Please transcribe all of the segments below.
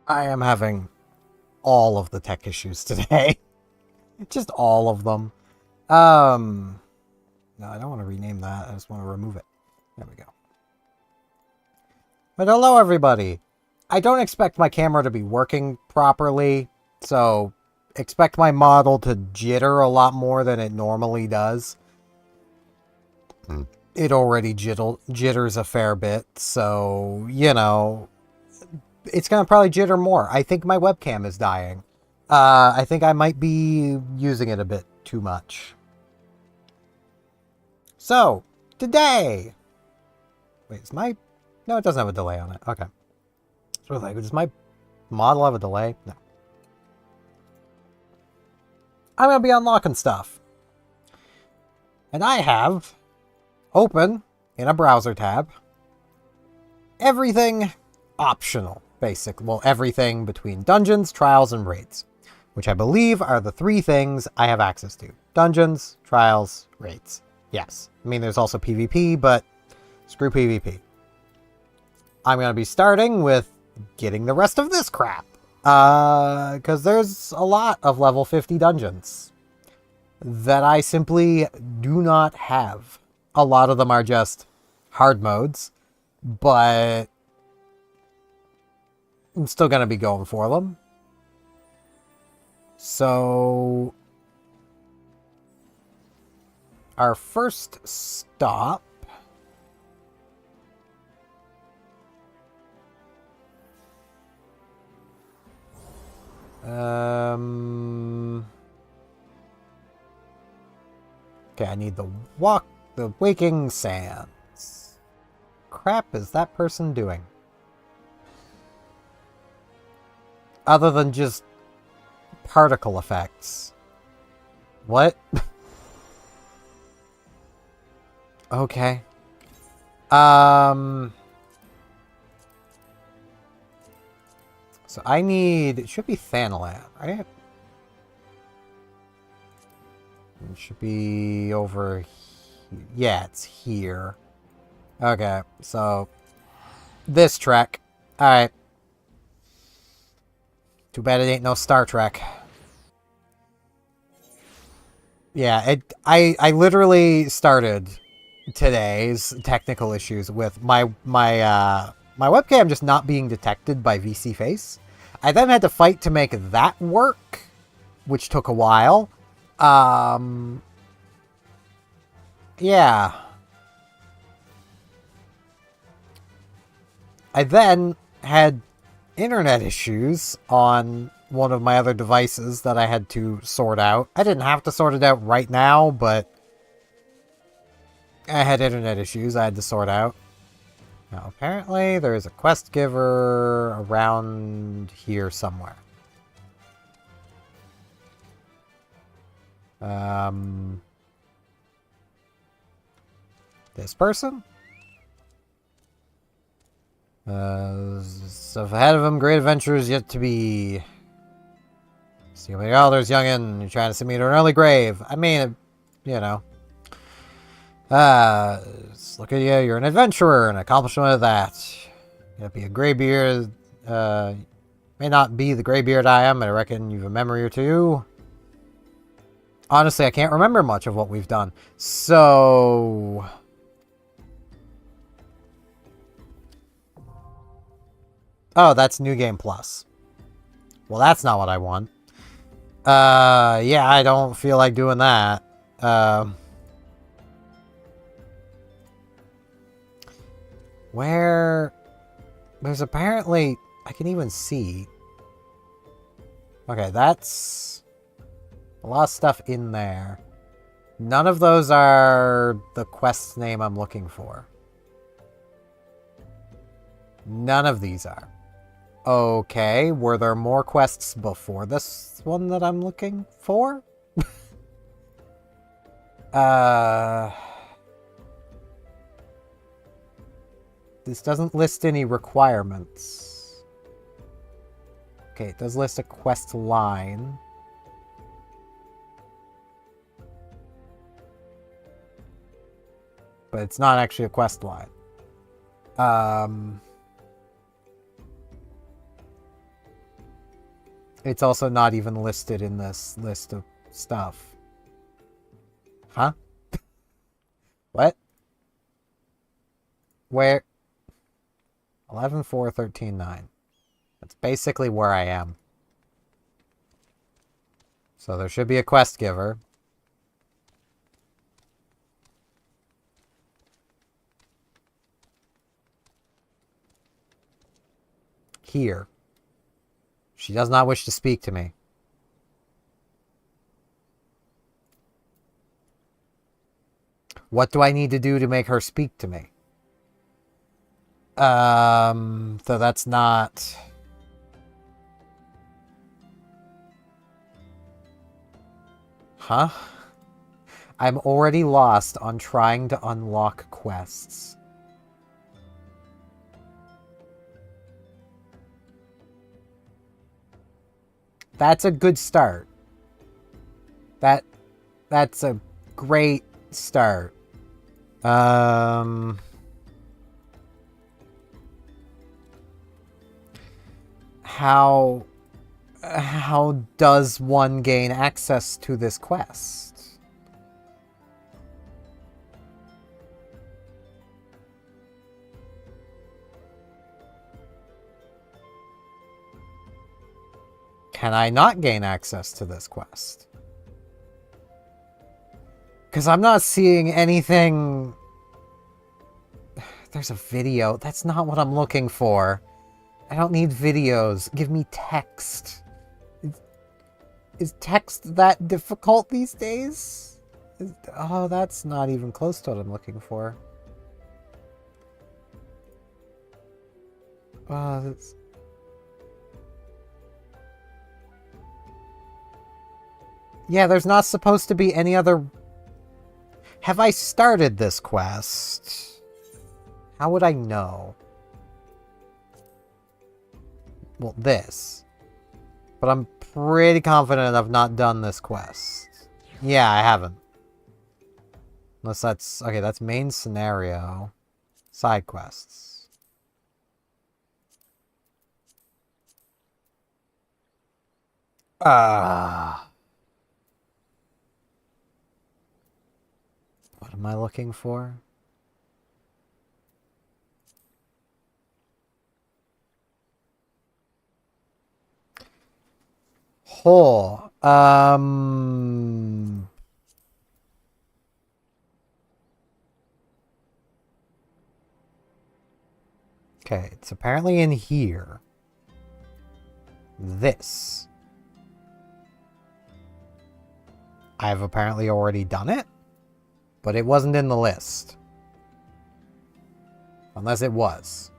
I am having all of the tech issues today. Just all of them. No, I don't want to rename that. I just want to remove it. There we go. But hello, everybody. I don't expect my camera to be working properly, so expect my model to jitter a lot more than it normally does. It already jitters a fair bit, so, you know, it's going to probably jitter more. I think my webcam is dying. I think I might be using it a bit too much. So, today... Wait, is my... No, it doesn't have a delay on it. Okay. So, like, does my model have a delay? No. I'm going to be unlocking stuff. And I have open in a browser tab everything optional, basically. Well, everything between dungeons, trials, and raids, which I believe are the three things I have access to. Dungeons, trials, raids. Yes. I mean, there's also PvP, but screw PvP. I'm going to be starting with getting the rest of this crap. Because there's a lot of level 50 dungeons that I simply do not have. A lot of them are just hard modes, but I'm still going to be going for them. So, our first stop okay, I need the Waking Sands. Crap is that person doing? Other than just particle effects. What? Okay. So I need... It should be Thanalan, right? It should be over here. Yeah, it's here. Okay, so... This trek. Alright. Too bad it ain't no Star Trek. Yeah, I literally started today's technical issues with my webcam just not being detected by VC Face. I then had to fight to make that work, which took a while. Yeah. I then had internet issues on one of my other devices that I had to sort out. I didn't have to sort it out right now, but I had internet issues I had to sort out. Now, apparently, there is a quest giver around here somewhere. This person? So ahead of him, great adventures yet to be. See what the there's youngin', you're trying to send me to an early grave. I mean, you know. Look at you, you're an adventurer, an accomplishment of that. You'll be a graybeard, may not be the graybeard I am, but I reckon you've a memory or two. Honestly, I can't remember much of what we've done. So... Oh, that's New Game Plus. Well, that's not what I want. Yeah, I don't feel like doing that. Where... There's apparently... I can even see... Okay, that's... a lot of stuff in there. None of those are the quest name I'm looking for. None of these are. Okay, were there more quests before this one that I'm looking for? This doesn't list any requirements. Okay, it does list a quest line. But it's not actually a quest line. It's also not even listed in this list of stuff. Huh? What? Where? 11, 4, 13, 9. That's basically where I am. So there should be a quest giver. Here. She does not wish to speak to me. What do I need to do to make her speak to me? So that's not... Huh? I'm already lost on trying to unlock quests. That's a good start. That's a great start. How does one gain access to this quest? Can I not gain access to this quest? Because I'm not seeing anything... There's a video. That's not what I'm looking for. I don't need videos. Give me text. Is text that difficult these days? Oh, that's not even close to what I'm looking for. Oh, that's... Yeah, there's not supposed to be any other... Have I started this quest? How would I know? Well, this. But I'm pretty confident I've not done this quest. Yeah, I haven't. Unless that's... Okay, that's main scenario. Side quests. What am I looking for? Oh, okay, it's apparently in here. This. I've apparently already done it, but it wasn't in the list. Unless it was.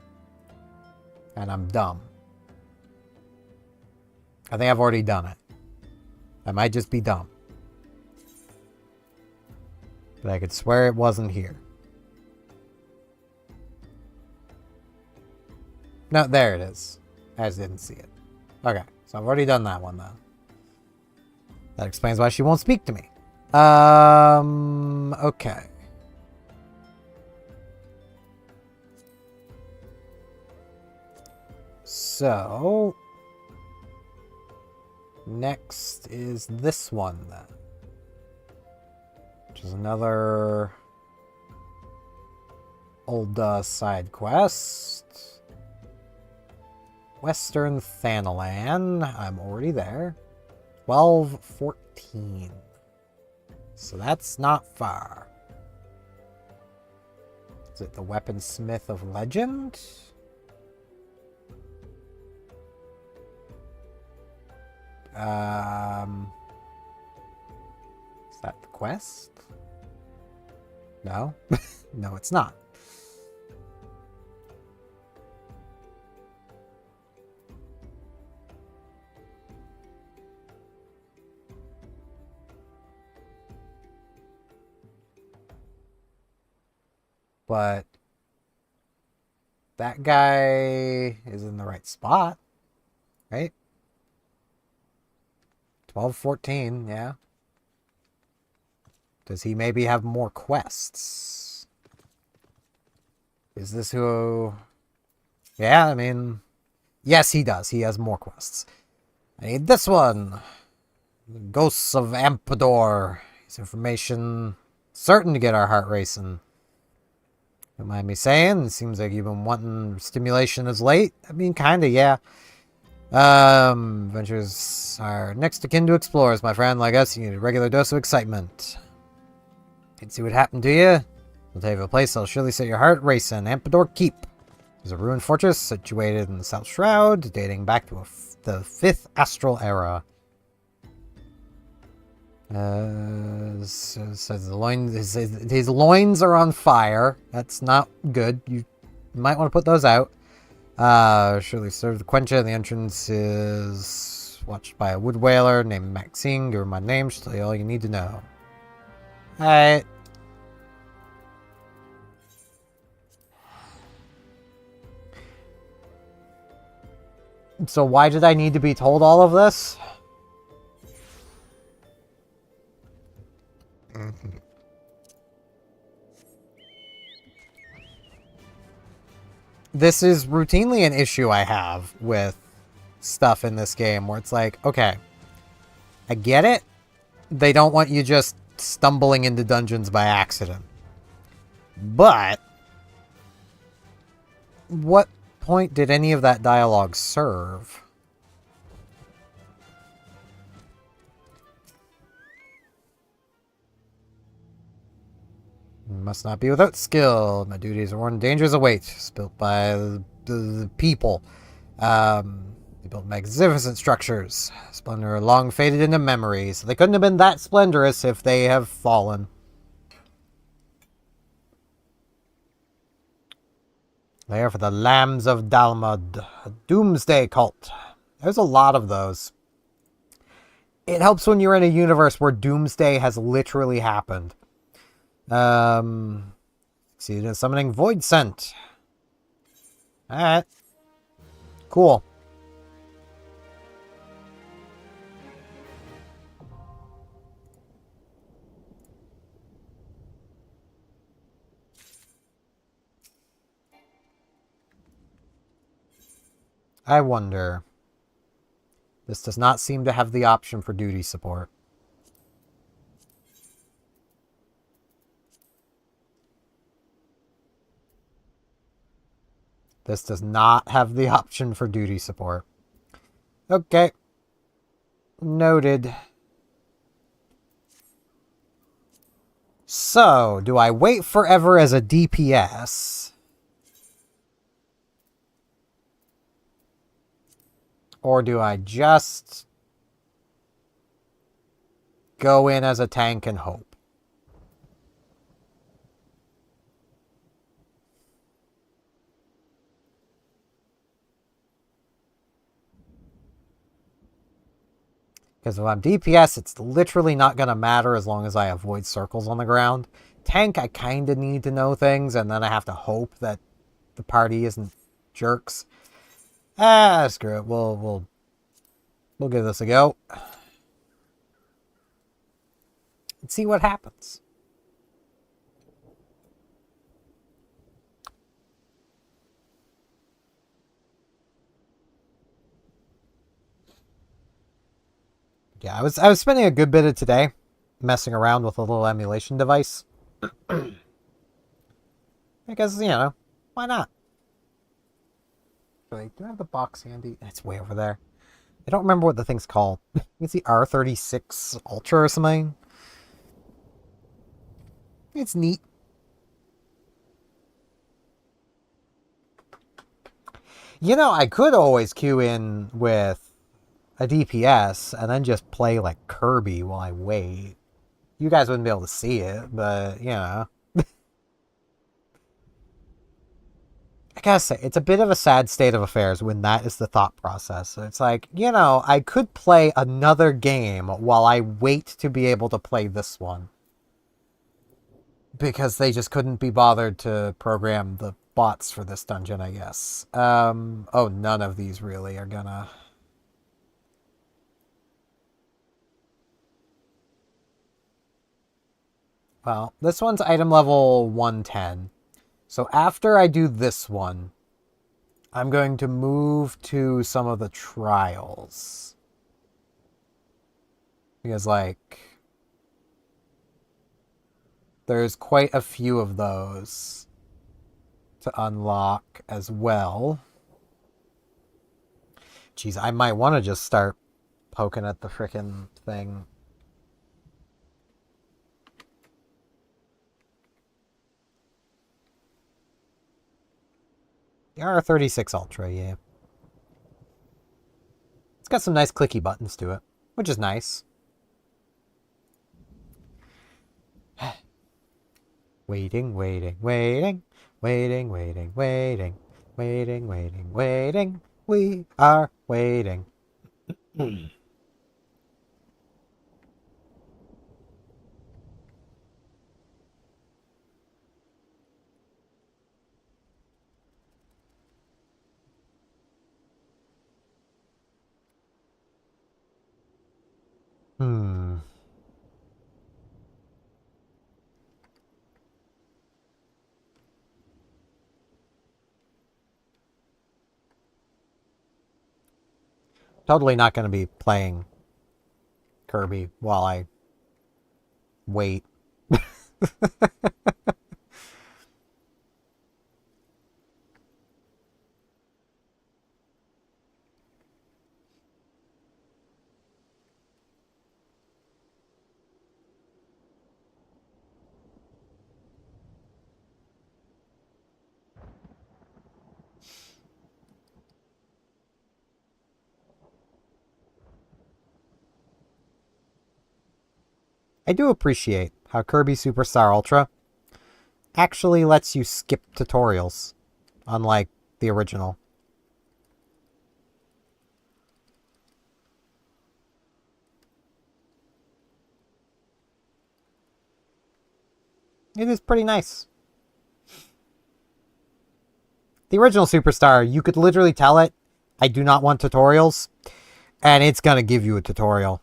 And I'm dumb. I think I've already done it. I might just be dumb. But I could swear it wasn't here. No, there it is. I just didn't see it. Okay, so I've already done that one, though. That explains why she won't speak to me. Okay. So... next is this one, then. Which is another... old side quest. Western Thanalan. I'm already there. 12:14. So that's not far. Is it the Weaponsmith of Legend? Is that the quest? No? No, it's not. But that guy is in the right spot, right? 12:14, yeah. Does he maybe have more quests? Is this who... Yeah, I mean... Yes, he does. He has more quests. I need this one. The Ghosts of Ampador. This information certain to get our heart racing. Don't mind me saying, it seems like you've been wanting stimulation as late. I mean, kinda, yeah. Adventures are next akin to explorers, my friend. Like us, you need a regular dose of excitement. Can see what happened to you? We'll tell you of a place that'll surely set your heart racing. Ampador Keep. There's a ruined fortress situated in the South Shroud, dating back to the 5th Astral Era. Says the loins, his loins are on fire. That's not good. You might want to put those out. Surely serve the quencher. The entrance is watched by a wood whaler named Maxine. Give her my name. She'll tell you all you need to know. Alright. So why did I need to be told all of this? This is routinely an issue I have with stuff in this game where it's like, okay, I get it. They don't want you just stumbling into dungeons by accident. But what point did any of that dialogue serve? Must not be without skill. My duties are warned. Dangers await. It's built by the people. They built magnificent structures. Splendor long faded into memory. So they couldn't have been that splendorous if they have fallen. They are for the Lambs of Dalmud. A doomsday cult. There's a lot of those. It helps when you're in a universe where doomsday has literally happened. Succeeded in summoning Void Scent. Alright. Cool. I wonder. This does not seem to have the option for duty support. This does not have the option for duty support. Okay. Noted. So, do I wait forever as a DPS? Or do I just go in as a tank and hope? Because if I'm DPS, it's literally not going to matter as long as I avoid circles on the ground. Tank, I kind of need to know things, and then I have to hope that the party isn't jerks. Screw it. We'll give this a go. And see what happens. Yeah, I was spending a good bit of today messing around with a little emulation device. Because, you know, why not? Like, do I have the box handy? It's way over there. I don't remember what the thing's called. It's the R36 Ultra or something. It's neat. You know, I could always queue in with a DPS and then just play like Kirby while I wait. You guys wouldn't be able to see it, but, you know. I gotta say, it's a bit of a sad state of affairs when that is the thought process. It's like, you know, I could play another game while I wait to be able to play this one. Because they just couldn't be bothered to program the bots for this dungeon, I guess. Oh, none of these really are gonna... Well, this one's item level 110. So after I do this one, I'm going to move to some of the trials. Because, like, there's quite a few of those to unlock as well. Jeez, I might want to just start poking at the frickin' thing. The R36 Ultra, yeah. It's got some nice clicky buttons to it, which is nice. Waiting, waiting, waiting, waiting, waiting, waiting, waiting, waiting, waiting. We are waiting. Hmm. Totally not going to be playing Kirby while I wait. I do appreciate how Kirby Superstar Ultra actually lets you skip tutorials, unlike the original. It is pretty nice. The original Superstar, you could literally tell it, I do not want tutorials, and it's going to give you a tutorial.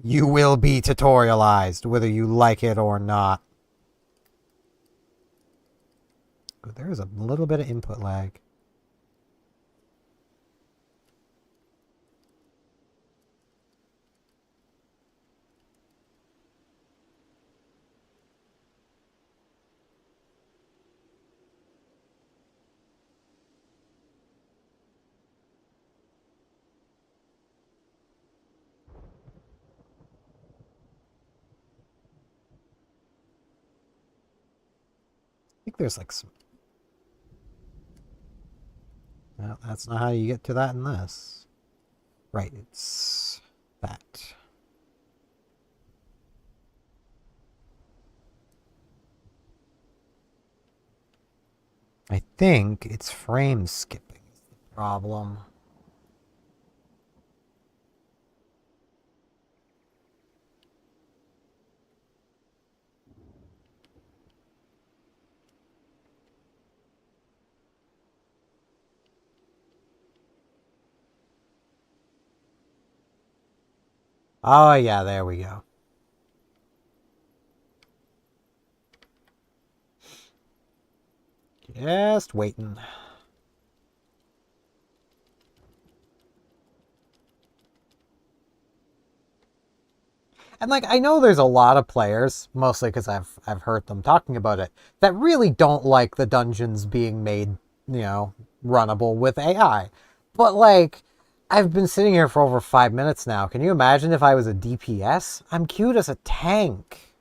You will be tutorialized, whether you like it or not. There is a little bit of input lag. I think there's like some... Well, that's not how you get to that in this. Right, it's that. I think it's frame skipping is the problem. Oh, yeah, there we go. Just waiting. And like I know there's a lot of players, mostly because I've heard them talking about it, that really don't like the dungeons being made, runnable with AI. But like I've been sitting here for over 5 minutes now. Can you imagine if I was a DPS? I'm queued as a tank.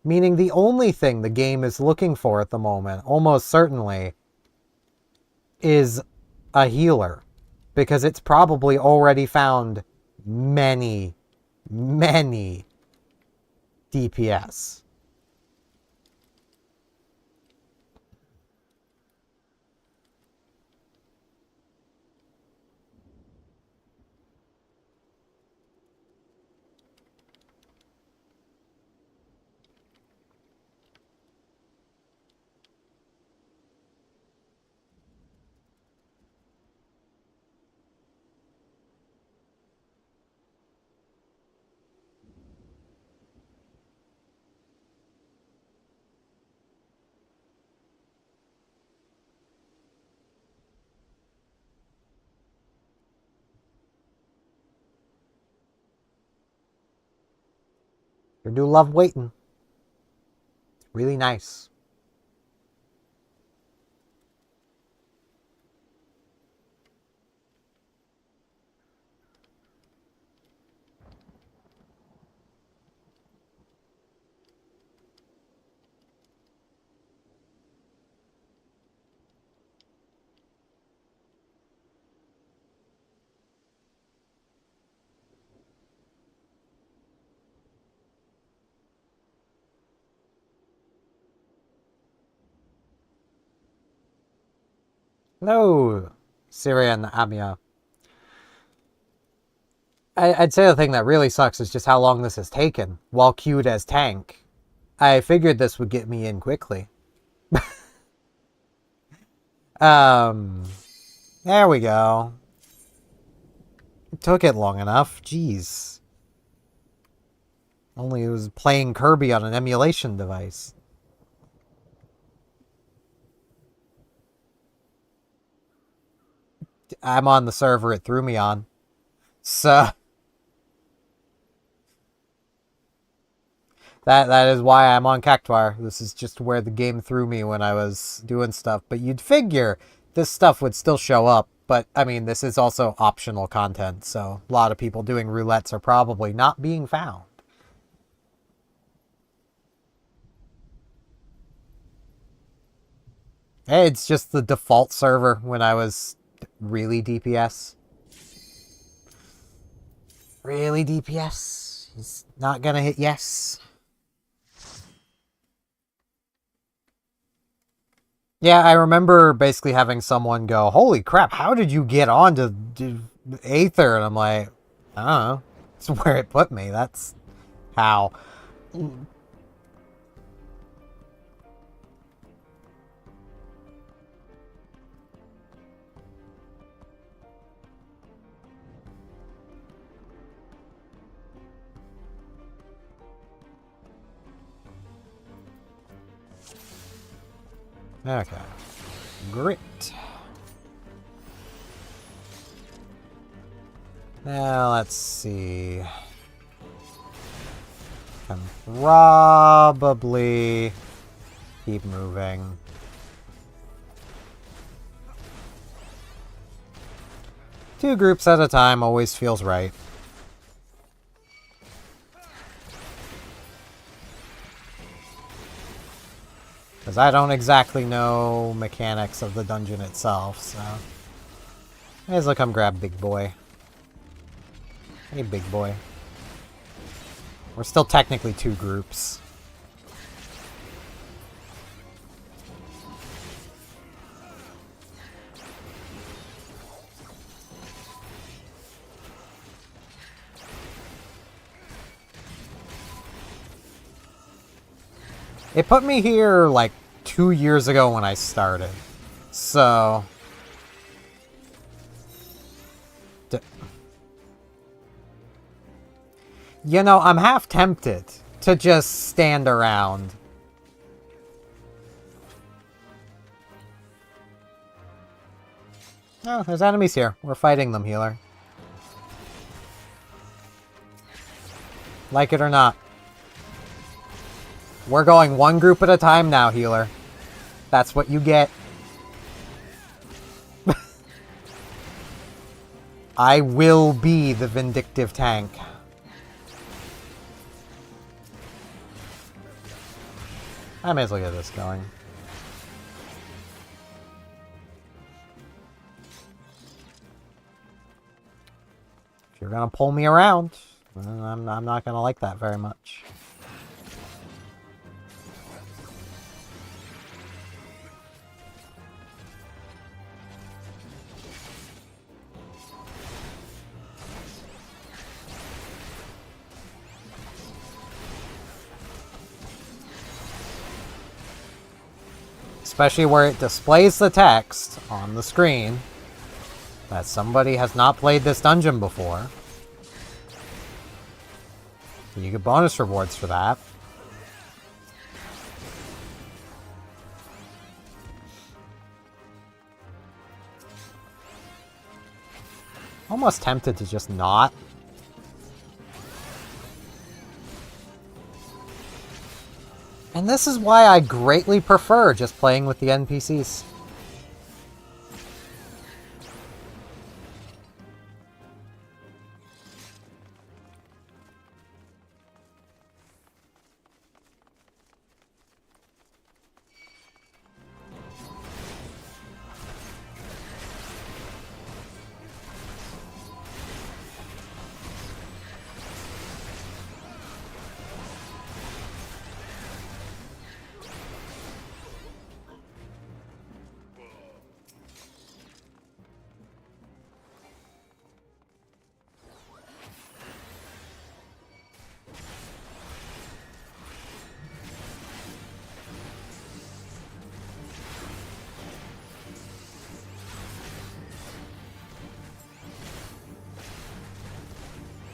Meaning the only thing the game is looking for at the moment, almost certainly, is a healer. Because it's probably already found many, many DPS. Sure do love waiting. It's really nice. No, Syrian Amia. I'd say the thing that really sucks is just how long this has taken. While queued as tank, I figured this would get me in quickly. There we go. It took it long enough. Jeez. Only it was playing Kirby on an emulation device. I'm on the server it threw me on. So that is why I'm on Cactuar. This is just where the game threw me when I was doing stuff. But you'd figure this stuff would still show up. But, I mean, this is also optional content. So a lot of people doing roulettes are probably not being found. Hey, it's just the default server when I was really DPS. Really DPS? He's not gonna hit yes. Yeah, I remember basically having someone go, holy crap, how did you get on to Aether? And I'm like, I don't know. It's where it put me. That's how. Okay. Grit. Now, let's see. Can probably keep moving. Two groups at a time always feels right. Because I don't exactly know mechanics of the dungeon itself, so... May as well come grab Big Boy. Hey, Big Boy. We're still technically two groups. It put me here, like, 2 years ago when I started. So... You know, I'm half tempted to just stand around. Oh, there's enemies here. We're fighting them, healer. Like it or not. We're going one group at a time now, healer. That's what you get. I will be the vindictive tank. I may as well get this going. If you're gonna pull me around, I'm not gonna like that very much. Especially where it displays the text on the screen that somebody has not played this dungeon before. You get bonus rewards for that. Almost tempted to just not. And this is why I greatly prefer just playing with the NPCs.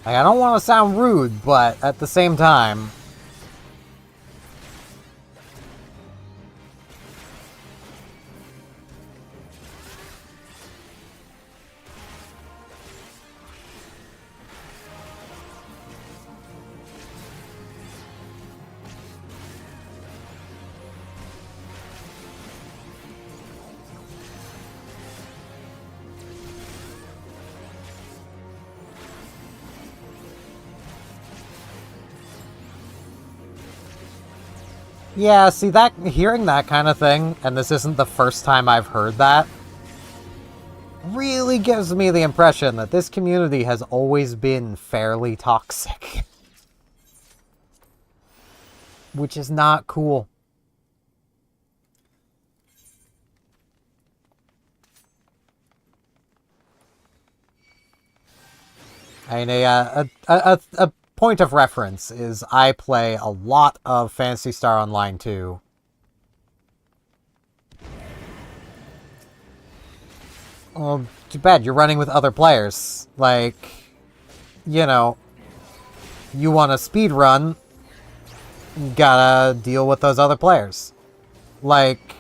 Like, I don't want to sound rude, but at the same time... Yeah, see, that hearing that kind of thing, and this isn't the first time I've heard that, really gives me the impression that this community has always been fairly toxic. Which is not cool. I mean, a point of reference is I play a lot of Phantasy Star Online 2. Well, too bad, you're running with other players. Like, you know, you want to speed run, you gotta deal with those other players. Like,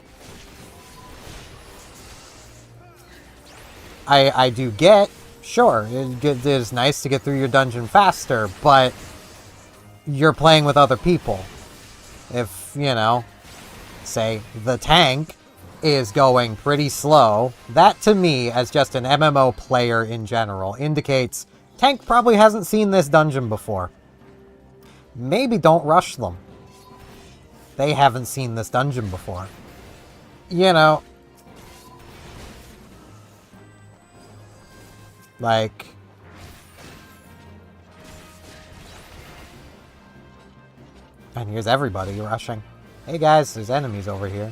I do get, sure, it is nice to get through your dungeon faster, but you're playing with other people. If, you know, say, the tank is going pretty slow, that to me, as just an MMO player in general, indicates tank probably hasn't seen this dungeon before. Maybe don't rush them. They haven't seen this dungeon before. You know, like... And here's everybody rushing. Hey guys, there's enemies over here.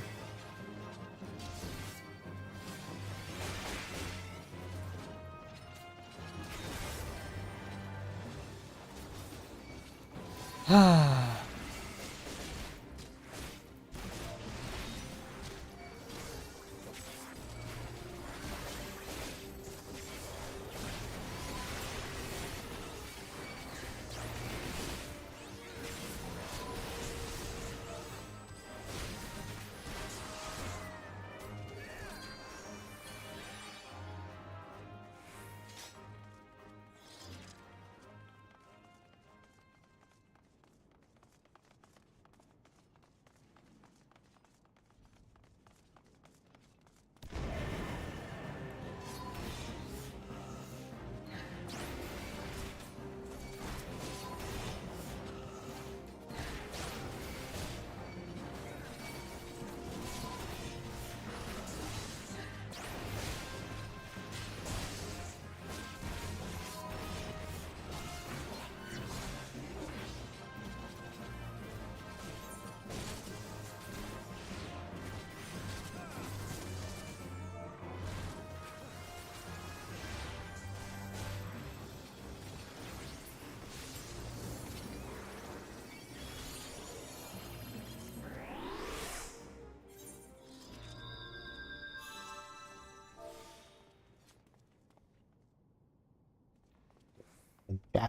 Yeah.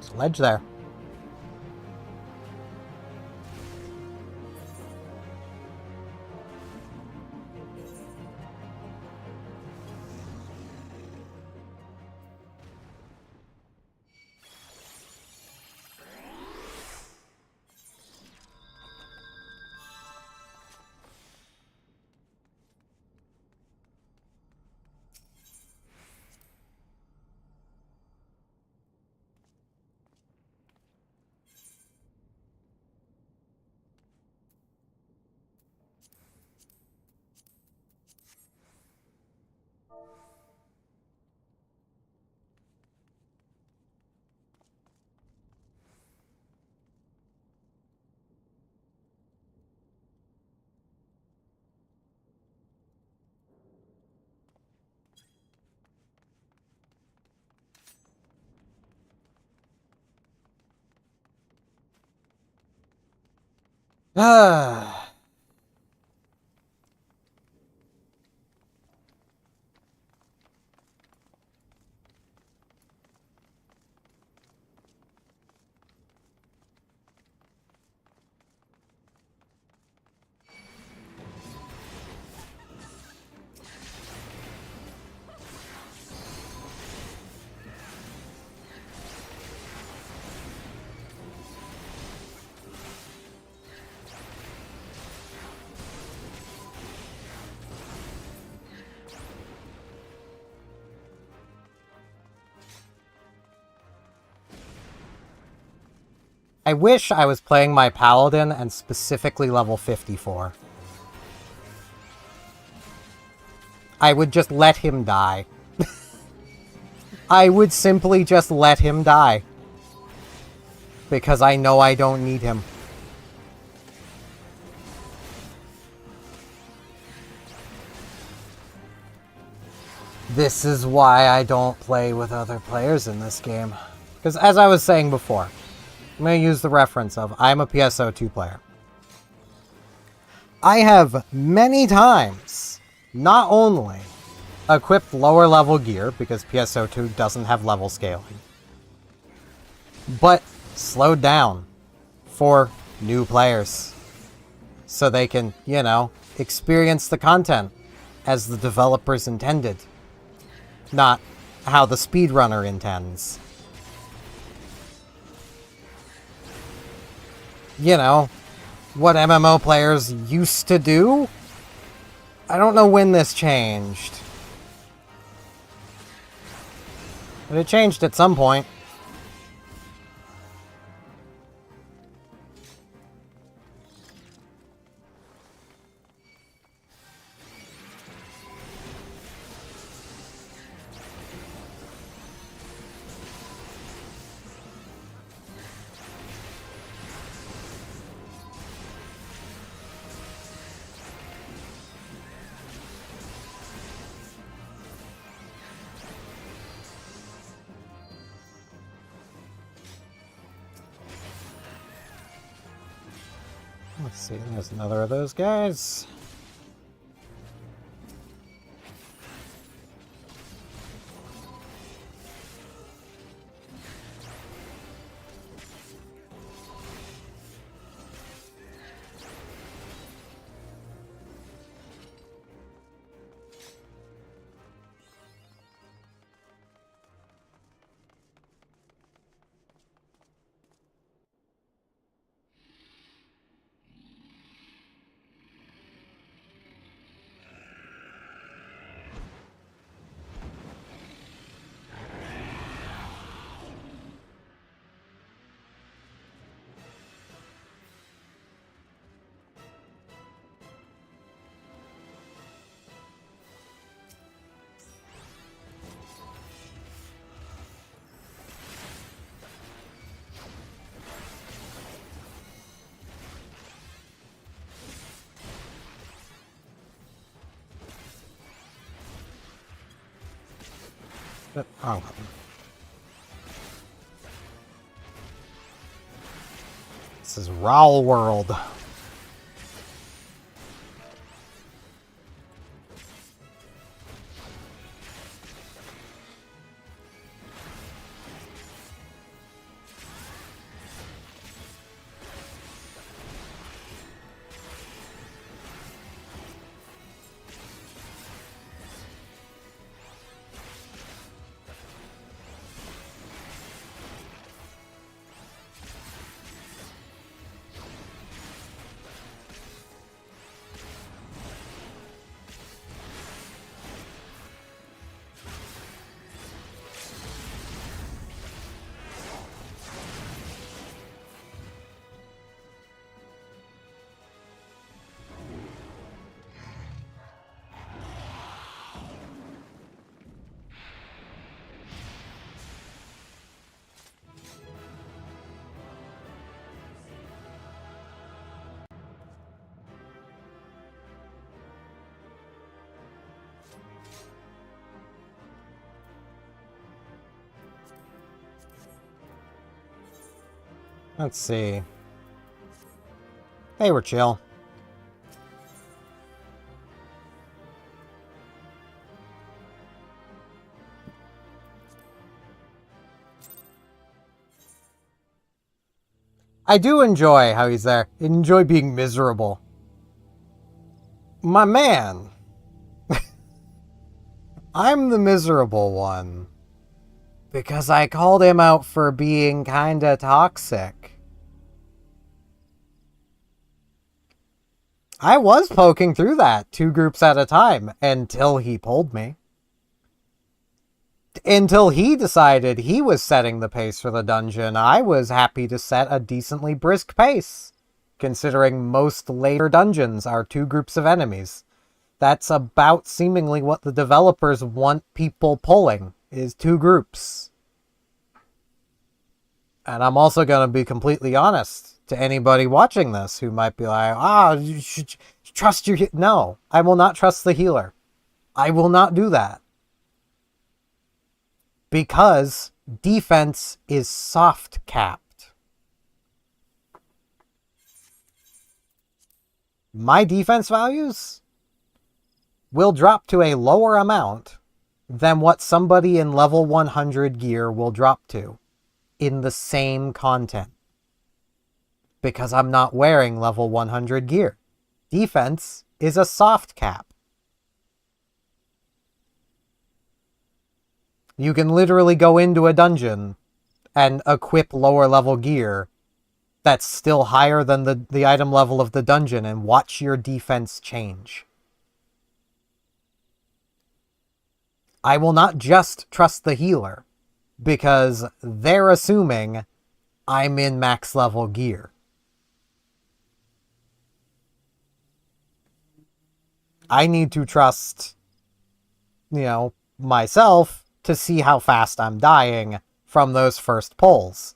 There's a ledge there. Ah. I wish I was playing my Paladin and specifically level 54. I would just let him die. I would simply just let him die. Because I know I don't need him. This is why I don't play with other players in this game. Because as I was saying before, I'm going to use the reference of I'm a PSO2 player. I have many times not only equipped lower level gear, because PSO2 doesn't have level scaling, but slowed down for new players. So they can, you know, experience the content as the developers intended. Not how the speedrunner intends. You know, what MMO players used to do? I don't know when this changed. But it changed at some point. Let's see, there's another of those guys. Oh. This is Rawl World. Let's see. They were chill. I do enjoy how he's there. Enjoy being miserable. My man. I'm the miserable one. Because I called him out for being kinda toxic. I was poking through that 2 groups at a time until he pulled me. Until he decided he was setting the pace for the dungeon, I was happy to set a decently brisk pace, considering most later dungeons are 2 groups of enemies. That's about seemingly what the developers want people pulling, is 2 groups. And I'm also going to be completely honest to anybody watching this who might be like, you should trust your... No, I will not trust the healer. I will not do that. Because defense is soft capped. My defense values will drop to a lower amount than what somebody in level 100 gear will drop to in the same content. Because I'm not wearing level 100 gear. Defense is a soft cap. You can literally go into a dungeon and equip lower level gear that's still higher than the item level of the dungeon and watch your defense change. I will not just trust the healer because they're assuming I'm in max level gear. I need to trust, myself to see how fast I'm dying from those first pulls.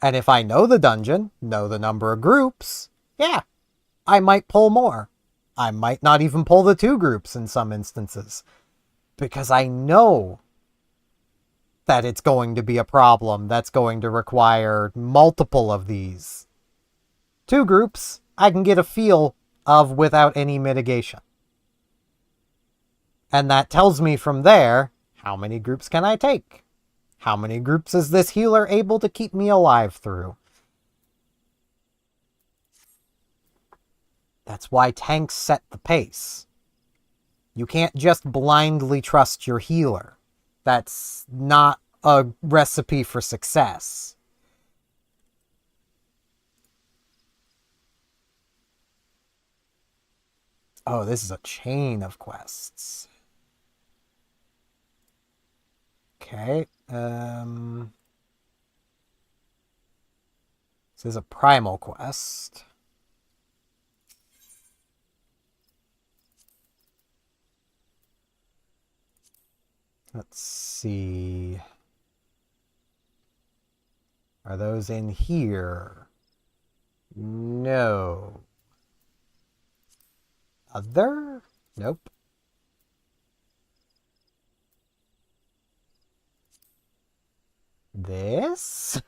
And if I know the dungeon, know the number of groups, yeah, I might pull more. I might not even pull the 2 groups in some instances. Because I know that it's going to be a problem that's going to require multiple of these. 2 groups, I can get a feel of without any mitigation. And that tells me from there, how many groups can I take? How many groups is this healer able to keep me alive through? That's why tanks set the pace. You can't just blindly trust your healer. That's not a recipe for success. Oh, this is a chain of quests. Okay. This is a primal quest. Let's see. Are those in here? No. Other? Nope. This?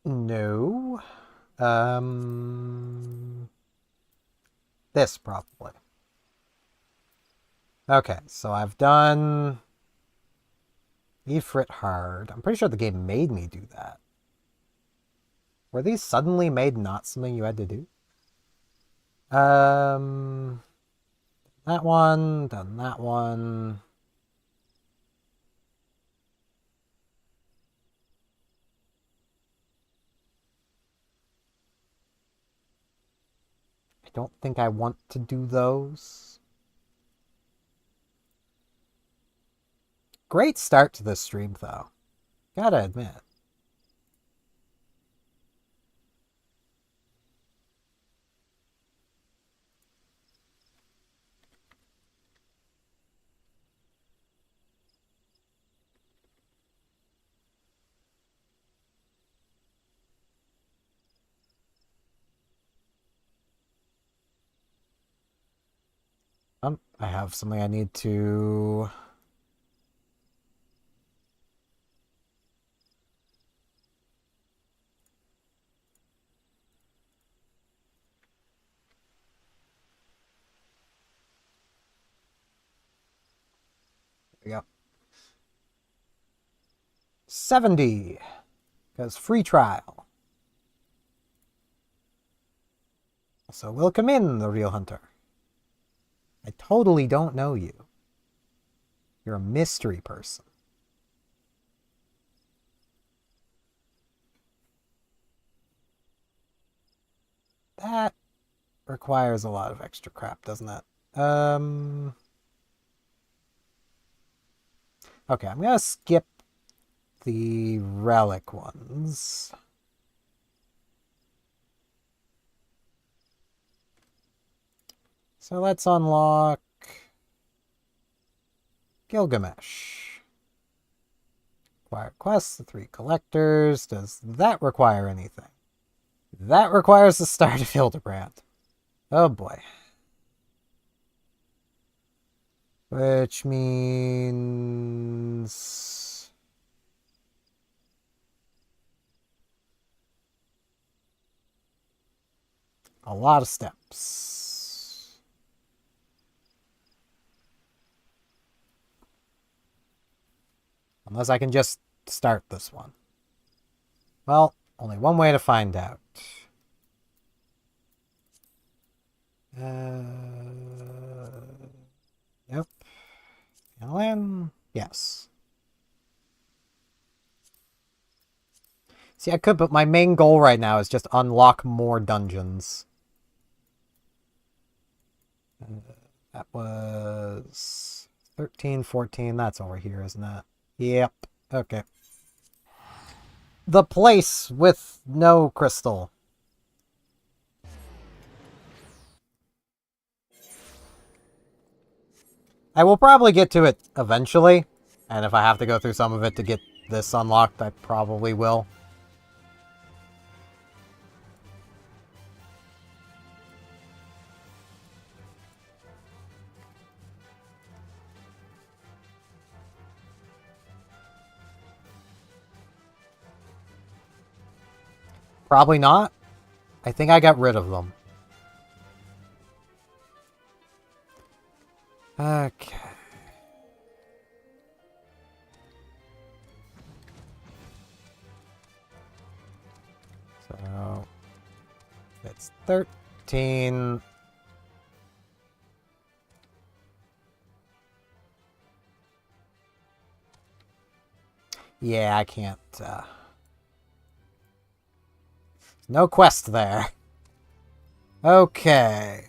No. This probably. Okay, so I've done Ifrit hard. I'm pretty sure the game made me do that. Were these suddenly made not something you had to do? That one, done that one. I don't think I want to do those. Great start to this stream, though. Gotta admit. I have something I need to... 70. Because free trial. So welcome in, the real hunter. I totally don't know you. You're a mystery person. That requires a lot of extra crap, doesn't it? Okay, I'm gonna skip the relic ones. So let's unlock Gilgamesh. Acquired quests, the 3 collectors. Does that require anything? That requires the start of Hildebrand. Oh boy. Which means... a lot of steps. Unless I can just start this one. Well, only one way to find out. Yep. Alan? Yes. See, I could, but my main goal right now is just unlock more dungeons. That was 13, 14. That's over here, isn't it? Yep. Okay. The place with no crystal. I will probably get to it eventually, and if I have to go through some of it to get this unlocked, I probably will. Probably not. I think I got rid of them. Okay. So it's 13. Yeah, I can't. No quest there. Okay.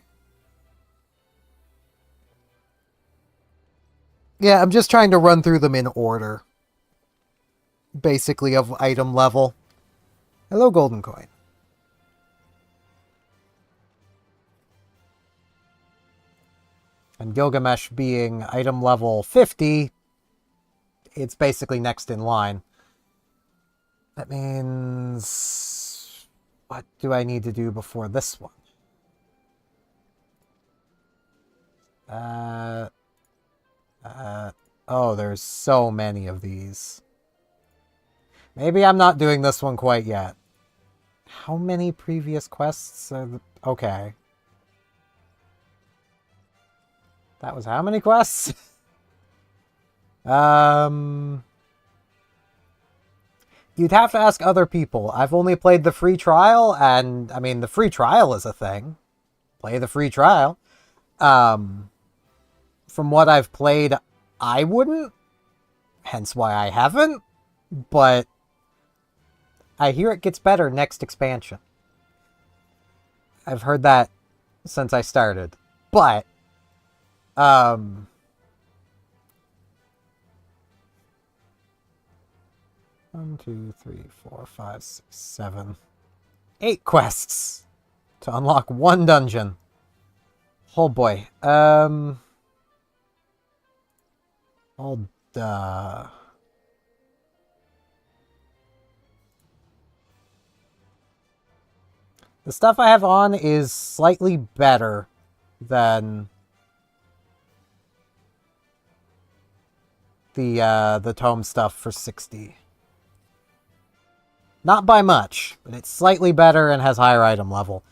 Yeah, I'm just trying to run through them in order. Basically of item level. Hello, golden coin. And Gilgamesh being item level 50, it's basically next in line. That means... what do I need to do before this one? Oh, there's so many of these. Maybe I'm not doing this one quite yet. How many previous quests are okay. That was how many quests? You'd have to ask other people. I've only played the free trial, and, I mean, the free trial is a thing. Play the free trial. From what I've played, I wouldn't. Hence why I haven't. But I hear it gets better next expansion. I've heard that since I started. But, 1, 2, 3, 4, 5, 6, 7, 8 quests to unlock 1 dungeon. Oh boy. The stuff I have on is slightly better than the tome stuff for 60. Not by much, but it's slightly better and has higher item level,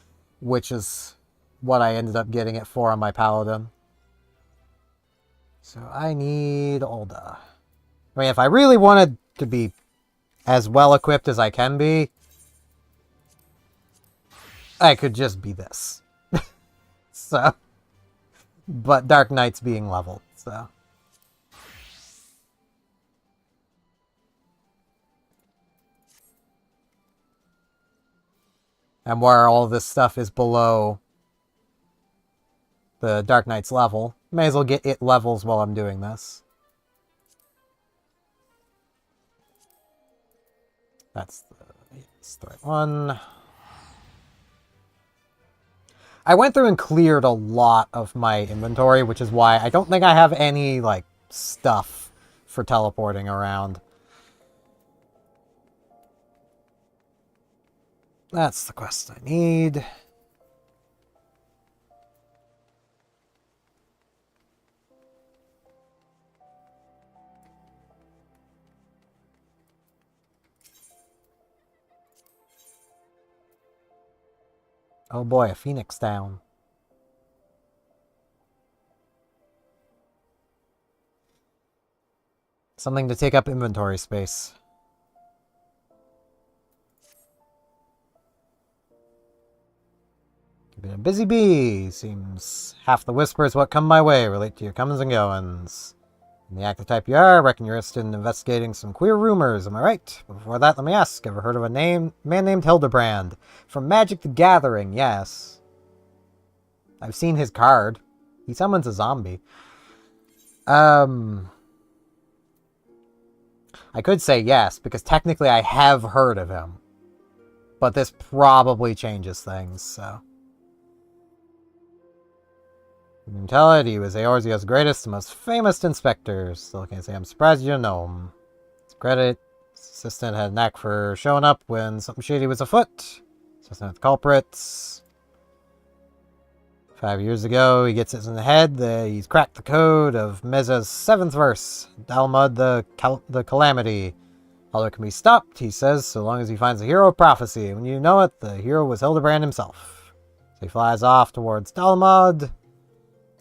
which is what I ended up getting it for on my paladin. So I need Ulda. I mean, if I really wanted to be as well equipped as I can be, I could just be this. So, but Dark Knight's being leveled, so. And where all this stuff is below the Dark Knight's level, may as well get it levels while I'm doing this. That's the right one. I went through and cleared a lot of my inventory, which is why I don't think I have any, like, stuff for teleporting around. That's the quest I need. Oh boy, a phoenix down. Something to take up inventory space. Been a busy bee. Seems half the whispers what come my way relate to your comings and goings. In the active type you are, I reckon you're interested in investigating some queer rumors, am I right? But before that, let me ask, ever heard of a man named Hildebrand? From Magic the Gathering, yes. I've seen his card. He summons a zombie. I could say yes, because technically I have heard of him. But this probably changes things, so. You can tell it, he was Eorzea's greatest and most famous inspector. Still can't say I'm surprised you don't know him. His credit, his assistant had a knack for showing up when something shady was afoot. Assistant with the culprits. 5 years ago, he gets it in the head that he's cracked the code of Meza's 7th verse. Dalmud the Calamity. All that can be stopped, he says, so long as he finds the hero of prophecy. And when you know it, the hero was Hildebrand himself. So he flies off towards Dalmud.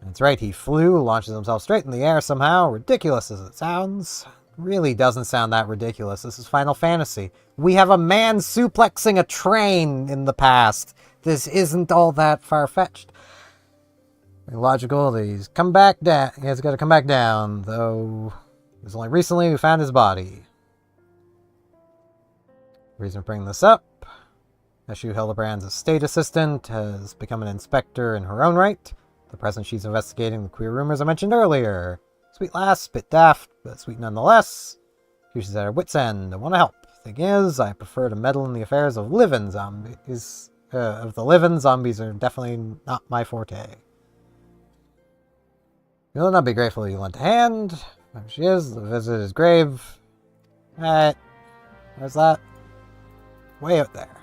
That's right, he flew, launches himself straight in the air somehow. Ridiculous as it sounds. Really doesn't sound that ridiculous. This is Final Fantasy. We have a man suplexing a train in the past. This isn't all that far-fetched. Logical that he's come back down. He has got to come back down, though it was only recently we found his body. Reason for bringing this up. Eshu Hildebrand's estate assistant has become an inspector in her own right. The present she's investigating the queer rumors I mentioned earlier. Sweet lass, bit daft, but sweet nonetheless. Here she's at her wit's end. I want to help. Thing is, I prefer to meddle in the affairs of living zombies. Zombies are definitely not my forte. You'll not be grateful you lent a hand. There she is, the visitor's grave. Alright. Where's that? Way out there.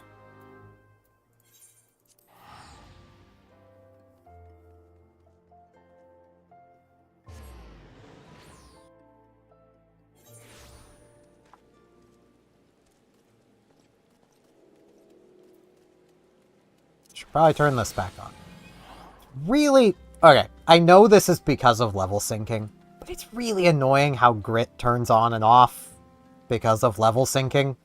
Should probably turn this back on. Really? Okay, I know this is because of level syncing, but it's really annoying how grit turns on and off because of level syncing.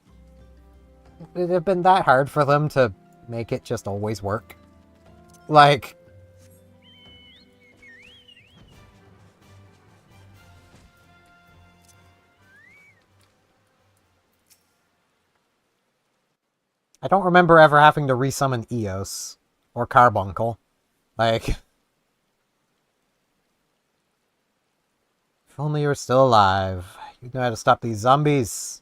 Would it have been that hard for them to make it just always work? Like... I don't remember ever having to resummon Eos or Carbuncle. Like... If only you were still alive. You'd know how to stop these zombies.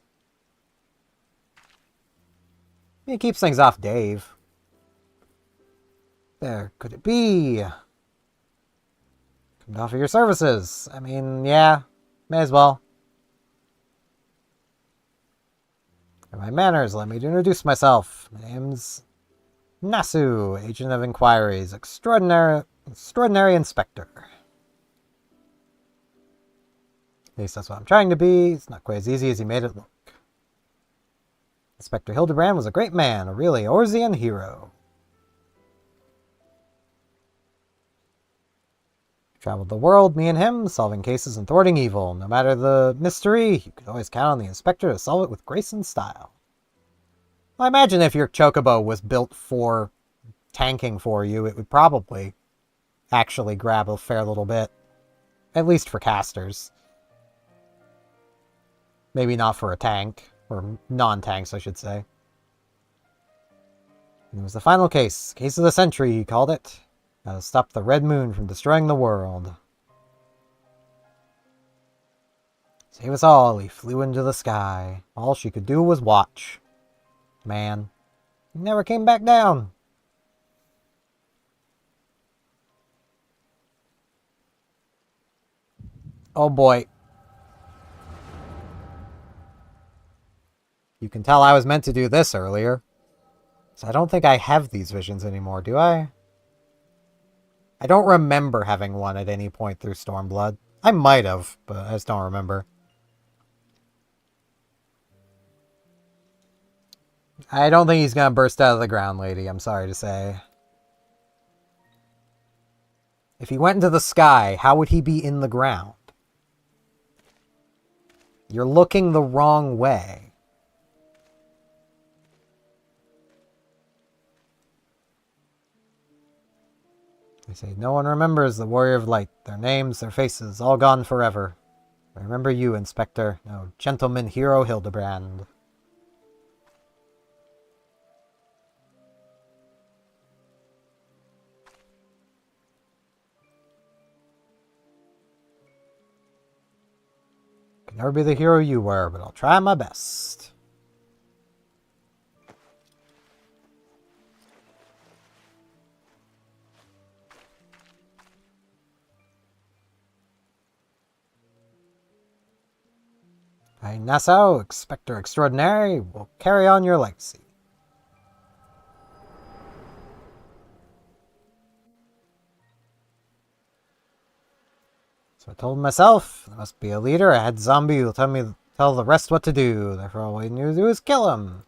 He keeps things off Dave. There, could it be? Come to offer your services. I mean, yeah, may as well. For my manners, let me introduce myself. My name's Nasu, Agent of Inquiries, Extraordinary Inspector. At least that's what I'm trying to be. It's not quite as easy as he made it look. Inspector Hildebrand was a great man, a really Eorzean hero. Traveled the world, me and him, solving cases and thwarting evil. No matter the mystery, you could always count on the inspector to solve it with grace and style. Well, I imagine if your chocobo was built for tanking for you, it would probably actually grab a fair little bit. At least for casters. Maybe not for a tank. Or non-tanks, I should say. And it was the final case. Case of the century, he called it. Gotta stop the Red Moon from destroying the world. Save us all, he flew into the sky. All she could do was watch. Man, he never came back down. Oh boy. You can tell I was meant to do this earlier. So I don't think I have these visions anymore, do I? I don't remember having one at any point through Stormblood. I might have, but I just don't remember. I don't think he's gonna burst out of the ground, lady, I'm sorry to say. If he went into the sky, how would he be in the ground? You're looking the wrong way. They say no one remembers the Warrior of Light. Their names, their faces, all gone forever. I remember you, Inspector. No, gentleman hero Hildebrand. Can never be the hero you were, but I'll try my best. I, Nassau, Inspector Extraordinary, will carry on your legacy. So I told myself, there must be a leader, a head zombie who'll tell the rest what to do. Therefore, all we need to do is kill him.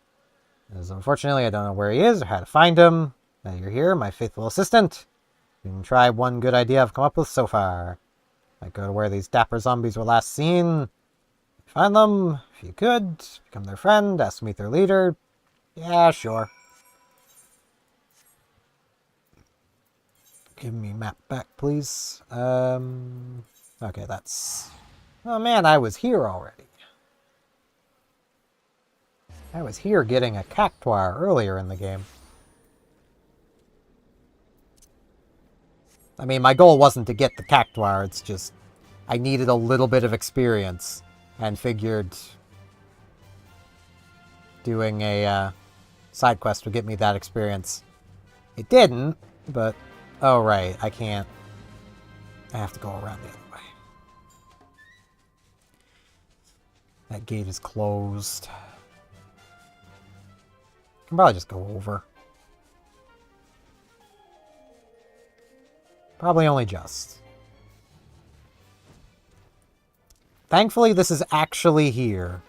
As unfortunately, I don't know where he is or how to find him. Now you're here, my faithful assistant. You can try one good idea I've come up with so far. Might go to where these dapper zombies were last seen. Find them, if you could. Become their friend, ask to meet their leader. Yeah, sure. Give me map back, please. Okay, that's... Oh man, I was here already. I was here getting a cactuar earlier in the game. I mean, my goal wasn't to get the cactuar, it's just... I needed a little bit of experience. And figured... doing a side quest would get me that experience. It didn't, but... Oh, right, I can't... I have to go around the other way. That gate is closed. I can probably just go over. Probably only just. Thankfully, this is actually here.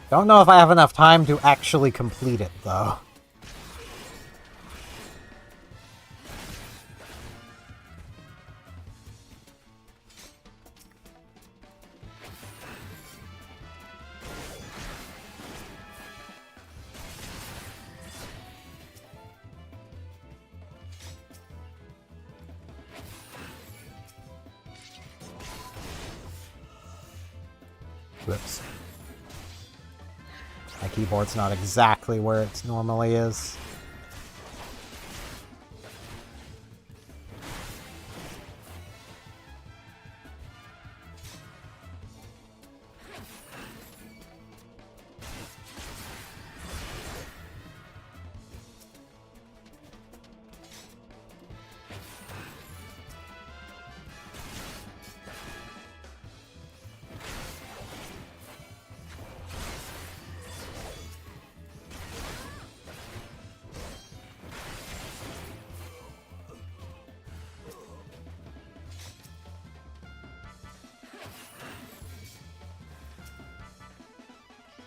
Don't know if I have enough time to actually complete it, though. Whoops. My keyboard's not exactly where it normally is.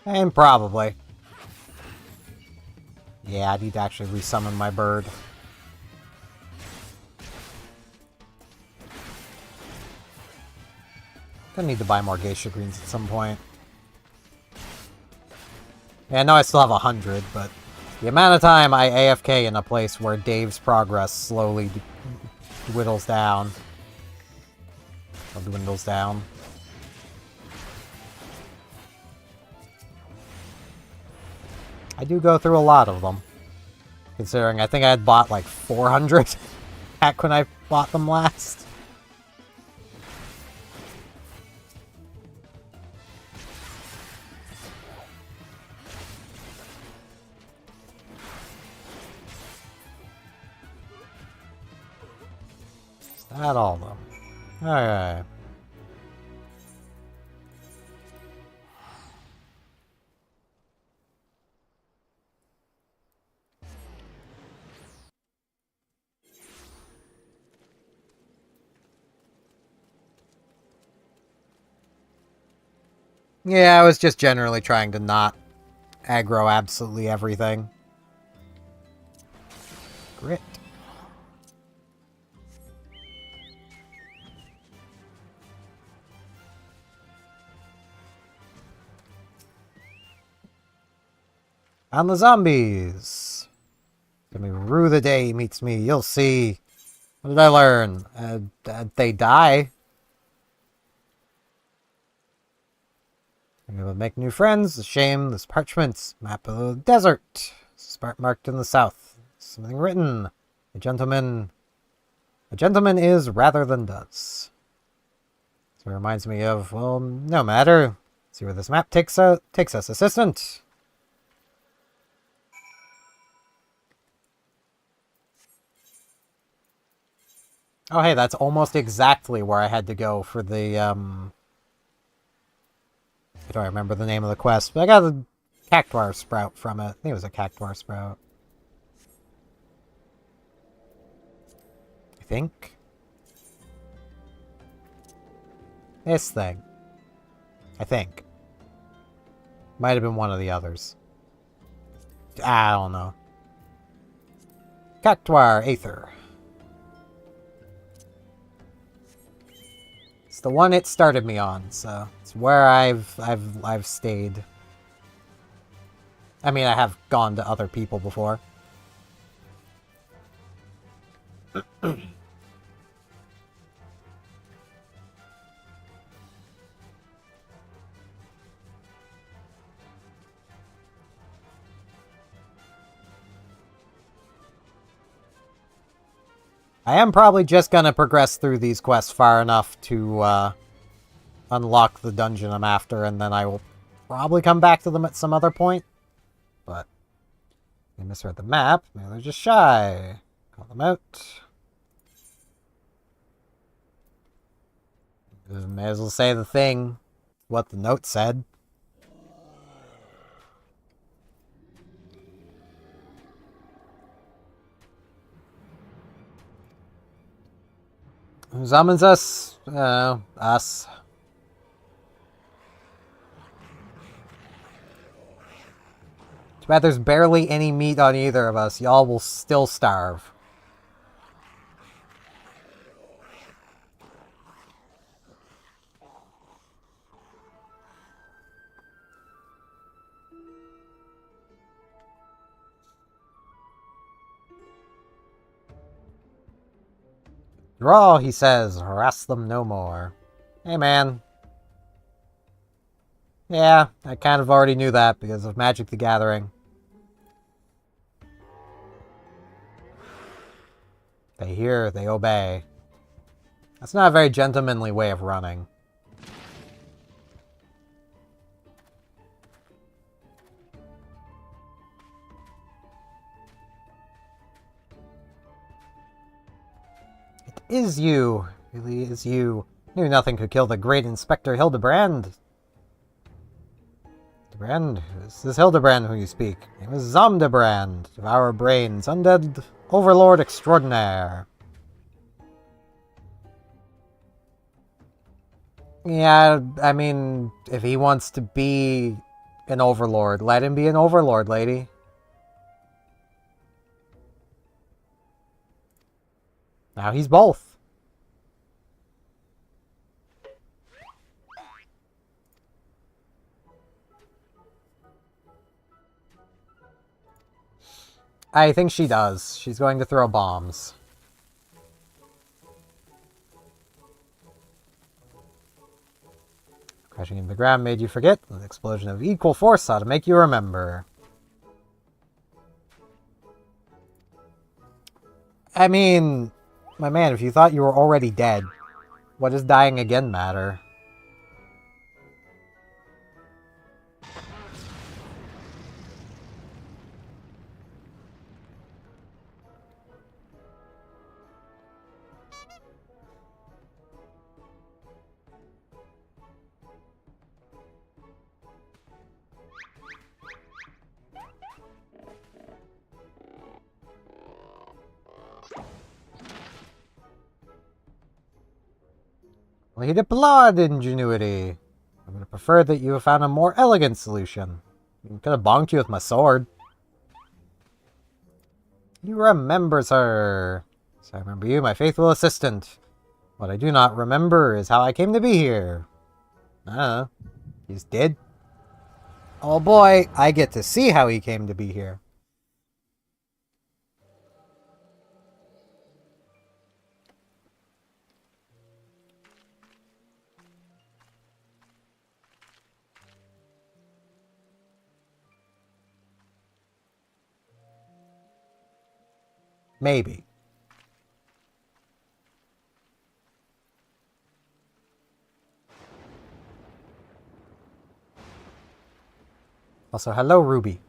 And probably. Yeah, I need to actually resummon my bird. Gonna need to buy more geisha greens at some point. Yeah, I know I still have 100, but the amount of time I AFK in a place where Dave's progress slowly dwindles down. Or dwindles down. I do go through a lot of them. Considering I think I had bought like 400 back when I bought them last. Is that all of them? Alright. Yeah, I was just generally trying to not aggro absolutely everything. Grit. On the zombies. Gonna be rue the day he meets me. You'll see. What did I learn? They die. I'm gonna make new friends. A shame. This parchment. Map of the desert. Spot marked in the south. Something written. A gentleman is rather than does. So it reminds me of, well, no matter. See where this map takes us, assistant. Oh, hey, that's almost exactly where I had to go for the, I don't remember the name of the quest, but I got a cactuar sprout from it. I think it was a cactuar sprout. I think. This thing. I think. Might have been one of the others. I don't know. Cactuar Aether. It's the one it started me on, so it's where I've stayed. I mean, I have gone to other people before. I am probably just gonna progress through these quests far enough to unlock the dungeon I'm after, and then I will probably come back to them at some other point. But I misread the map. Maybe they're just shy. Call them out. May as well say the thing. What the note said. Who summons us? Us. Too bad there's barely any meat on either of us. Y'all will still starve. Draw, he says. Harass them no more. Hey, man. Yeah, I kind of already knew that because of Magic the Gathering. They hear, they obey. That's not a very gentlemanly way of running. It is you. It really is you. Knew nothing could kill the great Inspector Hildebrand. Hildebrand? This is Hildebrand who you speak. It was Zomdebrand, Devour Brains, Undead Overlord Extraordinaire. Yeah, I mean, if he wants to be an overlord. Let him be an overlord, lady. Now he's both. I think she does. She's going to throw bombs. Crashing into the ground made you forget. An explosion of equal force ought to make you remember. I mean, my man, if you thought you were already dead, what does dying again matter? Well, he'd applaud ingenuity. I would have preferred that you have found a more elegant solution. I could have bonked you with my sword. You remembers her. So I remember you, my faithful assistant. What I do not remember is how I came to be here. I don't know. He's dead. Oh boy, I get to see how he came to be here. Maybe. Also, hello, Ruby.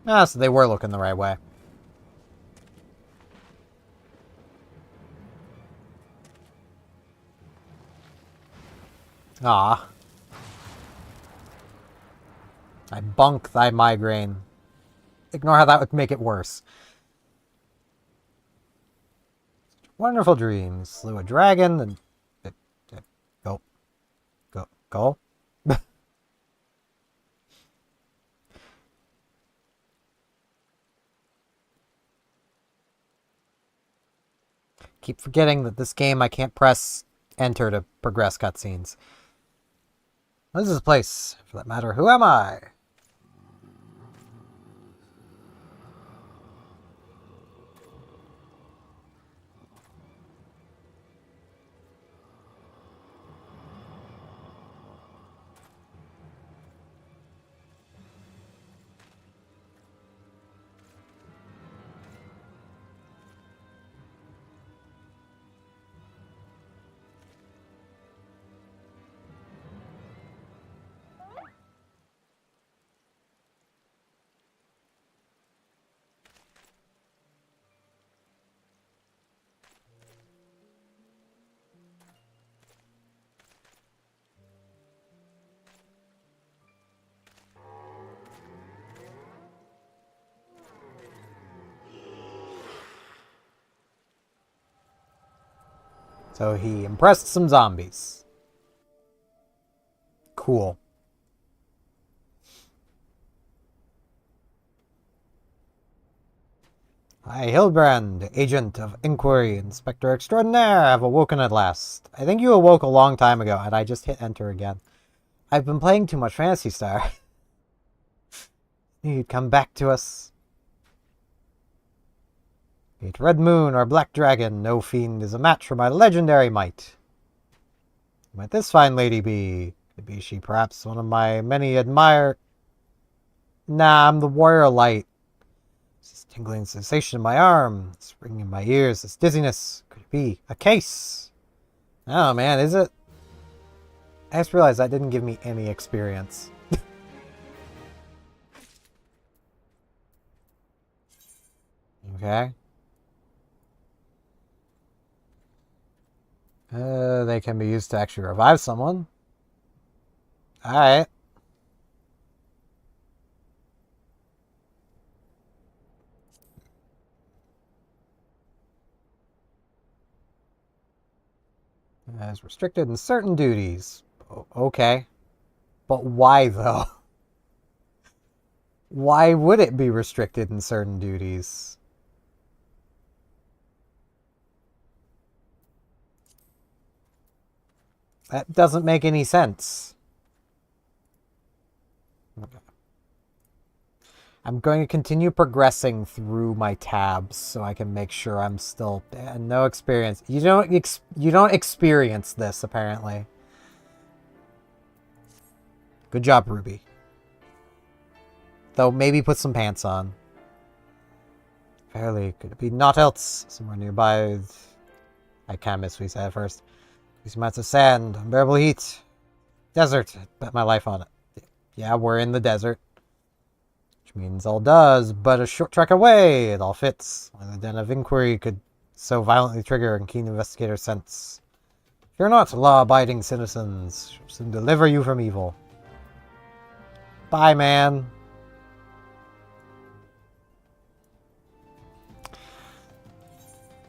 Ah, so they were looking the right way. Ah. I bunk thy migraine. Ignore how that would make it worse. Wonderful dreams. Slew a dragon and... Go. Go. Go. Keep forgetting that this game I can't press enter to progress cutscenes. This is a place. For that matter, who am I? So he impressed some zombies. Cool. I, Hilbrand, agent of inquiry, inspector extraordinaire, have awoken at last. I think you awoke a long time ago, and I just hit enter again. I've been playing too much Phantasy Star. You'd come back to us. Be it Red Moon or Black Dragon, no fiend is a match for my legendary might. Who might this fine lady be? Could be she perhaps one of my many admire... Nah, I'm the warrior light. This tingling sensation in my arm, this ringing in my ears, this dizziness. Could it be a case? Oh man, is it? I just realized that didn't give me any experience. Okay. They can be used to actually revive someone. Alright. As restricted in certain duties. Okay. But why, though? Why would it be restricted in certain duties? That doesn't make any sense. Okay. I'm going to continue progressing through my tabs so I can make sure I'm still no experience. You don't experience this apparently. Good job, Ruby. Though maybe put some pants on. Fairly, could it be naught else somewhere nearby? I can't miss what he said at first. These amounts of sand, unbearable heat, desert. I bet my life on it. Yeah, we're in the desert. Which means all does, but a short trek away, it all fits. When the den of inquiry could so violently trigger and keen investigator sense. Fear not, law-abiding citizens, shall soon deliver you from evil. Bye, man.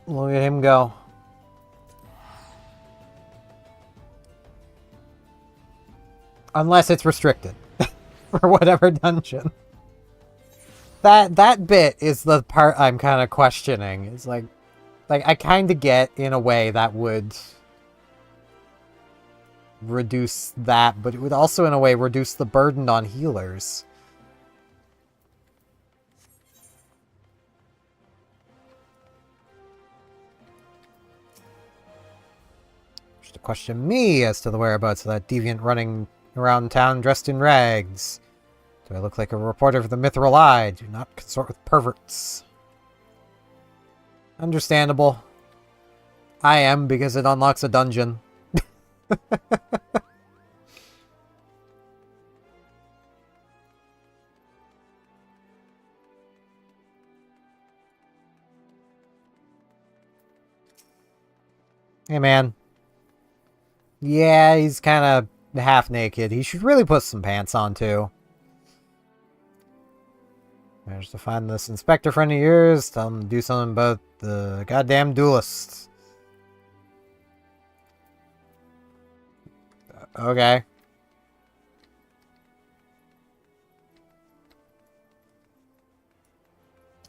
Look at him go. Unless it's restricted. For whatever dungeon. That bit is the part I'm kind of questioning. It's like I kind of get, in a way, that would reduce that, but it would also, in a way, reduce the burden on healers. To question me as to the whereabouts of that deviant running around town dressed in rags. Do I look like a reporter for the Mithril Eye? Do not consort with perverts. Understandable. I am, because it unlocks a dungeon. Hey, man. Yeah, he's kind of half naked. He should really put some pants on, too. Managed to find this inspector friend of yours. Tell him to do something about the goddamn duelist. Okay.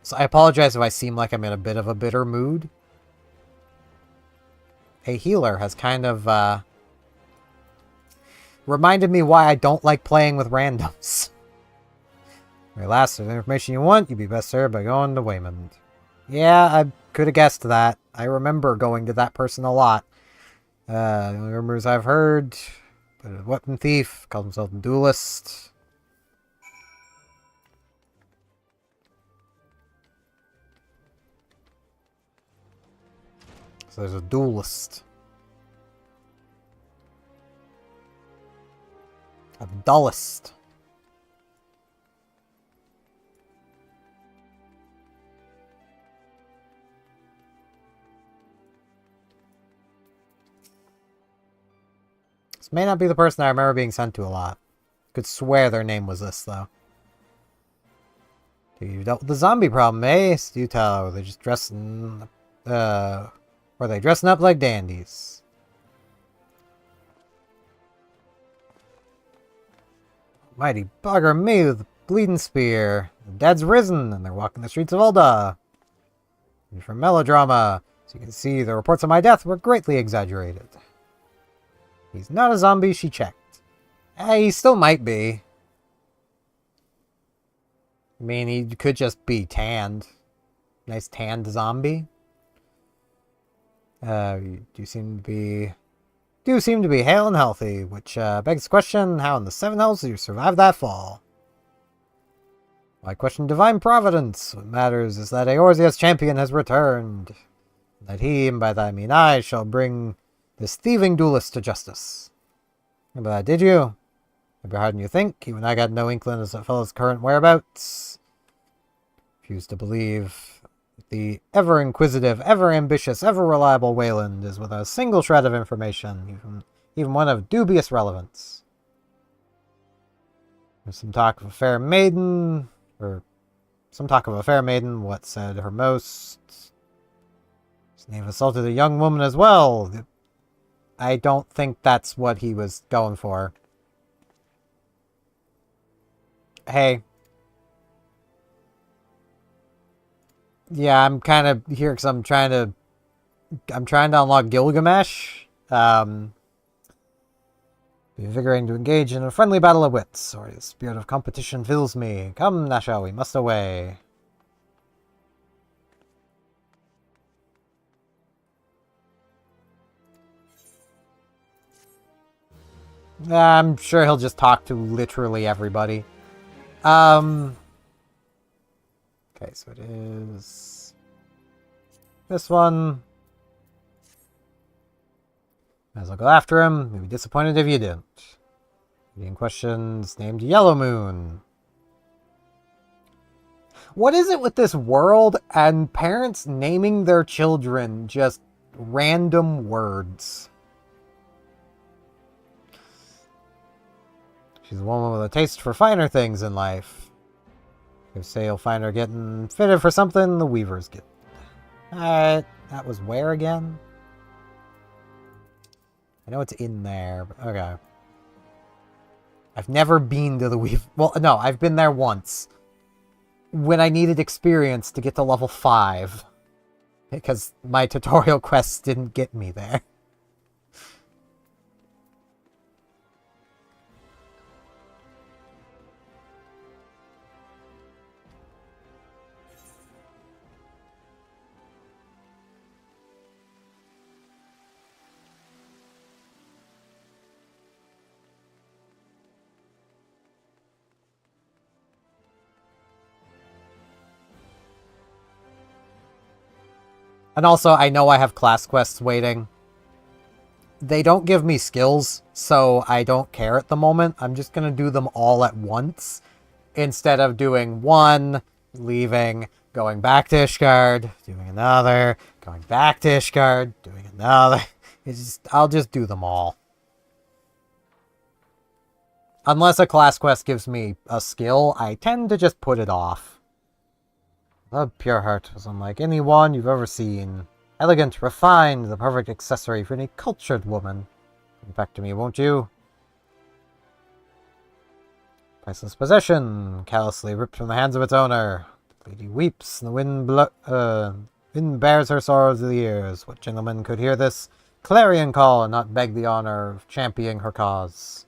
So I apologize if I seem like I'm in a bit of a bitter mood. A healer has kind of, reminded me why I don't like playing with randoms. Very last, if there's information you want, you'd be best served by going to Waymond. Yeah, I could have guessed that. I remember going to that person a lot. The only rumors I've heard, but a weapon thief, calls himself a duelist. So there's a duelist. A duelist. This may not be the person I remember being sent to a lot. Could swear their name was this, though. You dealt with the zombie problem, eh? So you tell. They're just dressing... Or they dressing up like dandies? Mighty bugger me with the bleeding spear. The dead's risen, and they're walking the streets of Ulda. And for melodrama, so you can see the reports of my death were greatly exaggerated. He's not a zombie, she checked. He still might be. I mean, he could just be tanned. Nice tanned zombie. You do seem to be hale and healthy, which begs the question, how in the seven hells did you survive that fall? I question divine providence. What matters is that Eorzea's champion has returned. And that he, and by that I mean I, shall bring this thieving duelist to justice. Remember that, did you? Maybe harder than you think. Even I got no inkling as to that fellow's current whereabouts. Refuse to believe The ever-inquisitive, ever-ambitious, ever-reliable Wayland is without a single shred of information, even one of dubious relevance. There's some talk of a fair maiden, what said her most? His name assaulted a young woman as well. I don't think that's what he was going for. Hey. Yeah, I'm kind of here because I'm trying to unlock Gilgamesh. Be invigorating to engage in a friendly battle of wits, or the spirit of competition fills me. Come, Nasha, we must away. I'm sure he'll just talk to literally everybody. Okay, so it is this one. Might as well go after him. You'd be disappointed if you didn't. Being questions named Yellow Moon. What is it with this world and parents naming their children just random words? She's a woman with a taste for finer things in life. You say you'll find her getting fitted for something the Weavers get. That was where again? I know it's in there, but okay. I've never been to the Weave. Well, no, I've been there once. When I needed experience to get to level 5. Because my tutorial quests didn't get me there. And also, I know I have class quests waiting. They don't give me skills, so I don't care at the moment. I'm just going to do them all at once, instead of doing one, leaving, going back to Ishgard, doing another, going back to Ishgard, doing another. I'll just do them all. Unless a class quest gives me a skill, I tend to just put it off. The Pure Heart was unlike anyone you've ever seen. Elegant, refined, the perfect accessory for any cultured woman. Come back to me, won't you? Priceless possession, callously ripped from the hands of its owner. The lady weeps, and the wind bears her sorrows to the ears. What gentleman could hear this clarion call and not beg the honor of championing her cause?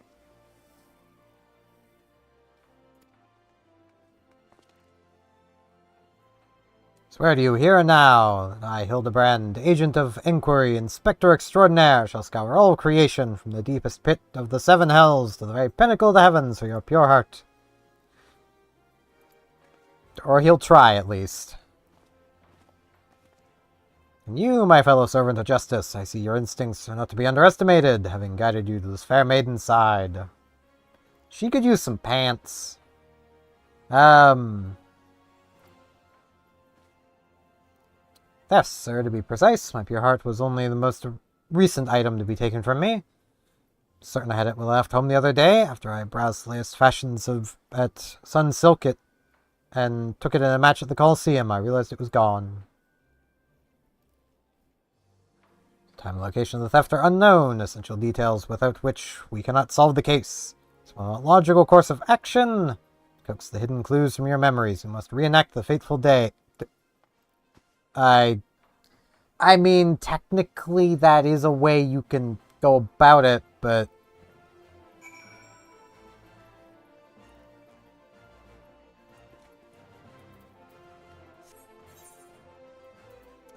Swear to you here and now that I, Hildebrand, agent of inquiry, inspector extraordinaire, shall scour all creation from the deepest pit of the 7 hells to the very pinnacle of the heavens for your pure heart. Or he'll try, at least. And you, my fellow servant of justice, I see your instincts are not to be underestimated, having guided you to this fair maiden's side. She could use some pants. Yes, sir, to be precise, my pure heart was only the most recent item to be taken from me. Certain I had it when I left home the other day, after I browsed the latest fashions at Sun Silket, and took it in a match at the Coliseum. I realized it was gone. Time and location of the theft are unknown, essential details without which we cannot solve the case. So a logical course of action. Coax the hidden clues from your memories. You must reenact the fateful day. I mean, technically that is a way you can go about it, but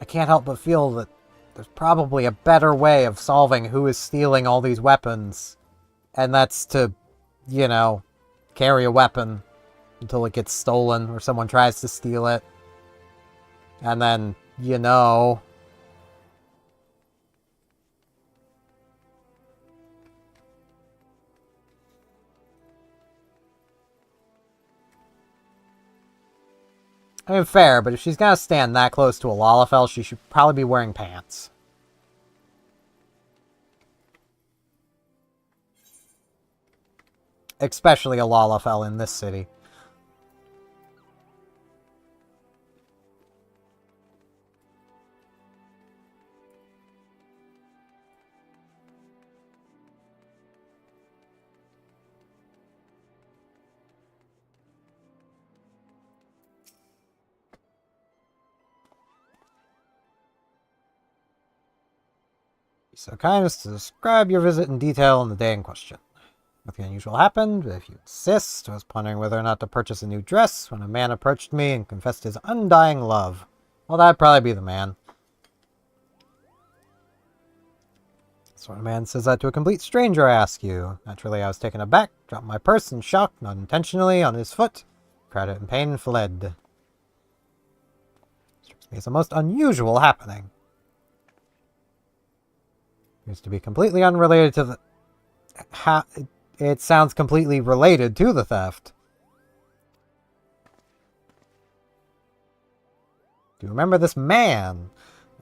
I can't help but feel that there's probably a better way of solving who is stealing all these weapons. And that's to, you know, carry a weapon until it gets stolen or someone tries to steal it. And then, you know... I mean, fair, but if she's gonna stand that close to a Lalafell, she should probably be wearing pants. Especially a Lalafell in this city. Be so kind as to describe your visit in detail on the day in question. Nothing unusual happened, but if you insist, I was pondering whether or not to purchase a new dress when a man approached me and confessed his undying love. Well, that'd probably be the man. So when a man says that to a complete stranger, I ask you. Naturally, I was taken aback, dropped my purse in shock, not intentionally, on his foot, cried out in pain, and fled. Strikes me as a most unusual happening. Appears to be completely unrelated to the... It sounds completely related to the theft. Do you remember this man?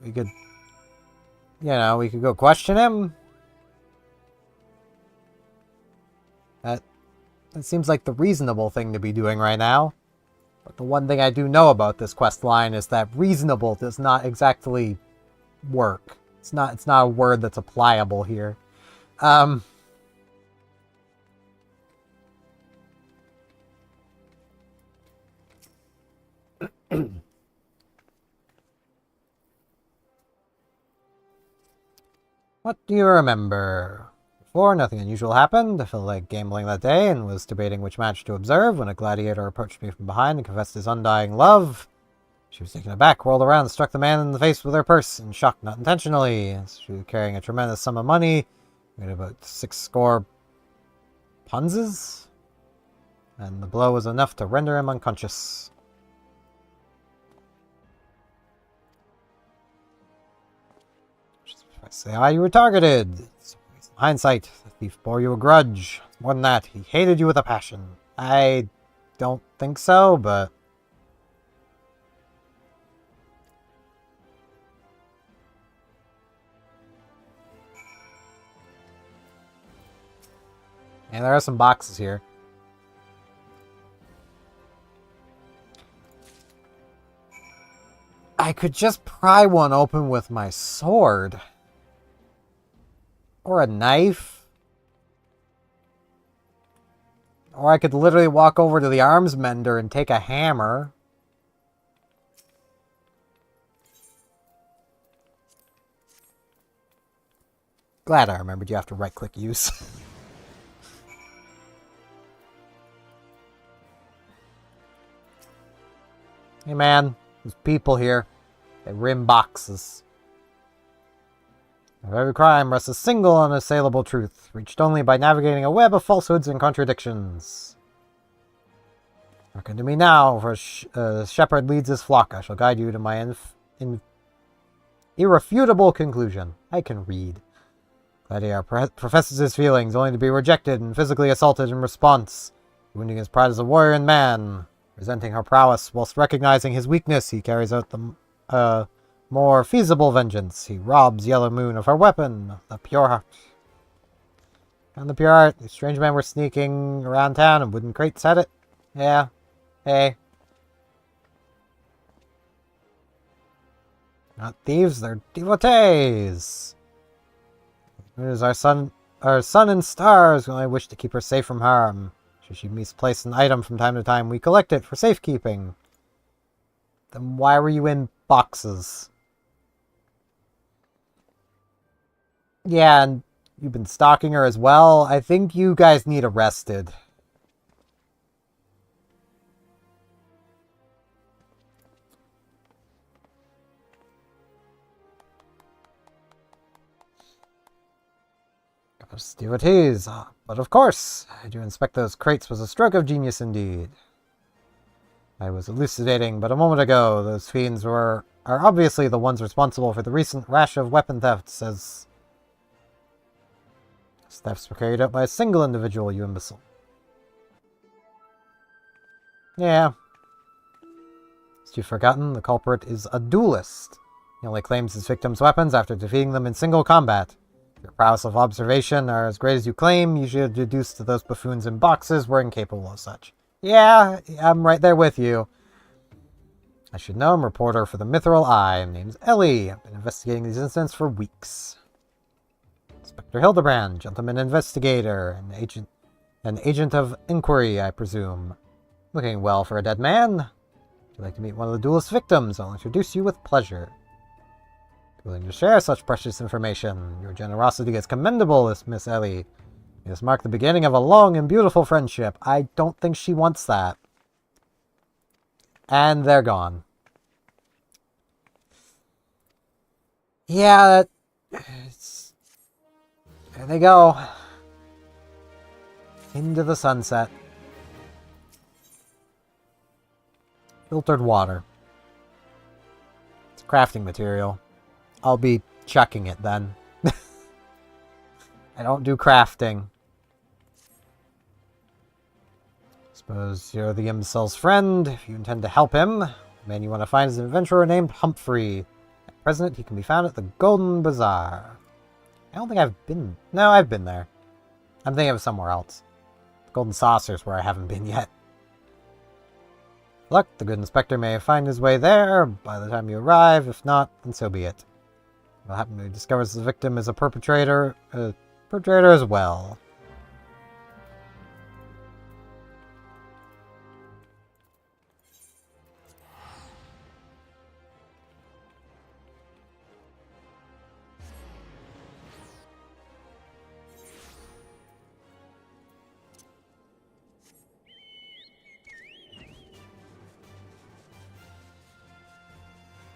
We could... You know, we could go question him. That seems like the reasonable thing to be doing right now. But the one thing I do know about this quest line is that reasonable does not exactly work. It's not a word that's applicable here. What do you remember? Before, nothing unusual happened. I felt like gambling that day and was debating which match to observe when a gladiator approached me from behind and confessed his undying love. She was taken aback, whirled around, and struck the man in the face with her purse, in shock, not intentionally. She was carrying a tremendous sum of money, weighed about 60 punzes, and the blow was enough to render him unconscious. If I say how you were targeted. In hindsight, the thief bore you a grudge. More than that, he hated you with a passion. I don't think so, but... And there are some boxes here. I could just pry one open with my sword. Or a knife. Or I could literally walk over to the arms mender and take a hammer. Glad I remembered you have to right-click use. Hey man, there's people here. They rim boxes. Of every crime rests a single unassailable truth, reached only by navigating a web of falsehoods and contradictions. Hearken to me now, for a shepherd leads his flock. I shall guide you to my irrefutable conclusion. I can read. Gladiator professes his feelings, only to be rejected and physically assaulted in response, wounding his pride as a warrior and man. Resenting her prowess, whilst recognizing his weakness, he carries out the more feasible vengeance. He robs Yellow Moon of her weapon, the pure heart. And the pure heart, these strange men were sneaking around town and wooden crates had it. Yeah. Hey. Not thieves, they're devotees. It is our sun and stars who only wish to keep her safe from harm. Should she misplace an item from time to time, we collect it for safekeeping. Then why were you in boxes? Yeah, and you've been stalking her as well. I think you guys need arrested. Devotees, but of course, to inspect those crates was a stroke of genius indeed. I was elucidating but a moment ago. Those fiends are obviously the ones responsible for the recent rash of weapon thefts, as thefts were carried out by a single individual, you imbecile. Yeah. As you've forgotten, the culprit is a duelist. He only claims his victims' weapons after defeating them in single combat. If your prowess of observation are as great as you claim, you should deduce that those buffoons in boxes were incapable of such. Yeah, I'm right there with you. I should know. I'm a reporter for the Mithril Eye. My name's Ellie. I've been investigating these incidents for weeks. Inspector Hildebrand, gentleman investigator, an agent of inquiry, I presume. Looking well for a dead man. If you'd like to meet one of the duelist victims, I'll introduce you with pleasure. Willing to share such precious information. Your generosity is commendable, Miss Ellie. This marked the beginning of a long and beautiful friendship. I don't think she wants that. And they're gone. Yeah, there they go. Into the sunset. Filtered water. It's crafting material. I'll be chucking it then. I don't do crafting. Suppose you're the imbecile's friend. If you intend to help him, the man you want to find is an adventurer named Humphrey. At present, he can be found at the Golden Bazaar. I don't think I've been... No, I've been there. I'm thinking of somewhere else. The Golden Saucer's where I haven't been yet. Luck, the good inspector may find his way there by the time you arrive. If not, then so be it. You'll happen to discover the victim is a perpetrator as well.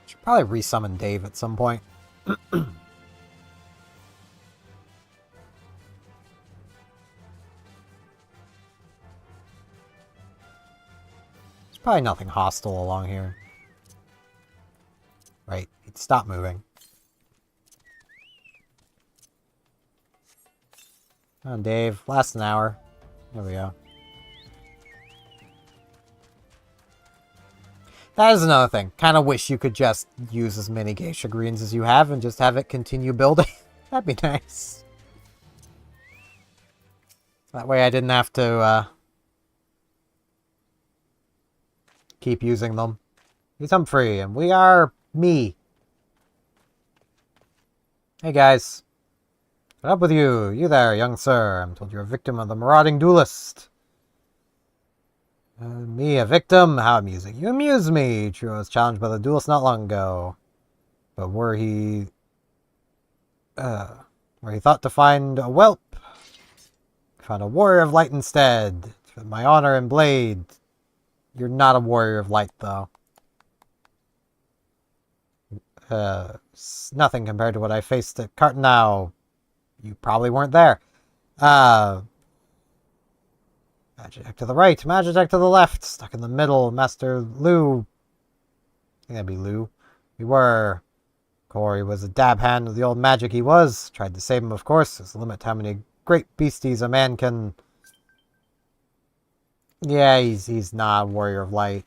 Should probably resummon Dave at some point. There's probably nothing hostile along here. Right, stop moving. Come on, Dave. Last an hour. There we go. That is another thing. Kind of wish you could just use as many geisha greens as you have and just have it continue building. That'd be nice. That way I didn't have to keep using them. He's Humphrey, and we are me. Hey guys. What's up with you? You there, young sir. I'm told you're a victim of the marauding duelist. Me, a victim? How amusing. You amuse me. True, I was challenged by the duelist not long ago. But were he thought to find a whelp? Found a warrior of light instead. For my honor and blade. You're not a warrior of light, though. Nothing compared to what I faced at Cartenow. You probably weren't there. Magic to the right, magic to the left, stuck in the middle, Master Lou. I think that'd be Lou. We were. Corey was a dab hand of the old magic he was. Tried to save him, of course. There's a limit to how many great beasties a man can... Yeah, he's not a warrior of light.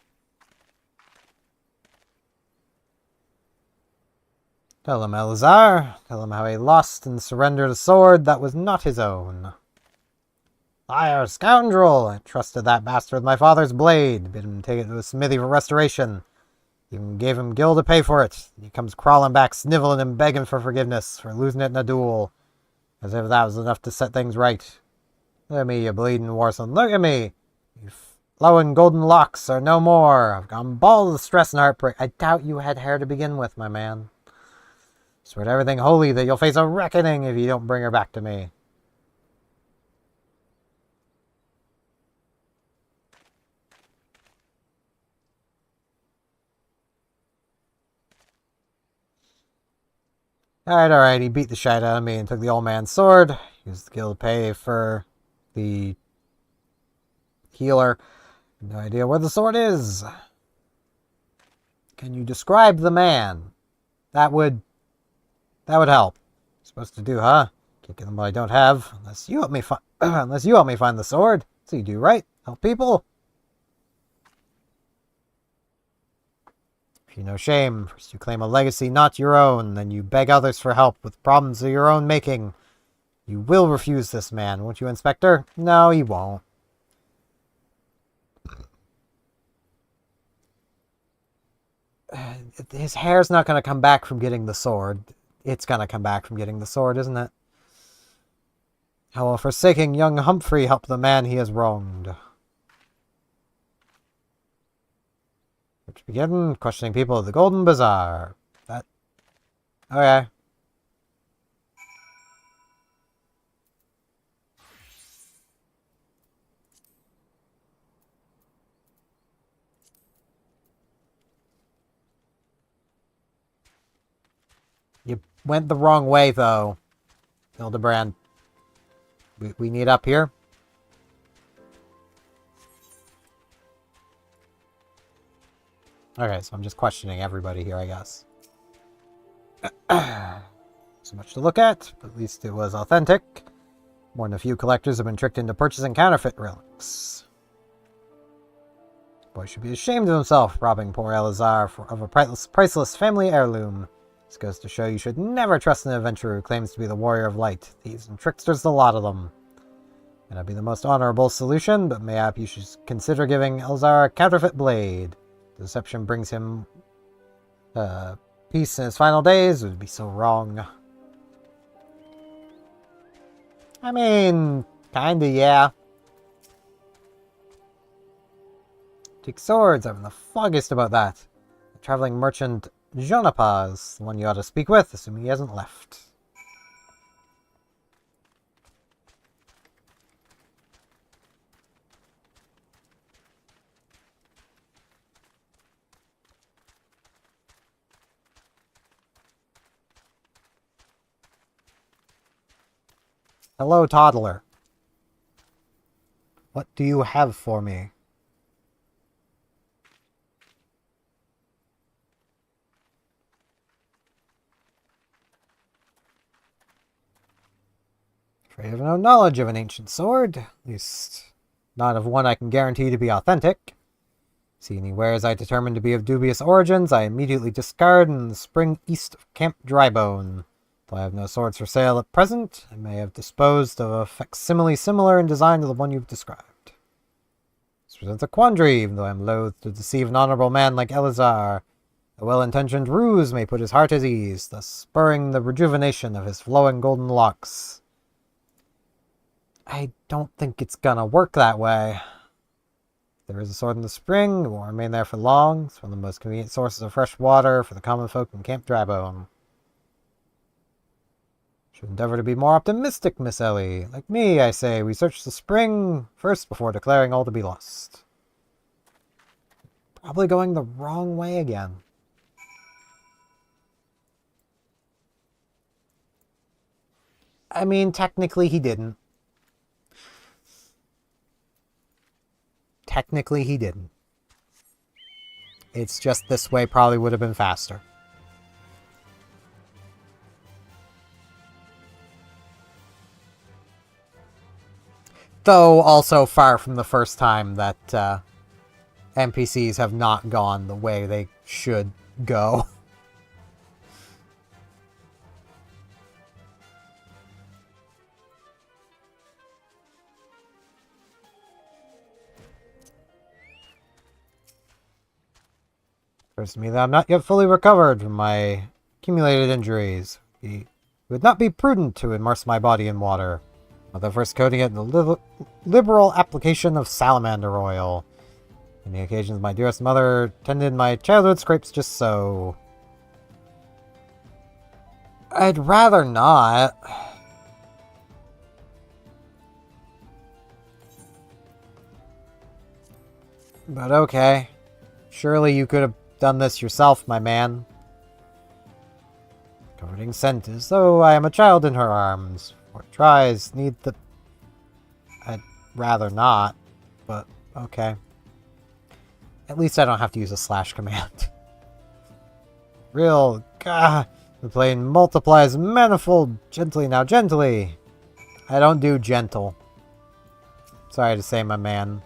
Tell him, Elazar. Tell him how he lost and surrendered a sword that was not his own. Liar, scoundrel! I trusted that bastard with my father's blade. Bid him take it to a smithy for restoration. Even gave him gil to pay for it. He comes crawling back, sniveling and begging for forgiveness for losing it in a duel. As if that was enough to set things right. Look at me, you bleeding warson. Look at me! You flowing golden locks are no more. I've gone bald with stress and heartbreak. I doubt you had hair to begin with, my man. Swear to everything holy that you'll face a reckoning if you don't bring her back to me. Alright, he beat the shit out of me and took the old man's sword. Used the gil to pay for the healer. No idea where the sword is. Can you describe the man? That would help. Supposed to do, huh? Can't give them what I don't have. Unless you help me find the sword. So you do, right? Help people. you know shame. First you claim a legacy not your own, then you beg others for help with problems of your own making. You will refuse this man, won't you, Inspector? No, he won't. His hair's not going to come back from getting the sword. It's going to come back from getting the sword, isn't it? How will forsaking young Humphrey help the man he has wronged? Which begin questioning people of the Golden Bazaar. That... Okay. You went the wrong way, though, Hildebrand. We need up here. Okay, so I'm just questioning everybody here, I guess. So much to look at, but at least it was authentic. More than a few collectors have been tricked into purchasing counterfeit relics. The boy should be ashamed of himself, robbing poor Elazar of a priceless family heirloom. This goes to show you should never trust an adventurer who claims to be the warrior of light. Thieves and tricksters, the lot of them. May not be the most honorable solution, but mayhap you should consider giving Elazar a counterfeit blade. The deception brings him peace in his final days. It would be so wrong. I mean, kinda, yeah. Take swords, I'm the foggiest about that. The traveling merchant Jonapaz, the one you ought to speak with, assuming he hasn't left. Hello, toddler. What do you have for me? Afraid of no knowledge of an ancient sword, at least not of one I can guarantee to be authentic. See any wares I determine to be of dubious origins, I immediately discard in the spring east of Camp Drybone. Though I have no swords for sale at present, I may have disposed of a facsimile similar in design to the one you've described. This presents a quandary, even though I am loath to deceive an honorable man like Elazar. A well-intentioned ruse may put his heart at ease, thus spurring the rejuvenation of his flowing golden locks. I don't think it's gonna work that way. There is a sword in the spring, it won't remain there for long. It's one of the most convenient sources of fresh water for the common folk in Camp Drybone. Should endeavor to be more optimistic, Miss Ellie. Like me, I say, we search the spring first before declaring all to be lost. Probably going the wrong way again. I mean, technically he didn't. Technically he didn't. It's just this way probably would have been faster. Though also far from the first time that NPCs have not gone the way they should go. Occurs to me that I'm not yet fully recovered from my accumulated injuries. It would not be prudent to immerse my body in water, without first coating it in the liberal application of salamander oil. On the occasions my dearest mother tended my childhood scrapes just so. I'd rather not. But okay. Surely you could have done this yourself, my man. Covered in scent as though I am a child in her arms. Or tries need the... I'd rather not, but okay. At least I don't have to use a slash command. Real... Gah! The plane multiplies manifold. Gently now, gently. I don't do gentle. Sorry to say, my man.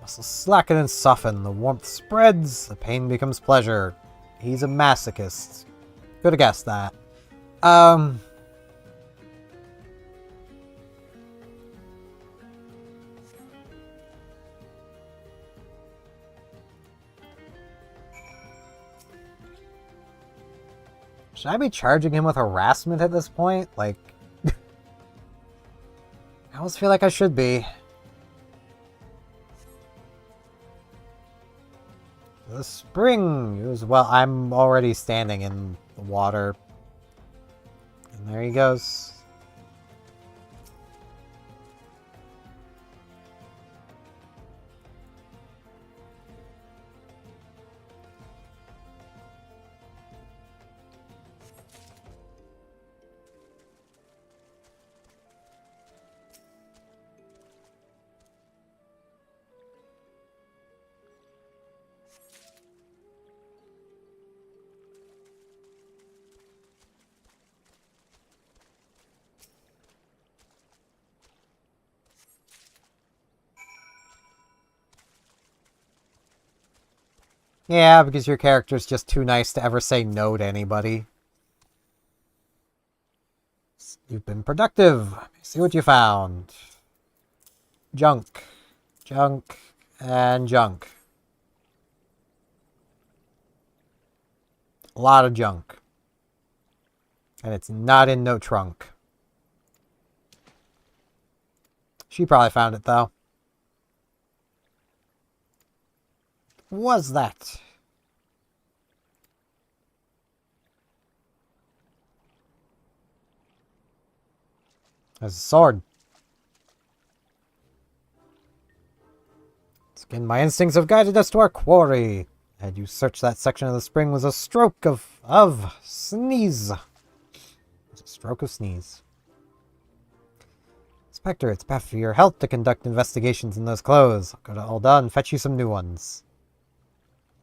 Muscles slacken and soften. The warmth spreads. The pain becomes pleasure. He's a masochist. Could have guessed that. Should I be charging him with harassment at this point? Like, I almost feel like I should be. The spring is, well, I'm already standing in the water. And there he goes. Yeah, because your character's just too nice to ever say no to anybody. You've been productive. See what you found. Junk. Junk. And junk. A lot of junk. And it's not in no trunk. She probably found it, though. Was that? There's a sword. Again, my instincts have guided us to our quarry. Had you searched that section of the spring was a stroke of sneeze. It's a stroke of sneeze. Inspector, it's bad for your health to conduct investigations in those clothes. I'll go to Alda and fetch you some new ones.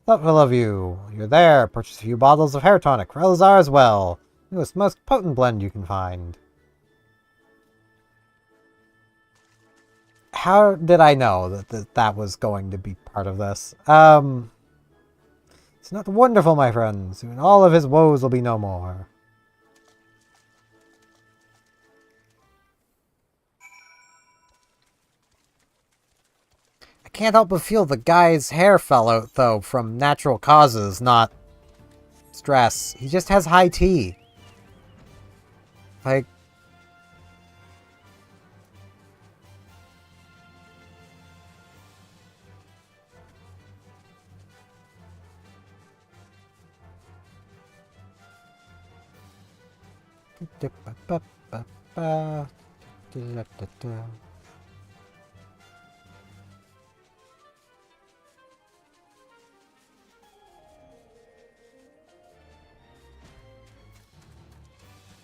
Thoughtful of you. You're there. Purchase a few bottles of hair tonic for Elazar as well. Newest, most potent blend you can find. How did I know that was going to be part of this? It's not wonderful, my friend. Soon all of his woes will be no more. I can't help but feel the guy's hair fell out, though, from natural causes, not stress. He just has high T. Like...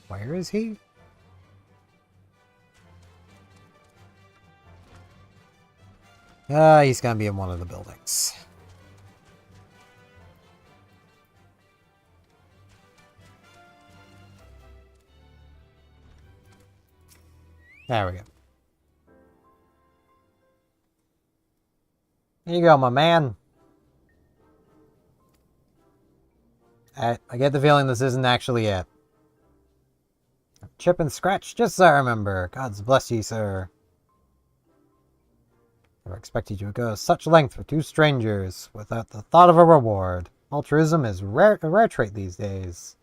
Where is he? He's gonna be in one of the buildings. There we go. There you go, my man. I get the feeling this isn't actually it. Chip and scratch, just as I remember. God's bless ye, sir. Never expected you to go such length for two strangers without the thought of a reward. Altruism is a rare trait these days.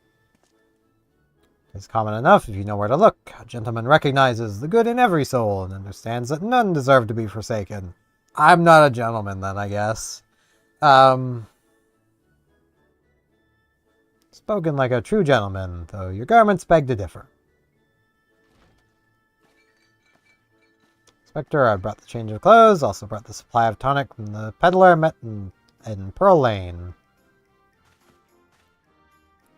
It's common enough if you know where to look. A gentleman recognizes the good in every soul and understands that none deserve to be forsaken. I'm not a gentleman then, I guess. Spoken like a true gentleman, though your garments beg to differ. Inspector, I brought the change of clothes, also brought the supply of tonic from the peddler met in Pearl Lane.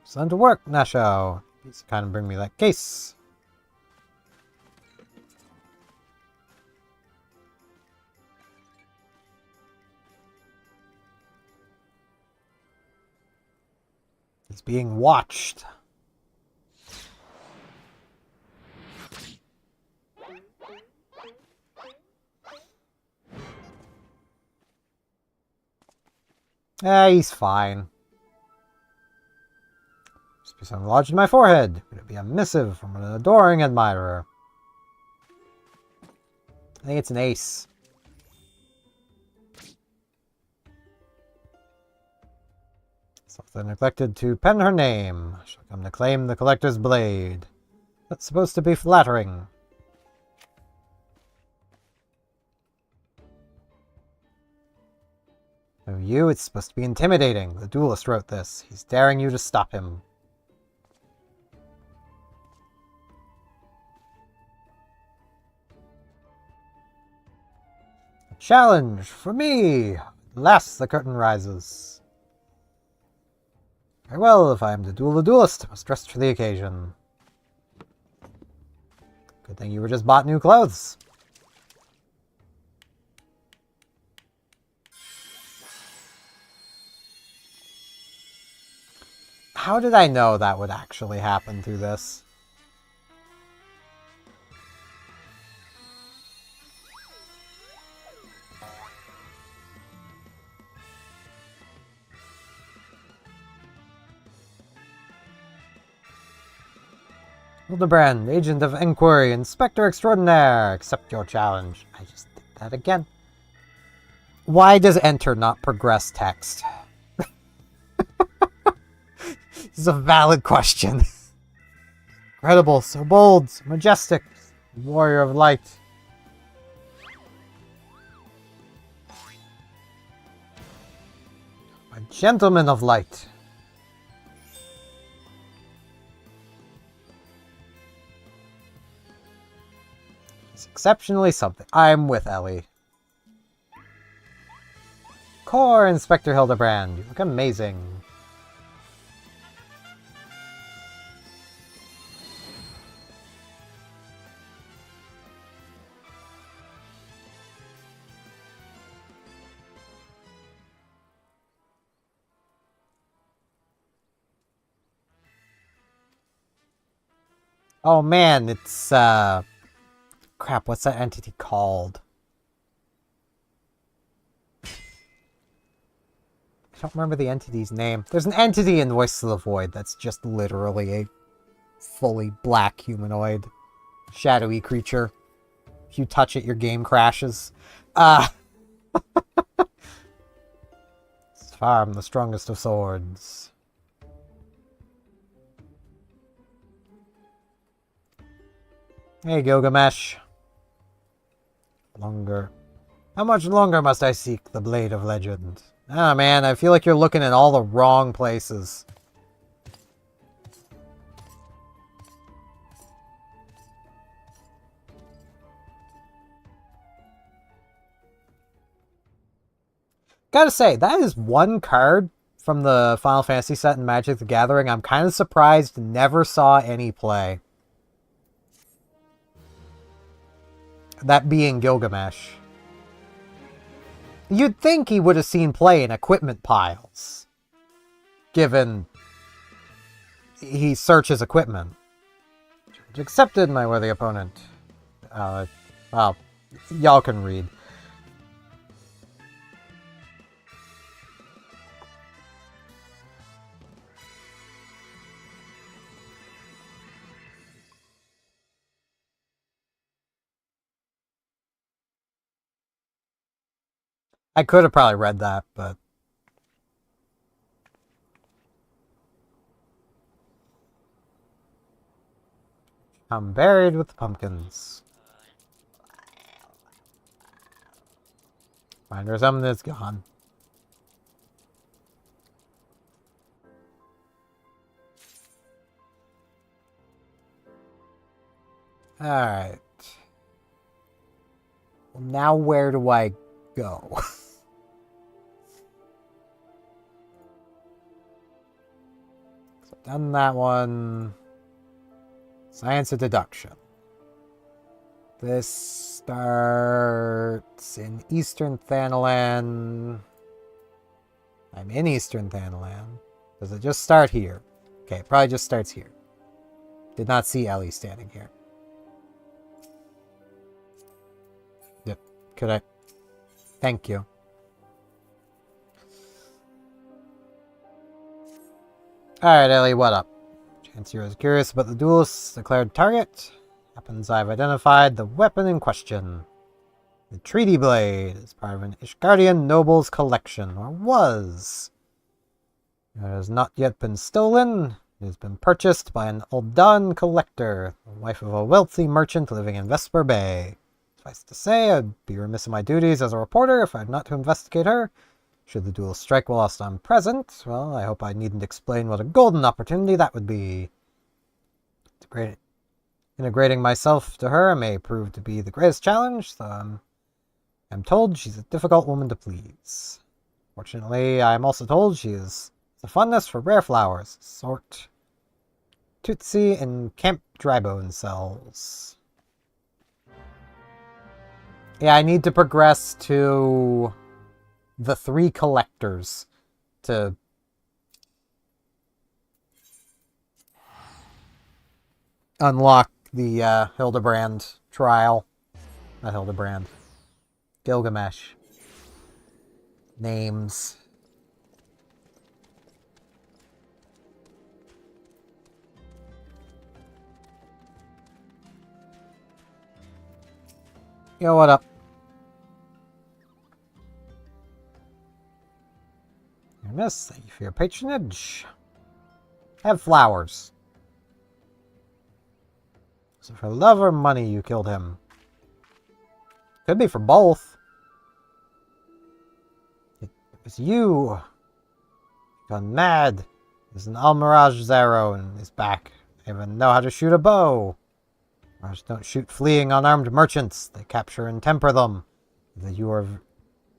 Send to work, Nasho. Please kind of bring me that case. He's being watched. He's fine. Must be something lodged in my forehead. Could it be a missive from an adoring admirer? I think it's an ace. Something neglected to pen her name. Shall come to claim the collector's blade. That's supposed to be flattering. Oh, you, it's supposed to be intimidating. The duelist wrote this. He's daring you to stop him. A challenge for me! At last the curtain rises. Very well, if I am to duel the duelist, I must dress for the occasion. Good thing you were just bought new clothes. How did I know that would actually happen through this? Hildebrand, agent of inquiry, inspector extraordinaire, accept your challenge. I just did that again. Why does enter not progress text? This is a valid question. Incredible, so bold, so majestic, warrior of light. A gentleman of light. He's exceptionally something. I'm with Ellie. Core Inspector Hildebrand, you look amazing. Oh man, it's, crap, what's that entity called? I don't remember the entity's name. There's an entity in Voice of the Void that's just literally a fully black humanoid. Shadowy creature. If you touch it, your game crashes. Farm, the strongest of swords. Hey, Gilgamesh. Longer. How much longer must I seek the Blade of Legend? Ah, man, I feel like you're looking in all the wrong places. Gotta say, that is one card from the Final Fantasy set in Magic the Gathering I'm kind of surprised never saw any play. That being Gilgamesh. You'd think he would have seen play in equipment piles, given he searches equipment. Accepted, my worthy opponent. Well, y'all can read. I could have probably read that, but... I'm buried with the pumpkins. Find her something that's gone. Alright. Well, now where do I go? So done that one. Science of deduction. This starts in Eastern Thanalan. I'm in Eastern Thanalan. Does it just start here? Okay, it probably just starts here. Did not see Ellie standing here. Yep, could I? Thank you. Alright, Ellie, what up? Chancellor is curious about the duelist's declared target. Happens I've identified the weapon in question. The Treaty Blade is part of an Ishgardian noble's collection, or was. It has not yet been stolen. It has been purchased by an Uldan collector, the wife of a wealthy merchant living in Vesper Bay. Suffice to say, I'd be remiss in my duties as a reporter if I had not to investigate her. Should the duel strike whilst I'm present, well, I hope I needn't explain what a golden opportunity that would be. Integrating myself to her may prove to be the greatest challenge, though I'm told she's a difficult woman to please. Fortunately, I am also told she has a fondness for rare flowers, sort Tootsie and Camp Drybone cells. Yeah, I need to progress to the 3 collectors to unlock the Hildebrand trial. Not Hildebrand. Gilgamesh. Names. Yo, what up? Miss, thank you for your patronage. Have flowers. So for love or money you killed him? Could be for both. It was you. Gone mad. There's an Almiraj Zero in his back. I even know how to shoot a bow. Mirage don't shoot fleeing unarmed merchants. They capture and temper them.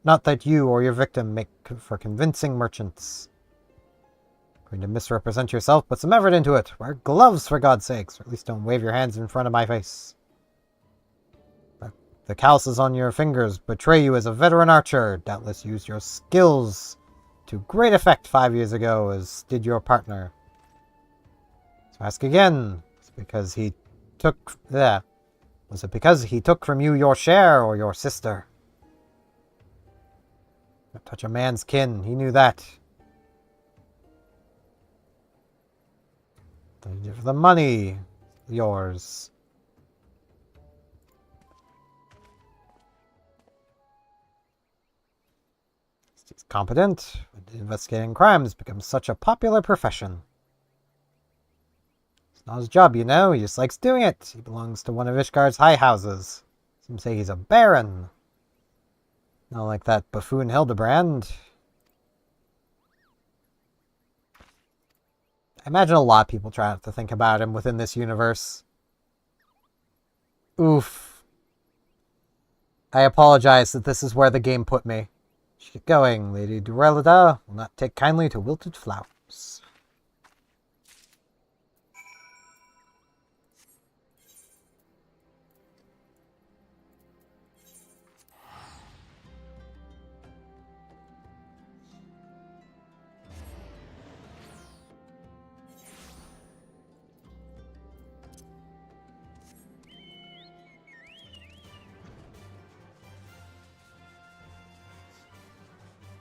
Not that you or your victim make for convincing merchants. Going to misrepresent yourself, put some effort into it. Wear gloves, for God's sakes, or at least don't wave your hands in front of my face. The calluses on your fingers betray you as a veteran archer. Doubtless used your skills to great effect 5 years ago, as did your partner. So ask again. Was it because he took from you your share, or your sister? Don't touch a man's kin. He knew that. The money, yours. He's competent. Investigating crimes becomes such a popular profession. It's not his job, you know. He just likes doing it. He belongs to one of Ishgard's high houses. Some say he's a baron. Not like that buffoon Hildebrand. I imagine a lot of people try to think about him within this universe. Oof. I apologize that this is where the game put me. Get going. Lady Durelida will not take kindly to wilted flowers.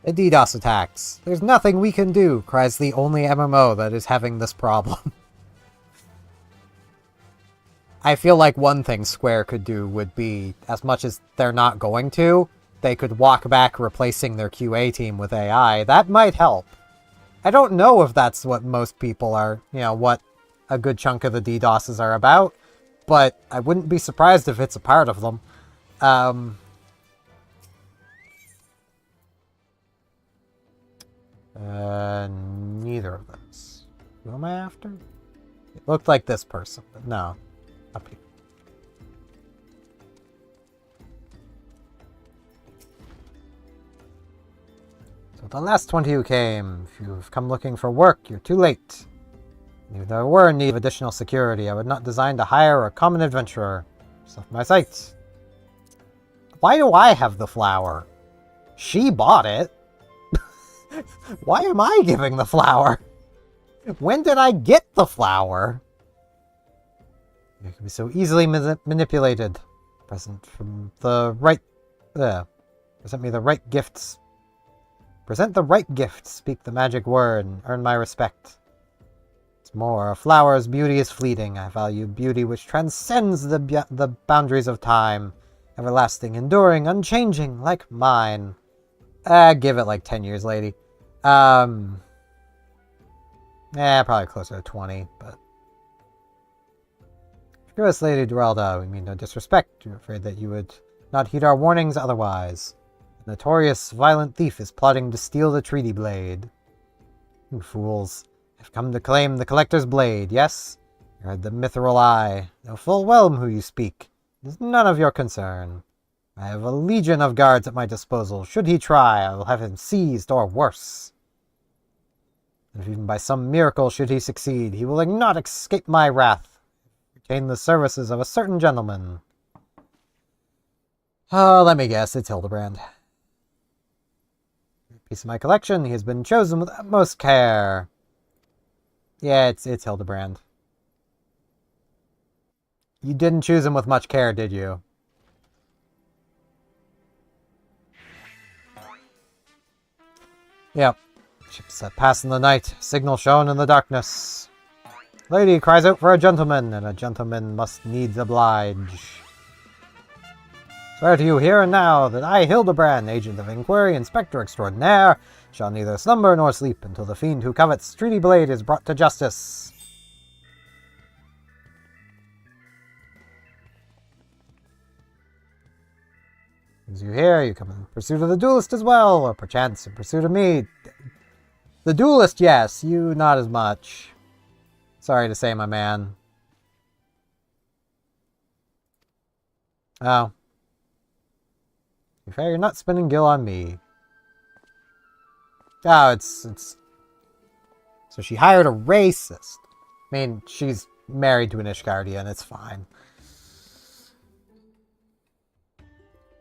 The DDoS attacks. There's nothing we can do, cries the only MMO that is having this problem. I feel like one thing Square could do would be, as much as they're not going to, they could walk back replacing their QA team with AI. That might help. I don't know if that's what most people are, what a good chunk of the DDoSes are about, but I wouldn't be surprised if it's a part of them. Neither of those. Who am I after? It looked like this person, but no. Up here. So the last 20 who came. If you've come looking for work, you're too late. If there were in need of additional security, I would not design to hire a common adventurer. Just off my sight. Why do I have the flower? She bought it. Why am I giving the flower? When did I get the flower? It can be so easily manipulated. Present me the right gifts. Present the right gift, speak the magic word, and earn my respect. More, a flower's beauty is fleeting. I value beauty which transcends the boundaries of time. Everlasting, enduring, unchanging, like mine. Give it like 10 years, lady. Probably closer to 20, but... Forgive us, Lady Duralda. We mean no disrespect. We're afraid that you would not heed our warnings otherwise. The notorious violent thief is plotting to steal the treaty blade. You fools. I've come to claim the collector's blade, yes? You heard the mithril eye. Know full well who you speak. It is none of your concern. I have a legion of guards at my disposal. Should he try, I will have him seized, or worse. And if even by some miracle should he succeed, he will not escape my wrath. Retain the services of a certain gentleman. Oh, let me guess, it's Hildebrand. Piece of my collection, he has been chosen with utmost care. Yeah, it's Hildebrand. You didn't choose him with much care, did you? Yep. Ship set past in the night, signal shown in the darkness. Lady cries out for a gentleman, and a gentleman must needs oblige. Swear to you here and now that I, Hildebrand, agent of inquiry, inspector extraordinaire, shall neither slumber nor sleep until the fiend who covets treaty blade is brought to justice. As you hear, you come in pursuit of the duelist as well, or perchance in pursuit of me. The duelist, yes, you not as much. Sorry to say, my man. Oh. To be fair, you're not spinning Gil on me. Oh, it's... So she hired a racist. I mean, she's married to an Ishgardian, it's fine.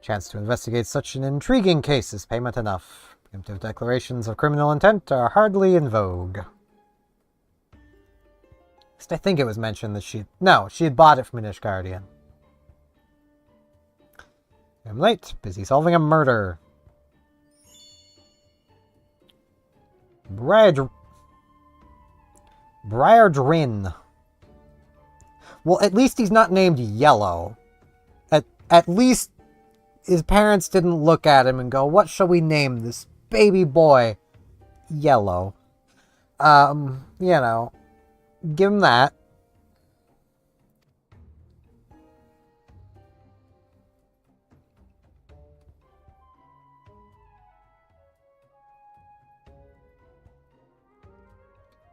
Chance to investigate such an intriguing case is payment enough. Preemptive declarations of criminal intent are hardly in vogue. At least I think it was mentioned that she had bought it from an Ishgardian. I'm late, busy solving a murder. Briardrin. Well, at least he's not named Yellow. At least his parents didn't look at him and go, what shall we name this baby boy? Yellow. You know, give him that.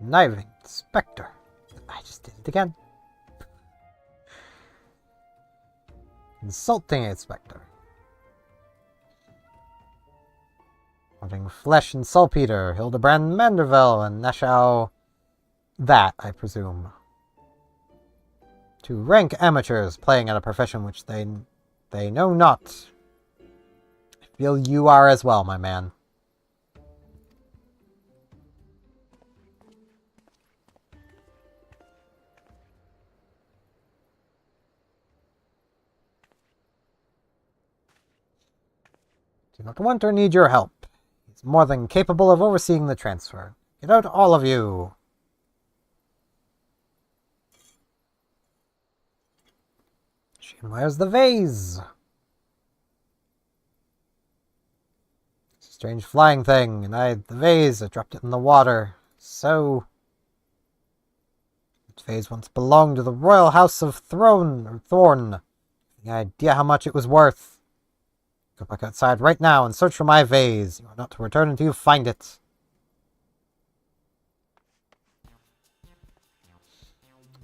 Kniving Inspector. I just did it again. Insulting Inspector. Wanting flesh and saltpeter. Hildebrand Manderville and Nashau. That, I presume. Two rank amateurs playing at a profession which they know not. I feel you are as well, my man. Do not want or need your help. He's more than capable of overseeing the transfer. Get out, all of you. Where's the vase? It's a strange flying thing, and the vase, I dropped it in the water. So... This vase once belonged to the royal house of Thorn. Any idea how much it was worth? Go back outside right now and search for my vase. You are not to return until you find it.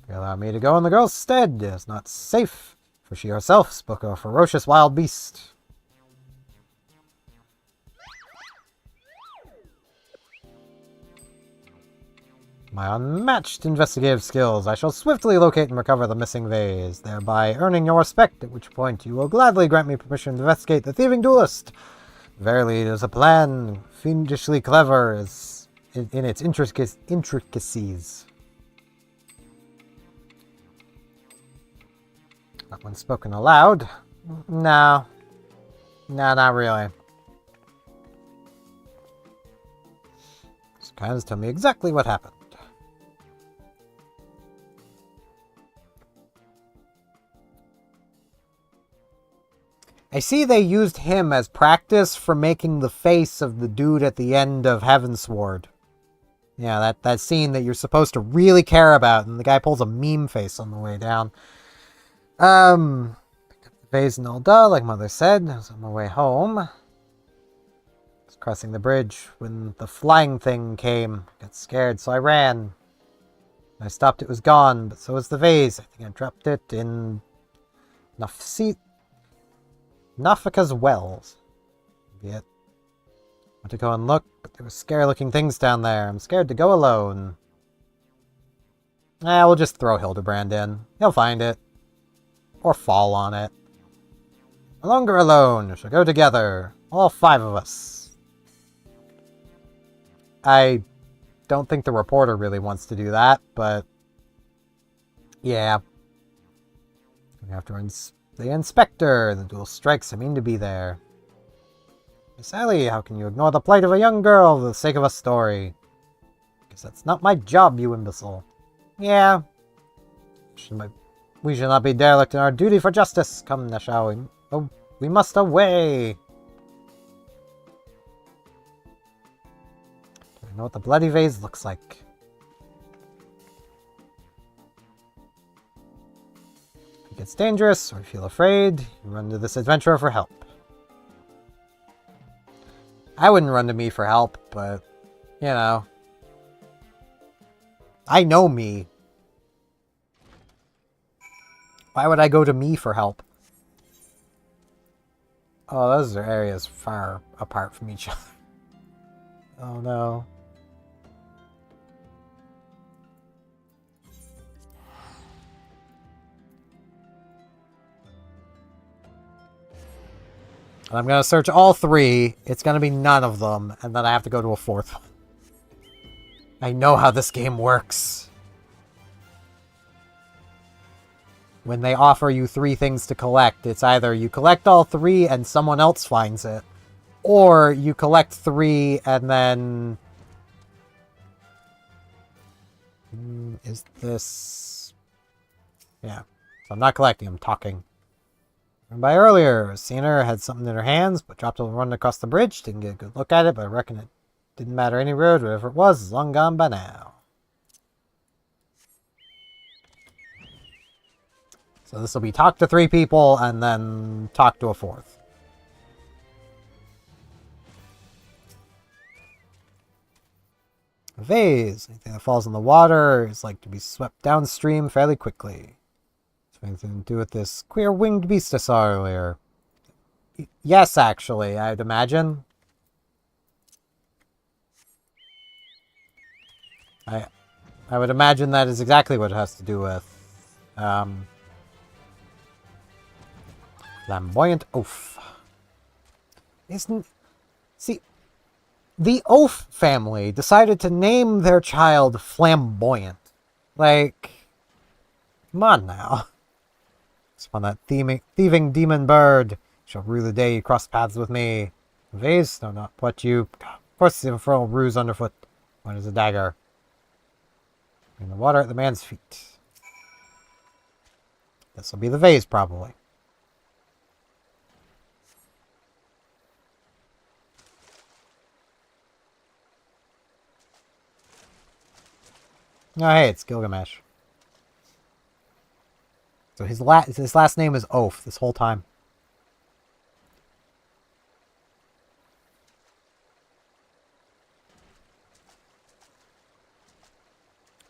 If you allow me to go in the girl's stead, it is not safe, for she herself spoke of a ferocious wild beast. My unmatched investigative skills, I shall swiftly locate and recover the missing vase, thereby earning your respect, at which point you will gladly grant me permission to investigate the thieving duelist. Verily, it is a plan fiendishly clever in its intricacies. Not when spoken aloud. No, not really. Just kind of tell me exactly what happened. I see they used him as practice for making the face of the dude at the end of Heavensward. Yeah, that scene that you're supposed to really care about, and the guy pulls a meme face on the way down. Picked up the vase and all duh, like Mother said. I was on my way home. I was crossing the bridge when the flying thing came. I got scared, so I ran. When I stopped, it was gone, but so was the vase. I think I dropped it in Nafika's wells. Maybe it. Went to go and look, but there were scary-looking things down there. I'm scared to go alone. We'll just throw Hildebrand in. He'll find it. Or fall on it. No longer alone. We shall go together. All 5 of us. I don't think the reporter really wants to do that, but... yeah. After the inspector, the duel strikes. I mean to be there. Miss Ellie, how can you ignore the plight of a young girl for the sake of a story? Because that's not my job, you imbecile. Yeah. We should not be derelict in our duty for justice. Come, now shall we? Oh, we must away. Do I know what the bloody vase looks like? If it gets dangerous or you feel afraid, you run to this adventurer for help. I wouldn't run to me for help, but, you know. I know me. Why would I go to me for help? Oh, those are areas far apart from each other. Oh no. I'm going to search all 3. It's going to be none of them. And then I have to go to a 4th one. I know how this game works. When they offer you 3 things to collect, it's either you collect all 3 and someone else finds it. Or you collect 3 and then... is this... yeah. So I'm not collecting, I'm talking. By earlier, seen her, had something in her hands, but dropped it and run across the bridge. Didn't get a good look at it, but I reckon it didn't matter any road, whatever it was, is long gone by now. So this will be talk to 3 people, and then talk to a 4th. A vase. Anything that falls in the water is like to be swept downstream fairly quickly. Anything to do with this queer winged beast I saw earlier? Yes, actually, I'd imagine. I would imagine that is exactly what it has to do with. Flamboyant oaf. See, the Oaf family decided to name their child Flamboyant. Like, come on now. Upon that thieving demon bird shall rue the day you cross paths with me. Vase? No, not what you... Of course the infernal ruse underfoot. What is a dagger? In the water at the man's feet. This will be the vase, probably. Oh, hey, it's Gilgamesh. So his last name is Oaf this whole time.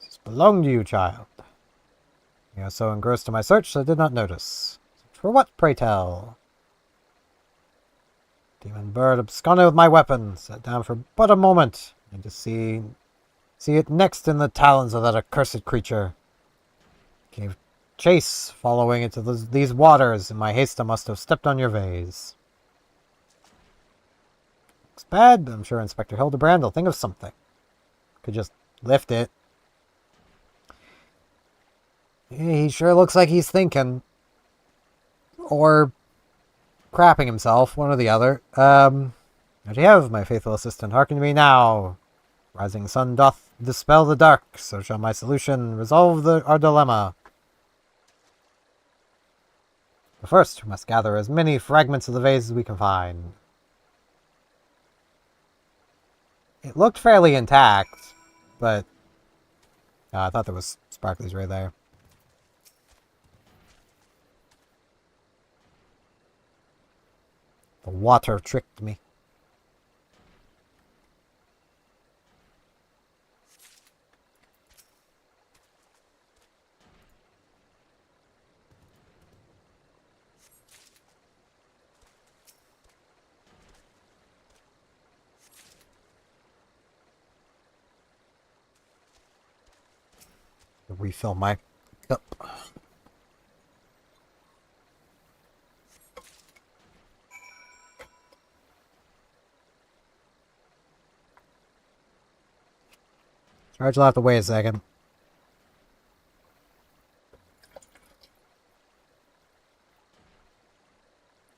This belonged to you, child. You are so engrossed in my search that I did not notice. For what, pray tell? Demon bird absconded with my weapon. Sat down for but a moment. And to see it next in the talons of that accursed creature. Gave chase, following it to these waters. In my haste, I must have stepped on your vase. Looks bad, but I'm sure Inspector Hildebrand will think of something. Could just lift it. He sure looks like he's thinking. Or crapping himself, one or the other. What do you have, my faithful assistant? Hearken to me now. Rising sun doth dispel the dark, so shall my solution resolve our dilemma. But first, we must gather as many fragments of the vase as we can find. It looked fairly intact, but I thought there was sparklies right there. The water tricked me. Refill my cup. Charge will have to wait a second.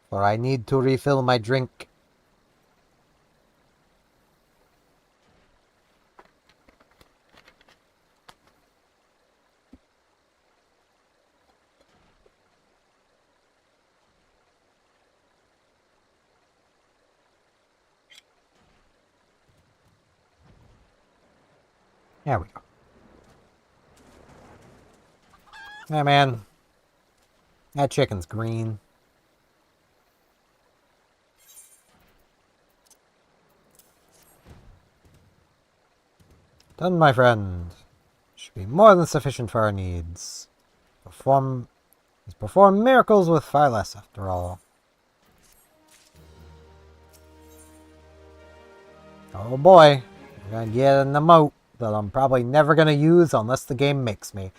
For I need to refill my drink. There we go. Yeah, man. That chicken's green. Done, my friend. Should be more than sufficient for our needs. Perform miracles with far less, after all. Oh boy. We're gonna get an emote that I'm probably never gonna use unless the game makes me.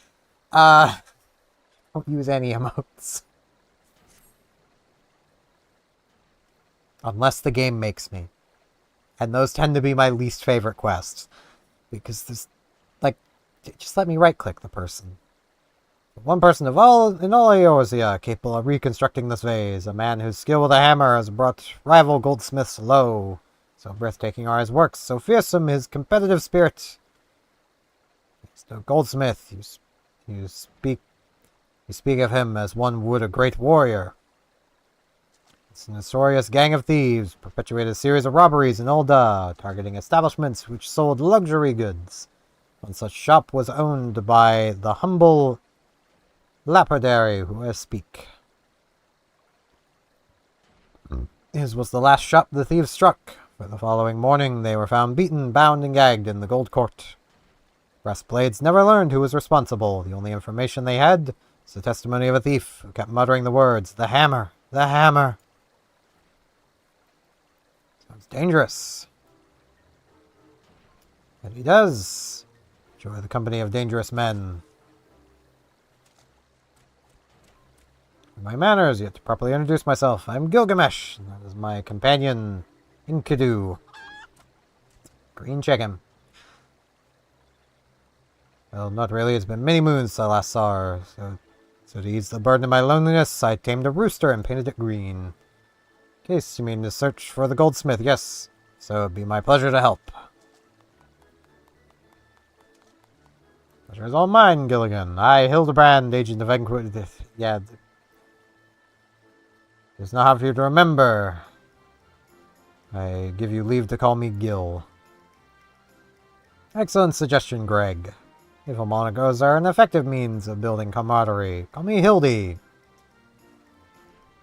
Don't use any emotes. Unless the game makes me. And those tend to be my least favorite quests. Because there's, like, just let me right-click the person. One person in all Eorzea capable of reconstructing this vase. A man whose skill with a hammer has brought rival goldsmiths low. So breathtaking are his works, so fearsome his competitive spirit. He's no goldsmith. You speak of him as one would a great warrior. This notorious gang of thieves perpetuated a series of robberies in Ul'dah, targeting establishments which sold luxury goods. One such shop was owned by the humble lapidary who I speak. His was the last shop the thieves struck. For the following morning they were found beaten, bound, and gagged in the Gold Court. Brass Blades never learned who was responsible. The only information they had was the testimony of a thief who kept muttering the words, "The hammer! The hammer!" Sounds dangerous. And he does enjoy the company of dangerous men. My manners, yet to properly introduce myself. I'm Gilgamesh, and that is my companion, Enkidu. Green chicken. Well, not really. It's been many moons since I last saw her. So to ease the burden of my loneliness, I tamed a rooster and painted it green. In case you mean to search for the goldsmith, yes. So it'd be my pleasure to help. Pleasure is all mine, Gilligan. I, Hildebrand, agent of Enquid. Yeah. There's not have you to remember. I give you leave to call me Gil. Excellent suggestion, Greg. Evil monikers are an effective means of building camaraderie. Call me Hildy.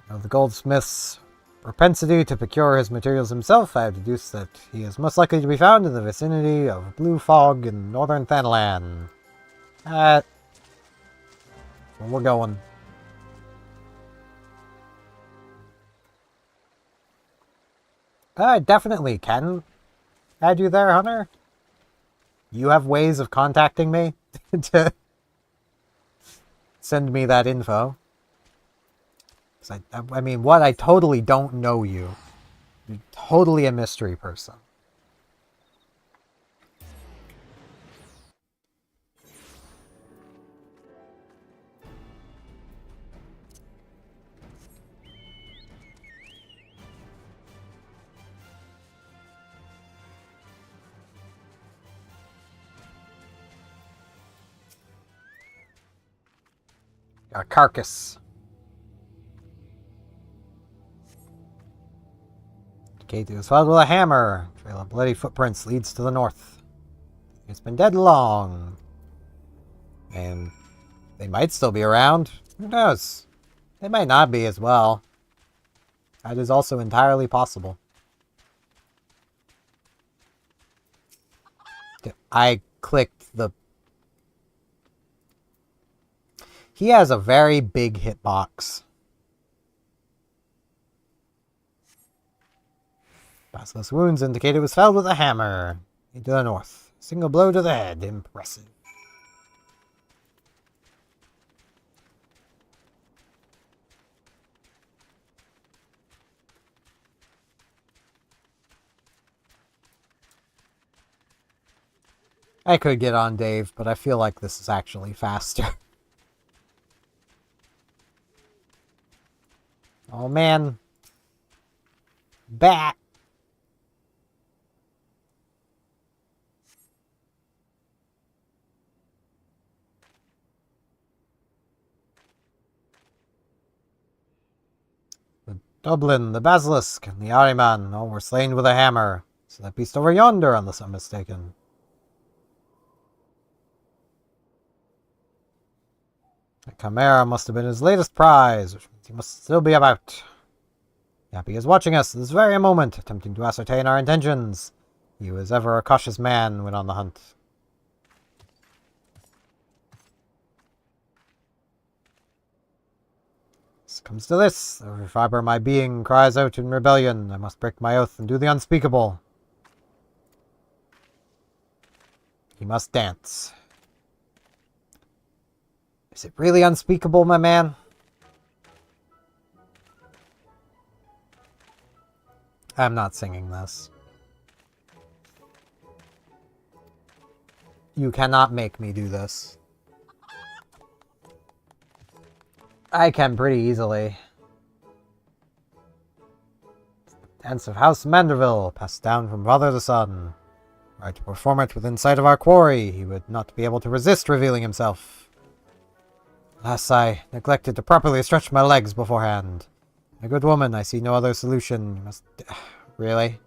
Of the goldsmith's propensity to procure his materials himself, I have deduced that he is most likely to be found in the vicinity of Blue Fog in northern Thanalan. That's where we're going. I definitely can add you there, Hunter. You have ways of contacting me to send me that info. I mean, what? I totally don't know you. You're totally a mystery person. A carcass. Kate is followed with a hammer. Trail of bloody footprints leads to the north. It's been dead long. And they might still be around. Who knows? They might not be as well. That is also entirely possible. I clicked the... He has a very big hitbox. Basilisk wounds indicate it was felled with a hammer. Into the north. Single blow to the head. Impressive. I could get on Dave, but I feel like this is actually faster. Oh man. Bat. The Dublin, the Basilisk, and the Ahriman all were slain with a hammer. So that beast over yonder, unless I'm mistaken. The Chimera must have been his latest prize, which means he must still be about. Yappy is watching us this very moment, attempting to ascertain our intentions. He was ever a cautious man when on the hunt. This comes to this. Every fiber of my being cries out in rebellion. I must break my oath and do the unspeakable. He must dance. Is it really unspeakable, my man? I'm not singing this. You cannot make me do this. I can pretty easily. Dance of House Manderville, passed down from father to son. Were I to perform it within sight of our quarry, he would not be able to resist revealing himself. Alas, I neglected to properly stretch my legs beforehand. My good woman, I see no other solution. You must... Really?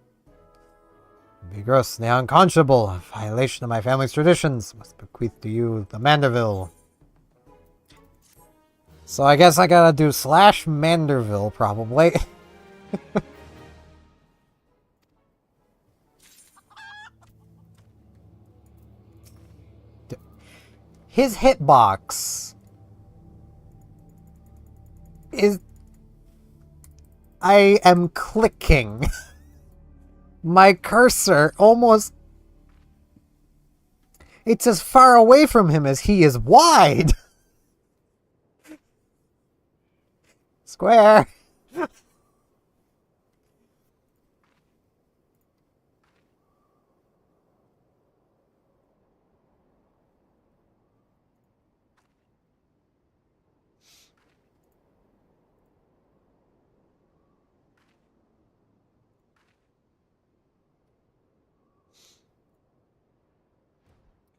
It'd be gross and unconscionable. A violation of my family's traditions. Must bequeath to you the Manderville. So I guess I gotta do slash Manderville, probably. His hitbox is... I am clicking. My cursor almost... It's as far away from him as he is wide. Square.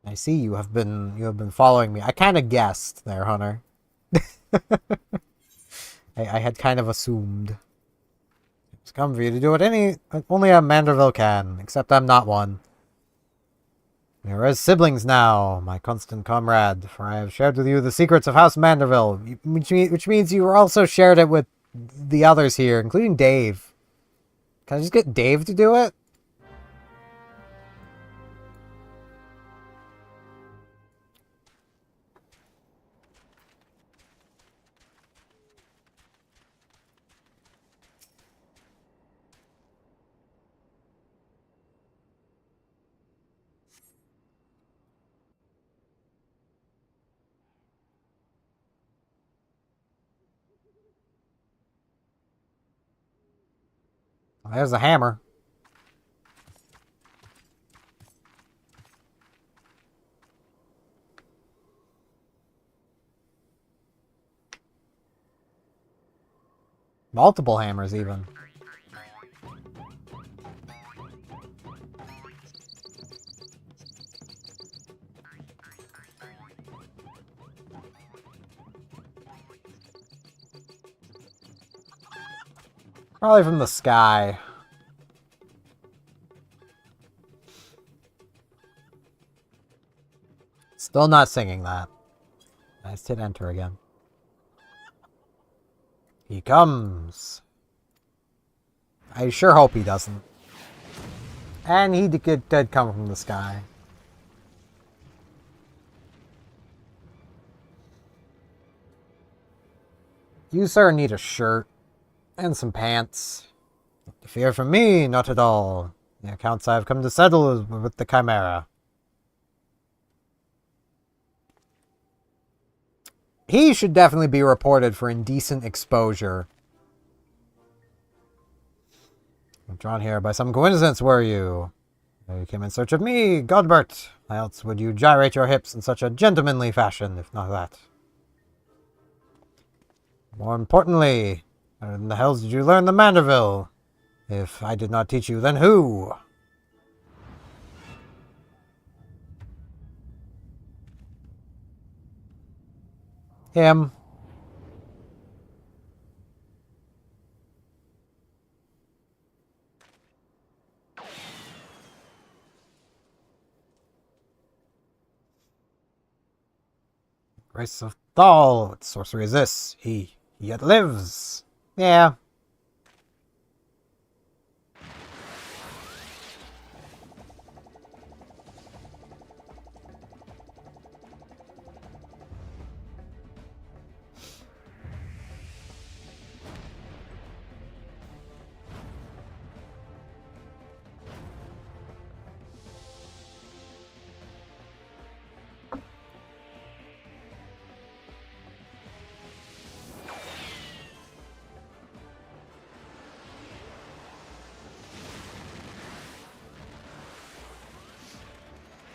I see you have been following me. I kind of guessed there, Hunter. I had kind of assumed. It's come for you to do what only a Manderville can, except I'm not one. We are as siblings now, my constant comrade, for I have shared with you the secrets of House Manderville, which means you also shared it with the others here, including Dave. Can I just get Dave to do it? There's a hammer. Multiple hammers, even. Probably from the sky. Still not singing that. I just hit enter again. He comes. I sure hope he doesn't. And he did come from the sky. You, sir, need a shirt. And some pants. Not to fear from me, not at all. The accounts I have come to settle is with the Chimera. He should definitely be reported for indecent exposure. I'm drawn here by some coincidence, were you? You came in search of me, Godbert. Why else would you gyrate your hips in such a gentlemanly fashion, if not that? More importantly, where in the hells did you learn the Manderville? If I did not teach you, then who? Him. Grace of Thal. What sorcery is this? He yet lives. Yeah.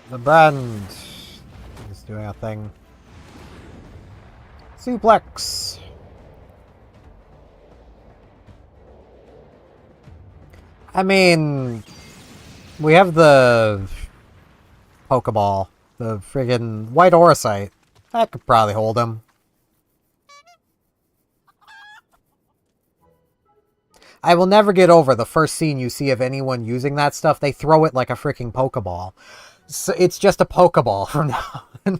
The band is doing a thing. Suplex. I mean, we have the Pokeball, the friggin' white Orosite. That could probably hold him. I will never get over the first scene you see of anyone using that stuff. They throw it like a freaking Pokeball. So it's just a Pokeball from now on.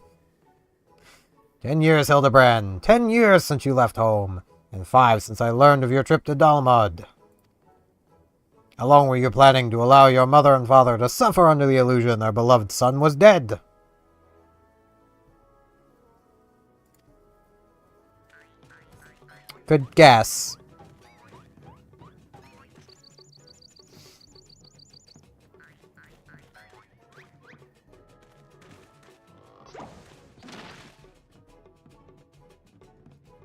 10 years, Hildebrand. 10 years since you left home. And 5 since I learned of your trip to Dalmud. How long were you planning to allow your mother and father to suffer under the illusion their beloved son was dead? Good guess.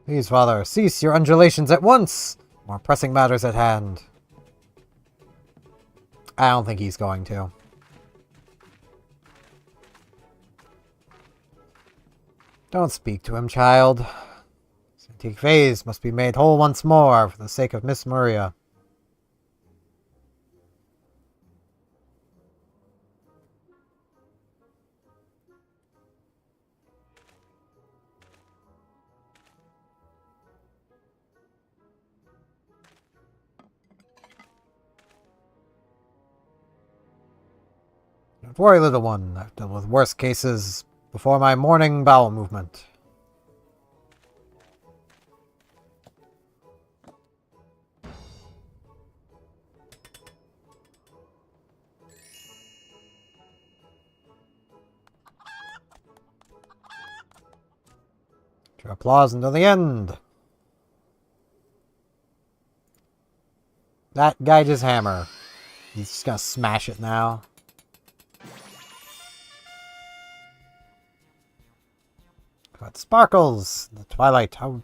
Please, father, cease your undulations at once! More pressing matters at hand. I don't think he's going to. Don't speak to him, child. This antique vase must be made whole once more for the sake of Miss Maria. Don't worry, little one. I've dealt with worse cases before my morning bowel movement. Your applause until the end. That guy just hammer. He's just gonna smash it now. It sparkles in the twilight. How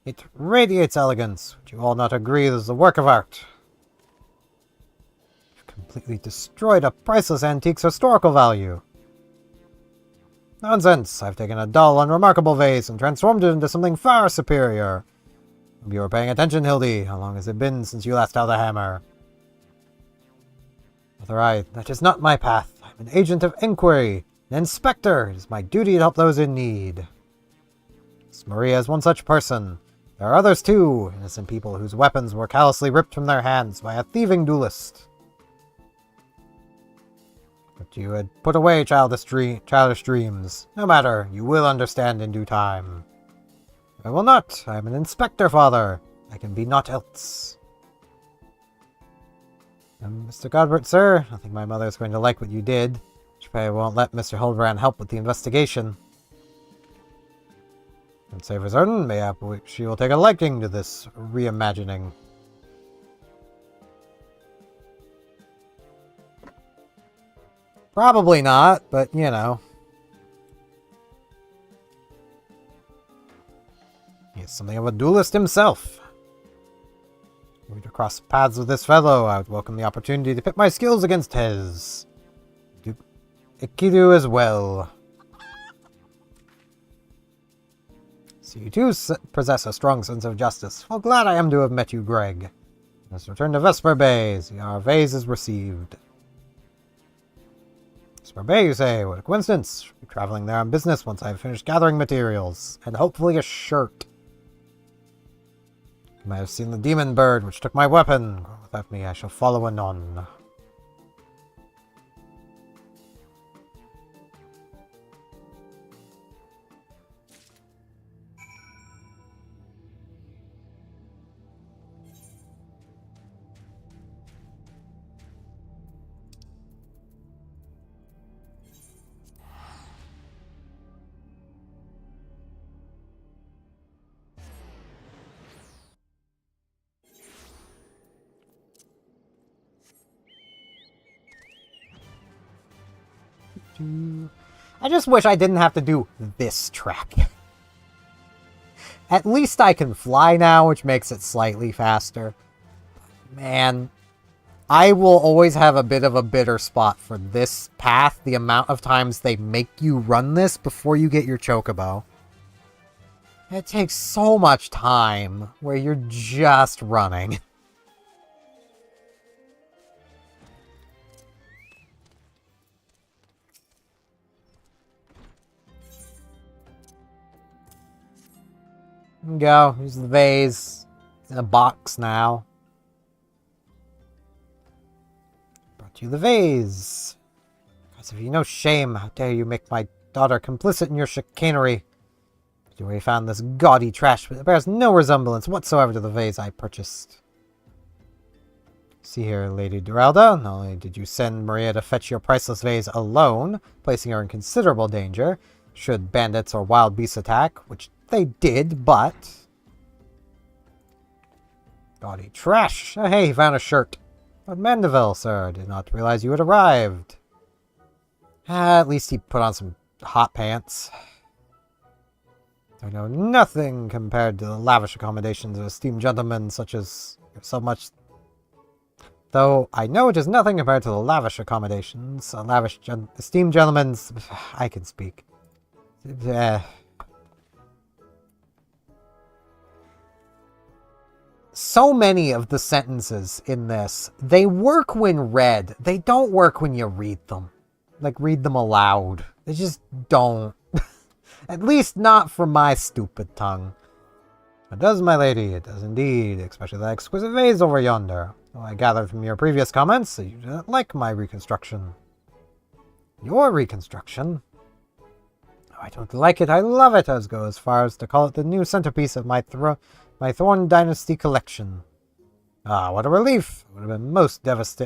it radiates elegance. Would you all not agree this is a work of art? You've completely destroyed a priceless antique's historical value. Nonsense! I've taken a dull, unremarkable vase and transformed it into something far superior. Hope you were paying attention, Hildy. How long has it been since you last held a hammer? Mother, that is not my path. I'm an agent of inquiry, an inspector. It is my duty to help those in need. Maria is one such person. There are others too, innocent people whose weapons were callously ripped from their hands by a thieving duelist. But you had put away childish dreams. No matter, you will understand in due time. I will not. I am an inspector, father. I can be naught else. Mr. Godbert, sir, I think my mother is going to like what you did. She probably won't let Mr. Hildebrand help with the investigation. And say for certain, mayhap she will take a liking to this reimagining. Probably not, but you know. He's something of a duelist himself. Were to cross paths with this fellow, I would welcome the opportunity to pit my skills against his. Ikidu as well. So you too possess a strong sense of justice. Well, glad I am to have met you, Greg. Let's return to Vesper Bay. Our vase is received. Vesper Bay, you say? What a coincidence. I'll be traveling there on business once I have finished gathering materials. And hopefully a shirt. You might have seen the demon bird which took my weapon. Without me, I shall follow anon. I just wish I didn't have to do this track. At least I can fly now, which makes it slightly faster. Man, I will always have a bit of a bitter spot for this path, the amount of times they make you run this before you get your chocobo. It takes so much time where you're just running. Go. Here's the vase. It's in a box now. Brought you the vase. As if you no shame, how dare you make my daughter complicit in your chicanery? You already found this gaudy trash, but it bears no resemblance whatsoever to the vase I purchased. See here, Lady Duralda. Not only did you send Maria to fetch your priceless vase alone, placing her in considerable danger, should bandits or wild beasts attack, which they did, but... Gaudy trash! Oh, hey, he found a shirt. Lord Mandeville, sir, did not realize you had arrived. At least he put on some hot pants. I know nothing compared to the lavish accommodations of esteemed gentlemen such as so much... Though I know it is nothing compared to the lavish accommodations, esteemed gentlemen's... I can speak. So many of the sentences in this, they work when read. They don't work when you read them. Like, read them aloud. They just don't. At least not for my stupid tongue. It does, my lady, it does indeed, especially that exquisite vase over yonder. Well, I gathered from your previous comments that you didn't like my reconstruction. Your reconstruction? Oh, I don't like it, I love it, as go as far as to call it the new centerpiece of my Thorn Dynasty collection. Ah, what a relief! I would have been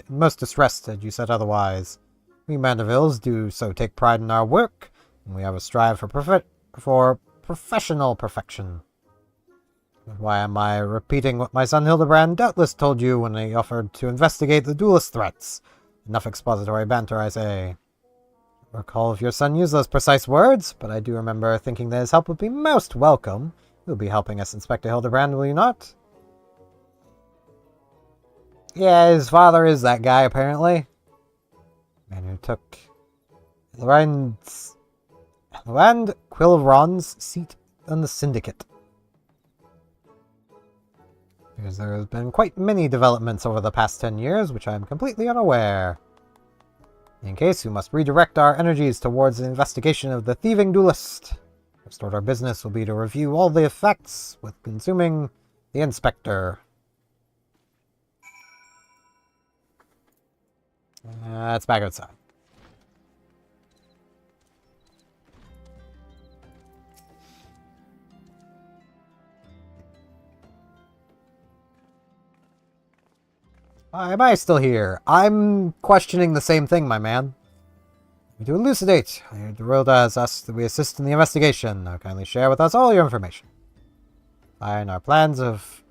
most distressed had you said otherwise. We Mandevilles do so take pride in our work, and we have a strive for professional perfection. Why am I repeating what my son Hildebrand doubtless told you when he offered to investigate the duelist threats? Enough expository banter, I say. I recall if your son used those precise words, but I do remember thinking that his help would be most welcome. You'll be helping us, Inspector Hildebrand, will you not? Yeah, his father is that guy, apparently. Man who took Lorand Quilron's seat on the Syndicate. Because there has been quite many developments over the past 10 years, which I am completely unaware. In case, we must redirect our energies towards the investigation of the thieving duelist. First order of business will be to review all the effects with consuming the Inspector. It's back outside. Why am I still here? I'm questioning the same thing, my man. To elucidate, the world has asked that we assist in the investigation. Now kindly share with us all your information. Fine, our plans have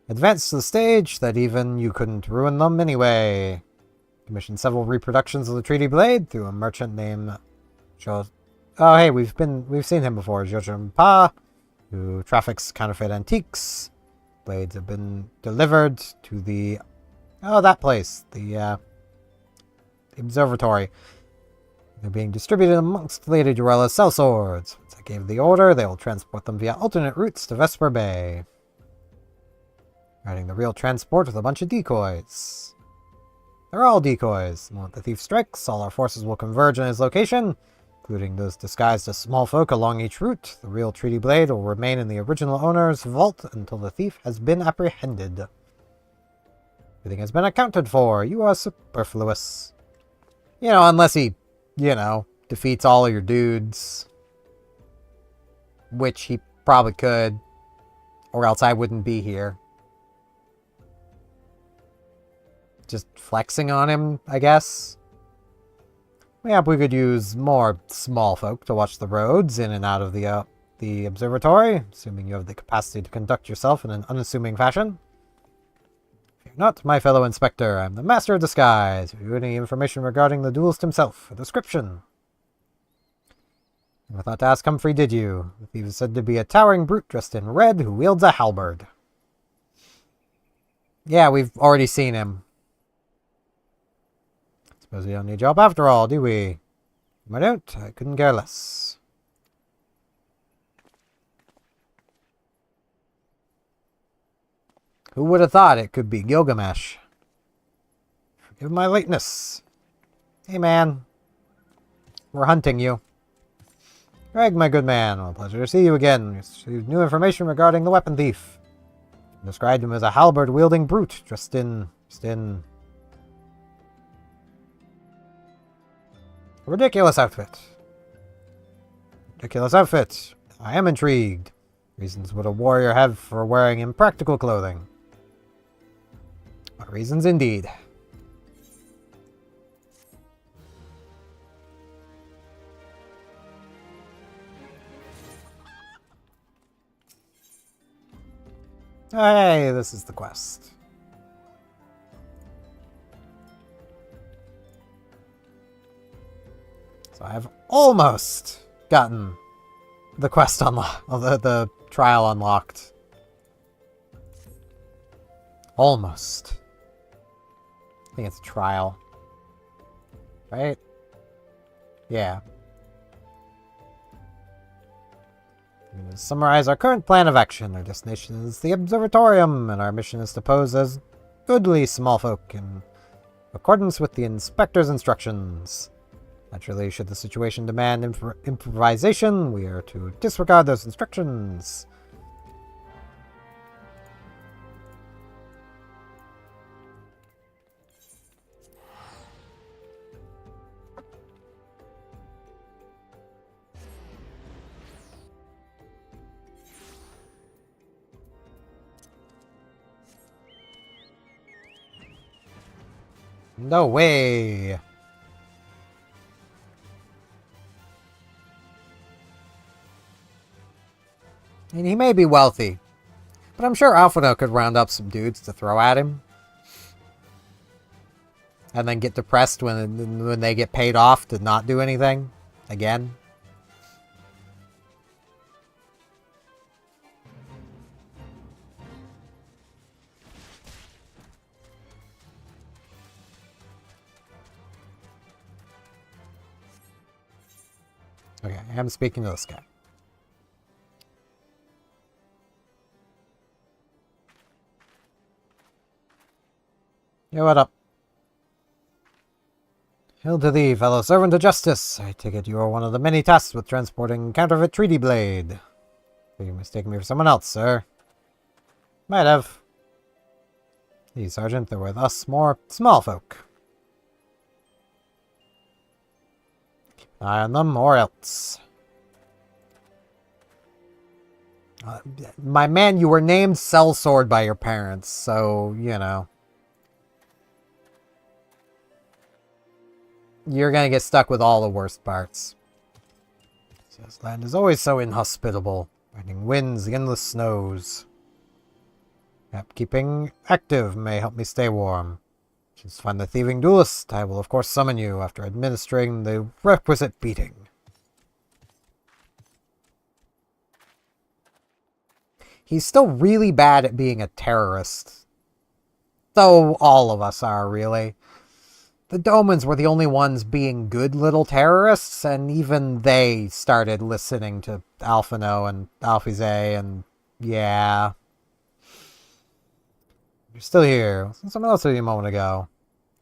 advanced to the stage that even you couldn't ruin them anyway. Commissioned several reproductions of the Treaty Blade through a merchant named Jo. Oh, hey, we've seen him before. Jojun Pa, who traffics counterfeit antiques. Blades have been delivered to the that place, the observatory. They're being distributed amongst Lady Durella's sellswords. Once I gave the order, they will transport them via alternate routes to Vesper Bay. Riding the real transport with a bunch of decoys. They're all decoys. The moment the thief strikes, all our forces will converge on his location, including those disguised as small folk along each route. The real Treaty Blade will remain in the original owner's vault until the thief has been apprehended. Everything has been accounted for. You are superfluous. You know, unless he, defeats all of your dudes. Which he probably could. Or else I wouldn't be here. Just flexing on him, I guess. Yeah, we could use more small folk to watch the roads in and out of the observatory, assuming you have the capacity to conduct yourself in an unassuming fashion. If you're not, my fellow inspector, I'm the master of disguise. If you have any information regarding the duelist himself, a description. Never thought to ask Humphrey, did you? The thief is said to be a towering brute dressed in red who wields a halberd. Yeah, we've already seen him. Suppose we don't need your help after all, do we? If I don't, I couldn't care less. Who would have thought it could be Gilgamesh? Forgive my lateness. Hey, man. We're hunting you. Greg, my good man. Well, pleasure to see you again. Received new information regarding the weapon thief. Described him as a halberd-wielding brute, dressed in a ridiculous outfit. Ridiculous outfit. I am intrigued. Reasons would a warrior have for wearing impractical clothing? What reasons indeed. Hey, this is the quest. So I've almost gotten the quest unlocked, the trial unlocked. Almost. I think it's a trial. Right? Yeah. To summarize our current plan of action. Our destination is the Observatorium, and our mission is to pose as goodly small folk in accordance with the inspector's instructions. Naturally, should the situation demand improvisation, we are to disregard those instructions. No way! I mean, he may be wealthy, but I'm sure Alphino could round up some dudes to throw at him. And then get depressed when they get paid off to not do anything. Again. Okay, I am speaking to this guy. Yo, what up? Hail to thee, fellow servant of justice. I take it you are one of the many tasks with transporting counterfeit Treaty Blade. You mistaken me for someone else, sir. Might have. See, Sergeant, they're with us more small folk. Keep an eye on them, or else. My man, you were named Sellsword by your parents, so, you know. you're gonna get stuck with all the worst parts. This land is always so inhospitable. Raining winds, the endless snows. Yep, keeping active may help me stay warm. Just find the thieving duelist. I will of course summon you after administering the requisite beating. He's still really bad at being a terrorist. Though all of us are, really. The Domans were the only ones being good little terrorists, and even they started listening to Alphino and Alphise, and yeah. You're still here. Someone else with you a moment ago.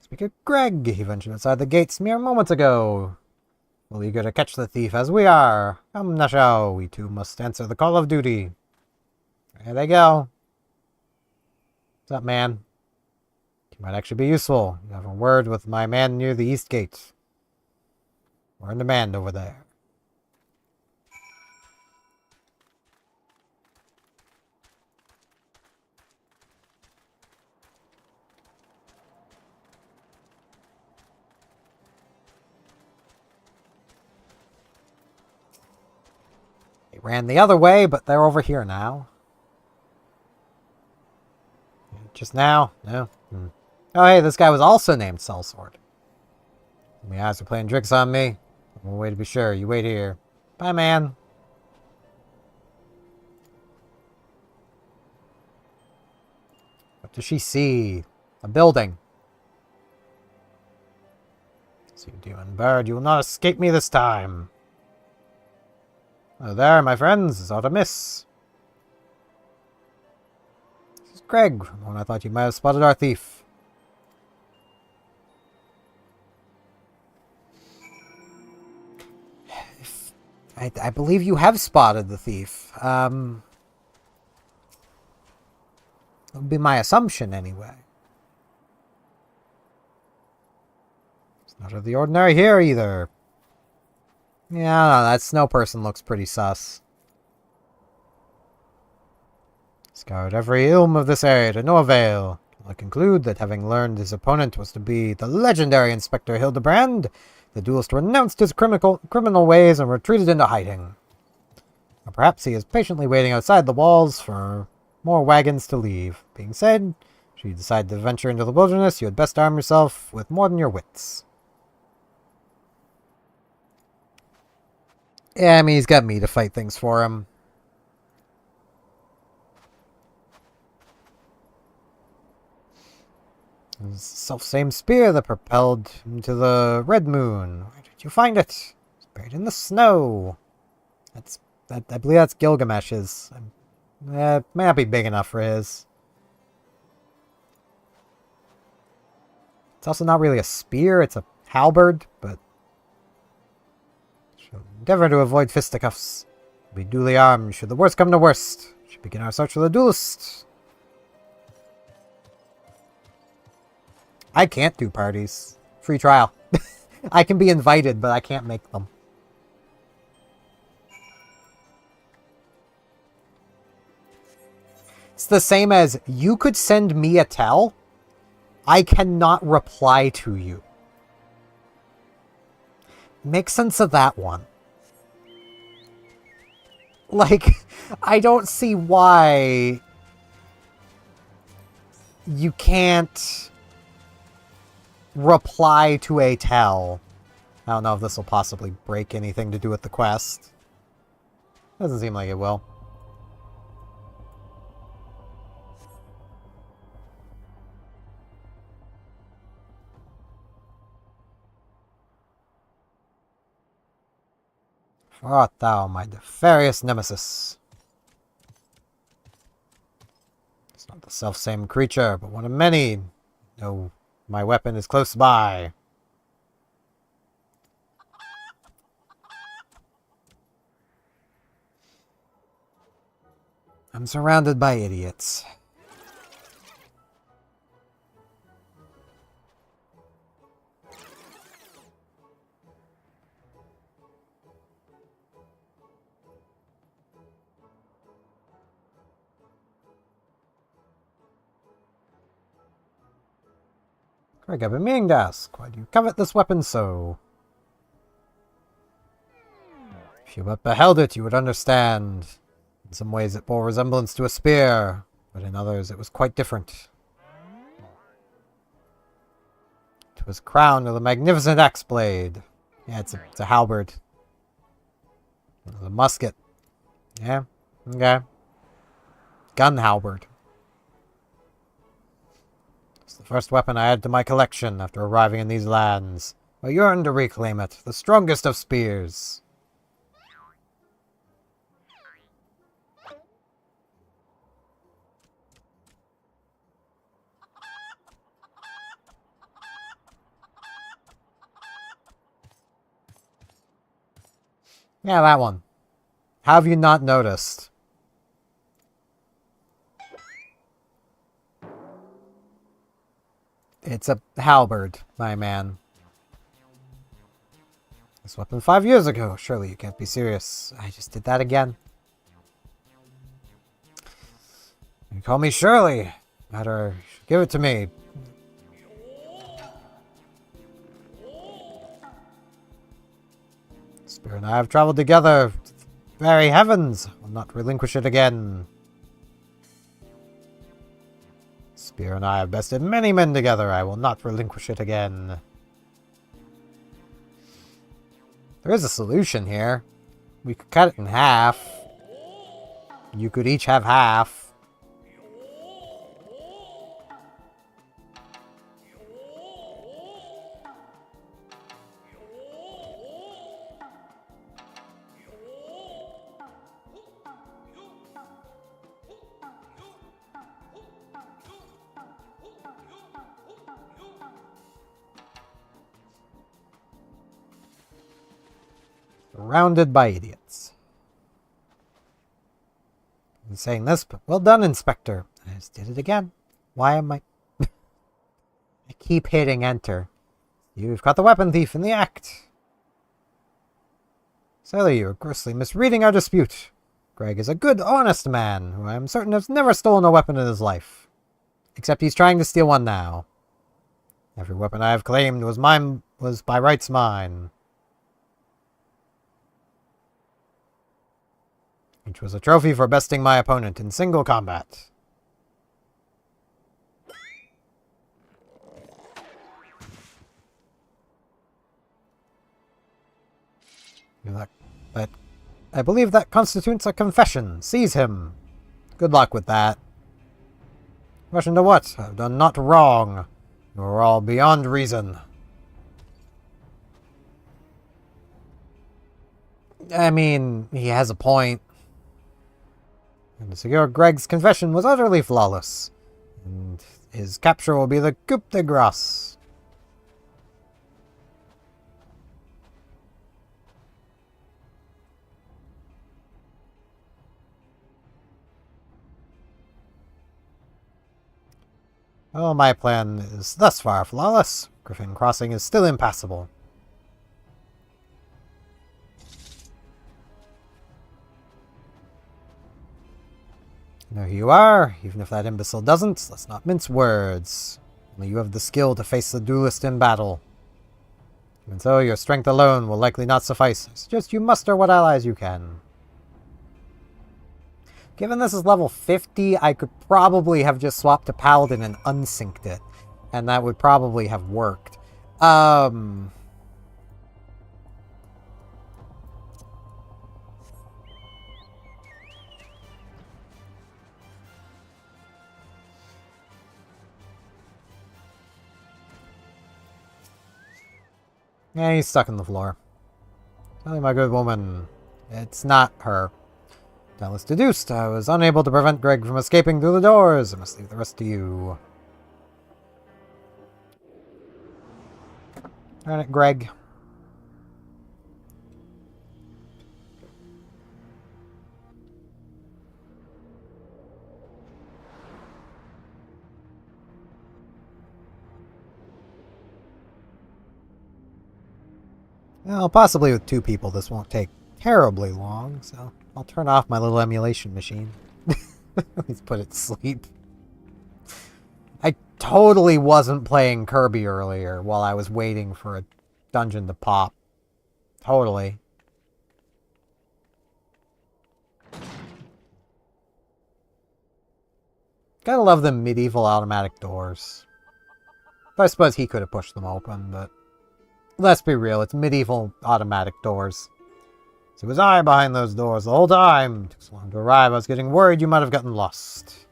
Speaker Greg, he ventured outside the gates mere moments ago. Well, eager to catch the thief as we are. Come, Nashao, we too must answer the call of duty. There they go. What's up, man? You might actually be useful. You have a word with my man near the east gate. We're in demand over there. They ran the other way, but they're over here now. Just now? No? Oh, hey, this guy was also named Sellsword. My eyes are playing tricks on me. One way to be sure. You wait here. Bye, man. What does she see? A building. So you demon bird, you will not escape me this time. Oh, there, my friends. It's aught amiss. This is Greg, when I thought you might have spotted our thief. I believe you have spotted the thief. That would be my assumption, anyway. It's not of the ordinary here, either. Yeah, no, that snow person looks pretty sus. Scoured every ilm of this area to no avail. I conclude that having learned his opponent was to be the legendary Inspector Hildebrand, the duelist renounced his criminal ways and retreated into hiding. Or perhaps he is patiently waiting outside the walls for more wagons to leave. Being said, should you decide to venture into the wilderness, you had best arm yourself with more than your wits. Yeah, I mean, he's got me to fight things for him. The self-same spear that propelled him to the Red Moon. Where did you find it? It's buried in the snow. I believe that's Gilgamesh's. It may not be big enough for his. It's also not really a spear, it's a halberd, but should endeavor to avoid fisticuffs. Be duly armed should the worst come to worst. Should begin our search for the duelist. I can't do parties. Free trial. I can be invited, but I can't make them. It's the same as, you could send me a tell. I cannot reply to you. Make sense of that one. Like, I don't see why you can't reply to a tell. I don't know if this will possibly break anything to do with the quest. Doesn't seem like it will. For art thou, my nefarious nemesis. It's not the self-same creature, but one of many. No, my weapon is close by. I'm surrounded by idiots. Greg, I've been meaning to ask, why do you covet this weapon so? If you but beheld it, you would understand. In some ways it bore resemblance to a spear, but in others it was quite different. It was crowned with a magnificent axe blade. Yeah, it's a halberd. It was a musket. Yeah, okay. Gun halberd. It's the first weapon I added to my collection after arriving in these lands. I yearned to reclaim it, the strongest of spears. Yeah, that one. How have you not noticed? It's a halberd, my man. This weapon 5 years ago. Surely you can't be serious. I just did that again. You call me Shirley. Matter, give it to me. Spear and I have traveled together to the very heavens. I will not relinquish it again. Spear and I have bested many men together. I will not relinquish it again. There is a solution here. We could cut it in half. You could each have half. Surrounded by idiots. I'm saying this, but well done, Inspector. I just did it again. Why am I... I keep hitting enter. You've caught the weapon thief in the act. Sailor, you are grossly misreading our dispute. Greg is a good, honest man, who I am certain has never stolen a weapon in his life. Except he's trying to steal one now. Every weapon I have claimed was by rights mine. Which was a trophy for besting my opponent in single combat. But I believe that constitutes a confession. Seize him. Good luck with that. Confession to what? I've done not wrong. You're all beyond reason. I mean, he has a point. And to secure Greg's confession was utterly flawless. And his capture will be the coup de grace. Oh, my plan is thus far flawless. Griffin Crossing is still impassable. There you are. Even if that imbecile doesn't, let's not mince words. Only you have the skill to face the duelist in battle. Even so, your strength alone will likely not suffice. I suggest you muster what allies you can. Given this is level 50, I could probably have just swapped to Paladin and unsynced it. And that would probably have worked. Yeah, he's stuck on the floor. Tell me, my good woman, it's not her. Doubtless deduced, I was unable to prevent Greg from escaping through the doors. I must leave the rest to you. Darn it, Greg. Well, possibly with 2 people this won't take terribly long, so I'll turn off my little emulation machine. Let's put it to sleep. I totally wasn't playing Kirby earlier while I was waiting for a dungeon to pop. Totally. Gotta love the medieval automatic doors. I suppose he could have pushed them open, but let's be real, it's medieval automatic doors. So it was I behind those doors the whole time. It took so long to arrive, I was getting worried you might have gotten lost.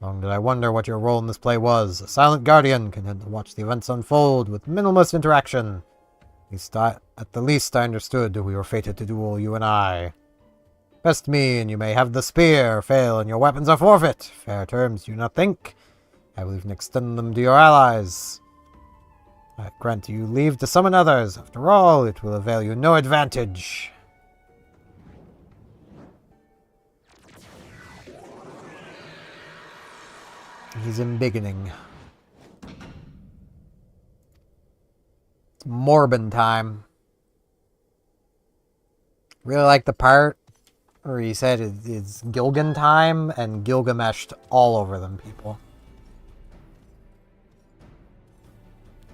Long did I wonder what your role in this play was. A silent guardian, content to watch the events unfold with minimalist interaction. At the least I understood we were fated to duel, you and I. Best me, and you may have the spear. Fail, and your weapons are forfeit. Fair terms, do you not think? I will even extend them to your allies. I grant you leave to summon others. After all, it will avail you no advantage. He's embiggening. It's Morbin time. Really like the part where he said it's Gilgan time and Gilgameshed all over them people.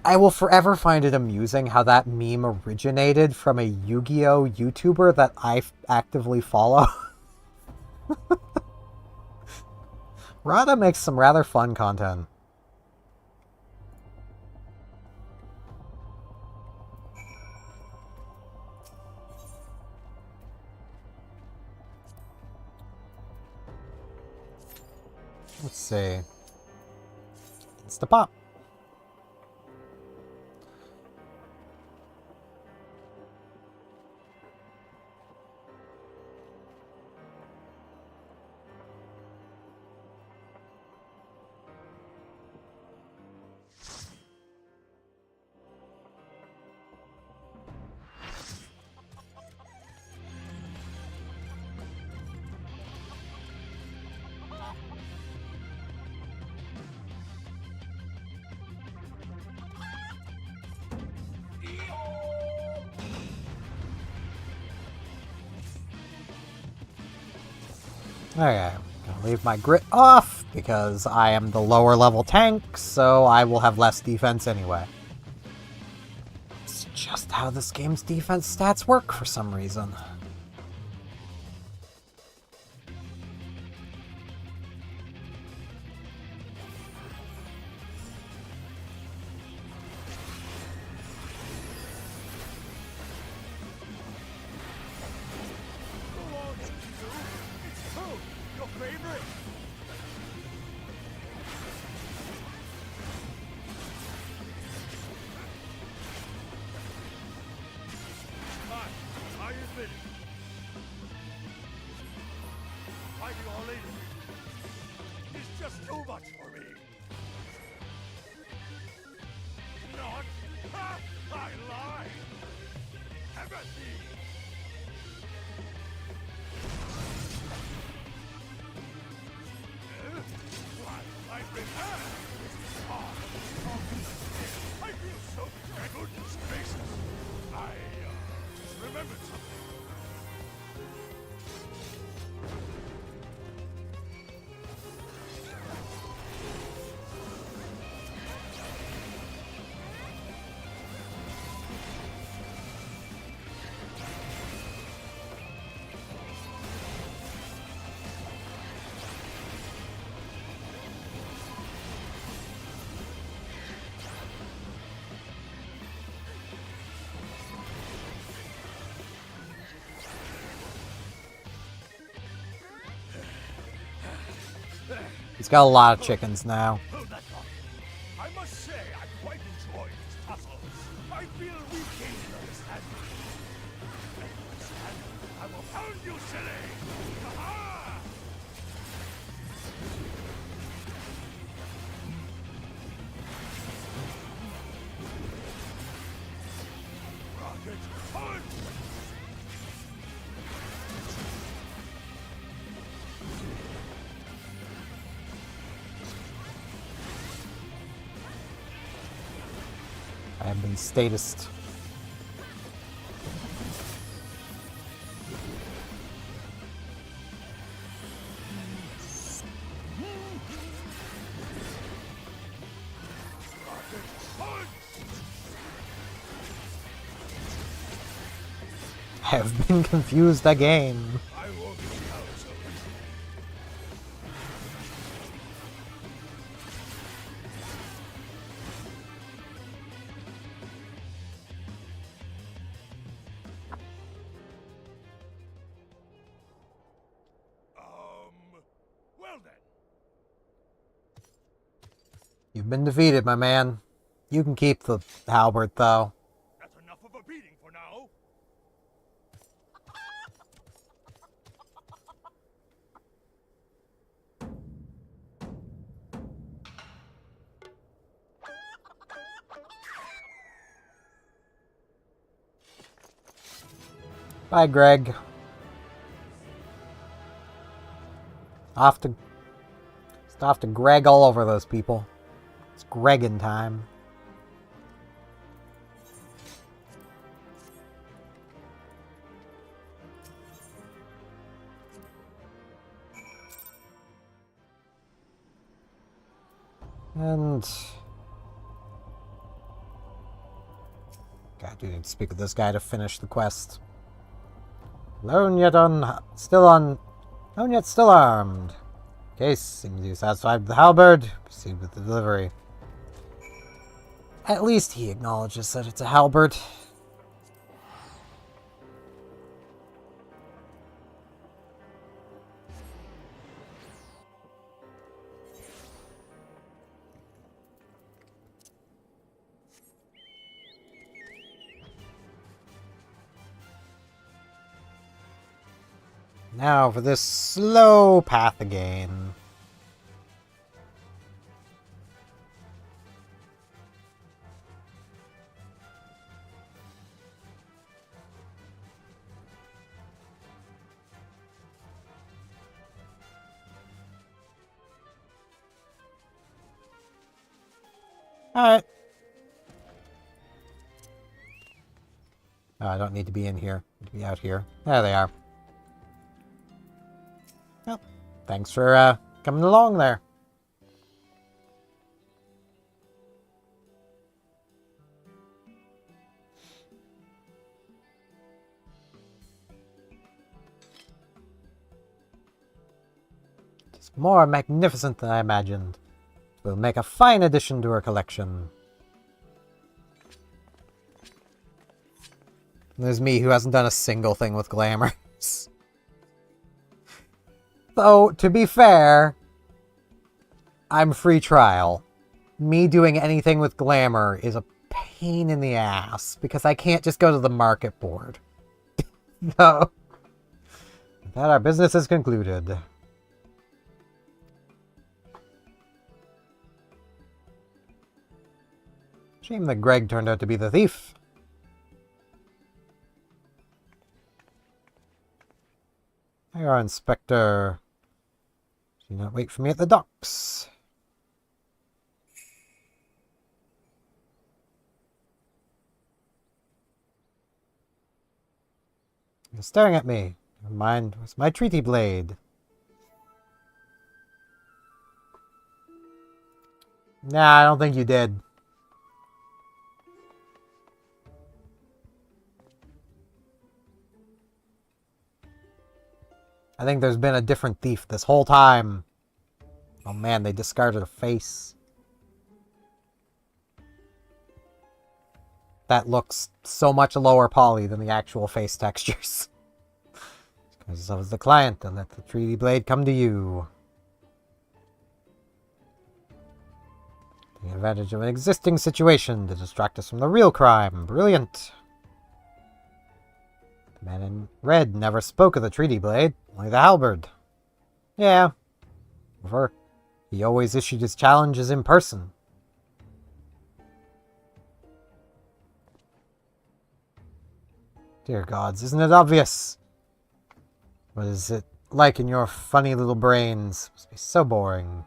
I will forever find it amusing how that meme originated from a Yu-Gi-Oh! YouTuber that I actively follow. Rada makes some rather fun content. Let's see. Insta-pop. Okay, I'm gonna leave my grit off because I am the lower level tank, so I will have less defense anyway. It's just how this game's defense stats work for some reason. He's got a lot of chickens now. I must say, I quite enjoy this tussle. I feel we gained an understanding. I will pound you, silly! Ha-ha! Rocket punch! I have been statist. have been confused again. I won't be out so easily. Well then. You've been defeated, my man. You can keep the halberd, though. That's enough of a beating for now. Bye, Greg. Off to Greg all over those people. It's Greggin time. And I do need to speak with this guy to finish the quest. Lone yet still armed. Case seems to be satisfied with the halberd. Proceed with the delivery. At least he acknowledges that it's a halberd. Now for this slow path again. Alright. Oh, I don't need to be in here. I need to be out here. There they are. Well, thanks for coming along there. It's more magnificent than I imagined. We'll make a fine addition to our collection. There's me who hasn't done a single thing with glamours. Though, to be fair, I'm free trial. Me doing anything with glamour is a pain in the ass, because I can't just go to the market board. So, with that, our business is concluded. Shame that Greg turned out to be the thief. There you are, Inspector. Do not wait for me at the docks. You're staring at me. Never mind, where's my treaty blade? Nah, I don't think you did. I think there's been a different thief this whole time. Oh man, they discarded a face. That looks so much lower poly than the actual face textures. Because I was the client and let the treaty blade come to you. Taking advantage of an existing situation to distract us from the real crime. Brilliant. The man in red never spoke of the treaty blade, only the halberd. Yeah. However, he always issued his challenges in person. Dear gods, isn't it obvious? What is it like in your funny little brains? Must be so boring.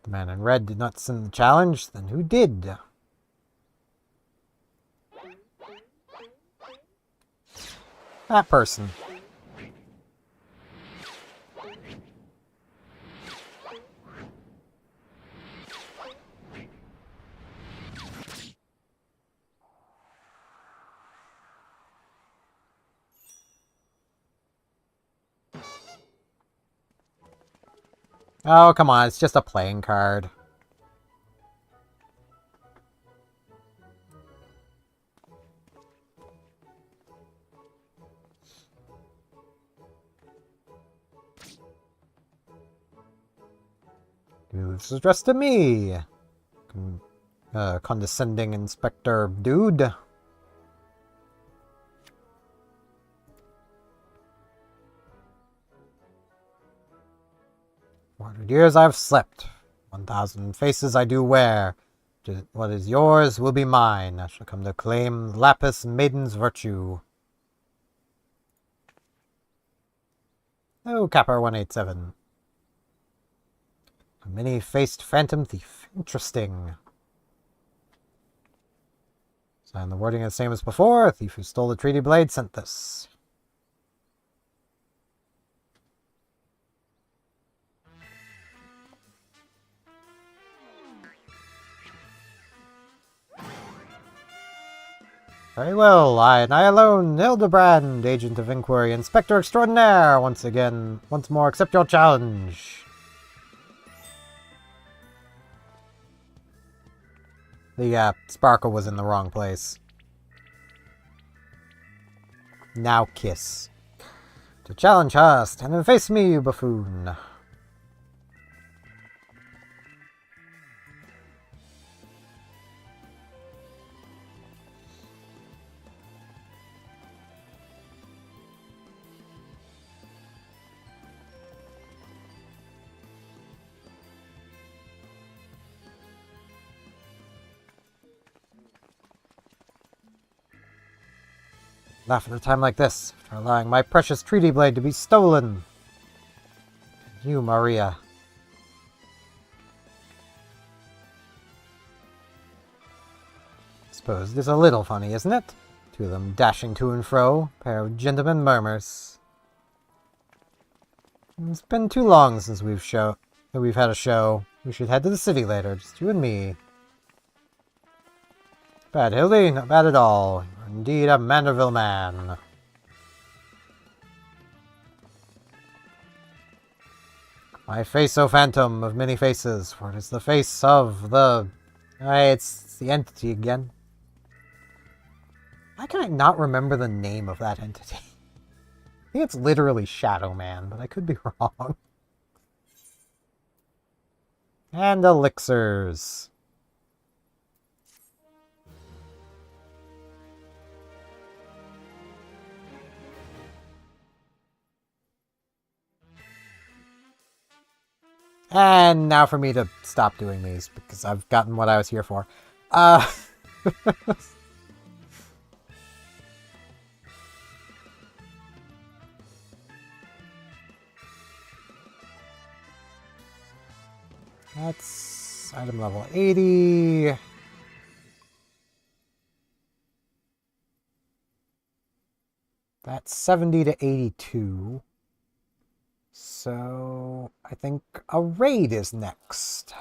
The man in red did not send the challenge, then who did? That person. Oh, come on, it's just a playing card. This is addressed to me. Condescending Inspector Dude. "400 years I've slept. 1,000 faces I do wear. What is yours will be mine. I shall come to claim Lapis Maiden's virtue." Oh, Capper 187. A many-faced phantom thief. Interesting. And the wording is the same as before. A thief who stole the treaty blade sent this. Very well, and I alone, Hildebrand, Agent of Inquiry, Inspector Extraordinaire, once more accept your challenge. The sparkle was in the wrong place. Now kiss. To challenge us, stand and face me, you buffoon. Laugh at a time like this, after allowing my precious treaty blade to be stolen. And you, Maria. Suppose it is a little funny, isn't it? Two of them dashing to and fro, a pair of gentlemen murmurs. It's been too long since we've had a show. We should head to the city later, just you and me. Bad, Hildy, not bad at all. You're indeed a Manderville man. My face, O phantom of many faces, for it is the face of the... it's the entity again. Why can I not remember the name of that entity? I think it's literally Shadow Man, but I could be wrong. And elixirs. And now for me to stop doing these, because I've gotten what I was here for. That's item level 80. That's 70 to 82. So, I think a raid is next.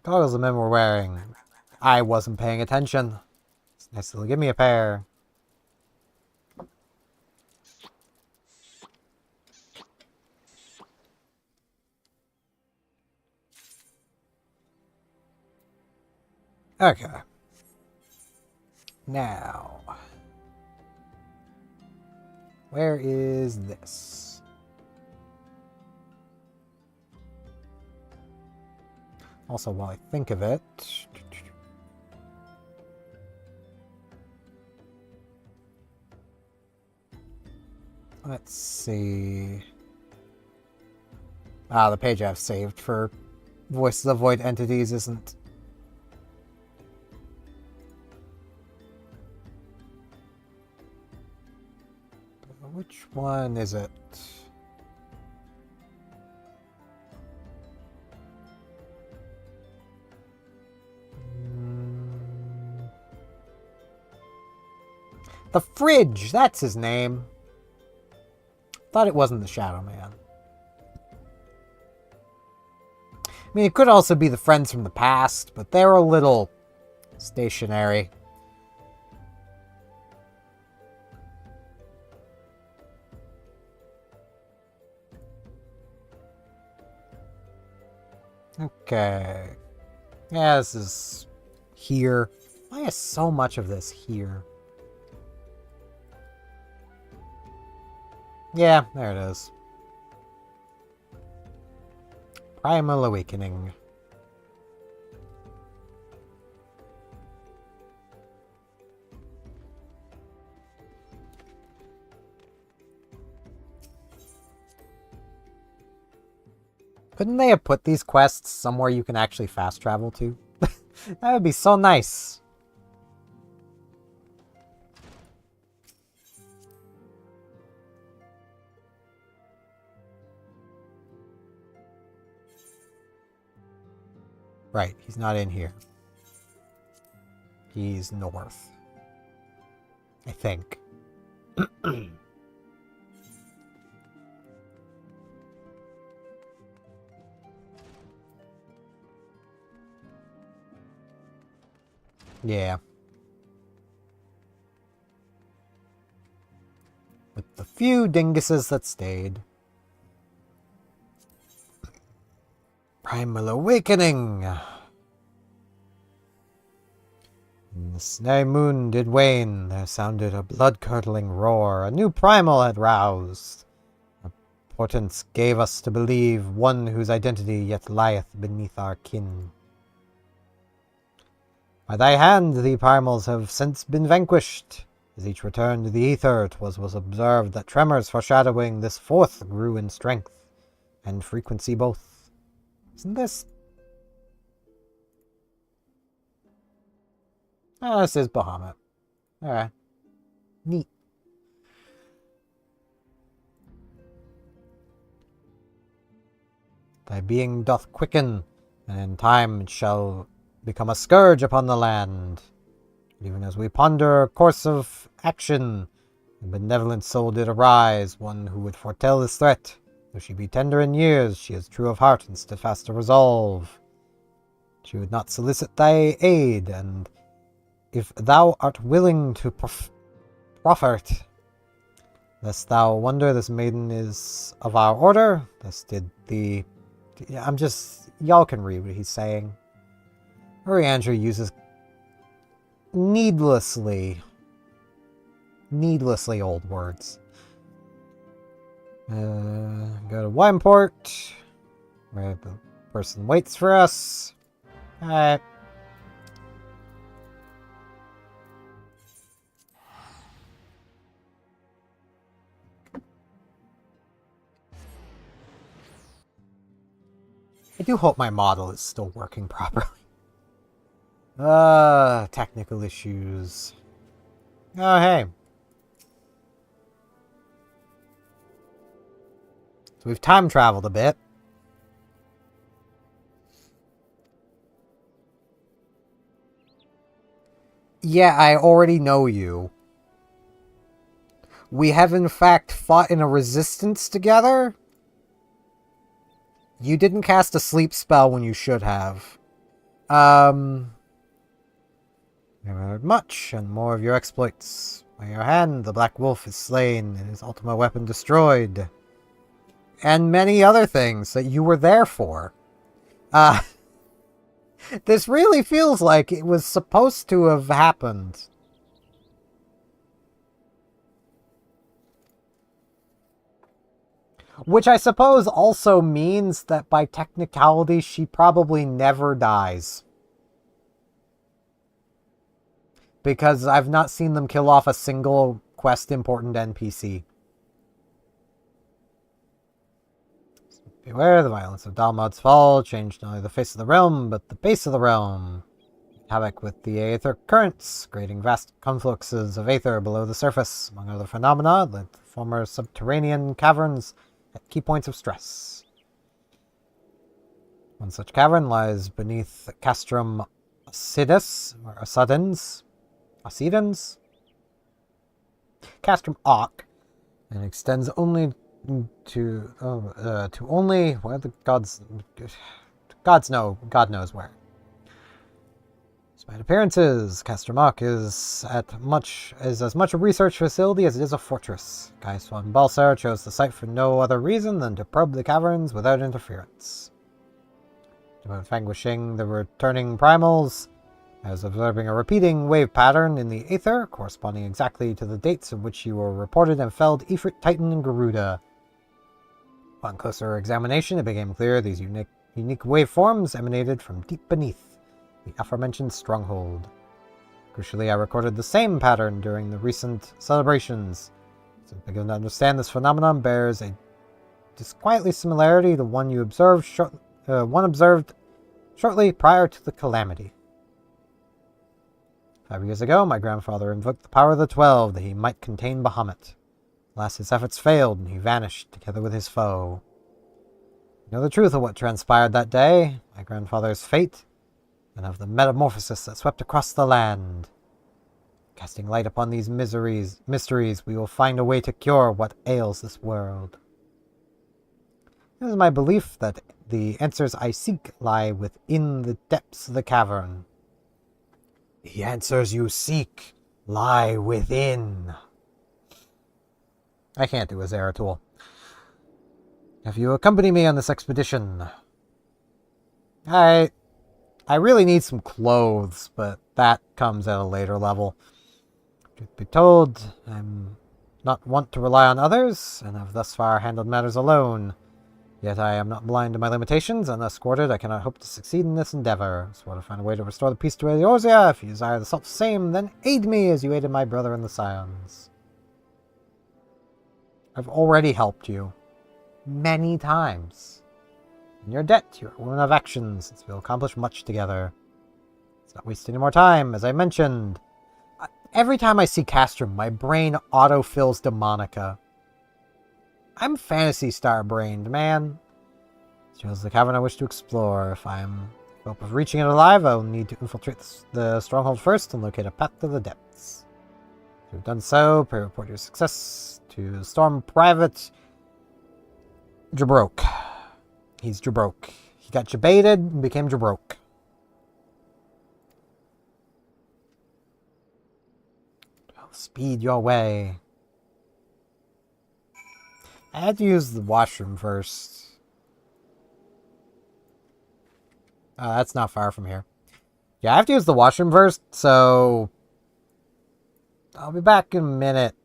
Goggles the men were wearing. I wasn't paying attention. It's nice to give me a pair. Okay. Now, where is this? Also, while I think of it, let's see. The page I've saved for Voices of Void entities isn't. Which one is it? The Fridge! That's his name. Thought it wasn't the Shadow Man. I mean, it could also be the friends from the past, but they're a little stationary. Okay. Yeah, this is here. Why is so much of this here? Yeah, there it is. Primal Awakening. Couldn't they have put these quests somewhere you can actually fast travel to? That would be so nice. Right, he's not in here. He's north. I think. Yeah. With the few dinguses that stayed. Primal Awakening! When the snare moon did wane, there sounded a blood-curdling roar. A new primal had roused. A portent gave us to believe one whose identity yet lieth beneath our kin. By thy hand the primals have since been vanquished. As each returned to the ether, 'twas was observed that tremors foreshadowing this fourth grew in strength and frequency both. Isn't this... Oh, this is Bahamut. Alright. Neat. Thy being doth quicken, and in time it shall become a scourge upon the land. Even as we ponder a course of action, a benevolent soul did arise, one who would foretell this threat. Though she be tender in years, she is true of heart and steadfast of resolve. She would not solicit thy aid, and if thou art willing to proffer it, lest thou wonder this maiden is of our order, thus did the... y'all can read what he's saying. Andrew uses needlessly old words. Go to Wineport, where the person waits for us. Alright. I do hope my model is still working properly. Technical issues. Oh, hey. So we've time traveled a bit. Yeah, I already know you. We have in fact fought in a resistance together. You didn't cast a sleep spell when you should have. Never heard much, and more of your exploits. By your hand, the Black Wolf is slain, and his ultimate weapon destroyed. And many other things that you were there for. This really feels like it was supposed to have happened. Which I suppose also means that by technicality, she probably never dies. Because I've not seen them kill off a single quest-important NPC. Beware, the violence of Dalmod's fall changed not only the face of the realm, but the base of the realm. Havoc with the aether currents, creating vast confluxes of aether below the surface. Among other phenomena, the former subterranean caverns at key points of stress. One such cavern lies beneath Castrum Acidus, or Acidens. Castrum Ock, and extends only to only where the God knows where. Despite appearances, Castrum Ock is as much a research facility as it is a fortress. Gaius von Balsar chose the site for no other reason than to probe the caverns without interference. About vanquishing the returning primals, I was observing a repeating wave pattern in the aether, corresponding exactly to the dates in which you were reported and felled Ifrit, Titan, and Garuda. Upon closer examination, it became clear these unique waveforms emanated from deep beneath the aforementioned stronghold. Crucially, I recorded the same pattern during the recent celebrations. So I begin to understand this phenomenon bears a disquietly similarity to one you observed shortly prior to the calamity. 5 years ago, my grandfather invoked the power of the 12 that he might contain Bahamut. Alas, his efforts failed, and he vanished together with his foe. You know the truth of what transpired that day, my grandfather's fate, and of the metamorphosis that swept across the land. Casting light upon these mysteries, we will find a way to cure what ails this world. It is my belief that the answers I seek lie within the depths of the cavern. The answers you seek lie within. I can't do a Zeratul. Have you accompanied me on this expedition? I really need some clothes, but that comes at a later level. Truth be told, I'm not wont to rely on others, and have thus far handled matters alone. Yet I am not blind to my limitations. Unescorted, I cannot hope to succeed in this endeavor. Swore to find a way to restore the peace to Eorzea. If you desire the self-same, then aid me as you aided my brother and the Scions. I've already helped you. Many times. In your debt, you are a woman of action, since we'll accomplish much together. Let's not waste any more time, as I mentioned. Every time I see Castrum, my brain autofills Demonica. I'm Phantasy Star-brained, man. This is the cavern I wish to explore. If I am in hope of reaching it alive, I will need to infiltrate the stronghold first and locate a path to the depths. If you've done so, pre-report your success to Storm Private Jabroke. He's Jabroke. He got jebaited and became Jabroke. Speed your way. I had to use the washroom first. That's not far from here. Yeah, I have to use the washroom first, so I'll be back in a minute.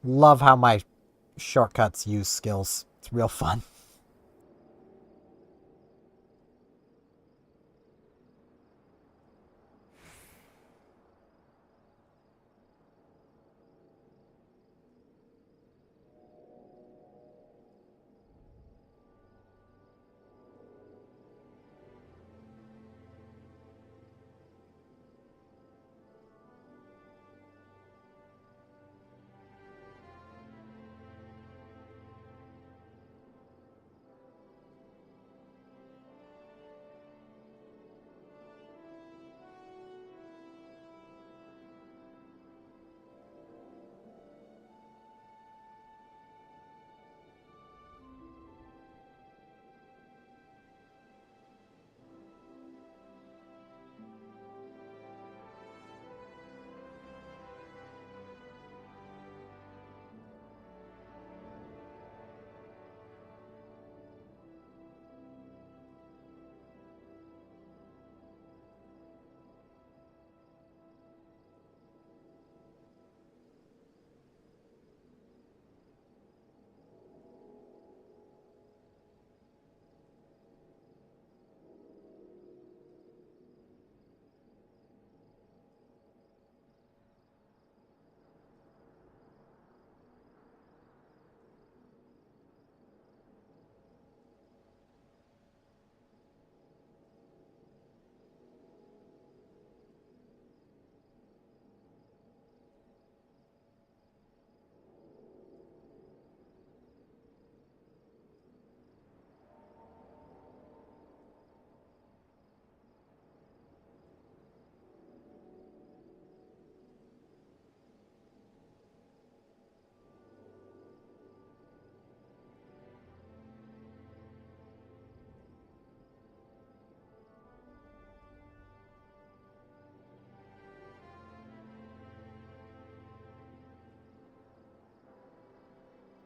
Love how my shortcuts use skills. It's real fun.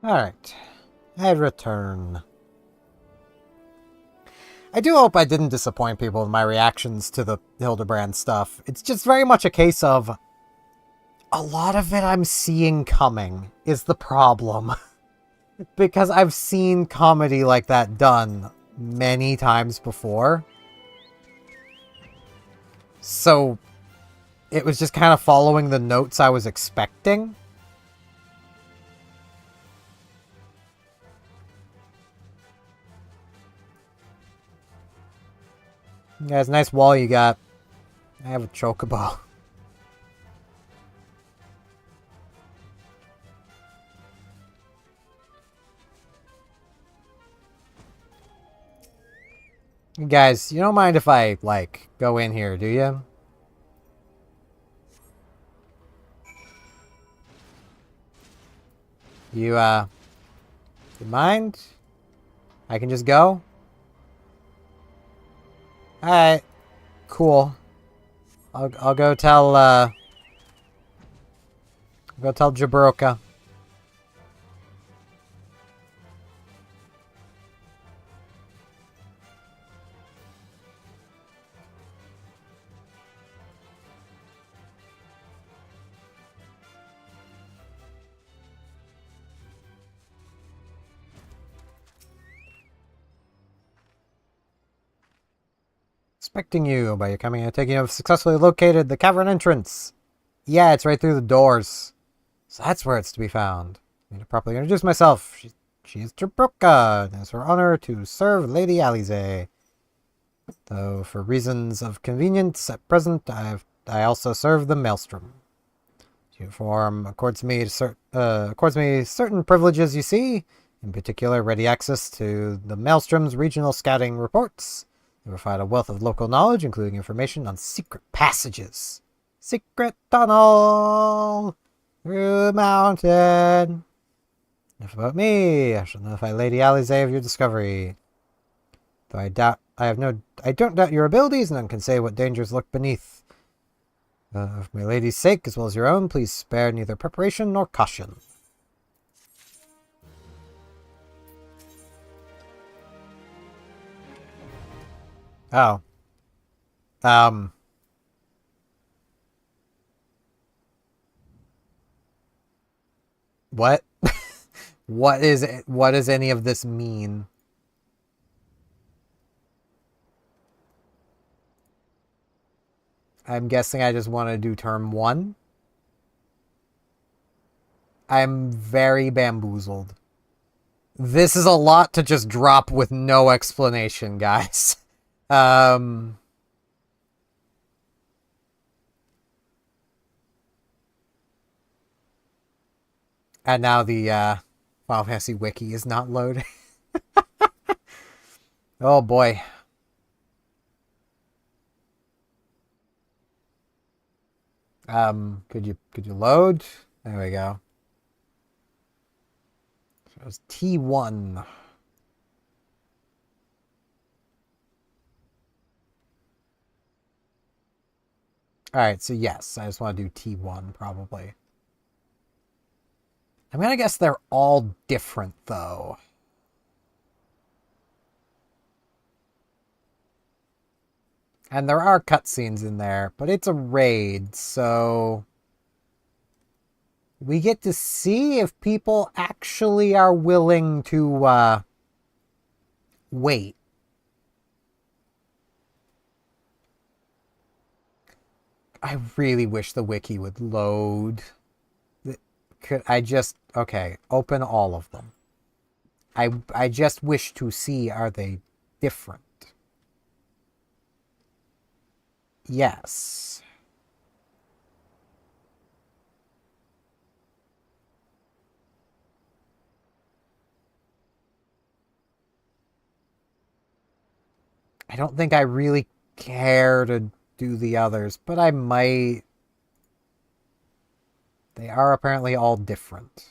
Alright. I return. I do hope I didn't disappoint people with my reactions to the Hildebrand stuff. It's just very much a case of a lot of it I'm seeing coming is the problem. Because I've seen comedy like that done many times before. So it was just kind of following the notes I was expecting. Guys, nice wall you got. I have a chocobo. Guys, you don't mind if I, like, go in here, do you? You mind? I can just go? Alright. Cool. I'll go tell, go tell Jabroka. Expecting you, by your coming, I take you have successfully located the cavern entrance. Yeah, it's right through the doors. So that's where it's to be found. I need to properly introduce myself. She is Jabroka. It's her honor to serve Lady Alize. Though for reasons of convenience at present, I also serve the Maelstrom. Uniform accords me certain privileges, you see. In particular, ready access to the Maelstrom's regional scouting reports. They provide a wealth of local knowledge, including information on secret passages. Secret tunnel through the mountain. Enough about me. I shall notify Lady Alize of your discovery. Though I don't doubt your abilities, none can say what dangers lurk beneath. For my lady's sake, as well as your own, please spare neither preparation nor caution. Oh. What? What is it? What does any of this mean? I'm guessing I just want to do term 1. I'm very bamboozled. This is a lot to just drop with no explanation, guys. And now the Final Fantasy Wiki is not loading. Oh boy. Could you load? There we go. So it was T1. Alright, so yes, I just want to do T1 probably. I'm gonna guess they're all different though. And there are cutscenes in there, but it's a raid, so we get to see if people actually are willing to wait. I really wish the wiki would load. Could I just... Okay, open all of them. I just wish to see, are they different? Yes. I don't think I really care to do the others, but I might. They are apparently all different.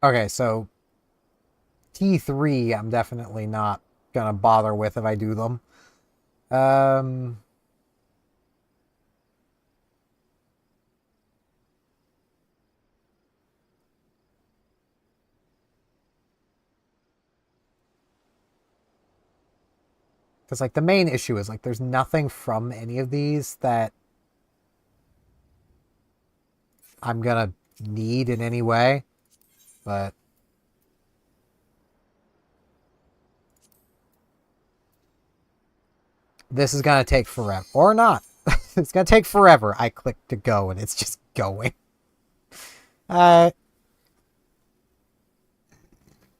Okay, so T3 I'm definitely not gonna bother with if I do them. Um, because like the main issue is like there's nothing from any of these that I'm gonna need in any way, but this is gonna take forever. Or not. It's gonna take forever. I click to go and it's just going. Uh,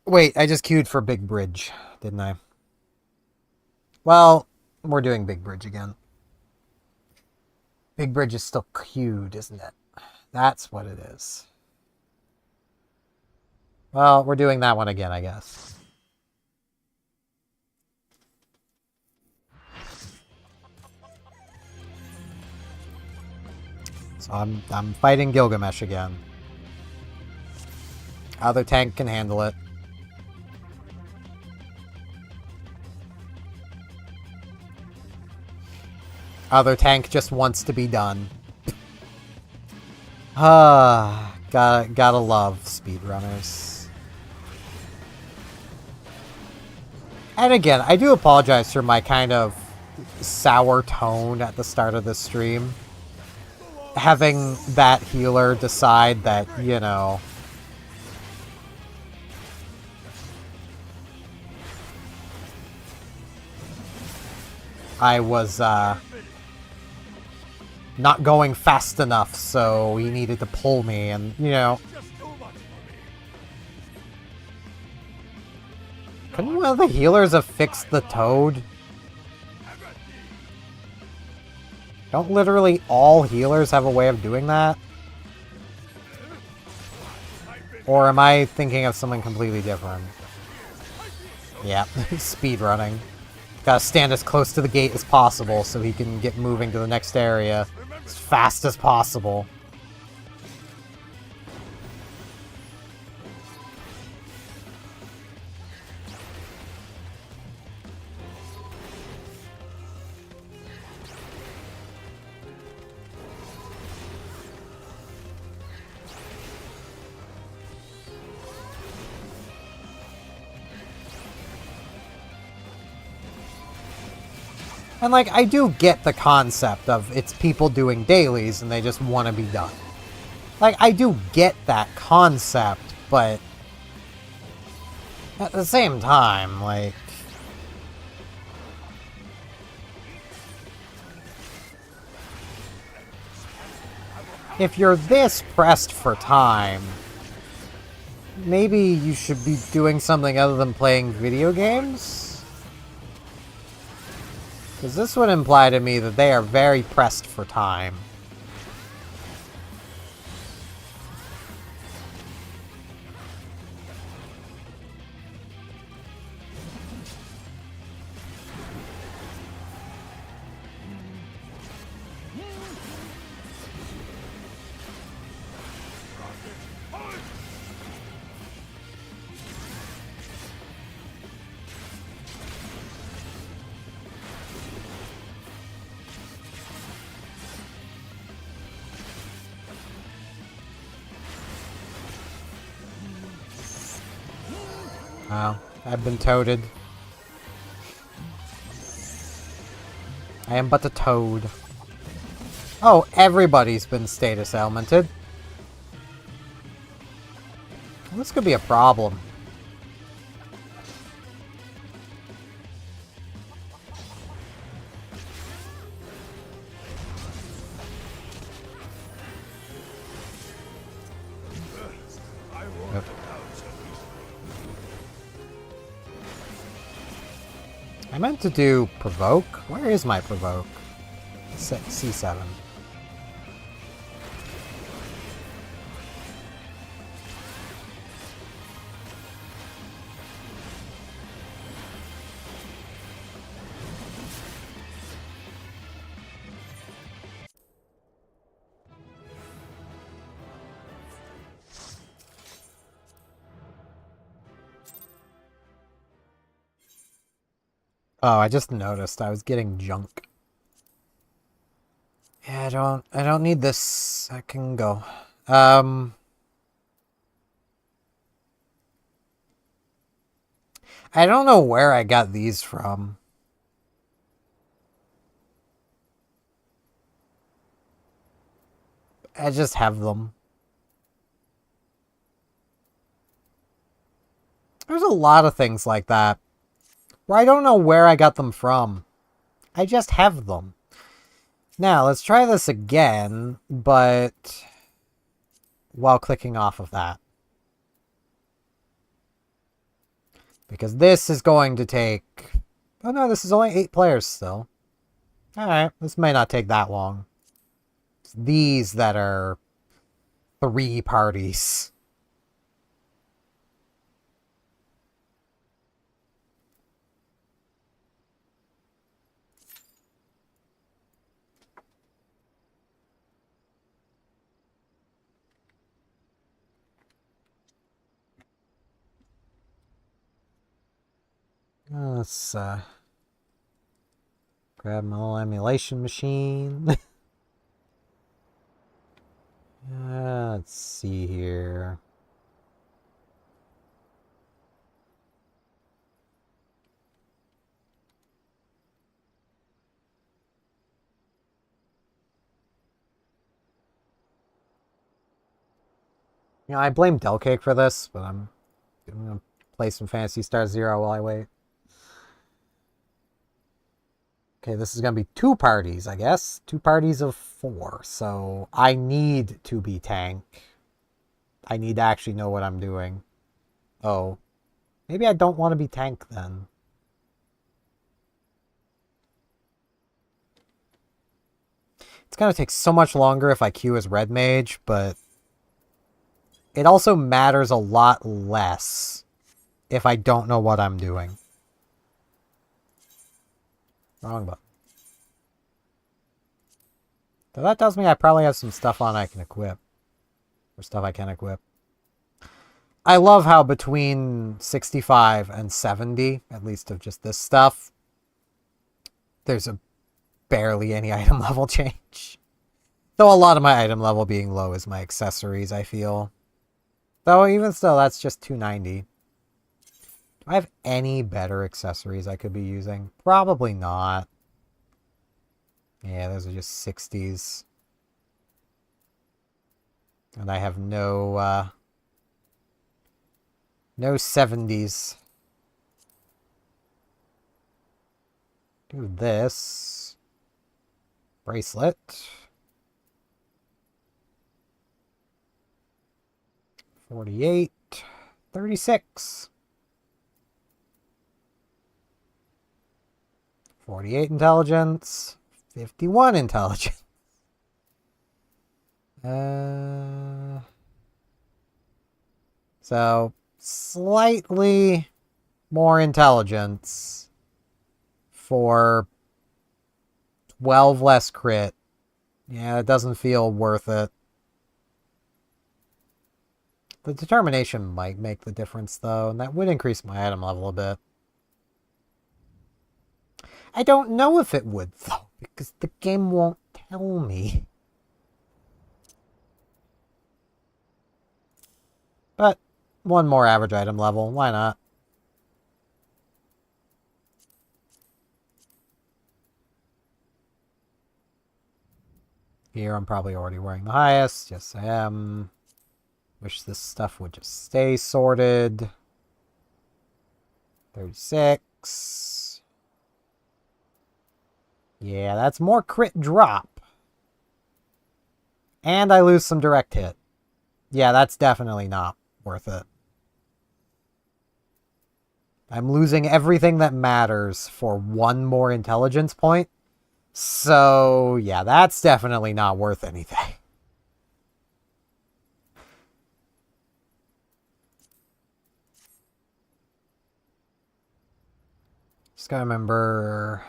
wait, I just queued for Big Bridge, didn't I? Well, we're doing Big Bridge again. Big Bridge is still queued, isn't it? That's what it is. Well, we're doing that one again, I guess. So I'm fighting Gilgamesh again. Other tank can handle it. Other tank just wants to be done. Gotta love speedrunners. And again, I do apologize for my kind of sour tone at the start of this stream. Having that healer decide that, you know, I was not going fast enough, so he needed to pull me, and, you know. Couldn't one of the healers have fixed the toad? Don't literally all healers have a way of doing that? Or am I thinking of something completely different? Yeah, speedrunning. Gotta stand as close to the gate as possible so he can get moving to the next area as fast as possible. And, like, I do get the concept of it's people doing dailies and they just want to be done. Like, I do get that concept, but at the same time, like, if you're this pressed for time, maybe you should be doing something other than playing video games? Because this would imply to me that they are very pressed for time. Wow, I've been toaded. I am but a toad. Oh, everybody's been status elemented. This could be a problem. Yep. I meant to do provoke. Where is my provoke? C7. Oh, I just noticed I was getting junk. Yeah, I don't need this. I can go. I don't know where I got these from. I just have them. There's a lot of things like that where I don't know where I got them from. I just have them. Now, let's try this again, but while clicking off of that. Because this is going to take... Oh no, this is only 8 players still. Alright, this may not take that long. It's these that are 3 parties. Let's grab my little emulation machine. Let's see here. You know, I blame Delcake for this, but I'm gonna play some Phantasy Star Zero while I wait. Okay, this is gonna be 2 parties, I guess. 2 parties of 4. So I need to be tank. I need to actually know what I'm doing. Oh. Maybe I don't want to be tank then. It's gonna take so much longer if I queue as Red Mage, but it also matters a lot less if I don't know what I'm doing. Wrong button. So that tells me I probably have some stuff on I can equip. Or stuff I can equip. I love how between 65 and 70, at least of just this stuff, there's barely any item level change. Though a lot of my item level being low is my accessories, I feel. Though even still, that's just 290. Do I have any better accessories I could be using? Probably not. Yeah, those are just 60s. And I have no 70s. Do this. Bracelet. 48. 36. 48 intelligence. 51 intelligence. So, slightly more intelligence for 12 less crit. Yeah, it doesn't feel worth it. The determination might make the difference, though, and that would increase my item level a bit. I don't know if it would, though, because the game won't tell me. But one more average item level, why not? Here I'm probably already wearing the highest. Yes, I am. Wish this stuff would just stay sorted. 36. Yeah, that's more crit drop. And I lose some direct hit. Yeah, that's definitely not worth it. I'm losing everything that matters for 1 more intelligence point. So, yeah, that's definitely not worth anything. Just gotta remember...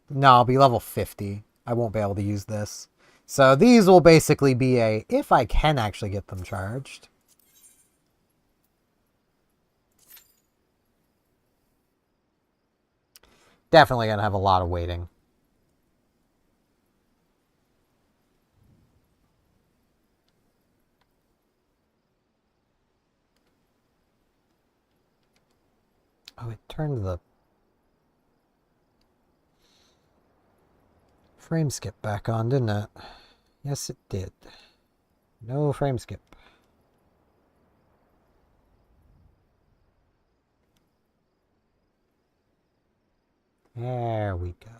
No, I'll be level 50. I won't be able to use this. So these will basically be if I can actually get them charged. definitely going to have a lot of waiting. Oh, it turned the frame skip back on, didn't it? Yes, it did. No frame skip. There we go.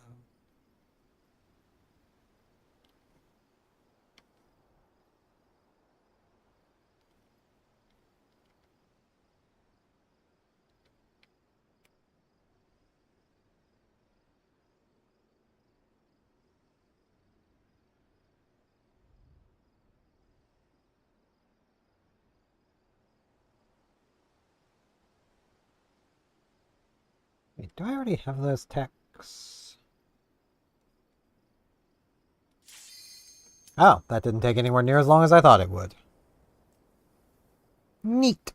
Wait, do I already have those texts? Oh, that didn't take anywhere near as long as I thought it would. Neat.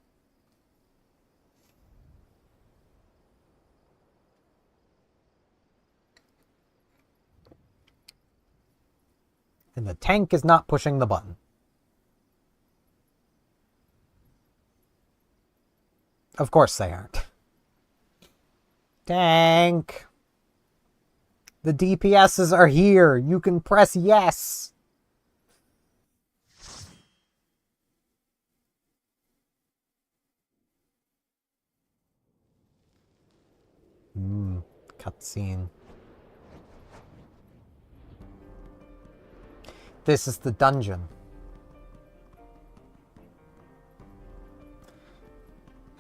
And the tank is not pushing the button. Of course they aren't. Tank! The DPSs are here! You can press yes! Cutscene. This is the dungeon.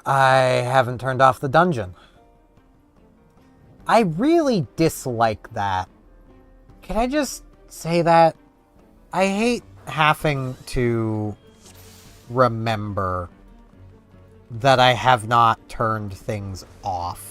I haven't turned off the dungeon. I really dislike that. Can I just say that? I hate having to remember that I have not turned things off.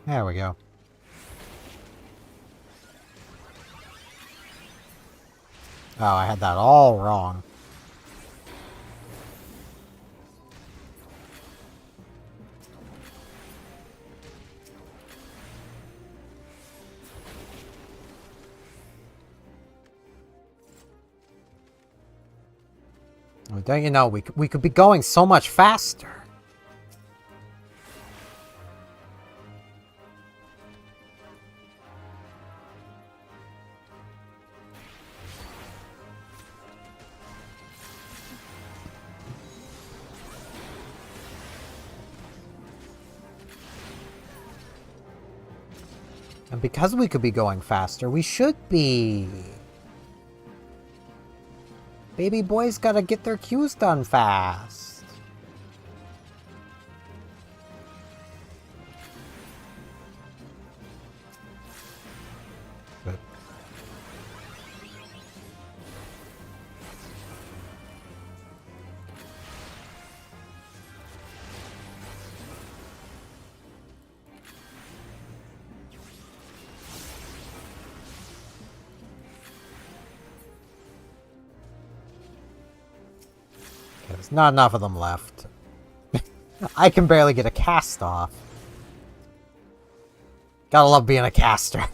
There we go. Oh, I had that all wrong. Well, don't you know, we could be going so much faster. And because we could be going faster, we should be. Baby boys gotta get their cues done fast. But there's not enough of them left. I can barely get a cast off. Gotta love being a caster.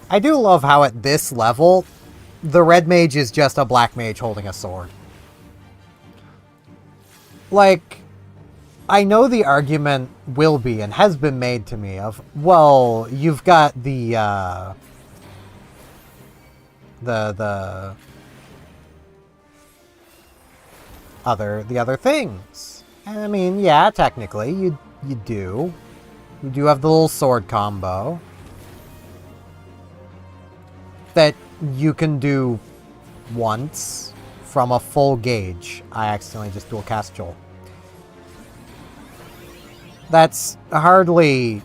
I do love how at this level, the red mage is just a black mage holding a sword. Like, I know the argument will be, and has been made to me, of, well, you've got the the other things. And I mean, yeah, technically, you do. You do have the little sword combo that you can do once from a full gauge. I accidentally just dual cast Joel. That's hardly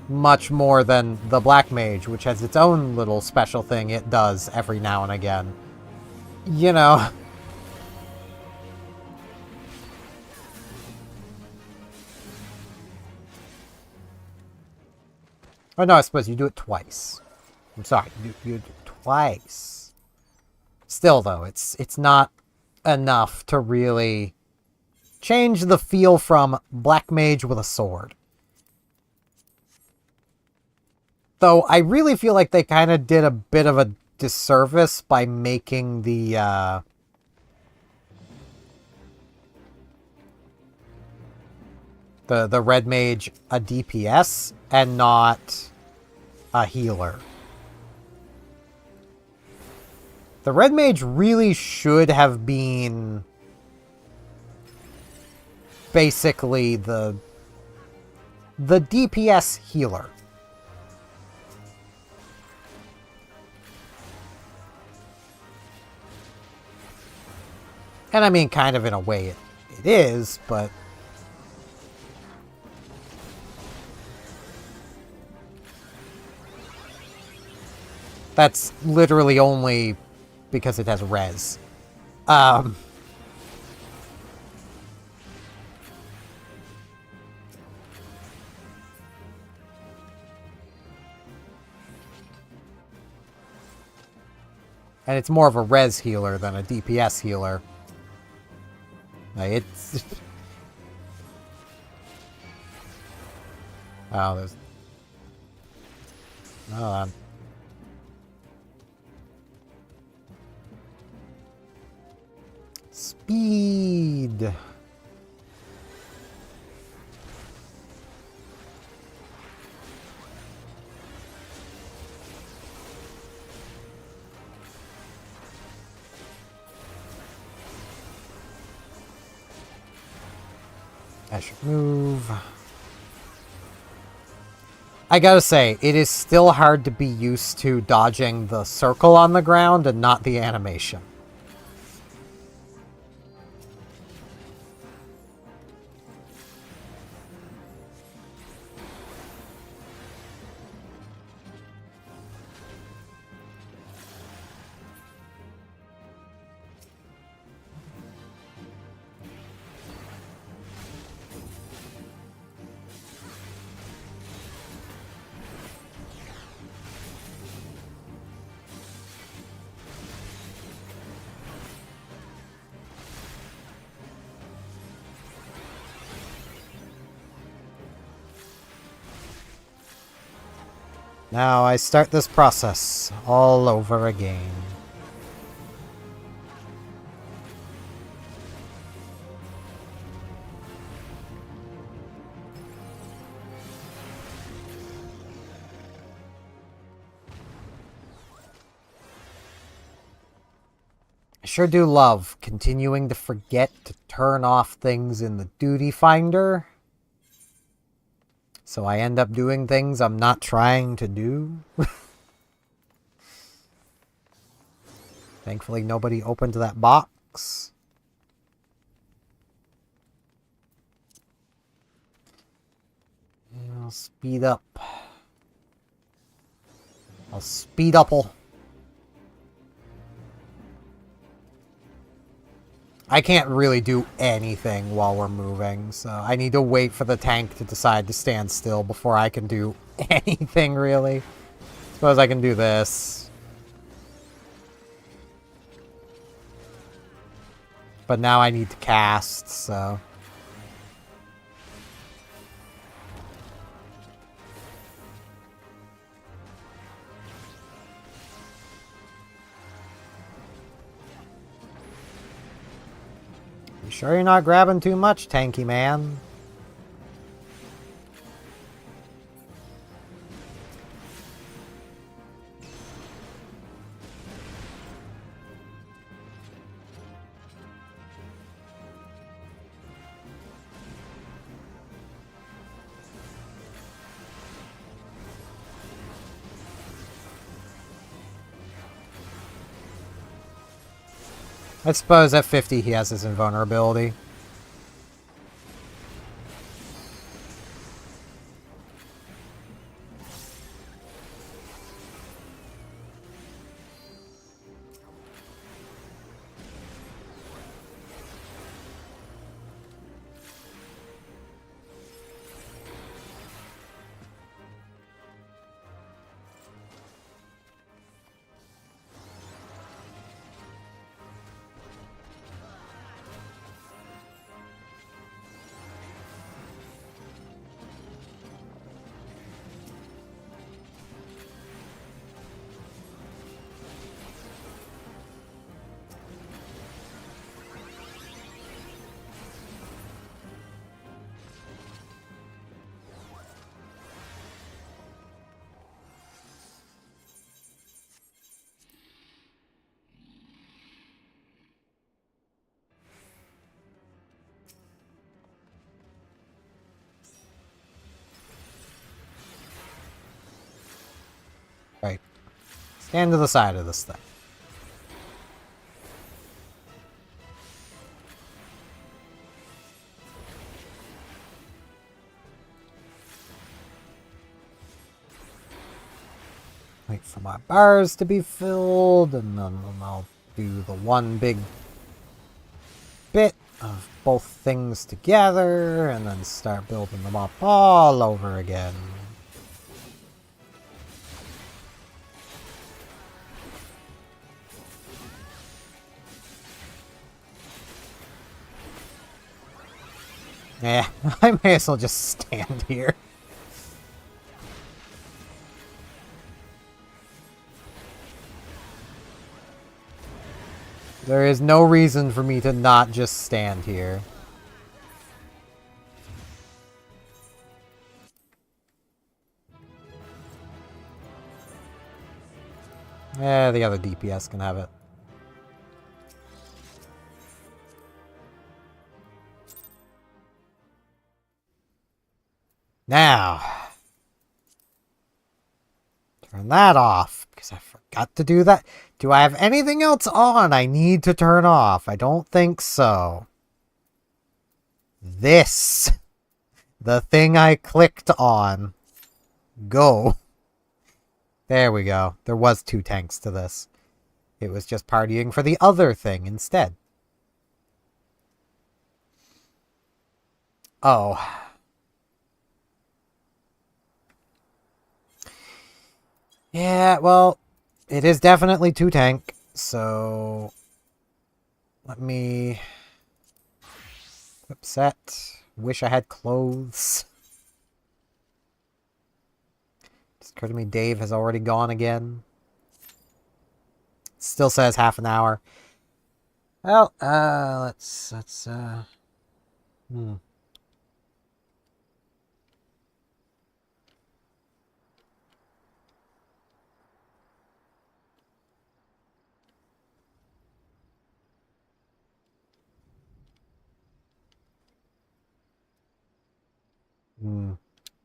much more than the Black Mage, which has its own little special thing it does every now and again. You know. Oh no, I suppose you do it twice. I'm sorry, you do it twice. Still though, it's not enough to really change the feel from Black Mage with a sword. Though I really feel like they kind of did a bit of a disservice by making the Red Mage a DPS and not a healer. The Red Mage really should have been basically the DPS healer. And I mean, kind of in a way it is, but... that's literally only because it has res. And it's more of a res healer than a DPS healer. It's... oh, there's... oh, speed. I should move. I gotta say, it is still hard to be used to dodging the circle on the ground and not the animation. Now I start this process all over again. I sure do love continuing to forget to turn off things in the duty finder. So I end up doing things I'm not trying to do. Thankfully, nobody opened that box. I'll speed up. I'll speed up-ble. I can't really do anything while we're moving, so I need to wait for the tank to decide to stand still before I can do anything, really. Suppose I can do this. But now I need to cast, so... you sure you're not grabbing too much, tanky man? I suppose at 50 he has his invulnerability. Right. Stand to the side of this thing. Wait for my bars to be filled, and then I'll do the one big bit of both things together, and then start building them up all over again. Yeah, I may as well just stand here. There is no reason for me to not just stand here. Yeah, the other DPS can have it. Now, turn that off, because I forgot to do that. Do I have anything else on I need to turn off? I don't think so. This. The thing I clicked on. Go. There we go. There was 2 tanks to this. It was just partying for the other thing instead. Oh. Yeah, well, it is definitely 2 tank, so let me upset. Wish I had clothes. Just occurred to me Dave has already gone again. Still says half an hour. Well, let's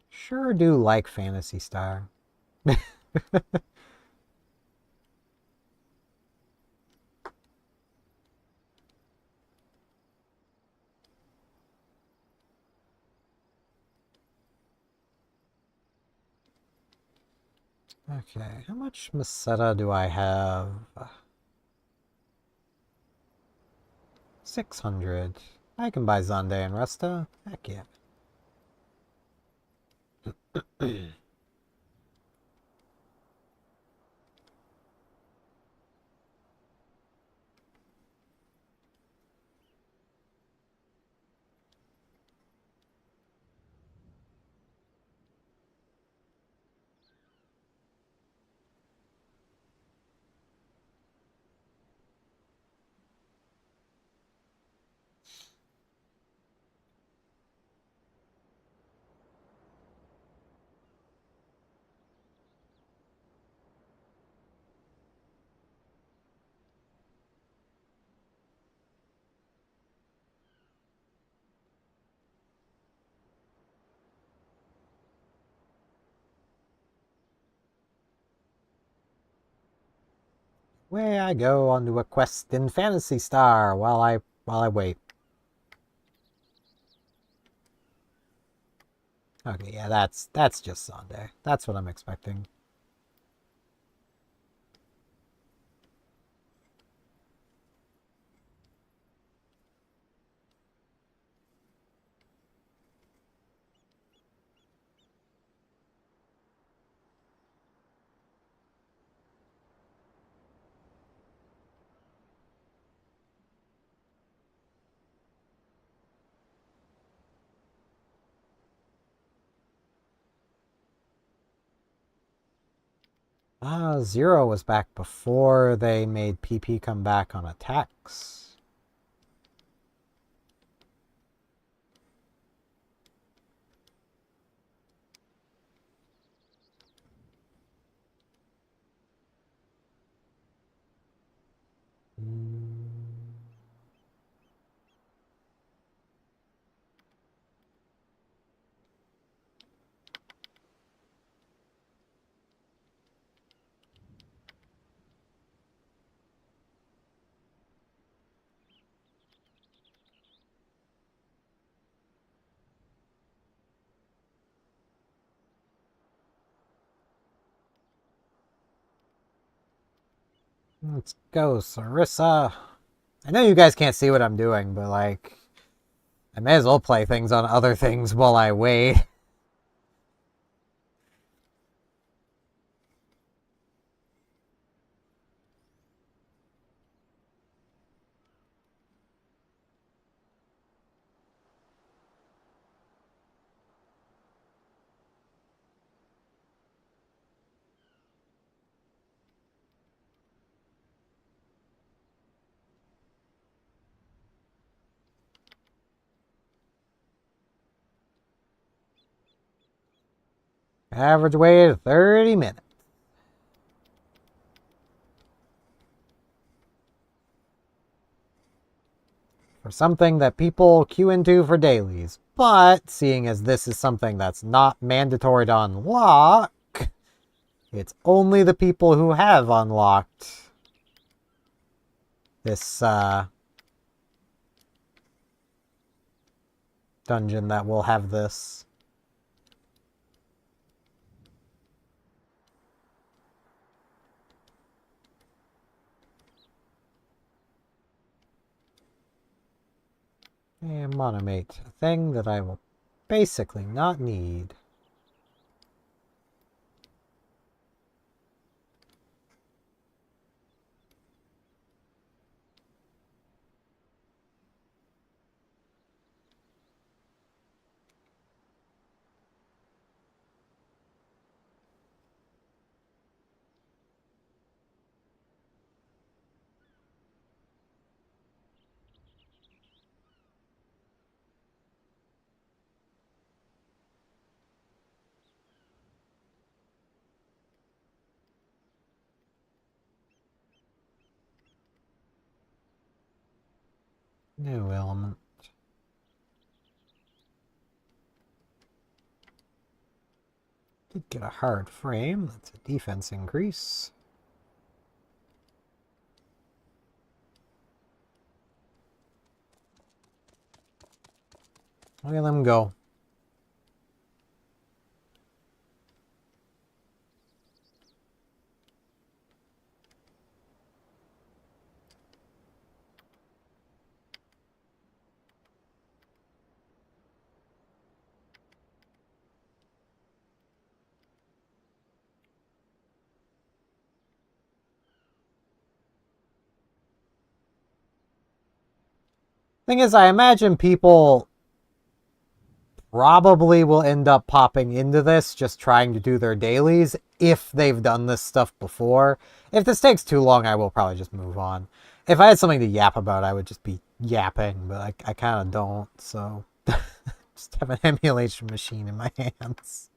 Sure do like Phantasy Star. Okay, how much Meseta do I have? 600. I can buy Zande and Resta. Heck yeah. Away I go onto a quest in Phantasy Star while I wait. Okay, yeah, that's just Sunday. That's what I'm expecting. Zero was back before they made PP come back on attacks. Let's go, Sarissa. I know you guys can't see what I'm doing, but like, I may as well play things on other things while I wait. Average wait 30 minutes. For something that people queue into for dailies. But seeing as this is something that's not mandatory to unlock, it's only the people who have unlocked this dungeon that will have this. And monomate, a thing that I will basically not need. New element. Did get a hard frame. That's a defense increase. Look at them go. Thing is, I imagine people probably will end up popping into this just trying to do their dailies if they've done this stuff before. If this takes too long, I will probably just move on. If I had something to yap about, I would just be yapping, but I kind of don't, so just have an emulation machine in my hands.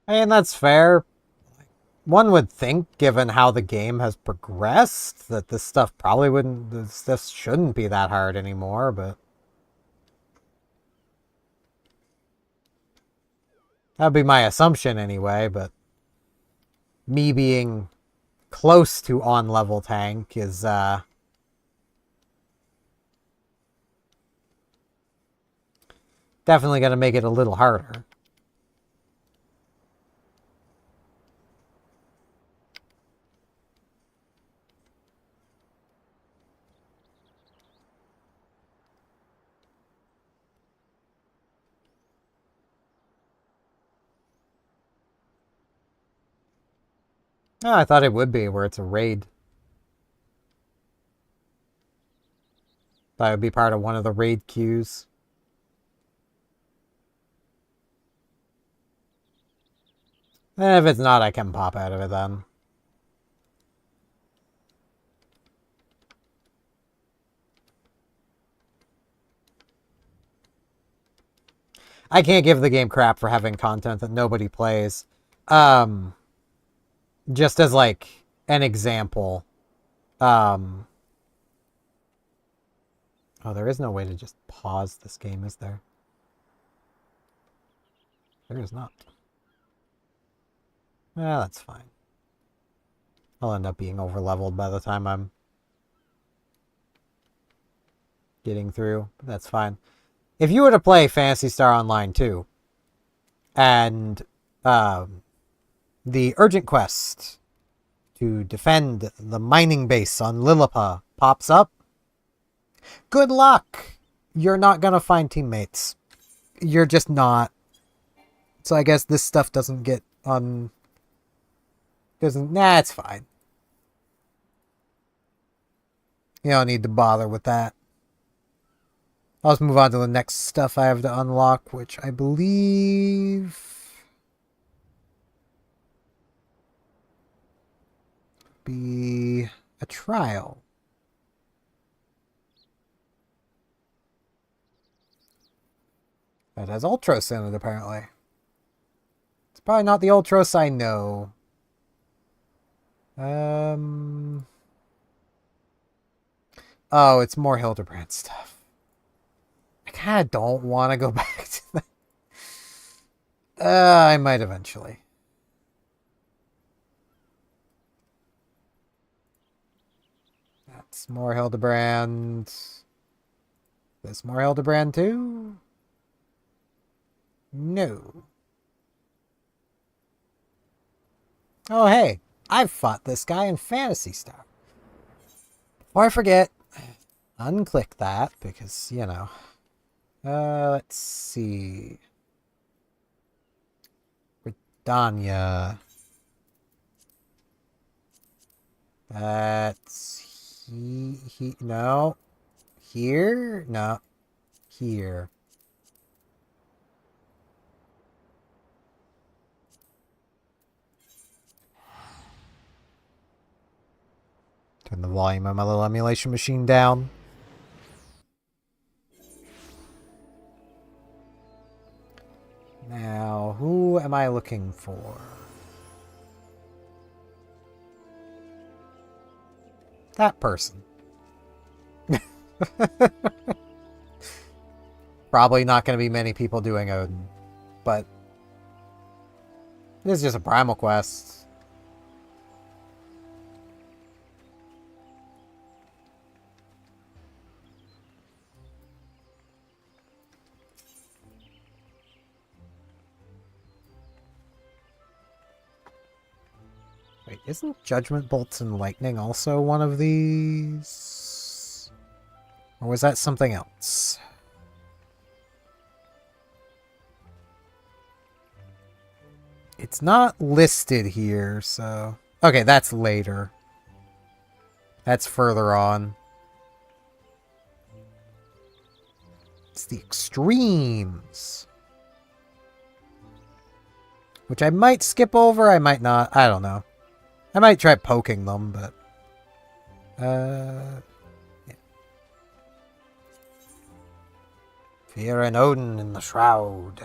I mean, that's fair. One would think, given how the game has progressed, that this stuff probably wouldn't, this shouldn't be that hard anymore, but that'd be my assumption anyway, but me being close to on-level tank is, definitely going to make it a little harder. Oh, I thought it would be, where it's a raid. That would be part of one of the raid queues. And if it's not, I can pop out of it then. I can't give the game crap for having content that nobody plays. Just as like an example. Oh, there is no way to just pause this game, is there? There is not. Well, that's fine. I'll end up being over-leveled by the time I'm getting through. But that's fine. If you were to play Phantasy Star Online 2, and the urgent quest to defend the mining base on Lilliput pops up, good luck. You're not going to find teammates. You're just not. So I guess this stuff doesn't get on... Nah, it's fine. You don't need to bother with that. I'll just move on to the next stuff I have to unlock, which I believe... be a trial. That has Ultros in it, apparently. It's probably not the Ultros I know. Oh, it's more Hildebrand stuff. I kind of don't want to go back to that. I might eventually. That's more Hildebrand. This more Hildebrand too? No. Oh, hey. I've fought this guy in Phantasy Star. Before I forget, unclick that because, you know. Let's see. Britannia. That's no. Here? No. Here. Turn the volume of my little emulation machine down. Now, who am I looking for? That person. Probably not going to be many people doing Odin, but this is just a primal quest. Wait, isn't Judgment Bolts and Lightning also one of these? Or was that something else? It's not listed here, so... Okay, that's later. That's further on. It's the Extremes. Which I might skip over, I might not. I don't know. I might try poking them, but... yeah. Fear and Odin in the Shroud.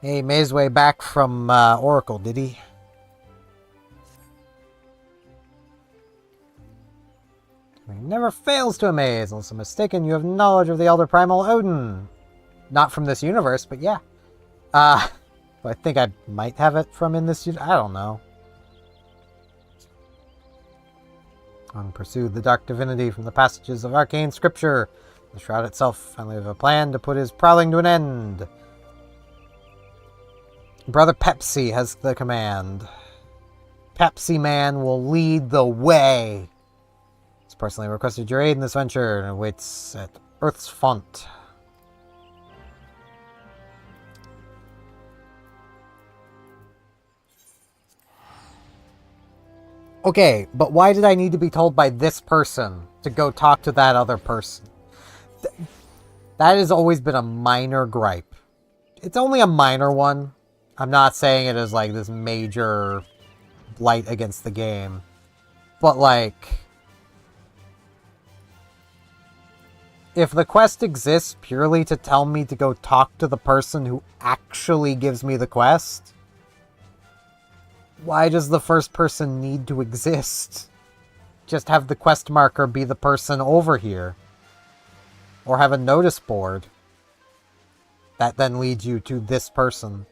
He made his way back from Oracle, did he? He never fails to amaze. Unless I'm mistaken, you have knowledge of the Elder Primal Odin. Not from this universe, but yeah. I think I might have it from in this universe. I don't know. On pursued the dark divinity from the passages of arcane scripture. The shroud itself finally have a plan to put his prowling to an end. Brother Pepsi has the command. Pepsi Man will lead the way. He's personally requested your aid in this venture and awaits at Earth's font. Okay, but why did I need to be told by this person to go talk to that other person? That has always been a minor gripe. It's only a minor one. I'm not saying it is like this major blight against the game. But like, if the quest exists purely to tell me to go talk to the person who actually gives me the quest, why does the first person need to exist? Just have the quest marker be the person over here. Or have a notice board that then leads you to this person.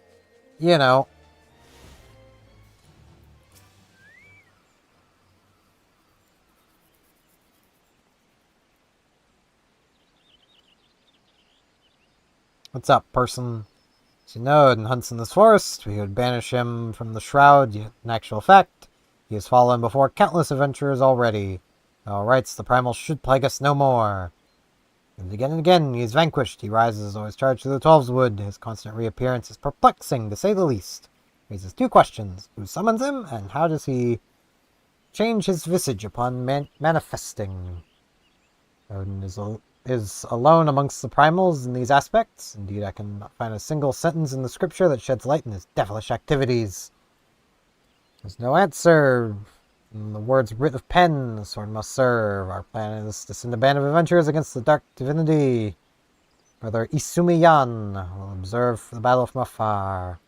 You know. What's up, person? As you know, Odin hunts in this forest. We would banish him from the shroud, yet in actual fact, he has fallen before countless adventurers already. All rights, the primals should plague us no more. And again, he is vanquished. He rises, always charged to the Twelves Wood. His constant reappearance is perplexing, to say the least. Raises two questions. Who summons him, and how does he change his visage upon manifesting? Odin is alone amongst the primals in these aspects. Indeed, I cannot find a single sentence in the scripture that sheds light on his devilish activities. There's no answer. In the words writ of pen, the sword must serve. Our plan is to send a band of adventurers against the dark divinity. Brother Isumiyan will observe the battle from afar.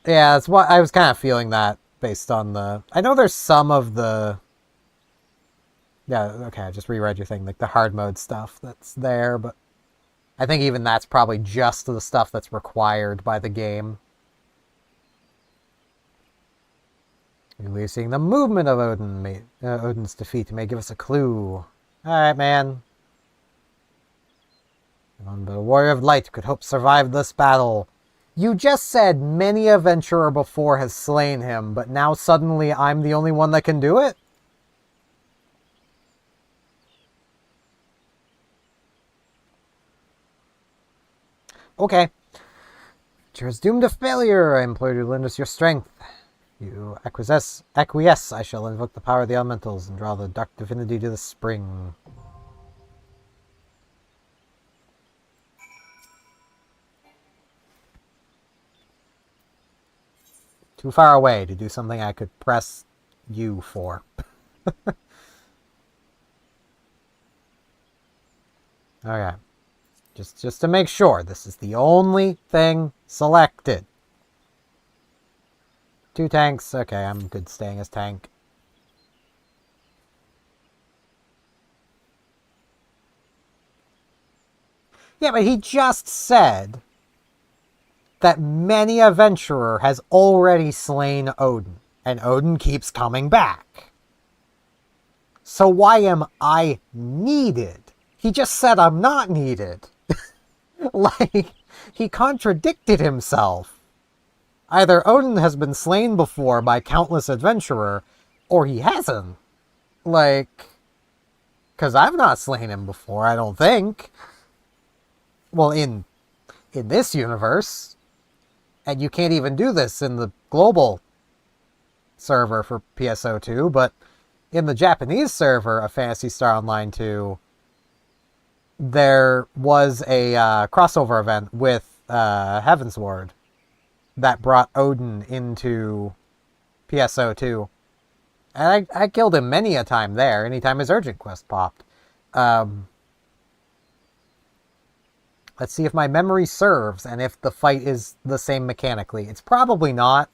Yeah, that's what I was kind of feeling that based on the... I know there's some of the... Yeah, okay, I just reread your thing, like the hard mode stuff that's there, but I think even that's probably just the stuff that's required by the game. Releasing the movement of Odin's defeat may give us a clue. Alright, man. None but a warrior of light could hope to survive this battle. You just said many a adventurer before has slain him, but now suddenly I'm the only one that can do it? Okay. Venture is doomed to failure. I implore you to lend us your strength. You acquiesce, I shall invoke the power of the elementals and draw the dark divinity to the spring. Too far away to do something I could press U for. Okay. Just to make sure, this is the only thing selected. 2 tanks. Okay, I'm good staying as tank. Yeah, but he just said that many a adventurer has already slain Odin, and Odin keeps coming back. So why am I needed? He just said I'm not needed. Like, he contradicted himself. Either Odin has been slain before by countless adventurer, or he hasn't. Like, because I've not slain him before, I don't think. Well, in this universe. And you can't even do this in the global server for PSO2, but in the Japanese server of Phantasy Star Online 2, there was a crossover event with Heavensward that brought Odin into PSO2. And I killed him many a time there, anytime his urgent quest popped. Let's see if my memory serves and if the fight is the same mechanically. It's probably not,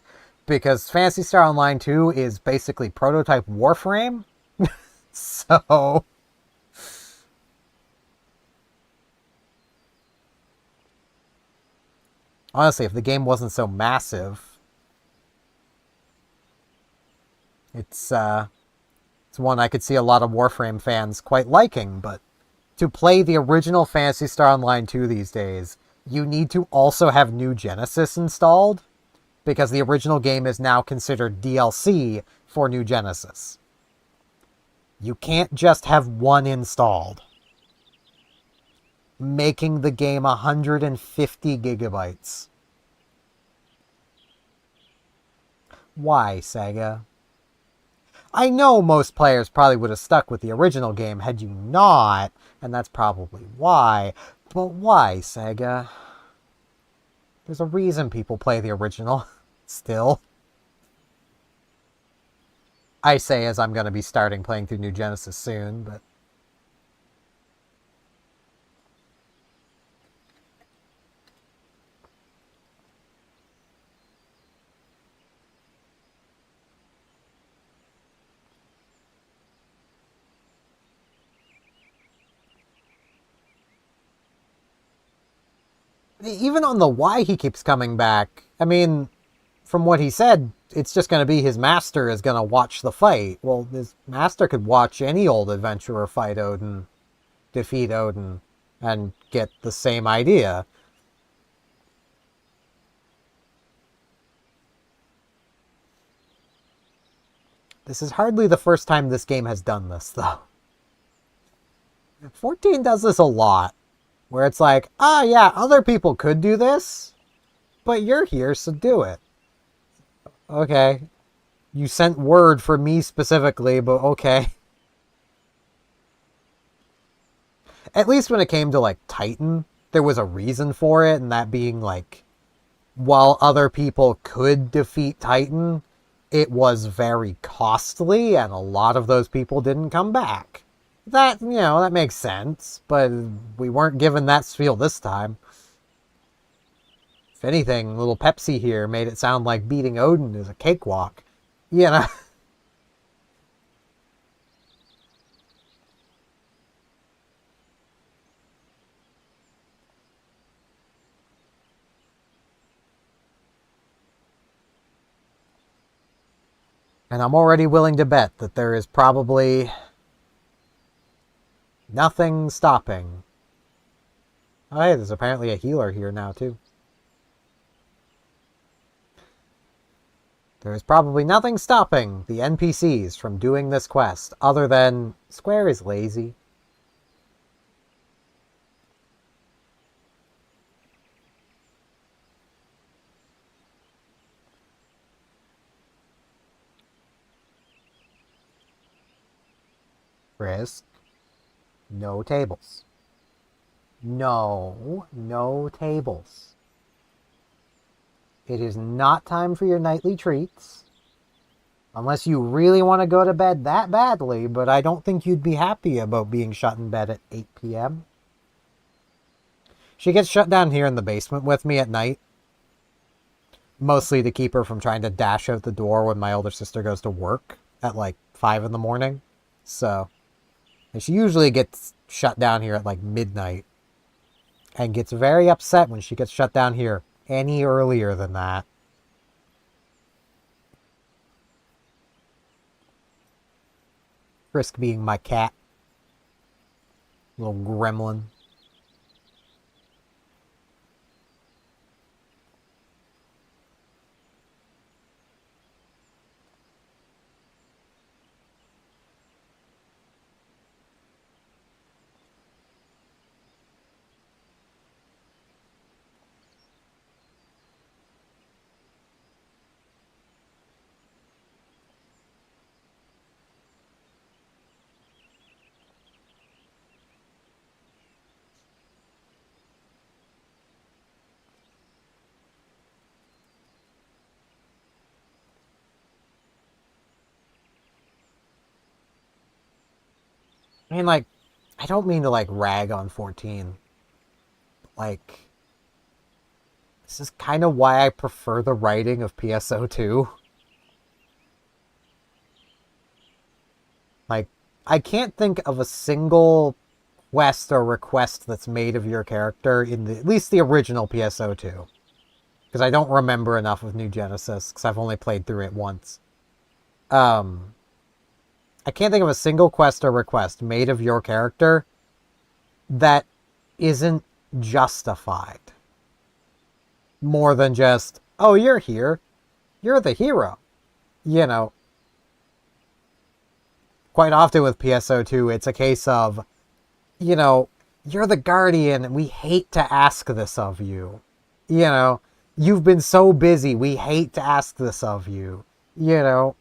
because Phantasy Star Online 2 is basically prototype Warframe. So... honestly, if the game wasn't so massive, it's one I could see a lot of Warframe fans quite liking, but to play the original Phantasy Star Online 2 these days, you need to also have New Genesis installed, because the original game is now considered DLC for New Genesis. You can't just have one installed, making the game 150 gigabytes. Why, Sega? I know most players probably would have stuck with the original game had you not, and that's probably why. But why, Sega? There's a reason people play the original, still. I say as I'm going to be starting playing through New Genesis soon, but... even on the why he keeps coming back, I mean, from what he said, it's just going to be his master is going to watch the fight. Well, his master could watch any old adventurer fight Odin, defeat Odin, and get the same idea. This is hardly the first time this game has done this, though. 14 does this a lot, where it's like, ah, yeah, other people could do this, but you're here, so do it. Okay. You sent word for me specifically, but okay. At least when it came to, like, Titan, there was a reason for it, and that being, like, while other people could defeat Titan, it was very costly, and a lot of those people didn't come back. That, you know, that makes sense, but we weren't given that spiel this time. If anything, little Pepsi here made it sound like beating Odin is a cakewalk. You know? And I'm already willing to bet that there is probably nothing stopping. Oh, hey, there's apparently a healer here now, too. There is probably nothing stopping the NPCs from doing this quest, other than Square is lazy. Risk. No tables. No tables. It is not time for your nightly treats. Unless you really want to go to bed that badly, but I don't think you'd be happy about being shut in bed at 8 p.m. She gets shut down here in the basement with me at night. Mostly to keep her from trying to dash out the door when my older sister goes to work at like 5 in the morning. So, and she usually gets shut down here at like midnight. And gets very upset when she gets shut down here any earlier than that. Frisk being my cat. Little gremlin. I mean, like, I don't mean to, like, rag on 14. like, this is kind of why I prefer the writing of PSO2. Like, I can't think of a single quest or request that's made of your character in at least the original PSO2. Because I don't remember enough of New Genesis, because I've only played through it once. I can't think of a single quest or request made of your character that isn't justified. More than just, oh, you're here. You're the hero. You know. Quite often with PSO2, it's a case of, you know, you're the Guardian, and we hate to ask this of you. You know, you've been so busy, we hate to ask this of you. You know.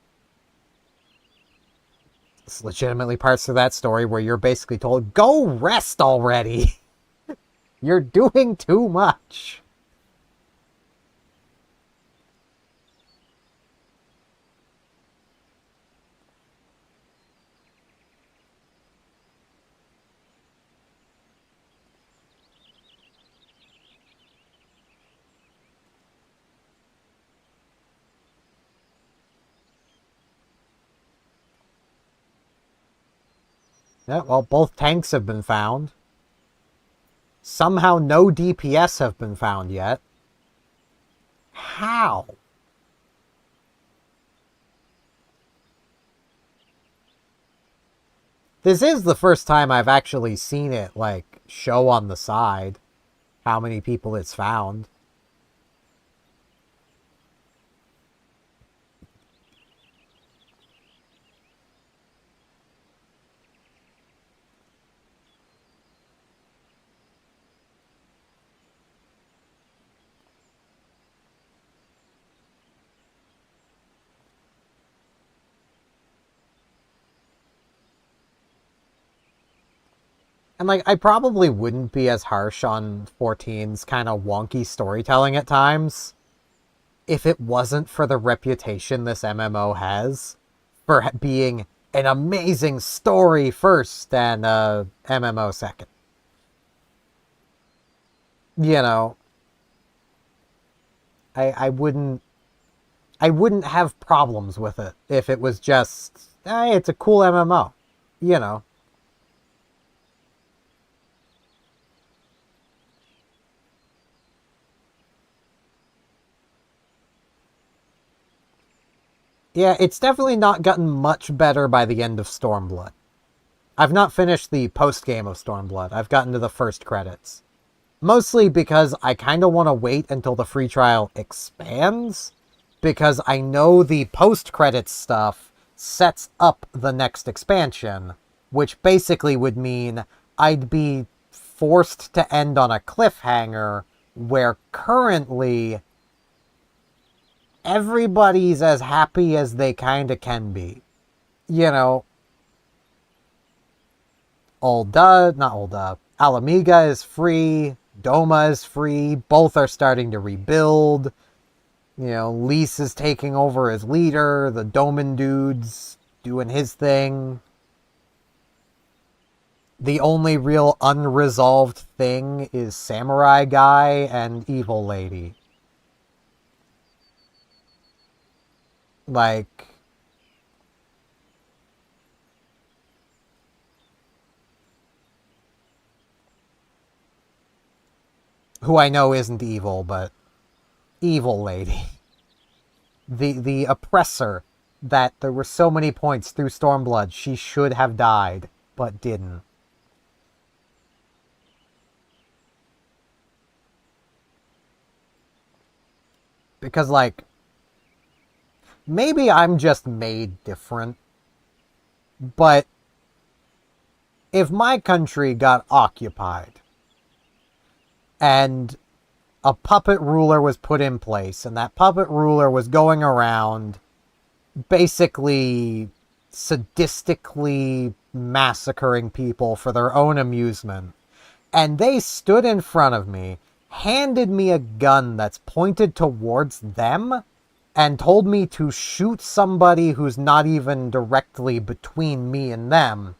It's legitimately parts of that story where you're basically told, go rest already. You're doing too much. Yeah, well, both tanks have been found. Somehow no DPS have been found yet. How? This is the first time I've actually seen it, like, show on the side how many people it's found. And, like, I probably wouldn't be as harsh on 14's kind of wonky storytelling at times if it wasn't for the reputation this MMO has for being an amazing story first and MMO second. You know, I wouldn't have problems with it if it was just, hey, it's a cool MMO, you know. Yeah, it's definitely not gotten much better by the end of Stormblood. I've not finished the post-game of Stormblood. I've gotten to the first credits. Mostly because I kind of want to wait until the free trial expands, because I know the post-credits stuff sets up the next expansion, which basically would mean I'd be forced to end on a cliffhanger where currently everybody's as happy as they kind of can be. You know, Alamiga is free, Doma is free, both are starting to rebuild. You know, Lys is taking over as leader, the Doman dude's doing his thing. The only real unresolved thing is Samurai Guy and Evil Lady. Like, who I know isn't evil, but Evil Lady. The oppressor that there were so many points through Stormblood she should have died, but didn't. Because, like, maybe I'm just made different, but if my country got occupied and a puppet ruler was put in place, and that puppet ruler was going around basically sadistically massacring people for their own amusement, and they stood in front of me, handed me a gun that's pointed towards them, and told me to shoot somebody who's not even directly between me and them,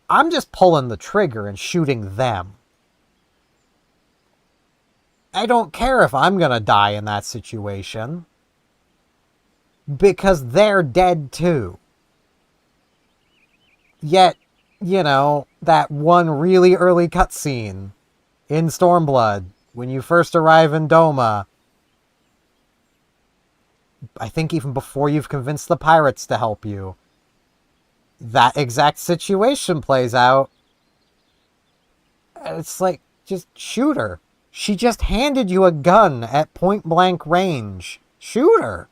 I'm just pulling the trigger and shooting them. I don't care if I'm gonna die in that situation, because they're dead too. Yet, that one really early cutscene in Stormblood, when you first arrive in Doma, I think even before you've convinced the pirates to help you, that exact situation plays out. It's like, just shoot her. She just handed you a gun at point blank range. Shoot her.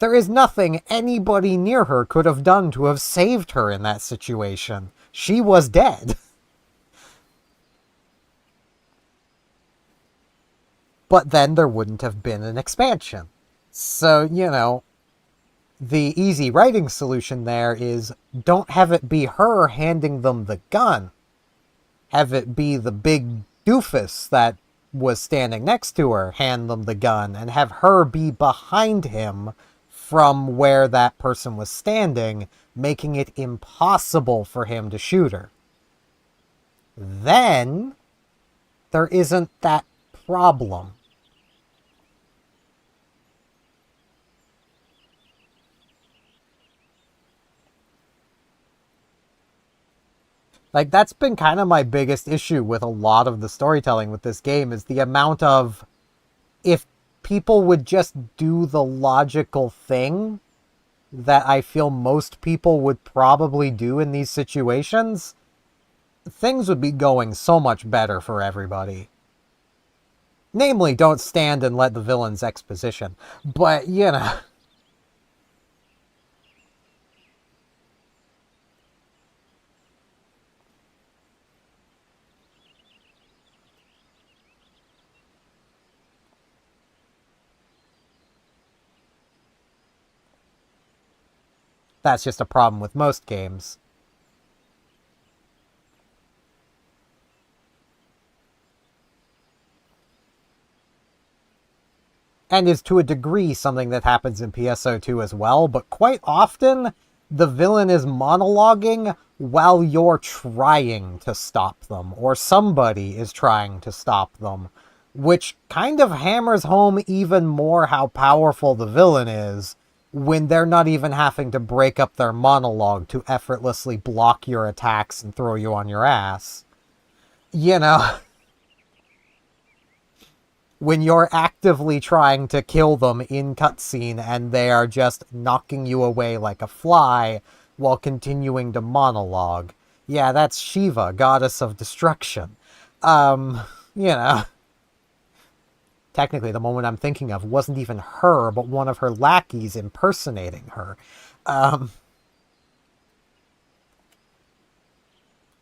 There is nothing anybody near her could have done to have saved her in that situation. She was dead. But then there wouldn't have been an expansion. So, the easy writing solution there is don't have it be her handing them the gun. Have it be the big doofus that was standing next to her hand them the gun, and have her be behind him from where that person was standing, making it impossible for him to shoot her. Then there isn't that problem. Like, that's been kind of my biggest issue with a lot of the storytelling with this game, is the amount of, if people would just do the logical thing that I feel most people would probably do in these situations, things would be going so much better for everybody. Namely, don't stand and let the villains exposition. But, that's just a problem with most games. And is to a degree something that happens in PSO2 as well, but quite often the villain is monologuing while you're trying to stop them, or somebody is trying to stop them, which kind of hammers home even more how powerful the villain is when they're not even having to break up their monologue to effortlessly block your attacks and throw you on your ass. When you're actively trying to kill them in cutscene and they are just knocking you away like a fly while continuing to monologue. Yeah, that's Shiva, goddess of destruction. Technically the moment I'm thinking of wasn't even her, but one of her lackeys impersonating her.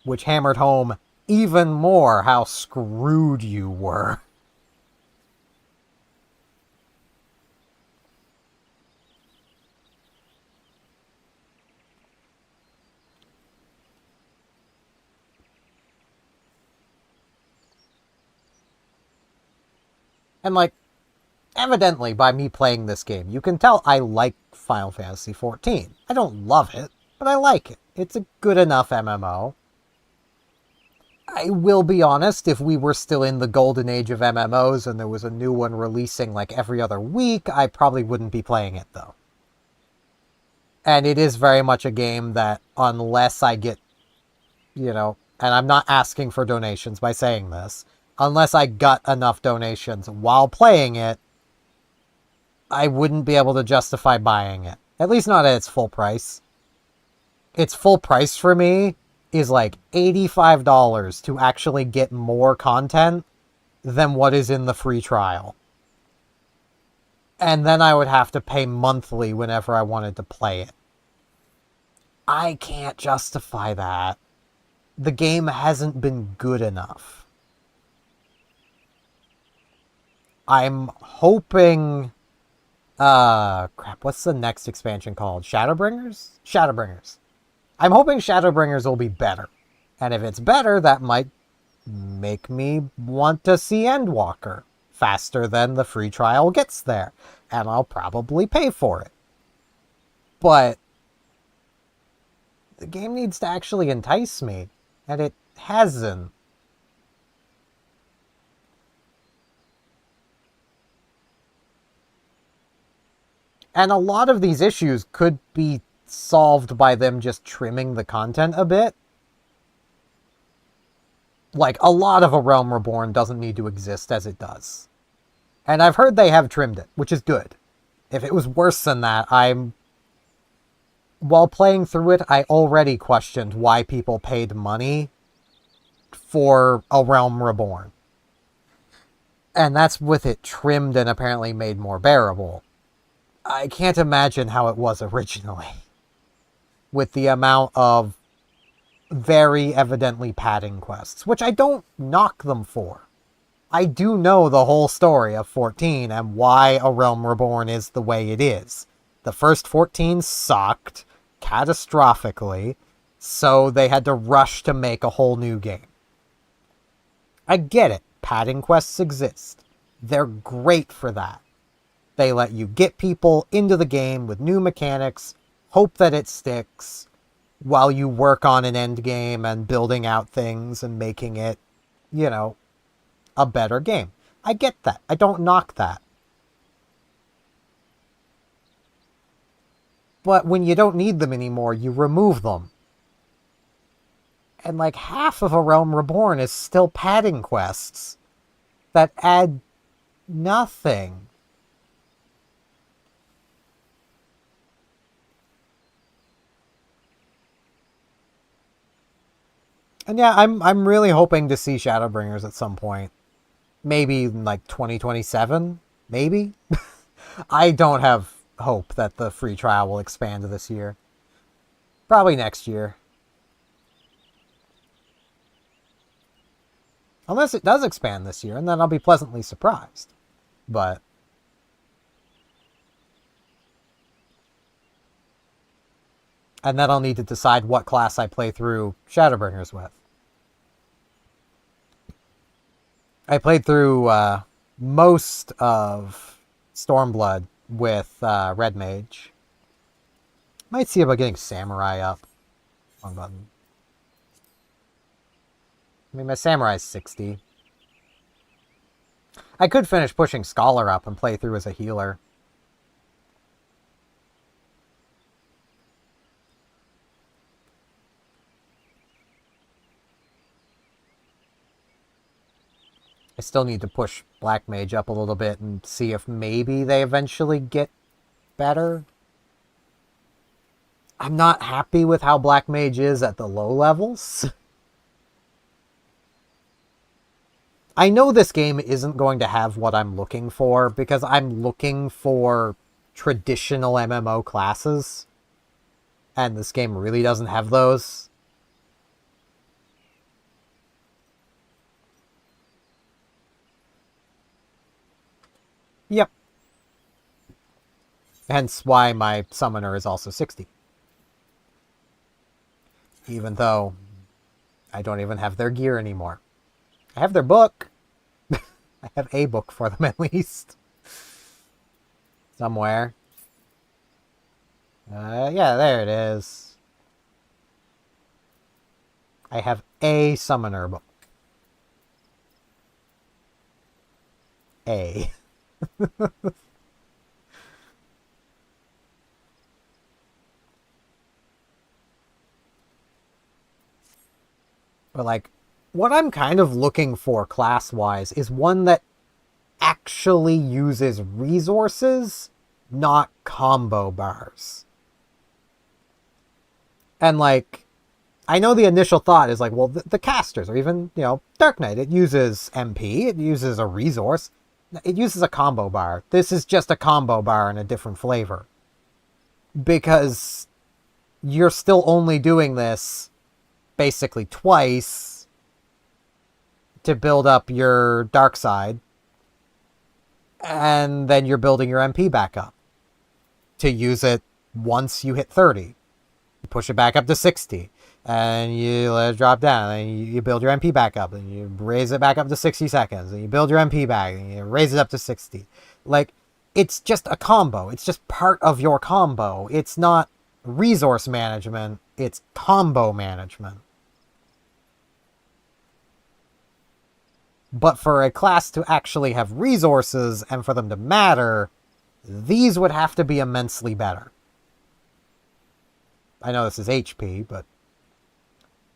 Which hammered home even more how screwed you were. And, evidently, by me playing this game, you can tell I like Final Fantasy XIV. I don't love it, but I like it. It's a good enough MMO. I will be honest, if we were still in the golden age of MMOs and there was a new one releasing every other week, I probably wouldn't be playing it, though. And it is very much a game that, unless I get, and I'm not asking for donations by saying this, unless I got enough donations while playing it, I wouldn't be able to justify buying it. At least not at its full price. Its full price for me is $85 to actually get more content than what is in the free trial. And then I would have to pay monthly whenever I wanted to play it. I can't justify that. The game hasn't been good enough. I'm hoping... crap, what's the next expansion called? Shadowbringers? Shadowbringers. I'm hoping Shadowbringers will be better. And if it's better, that might make me want to see Endwalker faster than the free trial gets there. And I'll probably pay for it. But the game needs to actually entice me. And it hasn't. And a lot of these issues could be solved by them just trimming the content a bit. Like, a lot of A Realm Reborn doesn't need to exist as it does. And I've heard they have trimmed it, which is good. If it was worse than that, while playing through it, I already questioned why people paid money for A Realm Reborn. And that's with it trimmed and apparently made more bearable. I can't imagine how it was originally. With the amount of very evidently padding quests, which I don't knock them for. I do know the whole story of 14 and why A Realm Reborn is the way it is. The first 14 sucked catastrophically, so they had to rush to make a whole new game. I get it. Padding quests exist. They're great for that. They let you get people into the game with new mechanics, hope that it sticks, while you work on an end game and building out things and making it, a better game. I get that. I don't knock that. But when you don't need them anymore, you remove them. And like half of A Realm Reborn is still padding quests that add nothing. And yeah, I'm really hoping to see Shadowbringers at some point. Maybe in like 2027? Maybe? I don't have hope that the free trial will expand this year. Probably next year. Unless it does expand this year, and then I'll be pleasantly surprised. But and then I'll need to decide what class I play through Shadowbringers with. I played through most of Stormblood with Red Mage. Might see about getting Samurai up. Wrong button. I mean, my Samurai's 60. I could finish pushing Scholar up and play through as a healer. I still need to push Black Mage up a little bit and see if maybe they eventually get better. I'm not happy with how Black Mage is at the low levels. I know this game isn't going to have what I'm looking for because I'm looking for traditional MMO classes. And this game really doesn't have those. Yep. Hence why my summoner is also 60. Even though I don't even have their gear anymore. I have their book. I have a book for them at least. Somewhere. Yeah, there it is. I have a summoner book. A. But like, what I'm kind of looking for class-wise is one that actually uses resources, not combo bars. And like, I know the initial thought is like, well, the casters, or even, Dark Knight, it uses MP, it uses a resource, it uses a combo bar. This is just a combo bar in a different flavor. Because you're still only doing this basically twice to build up your dark side, and then you're building your MP back up to use it once you hit 30. You push it back up to 60, and you let it drop down, and you build your MP back up, and you raise it back up to 60 seconds, and you build your MP back, and you raise it up to 60. Like, it's just a combo. It's just part of your combo. It's not resource management, it's combo management. But for a class to actually have resources and for them to matter, these would have to be immensely better. I know this is HP, but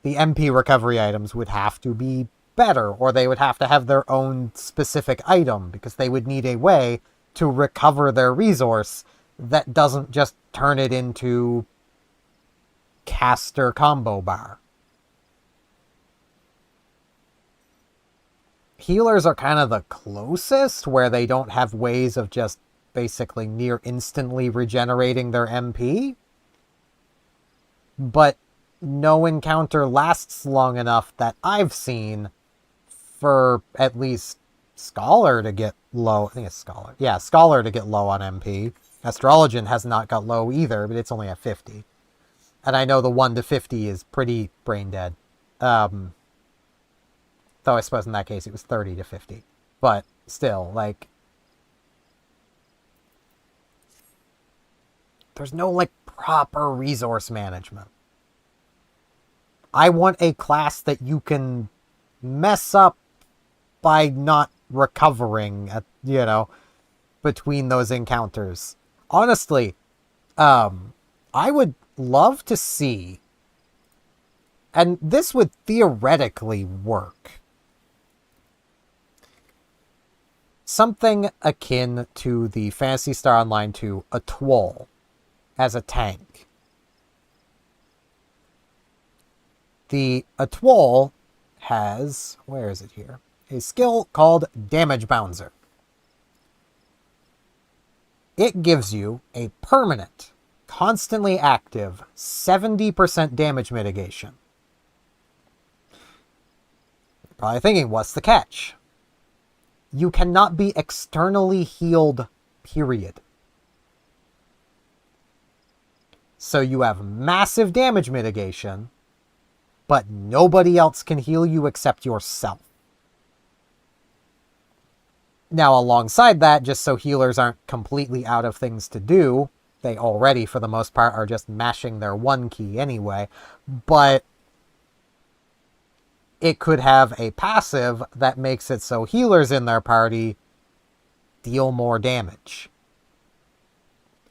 the MP recovery items would have to be better, or they would have to have their own specific item, because they would need a way to recover their resource that doesn't just turn it into caster combo bar. Healers are kind of the closest, where they don't have ways of just basically near instantly regenerating their MP. But no encounter lasts long enough that I've seen for at least Scholar to get low. I think it's Scholar. Yeah, Scholar to get low on MP. Astrologian has not got low either, but it's only at 50. And I know the 1 to 50 is pretty brain dead. Though I suppose in that case it was 30 to 50. But still, like, there's no, like, proper resource management. I want a class that you can mess up by not recovering, between those encounters. Honestly, I would love to see, and this would theoretically work, something akin to the Phantasy Star Online 2 Atoll as a tank. The Atoll has, where is it here? A skill called Damage Bouncer. It gives you a permanent, constantly active 70% damage mitigation. You're probably thinking, what's the catch? You cannot be externally healed, period. So you have massive damage mitigation, but nobody else can heal you except yourself. Now, alongside that, just so healers aren't completely out of things to do, they already, for the most part, are just mashing their 1 key anyway, but it could have a passive that makes it so healers in their party deal more damage,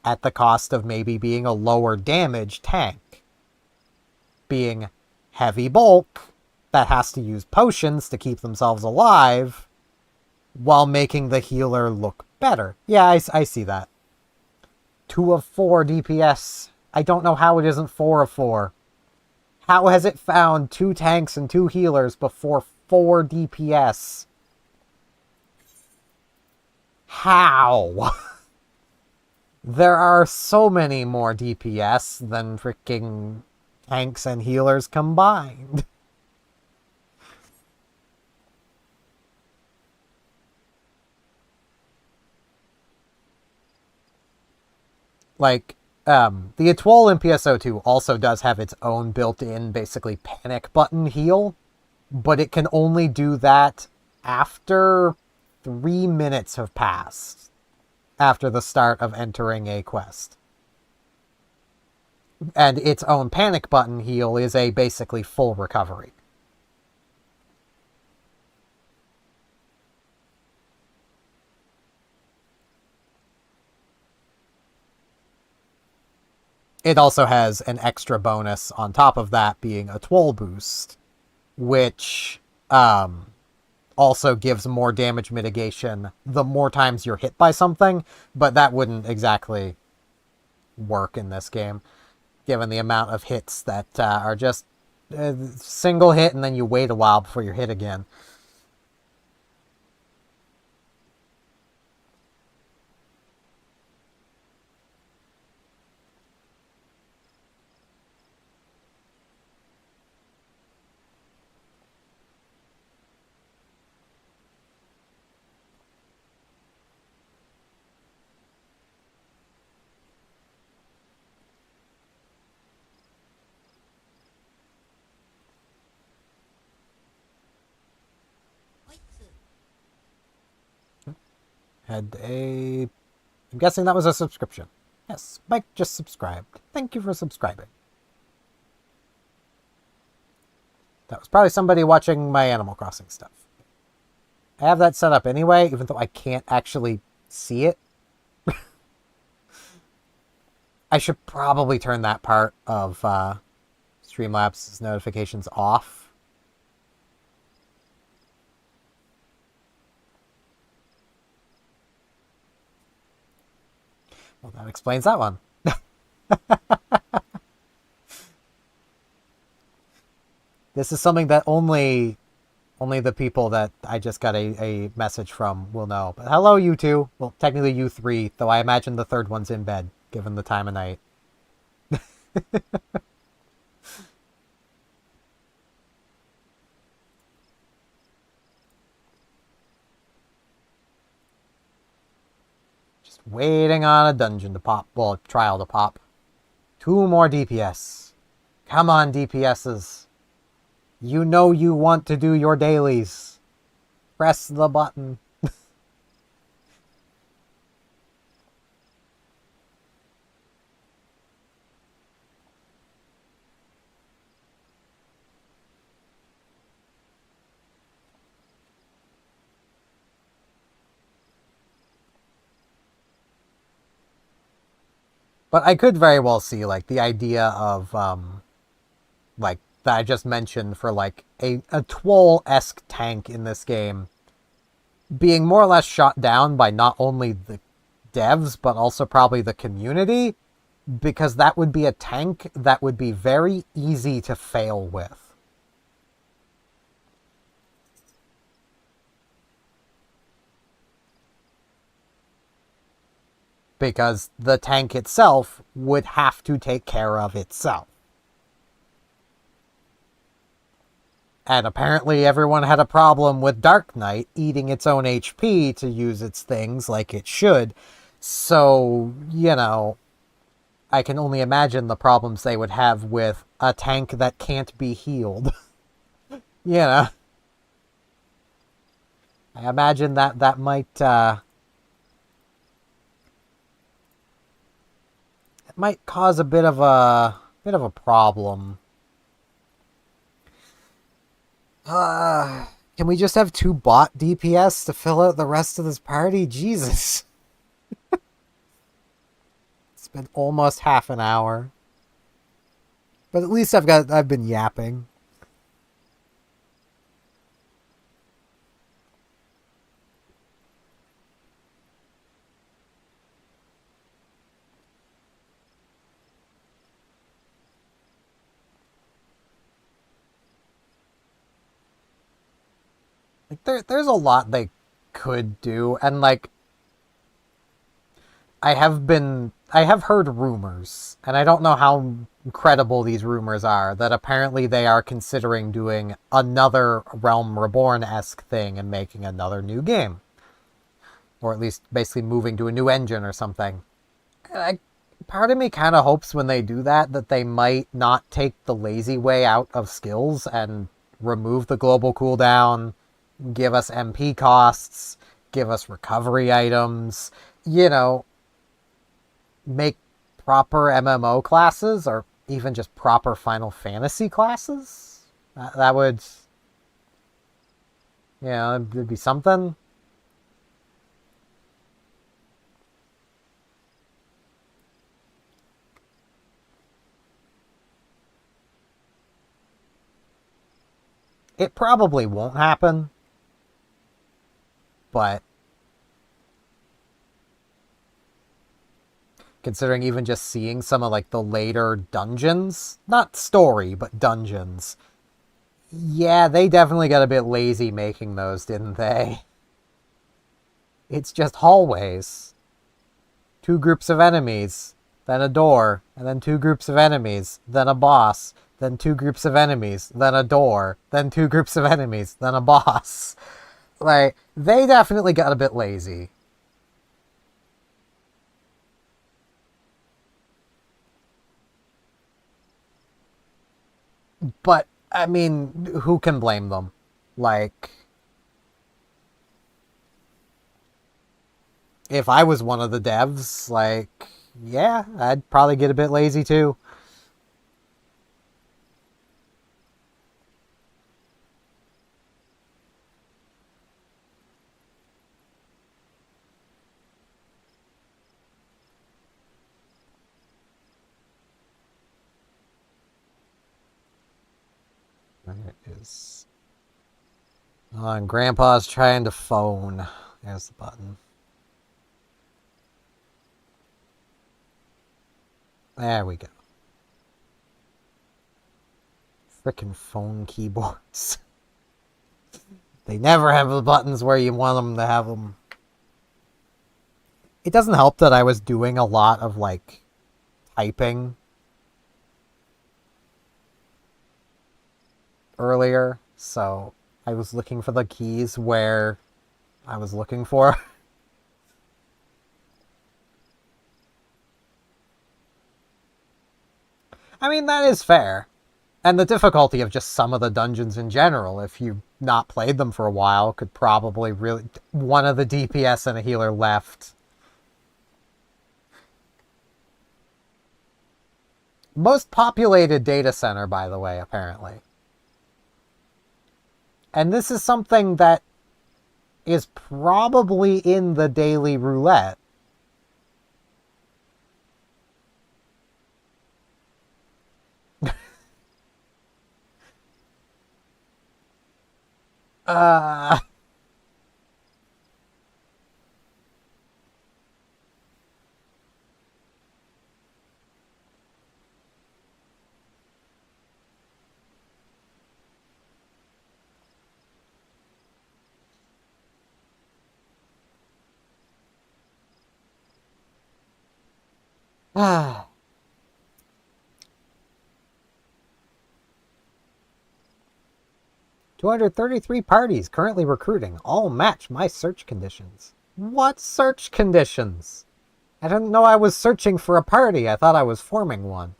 at the cost of maybe being a lower damage tank. Being heavy bulk that has to use potions to keep themselves alive, while making the healer look better. Yeah, I see that. 2 of 4 DPS. I don't know how it isn't 4 of 4. How has it found 2 tanks and 2 healers before 4 DPS? How? There are so many more DPS than freaking tanks and healers combined. Like, the Atoll in PSO2 also does have its own built-in, basically, panic button heal, but it can only do that after 3 minutes have passed after the start of entering a quest. And its own panic button heal is a basically full recovery. It also has an extra bonus on top of that, being a Atoll boost, which also gives more damage mitigation the more times you're hit by something, but that wouldn't exactly work in this game, given the amount of hits that are just a single hit and then you wait a while before you're hit again. I'm guessing that was a subscription. Yes, Mike just subscribed. Thank you for subscribing. That was probably somebody watching my Animal Crossing stuff. I have that set up anyway, even though I can't actually see it. I should probably turn that part of Streamlabs notifications off. Well, that explains that one. This is something that only the people that I just got a message from will know. But hello, you two. Well, technically you three, though I imagine the third one's in bed, given the time of night. Just waiting on a dungeon to pop. Well, a trial to pop. 2 more DPS. Come on, DPSs. You know you want to do your dailies. Press the button. But I could very well see, like, the idea of, like, that I just mentioned for, like, a Twol-esque tank in this game being more or less shot down by not only the devs, but also probably the community, because that would be a tank that would be very easy to fail with. Because the tank itself would have to take care of itself. And apparently everyone had a problem with Dark Knight eating its own HP to use its things like it should. So, you know, I can only imagine the problems they would have with a tank that can't be healed. You know? I imagine that might, it might cause a bit of a problem. Can we just have 2 bot DPS to fill out the rest of this party? Jesus. It's been almost half an hour. But at least I've been yapping. Like there's a lot they could do, and like I have heard rumors, and I don't know how credible these rumors are, that apparently they are considering doing another Realm Reborn-esque thing and making another new game. Or at least basically moving to a new engine or something. Part of me kind of hopes when they do that they might not take the lazy way out of skills and remove the global cooldown, give us MP costs, give us recovery items, you know, make proper MMO classes, or even just proper Final Fantasy classes. That would, you know, it'd be something. It probably won't happen, but considering even just seeing some of like the later dungeons, not story, but dungeons, yeah, they definitely got a bit lazy making those, didn't they? It's just hallways. 2 groups of enemies, then a door, and then 2 groups of enemies, then a boss, then 2 groups of enemies, then a door, then 2 groups of enemies, then a boss. Like, they definitely got a bit lazy. But, I mean, who can blame them? Like, if I was one of the devs, like, yeah, I'd probably get a bit lazy too. is... Oh, and Grandpa's trying to phone. There's the button. There we go. Frickin' phone keyboards. They never have the buttons where you want them to have them. It doesn't help that I was doing a lot of, like, typing earlier, so I was looking for the keys where I was looking for. I mean, that is fair. And the difficulty of just some of the dungeons in general, if you've not played them for a while, could probably really... One of the DPS and a healer left. Most populated data center, by the way, apparently. And this is something that is probably in the daily roulette. uh... Ah. 233 parties currently recruiting. All match my search conditions. What search conditions? I didn't know I was searching for a party. I thought I was forming one.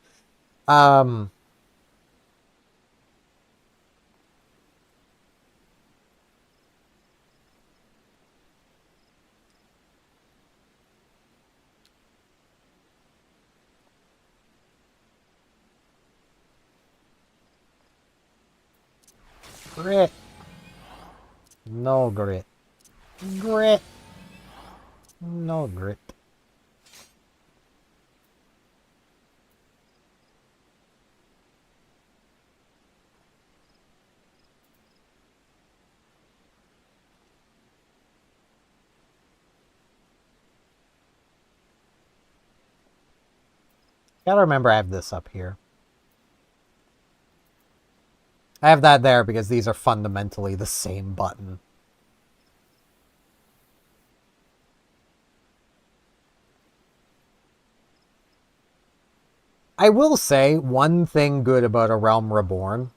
Grit. No grit. Grit. No grit. Gotta remember I have this up here. I have that there because these are fundamentally the same button. I will say one thing good about A Realm Reborn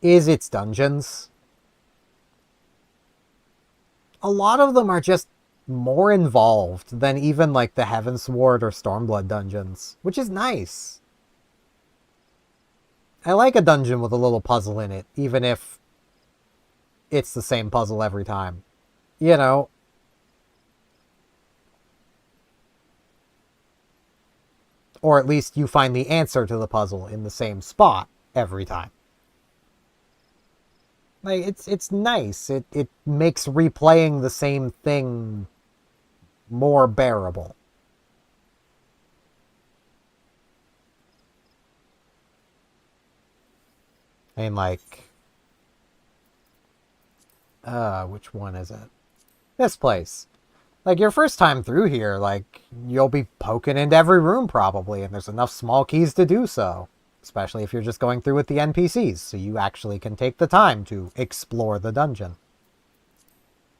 is its dungeons. A lot of them are just more involved than even like the Heavensward or Stormblood dungeons, which is nice. I like a dungeon with a little puzzle in it, even if it's the same puzzle every time. You know? Or at least you find the answer to the puzzle in the same spot every time. Like, it's nice. It makes replaying the same thing more bearable. I mean, like... which one is it? This place. Like, your first time through here, like, you'll be poking into every room probably, and there's enough small keys to do so. Especially if you're just going through with the NPCs, so you actually can take the time to explore the dungeon.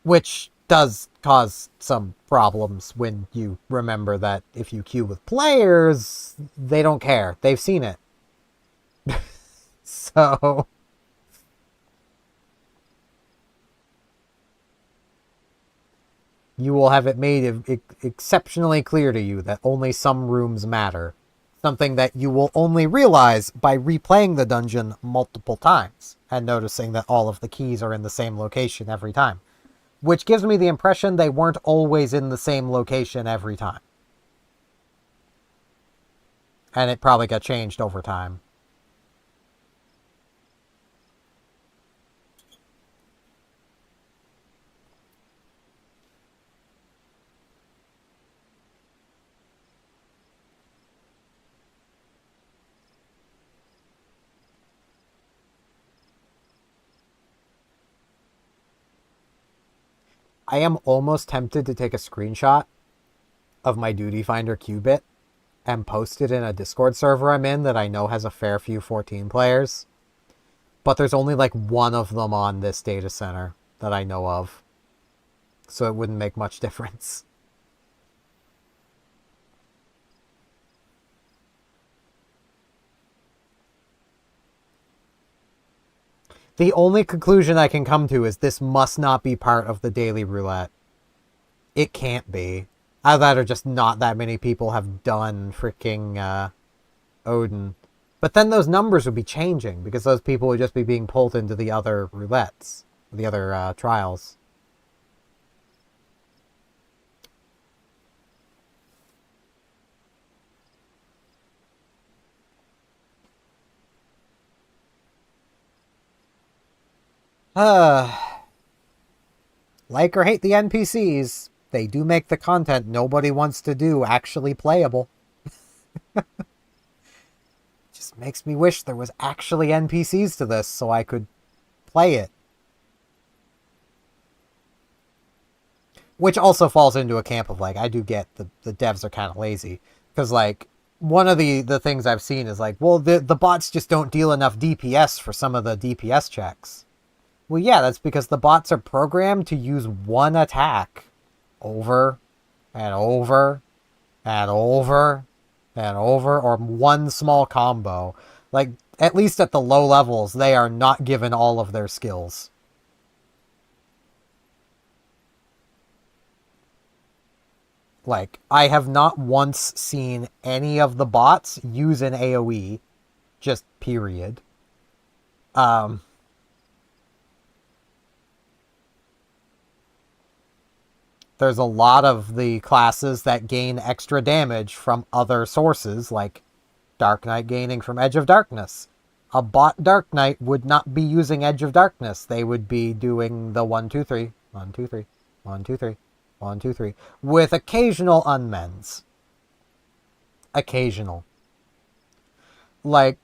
Which does cause some problems when you remember that if you queue with players, they don't care. They've seen it. So... you will have it made exceptionally clear to you that only some rooms matter. Something that you will only realize by replaying the dungeon multiple times and noticing that all of the keys are in the same location every time. Which gives me the impression they weren't always in the same location every time. And it probably got changed over time. I am almost tempted to take a screenshot of my Duty Finder qubit and post it in a Discord server I'm in that I know has a fair few 14 players. But there's only like one of them on this data center that I know of. So it wouldn't make much difference. The only conclusion I can come to is this must not be part of the daily roulette. It can't be. Either that or just not that many people have done freaking Odin. But then those numbers would be changing because those people would just be being pulled into the other roulettes, the other trials. Like or hate the NPCs, they do make the content nobody wants to do actually playable. Just makes me wish there was actually NPCs to this so I could play it. Which also falls into a camp of like, I do get the devs are kind of lazy. Because like, one of the things I've seen is like, well, the bots just don't deal enough DPS for some of the DPS checks. Well, yeah, that's because the bots are programmed to use one attack over and over and over and over, or one small combo. Like, at least at the low levels, they are not given all of their skills. Like, I have not once seen any of the bots use an AoE. Just period. There's a lot of the classes that gain extra damage from other sources, like Dark Knight gaining from Edge of Darkness. A bot Dark Knight would not be using Edge of Darkness. They would be doing the 1, 2, 3, 1, 2, 3, 1, 2, 3, 1, 2, 3, with occasional unmends. Occasional. Like,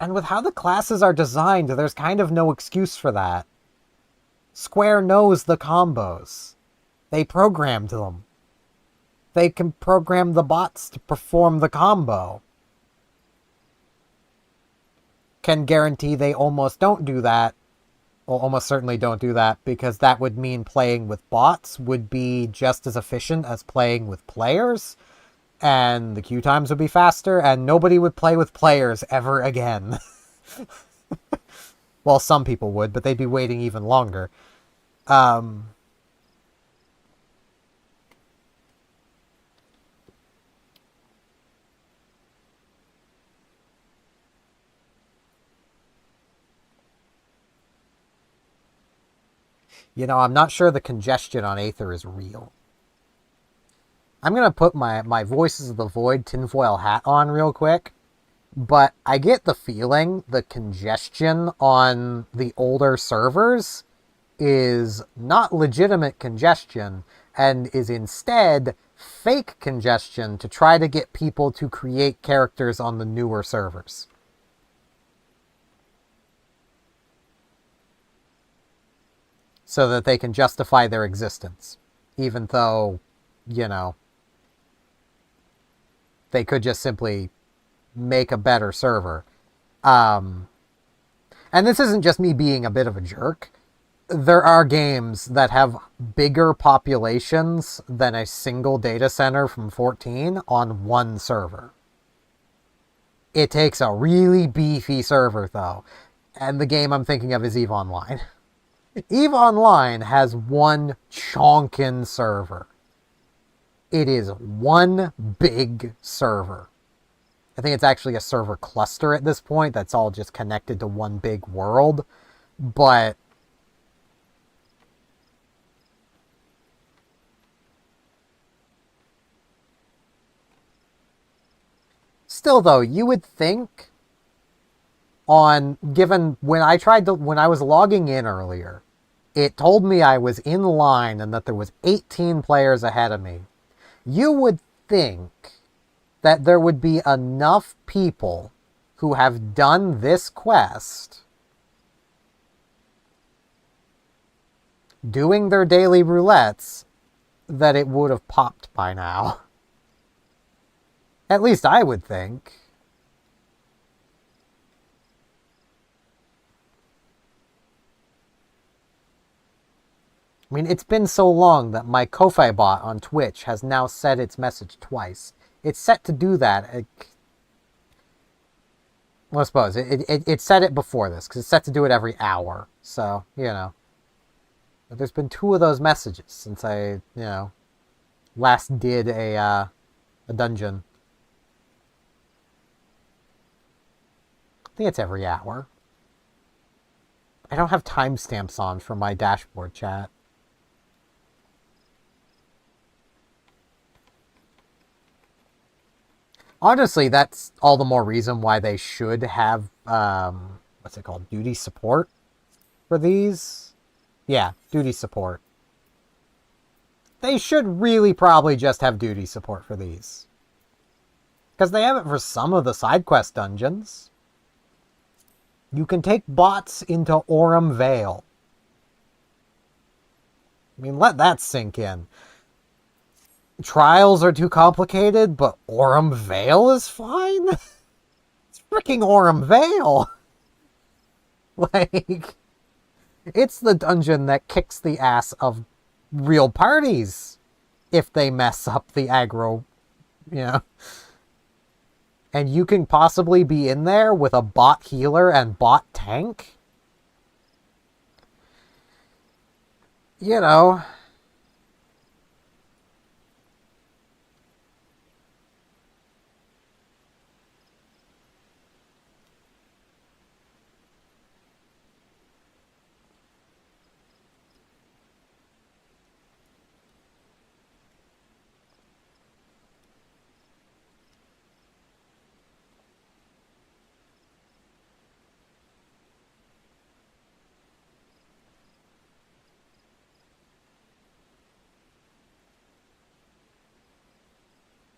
and with how the classes are designed, there's kind of no excuse for that. Square knows the combos. They programmed them. They can program the bots to perform the combo. Can guarantee they almost don't do that. Well, almost certainly don't do that, because that would mean playing with bots would be just as efficient as playing with players, and the queue times would be faster, and nobody would play with players ever again. Well, some people would, but they'd be waiting even longer. You know, I'm not sure the congestion on Aether is real. I'm going to put my Voices of the Void tinfoil hat on real quick. But I get the feeling the congestion on the older servers is not legitimate congestion and is instead fake congestion to try to get people to create characters on the newer servers. So that they can justify their existence. Even though, you know, they could just simply make a better server. And this isn't just me being a bit of a jerk. There are games that have bigger populations than a single data center from 14 on one server. It takes a really beefy server, though. And the game I'm thinking of is EVE Online. EVE Online has one chonkin server. It is one big server. I think it's actually a server cluster at this point that's all just connected to one big world. But still, though, you would think given when I was logging in earlier, it told me I was in line and that there was 18 players ahead of me. You would think that there would be enough people who have done this quest doing their daily roulettes, that it would have popped by now. At least I would think. I mean, it's been so long that my Ko-Fi bot on Twitch has now said its message twice. It's set to do that. Well, I suppose. It said it before this, because it's set to do it every hour. So, you know. But there's been 2 of those messages since I, last did a dungeon. I think it's every hour. I don't have timestamps on for my dashboard chat. Honestly, that's all the more reason why they should have, what's it called, duty support for these? Yeah, duty support. They should really probably just have duty support for these. Because they have it for some of the side quest dungeons. You can take bots into Aurum Vale. I mean, let that sink in. Trials are too complicated, but Aurum Vale is fine? It's freaking Aurum Vale! Like, it's the dungeon that kicks the ass of real parties if they mess up the aggro, And you can possibly be in there with a bot healer and bot tank?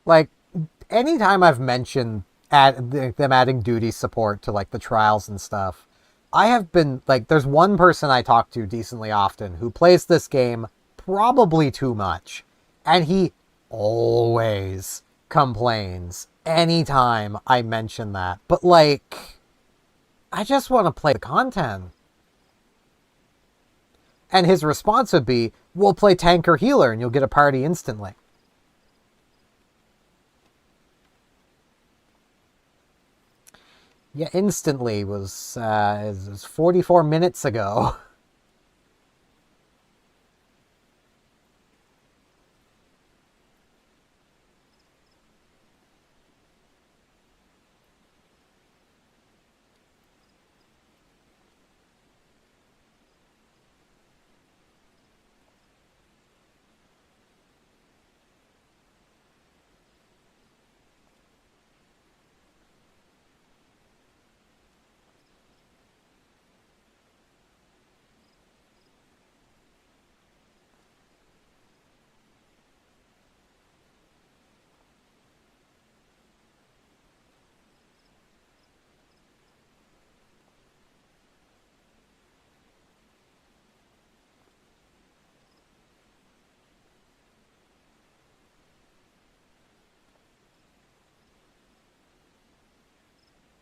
Like, anytime I've mentioned them adding duty support to, like, the trials and stuff, I have been, like, there's one person I talk to decently often who plays this game probably too much. And he always complains anytime I mention that. But, like, I just want to play the content. And his response would be, we'll play tank or healer and you'll get a party instantly. Yeah, instantly was 44 minutes ago.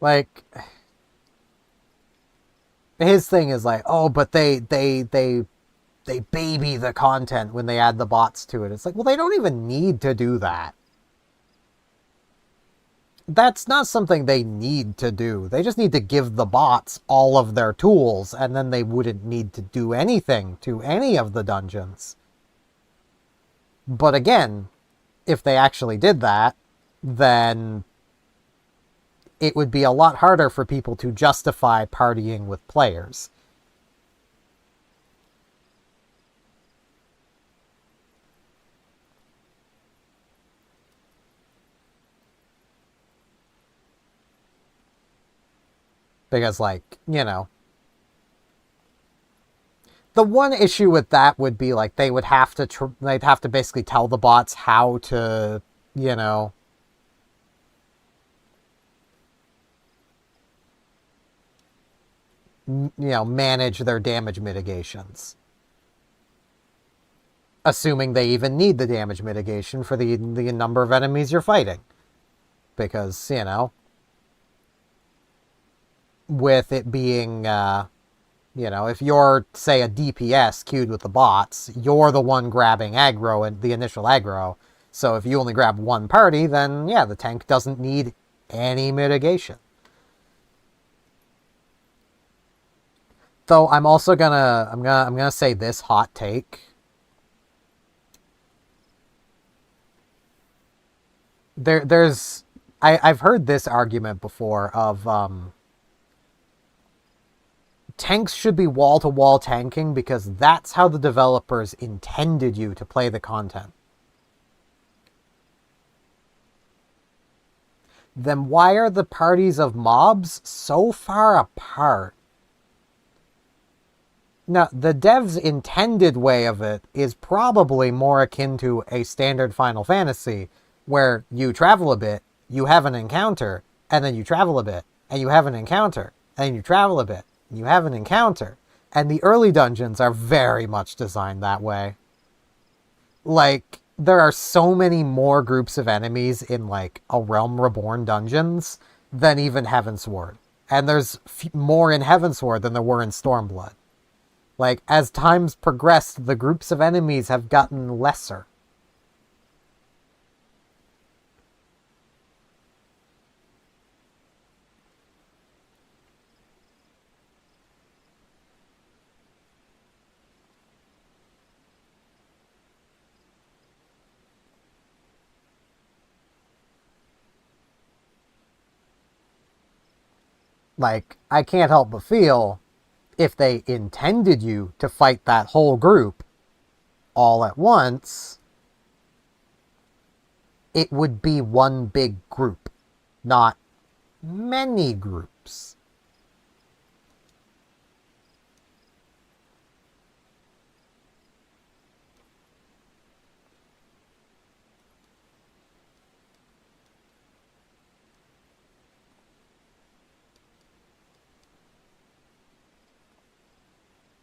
Like, his thing is like, oh, but they baby the content when they add the bots to it. It's like, well, they don't even need to do that. That's not something they need to do. They just need to give the bots all of their tools, and then they wouldn't need to do anything to any of the dungeons. But again, if they actually did that, then it would be a lot harder for people to justify partying with players. Because, like, the one issue with that would be, like, they would have to they'd have to basically tell the bots how to, manage their damage mitigations. Assuming they even need the damage mitigation for the number of enemies you're fighting. Because, you know, with it being, you know, if you're, say, a DPS queued with the bots, you're the one grabbing aggro and the initial aggro. So if you only grab one party, then yeah, the tank doesn't need any mitigation. Though I'm also I'm gonna say this hot take. I've heard this argument before of tanks should be wall-to-wall tanking because that's how the developers intended you to play the content. Then why are the parties of mobs so far apart? Now, the dev's intended way of it is probably more akin to a standard Final Fantasy, where you travel a bit, you have an encounter, and then you travel a bit, and you have an encounter, and you travel a bit, and you have an encounter. And the early dungeons are very much designed that way. Like, there are so many more groups of enemies in, like, a Realm Reborn dungeons than even Heavensward. And there's more in Heavensward than there were in Stormblood. Like, as time's progressed, the groups of enemies have gotten lesser. Like, I can't help but feel if they intended you to fight that whole group all at once, it would be one big group, not many groups.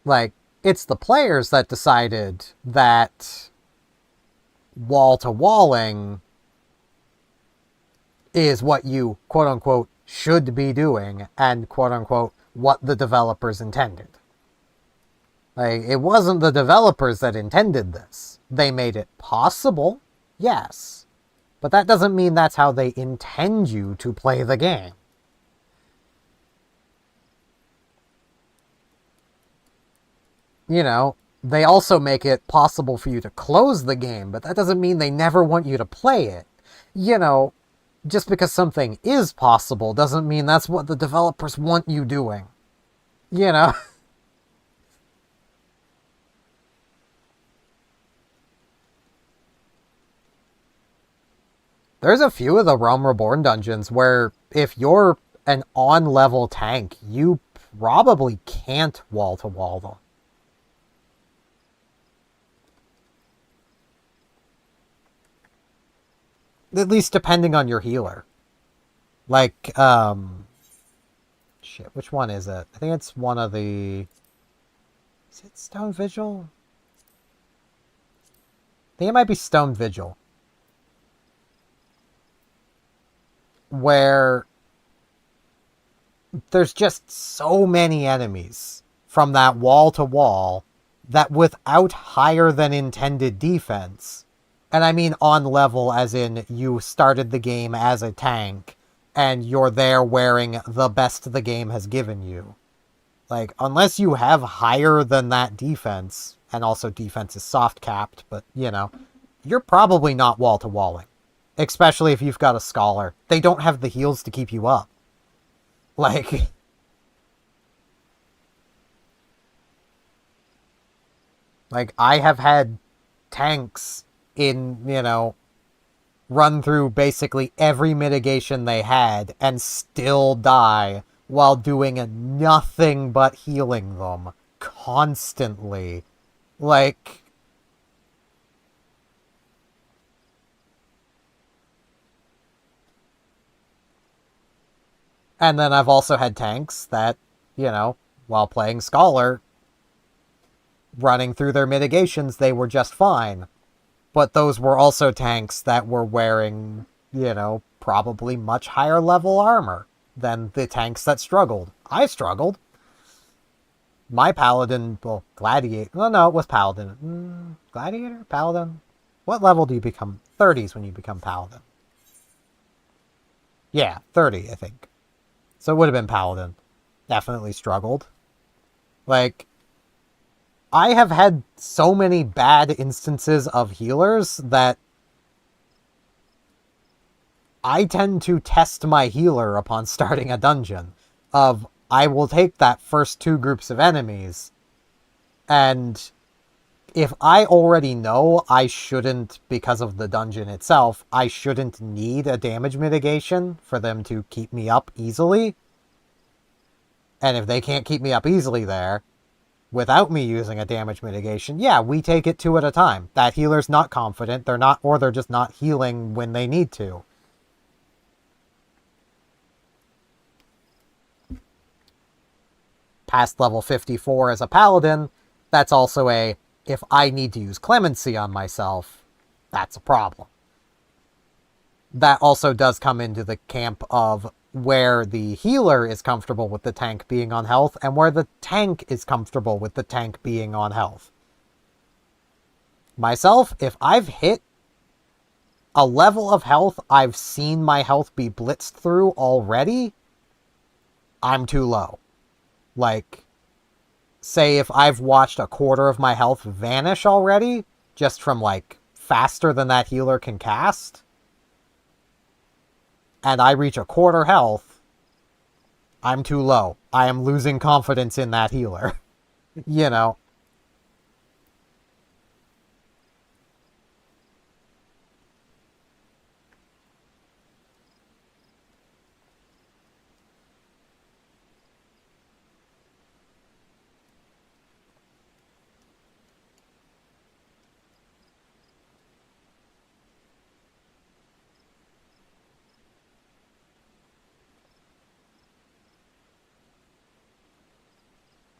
Like, it's the players that decided that wall-to-walling is what you, quote-unquote, should be doing, and, quote-unquote, what the developers intended. Like, it wasn't the developers that intended this. They made it possible, yes, but that doesn't mean that's how they intend you to play the game. You know, they also make it possible for you to close the game, but that doesn't mean they never want you to play it. You know, just because something is possible doesn't mean that's what the developers want you doing. You know? There's a few of the Realm Reborn dungeons where if you're an on-level tank, you probably can't wall-to-wall them. At least depending on your healer. Like, shit, which one is it? I think it's one of the... Is it Stone Vigil? I think it might be Stone Vigil. Where there's just so many enemies from that wall to wall that without higher than intended defense, and I mean on level as in you started the game as a tank and you're there wearing the best the game has given you. Like, unless you have higher than that defense, and also defense is soft capped, but you know, you're probably not wall to walling. Especially if you've got a scholar. They don't have the heals to keep you up. Like... Like, I have had tanks in, you know, run through basically every mitigation they had and still die while doing nothing but healing them constantly. Like... And then I've also had tanks that, you know, while playing Scholar, running through their mitigations, they were just fine. But those were also tanks that were wearing, probably much higher level armor than the tanks that struggled. I struggled. My paladin, well, gladiator. No, it was paladin. Gladiator? Paladin? What level do you become? 30s when you become paladin. Yeah, 30, I think. So it would have been paladin. Definitely struggled. Like, I have had so many bad instances of healers that I tend to test my healer upon starting a dungeon. I will take that first 2 groups of enemies, and if I already know I shouldn't, because of the dungeon itself, I shouldn't need a damage mitigation for them to keep me up easily, and if they can't keep me up easily there, without me using a damage mitigation, yeah, we take it 2 at a time. That healer's not confident, or they're just not healing when they need to. Past level 54 as a paladin, that's also if I need to use clemency on myself, that's a problem. That also does come into the camp of where the healer is comfortable with the tank being on health and where the tank is comfortable with the tank being on health. Myself, if I've hit a level of health I've seen my health be blitzed through already, I'm too low. Like, say if I've watched a quarter of my health vanish already, just from, faster than that healer can cast, and I reach a quarter health, I'm too low. I am losing confidence in that healer.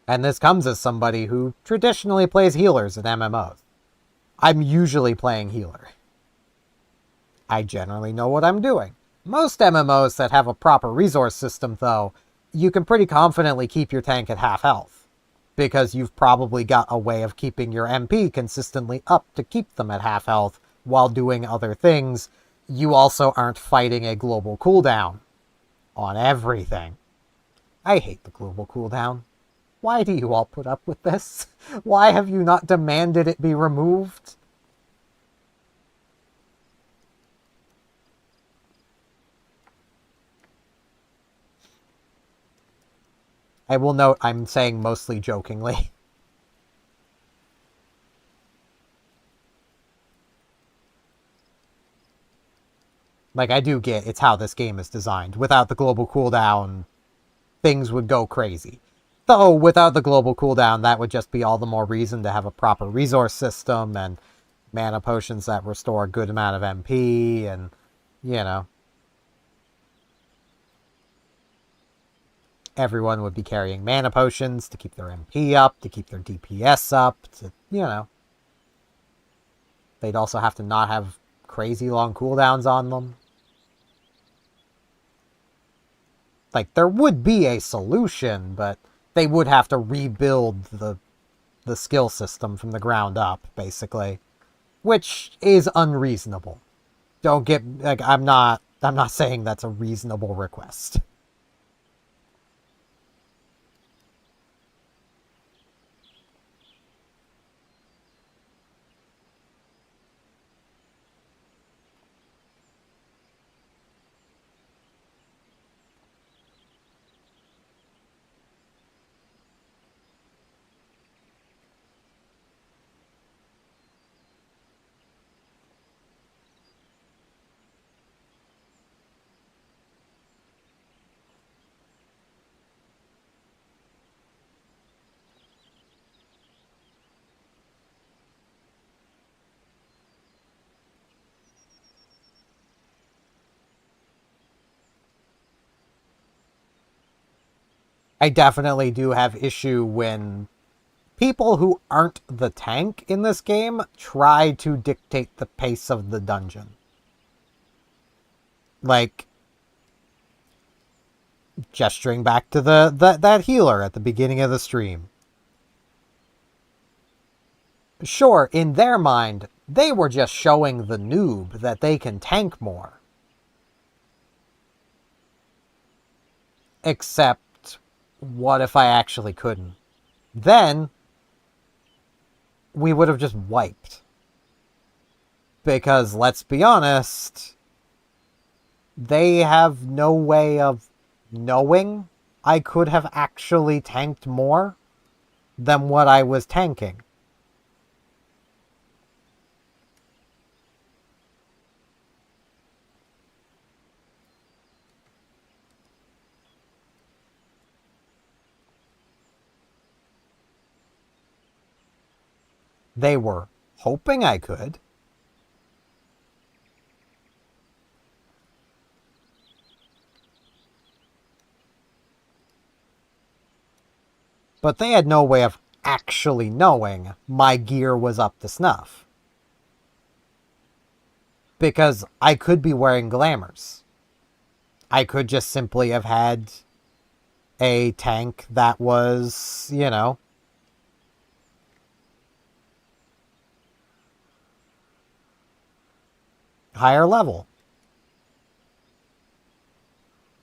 And this comes as somebody who traditionally plays healers in MMOs. I'm usually playing healer. I generally know what I'm doing. Most MMOs that have a proper resource system, though, you can pretty confidently keep your tank at half health, because you've probably got a way of keeping your MP consistently up to keep them at half health while doing other things. You also aren't fighting a global cooldown on everything. I hate the global cooldown. Why do you all put up with this? Why have you not demanded it be removed? I will note I'm saying mostly jokingly. I do get it's how this game is designed. Without the global cooldown, things would go crazy. Though, without the global cooldown, that would just be all the more reason to have a proper resource system and mana potions that restore a good amount of MP and, everyone would be carrying mana potions to keep their MP up, to keep their DPS up, They'd also have to not have crazy long cooldowns on them. There would be a solution, but they would have to rebuild the skill system from the ground up, basically. Which is unreasonable. Don't get... I'm not saying that's a reasonable request. I definitely do have issue when people who aren't the tank in this game try to dictate the pace of the dungeon. Like, gesturing back to that healer at the beginning of the stream. Sure, in their mind, they were just showing the noob that they can tank more. Except, what if I actually couldn't? Then, we would have just wiped. Because, let's be honest, they have no way of knowing I could have actually tanked more than what I was tanking. They were hoping I could. But they had no way of actually knowing my gear was up to snuff. Because I could be wearing glamours. I could just simply have had a tank that was, you know, higher level.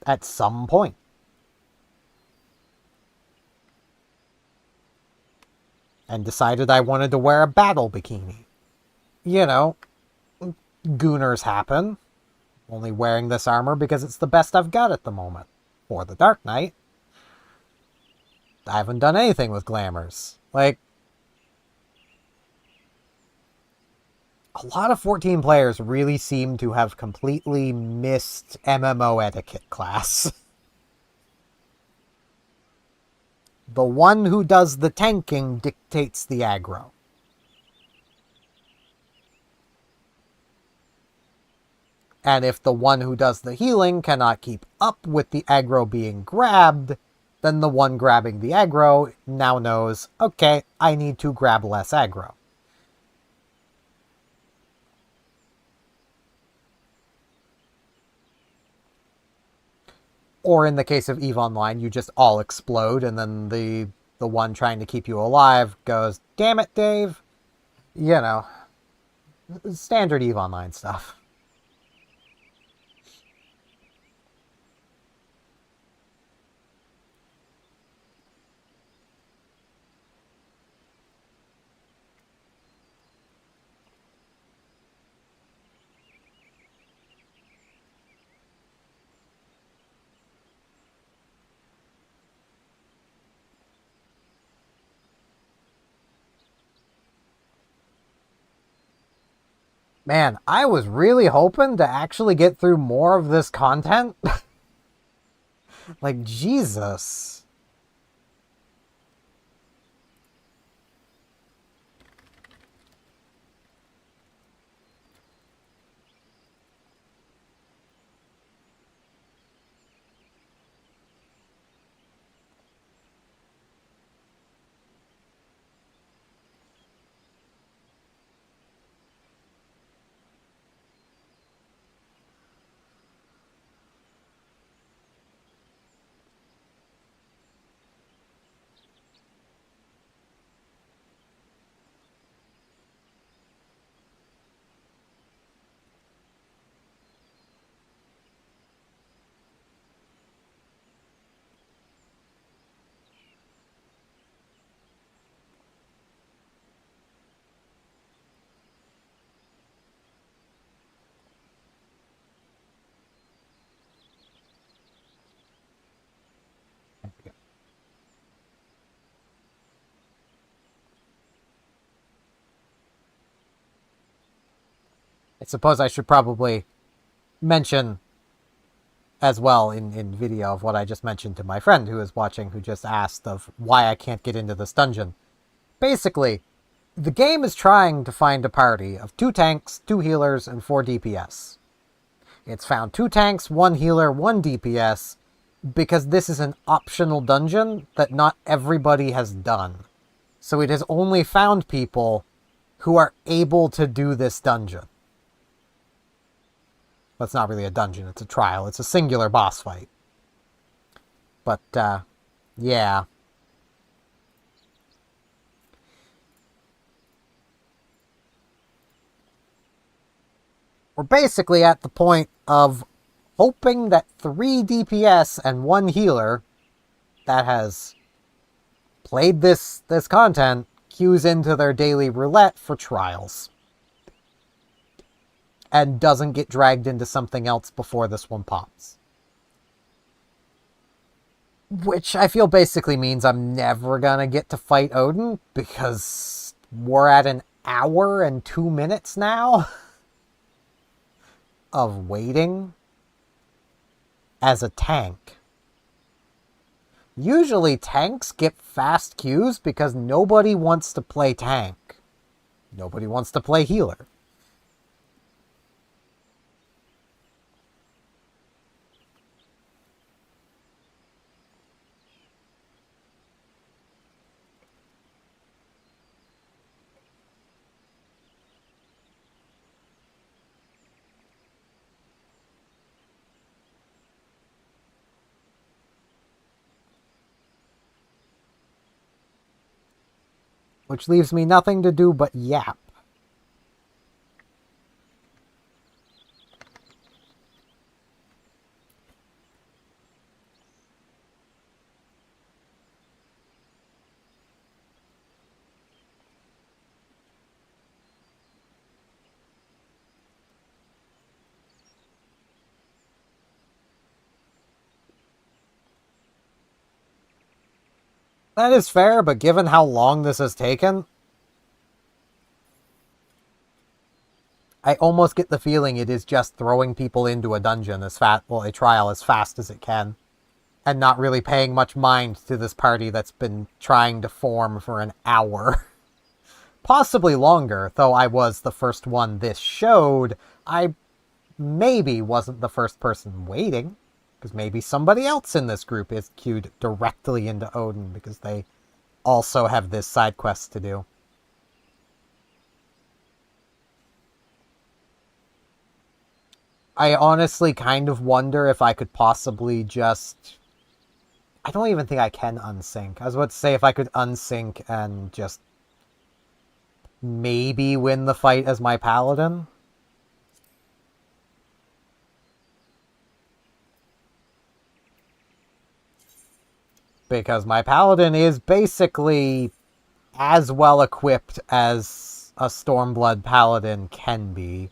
At some point. And decided I wanted to wear a battle bikini. You know, gooners happen. Only wearing this armor because it's the best I've got at the moment. For the Dark Knight. I haven't done anything with glamours. Like, a lot of 14 players really seem to have completely missed MMO etiquette class. The one who does the tanking dictates the aggro. And if the one who does the healing cannot keep up with the aggro being grabbed, then the one grabbing the aggro now knows, okay, I need to grab less aggro. Or in the case of EVE Online, you just all explode, and then the one trying to keep you alive goes, damn it, Dave. You know, standard EVE Online stuff. Man, I was really hoping to actually get through more of this content. Like, Jesus. I suppose I should probably mention as well in video of what I just mentioned to my friend who is watching, who just asked of why I can't get into this dungeon. Basically, the game is trying to find a party of 2 tanks, 2 healers, and 4 DPS. It's found 2 tanks, 1 healer, 1 DPS, because this is an optional dungeon that not everybody has done. So it has only found people who are able to do this dungeon. Well, it's not really a dungeon, it's a trial. It's a singular boss fight. But, yeah. We're basically at the point of hoping that 3 DPS and 1 healer that has played this content queues into their daily roulette for trials. And doesn't get dragged into something else before this one pops. Which I feel basically means I'm never gonna get to fight Odin, because we're at an hour and 2 minutes now of waiting as a tank. Usually tanks get fast queues because nobody wants to play tank. Nobody wants to play healer. Which leaves me nothing to do but yap. That is fair, but given how long this has taken, I almost get the feeling it is just throwing people into a dungeon as fast, well, a trial as fast as it can, and not really paying much mind to this party that's been trying to form for an hour. Possibly longer, though I was the first one this showed. I maybe wasn't the first person waiting, because maybe somebody else in this group is queued directly into Odin because they also have this side quest to do. I honestly kind of wonder if I could possibly just... I don't even think I can unsync. I was about to say if I could unsync and just maybe win the fight as my paladin. Because my paladin is basically as well equipped as a Stormblood paladin can be.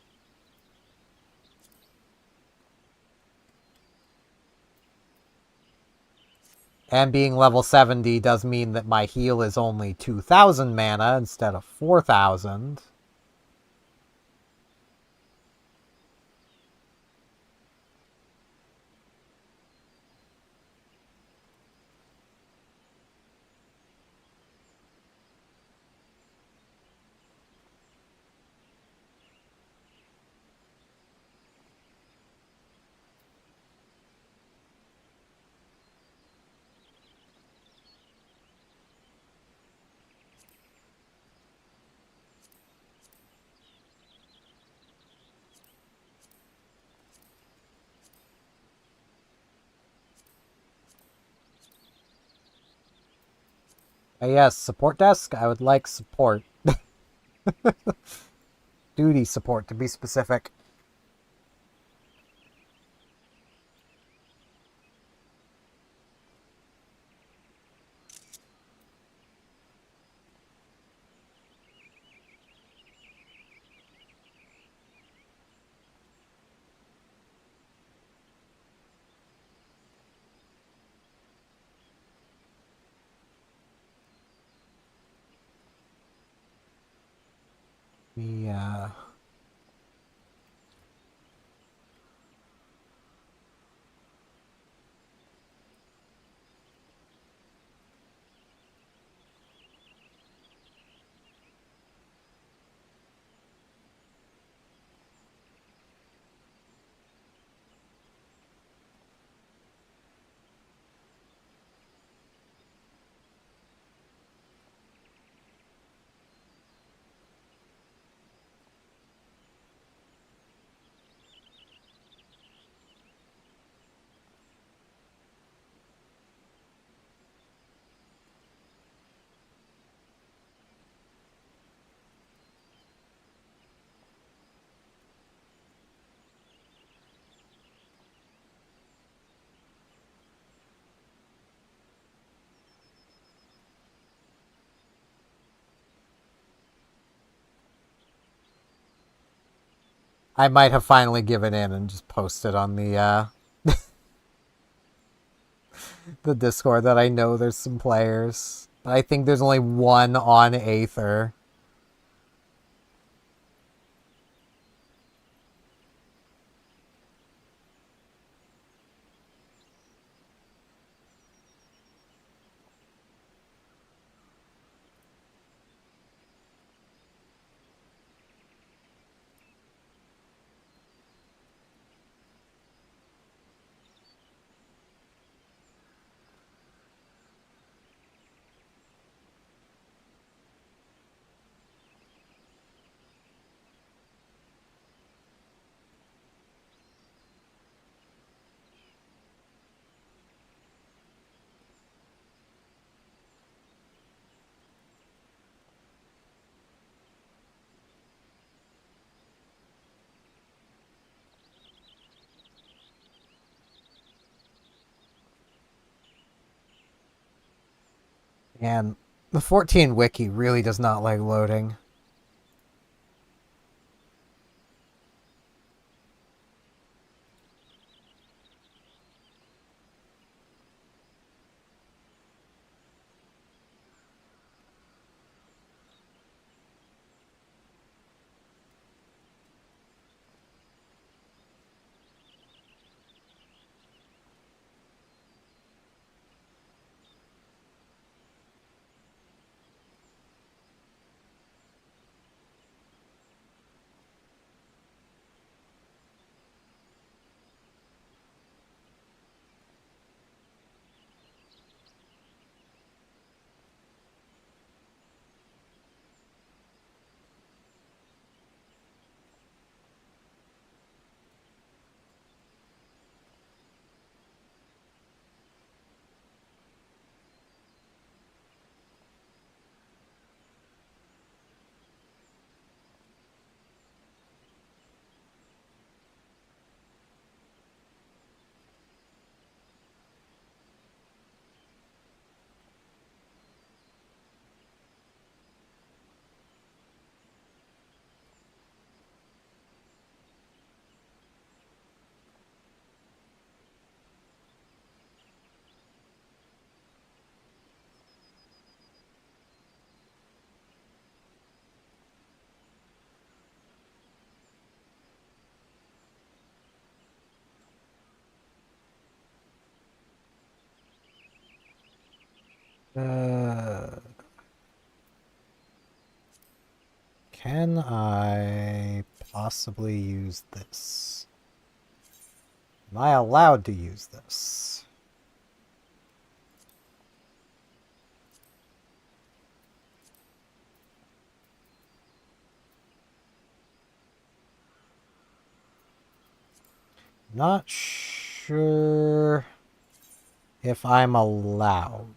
And being level 70 does mean that my heal is only 2,000 mana instead of 4,000. Yes, support desk? I would like support. Duty support, to be specific. Yeah. I might have finally given in and just posted on the the Discord that I know there's some players. But I think there's only one on Aether. And the 14 wiki really does not like loading. Can I possibly use this? Am I allowed to use this? Not sure if I'm allowed.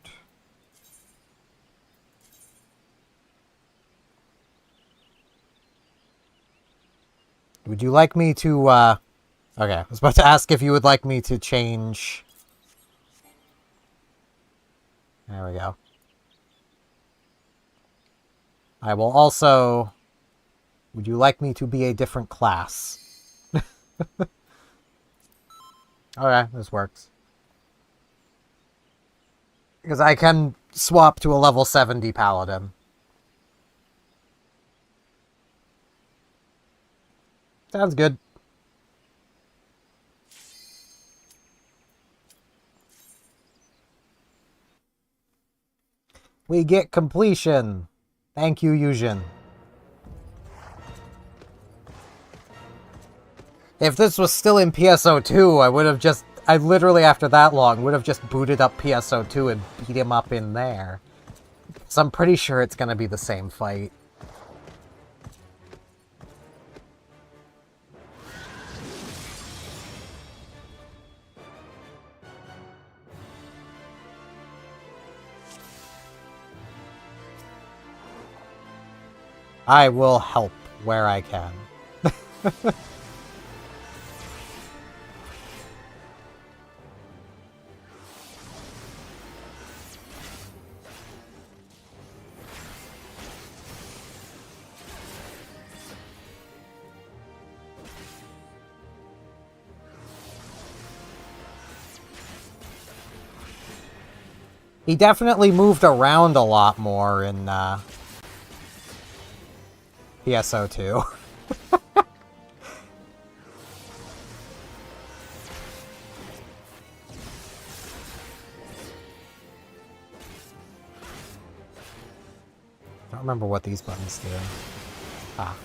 Would you like me to, okay, I was about to ask if you would like me to change. There we go. I will also... Would you like me to be a different class? Okay, this works. Because I can swap to a level 70 paladin. Sounds good. We get completion. Thank you, Yujin. If this was still in PSO2, I would have just... I literally, after that long, would have just booted up PSO2 and beat him up in there. So I'm pretty sure it's gonna be the same fight. I will help where I can. He definitely moved around a lot more in PSO2. I don't remember what these buttons do. Ah.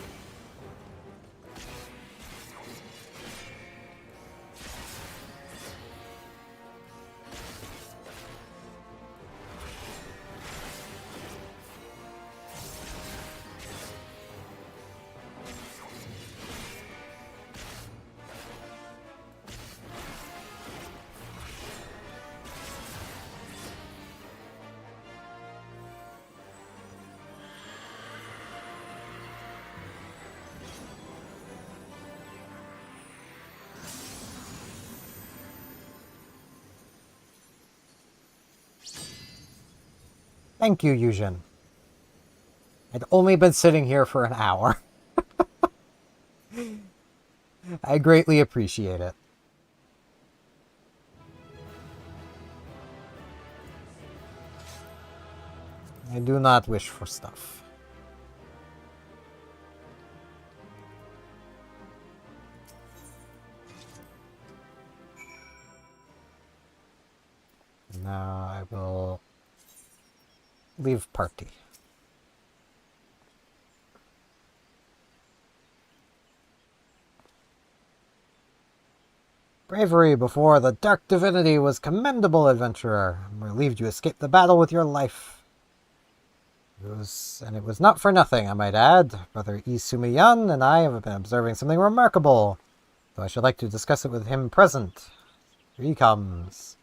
Thank you, Yujin. I'd only been sitting here for an hour. I greatly appreciate it. I do not wish for stuff. Now I will leave party. Bravery before the dark divinity was commendable, adventurer. I'm relieved you escaped the battle with your life. It was not for nothing, I might add. Brother Isumiyan and I have been observing something remarkable, though I should like to discuss it with him present. Here he comes.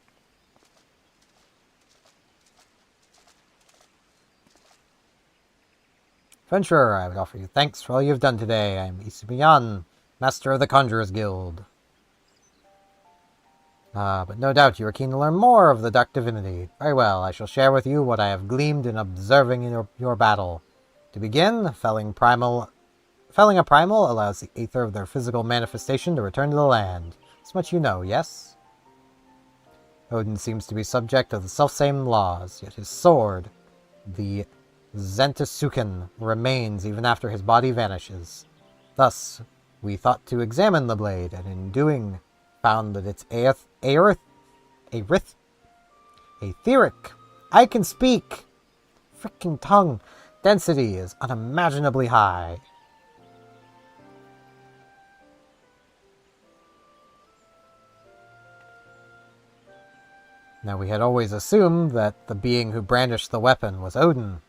Adventurer, I would offer you thanks for all you have done today. I am Isumiyan, master of the Conjurer's Guild. But no doubt you are keen to learn more of the Dark Divinity. Very well, I shall share with you what I have gleaned in observing your battle. To begin, felling a primal allows the aether of their physical manifestation to return to the land. This much you know, yes? Odin seems to be subject to the selfsame laws, yet his sword, the Zentasuken, remains even after his body vanishes. Thus, we thought to examine the blade, and in doing, found that its etheric, I can speak, frickin' tongue, density is unimaginably high. Now we had always assumed that the being who brandished the weapon was Odin,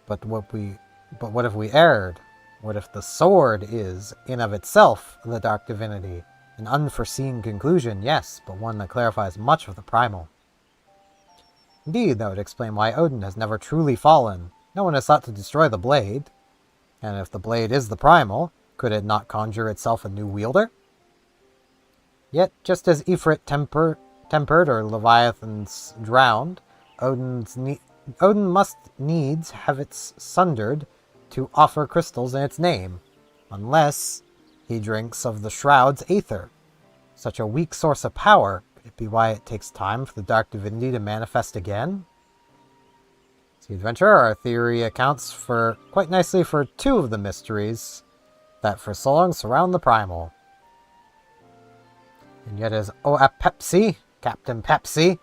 but what if we erred? What if the sword is, in of itself, the Dark Divinity? An unforeseen conclusion, yes, but one that clarifies much of the primal. Indeed, that would explain why Odin has never truly fallen. No one has sought to destroy the blade. And if the blade is the primal, could it not conjure itself a new wielder? Yet, just as Ifrit tempered or Leviathans drowned, Odin must needs have it sundered to offer crystals in its name, unless he drinks of the Shroud's aether. Such a weak source of power, could it be why it takes time for the Dark Divinity to manifest again? See, adventurer, our theory accounts for quite nicely for two of the mysteries that for so long surround the primal. And yet as Captain Pepsi,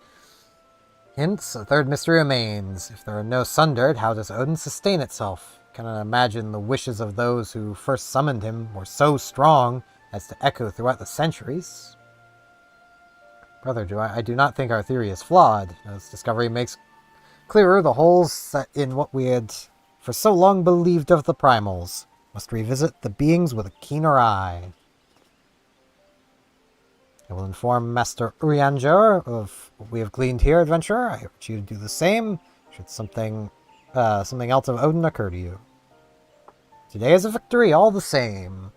hints, a third mystery remains. If there are no sundered, how does Odin sustain itself? Cannot imagine the wishes of those who first summoned him were so strong as to echo throughout the centuries. Brother, I do not think our theory is flawed. This discovery makes clearer the holes in what we had for so long believed of the primals. Must revisit the beings with a keener eye. I will inform Master Urianger of what we have gleaned here, adventurer. I urge you to do the same, should something else of Odin occur to you. Today is a victory all the same.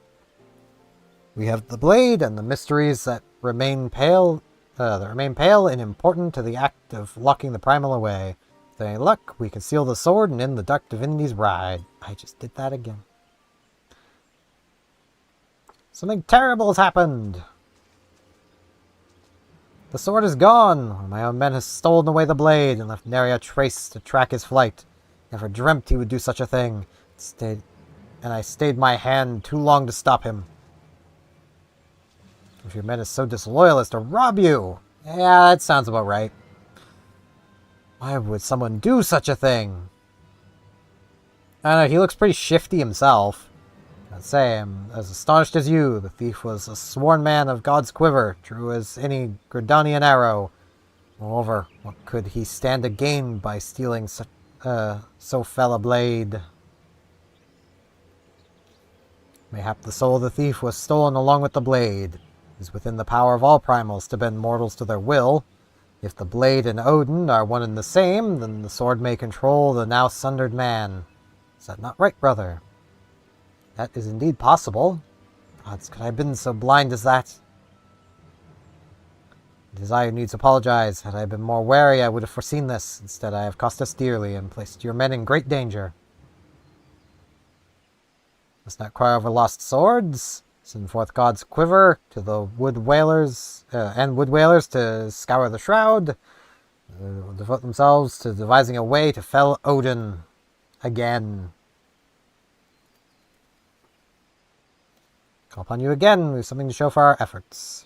We have the blade and the mysteries that remain pale and important to the act of locking the primal away. With any luck, we can seal the sword and end the Dark Divinity's ride. I just did that again. Something terrible has happened. The sword is gone! One of my own men has stolen away the blade and left nary a trace to track his flight. Never dreamt he would do such a thing. I stayed my hand too long to stop him. If your man is so disloyal as to rob you. Yeah, that sounds about right. Why would someone do such a thing? I don't know, he looks pretty shifty himself. I'd say I'm as astonished as you. The thief was a sworn man of God's quiver, true as any Gridanian arrow. Moreover, what could he stand to gain by stealing so fell a blade? Mayhap the soul of the thief was stolen along with the blade. It is within the power of all primals to bend mortals to their will. If the blade and Odin are one and the same, then the sword may control the now sundered man. Is that not right, brother? That is indeed possible. Gods, could I have been so blind as that? Desire needs apologize. Had I been more wary, I would have foreseen this. Instead, I have cost us dearly and placed your men in great danger. Must not cry over lost swords. Send forth God's quiver to the wood whalers to scour the shroud. Devote themselves to devising a way to fell Odin again. Call upon you again. We have something to show for our efforts.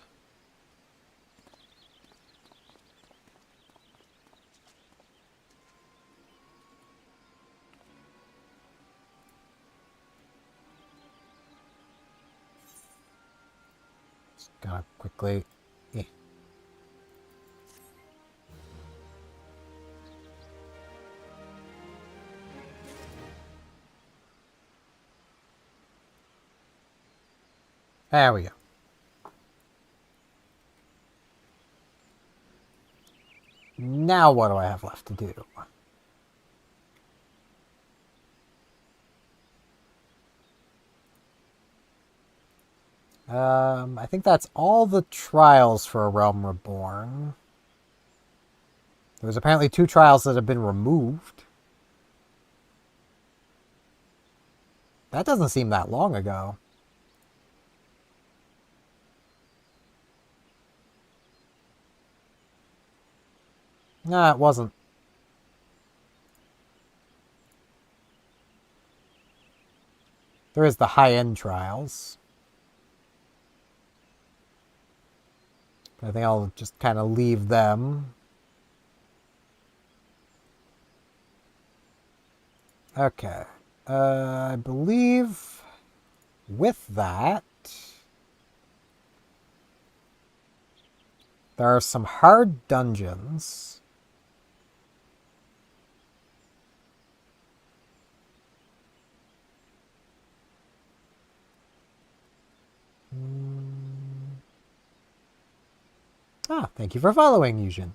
Just gotta quickly. There we go. Now what do I have left to do? I think that's all the trials for A Realm Reborn. There's apparently 2 trials that have been removed. That doesn't seem that long ago. No, it wasn't. There is the high-end trials. I think I'll just kind of leave them. Okay. I believe with that, there are some hard dungeons. Thank you for following, Yujin.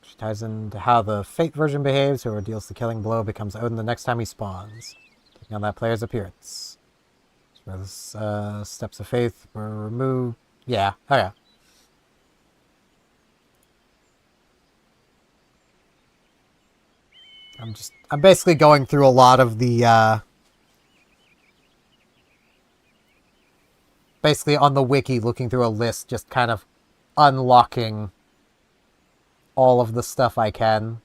Which ties into how the Fate version behaves. Whoever deals the killing blow becomes Odin the next time he spawns, taking on that player's appearance. Where the steps of faith were removed. Yeah, oh yeah. I'm basically going through a lot of the, basically on the wiki, looking through a list, just kind of unlocking all of the stuff I can.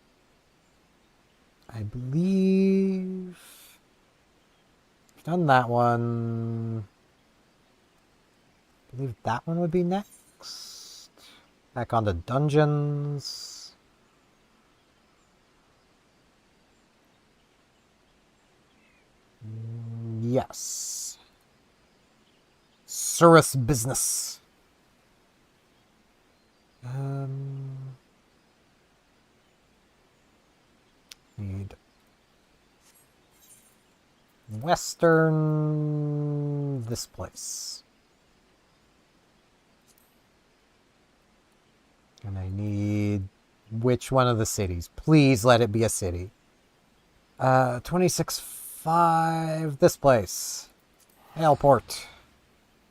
I believe I've done that one. I believe that one would be next. Back onto dungeons. Yes. Surus business. Need Western this place. And I need which one of the cities? Please let it be a city. 26.5 this place. Hailport.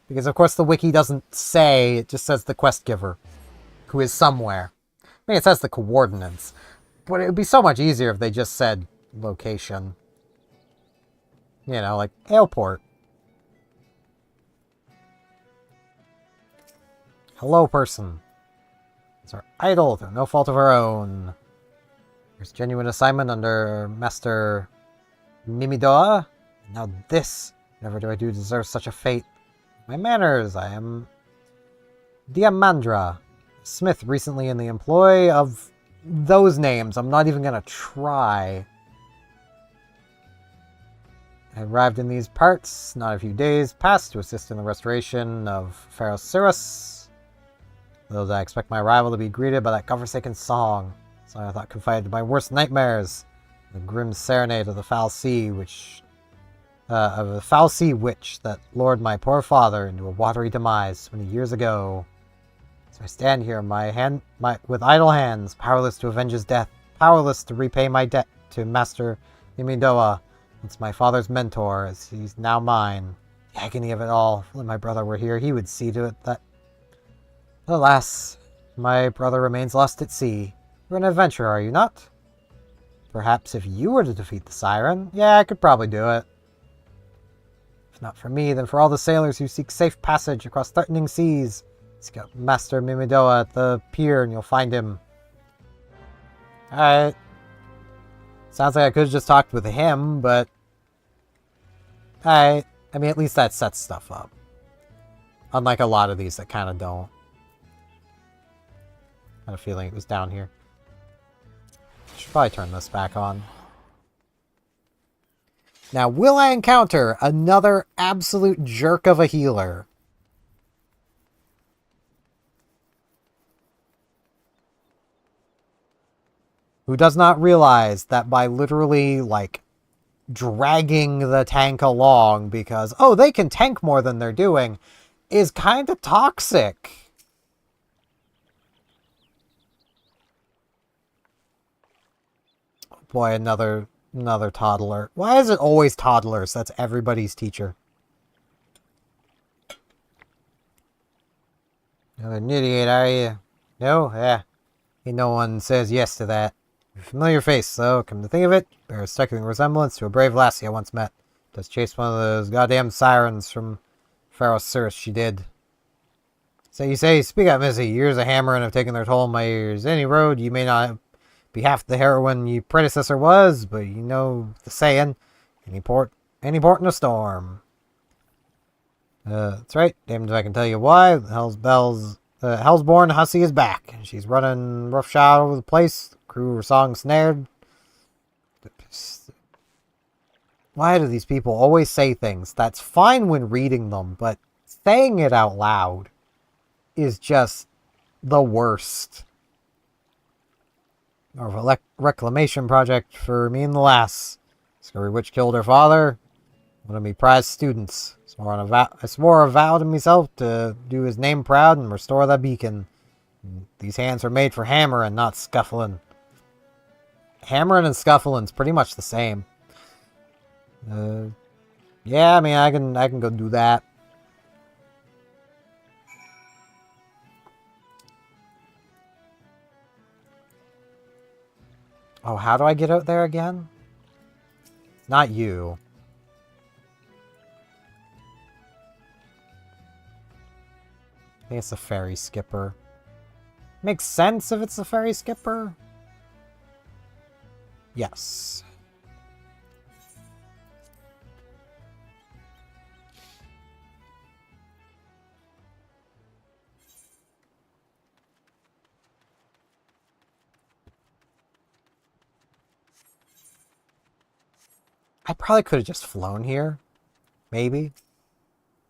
Because of course the wiki doesn't say, it just says the quest giver, who is somewhere. I mean, it says the coordinates, but it would be so much easier if they just said location. You know, like Hailport. Hello, person. It's our idol through no fault of her own. There's genuine assignment under Master Mimidoa. Now this. Never do I deserve such a fate. My manners. I am Diamandra, smith recently in the employ of those names. I'm not even gonna try. I arrived in these parts not a few days past to assist in the restoration of Pharaoh Cyrus. Though I expect my arrival to be greeted by that godforsaken song. So I thought confided to my worst nightmares. The grim serenade of the foul sea witch that lured my poor father into a watery demise so many years ago. So I stand here, with idle hands, powerless to avenge his death, powerless to repay my debt to Master Mimidoa, once my father's mentor, as he's now mine. The agony of it all. If my brother were here, he would see to it that... Alas, my brother remains lost at sea. You're an adventurer, are you not? Perhaps if you were to defeat the siren, yeah, I could probably do it. If not for me, then for all the sailors who seek safe passage across threatening seas. Seek out Master Mimidoa at the pier and you'll find him. Alright. Sounds like I could have just talked with him, but... Alright. I mean, at least that sets stuff up. Unlike a lot of these that kind of don't. I had a feeling it was down here. Should probably turn this back on. Now, will I encounter another absolute jerk of a healer? Who does not realize that by literally, like, dragging the tank along because, oh, they can tank more than they're doing, is kind of toxic. Oh boy, another toddler. Why is it always toddlers? That's everybody's teacher. Another an idiot, are you? No? Yeah. Ain't no one says yes to that. Familiar face, though. Come to think of it, bears a striking resemblance to a brave lassie I once met. Just chased one of those goddamn sirens from Pharaoh Cyrus, she did. So you say, speak up, missy. Years of hammering have taken their toll on my ears. Any road, you may not be half the heroine your predecessor was, but you know the saying, any port in a storm. That's right. Damned if I can tell you why. Hellsborn hussy is back. She's running roughshod over the place. The crew were song snared. Why do these people always say things? That's fine when reading them, but saying it out loud is just the worst. Or a reclamation project for me and the lass. Scurry witch killed her father. One of me prized students. I swore a vow to myself to do his name proud and restore that beacon. These hands were made for hammering, not scuffling. Hammering and scuffling's pretty much the same. Yeah, I mean, I can go do that. Oh, how do I get out there again? Not you. I think it's a ferry skipper. Makes sense if it's a ferry skipper. Yes. I probably could have just flown here. Maybe.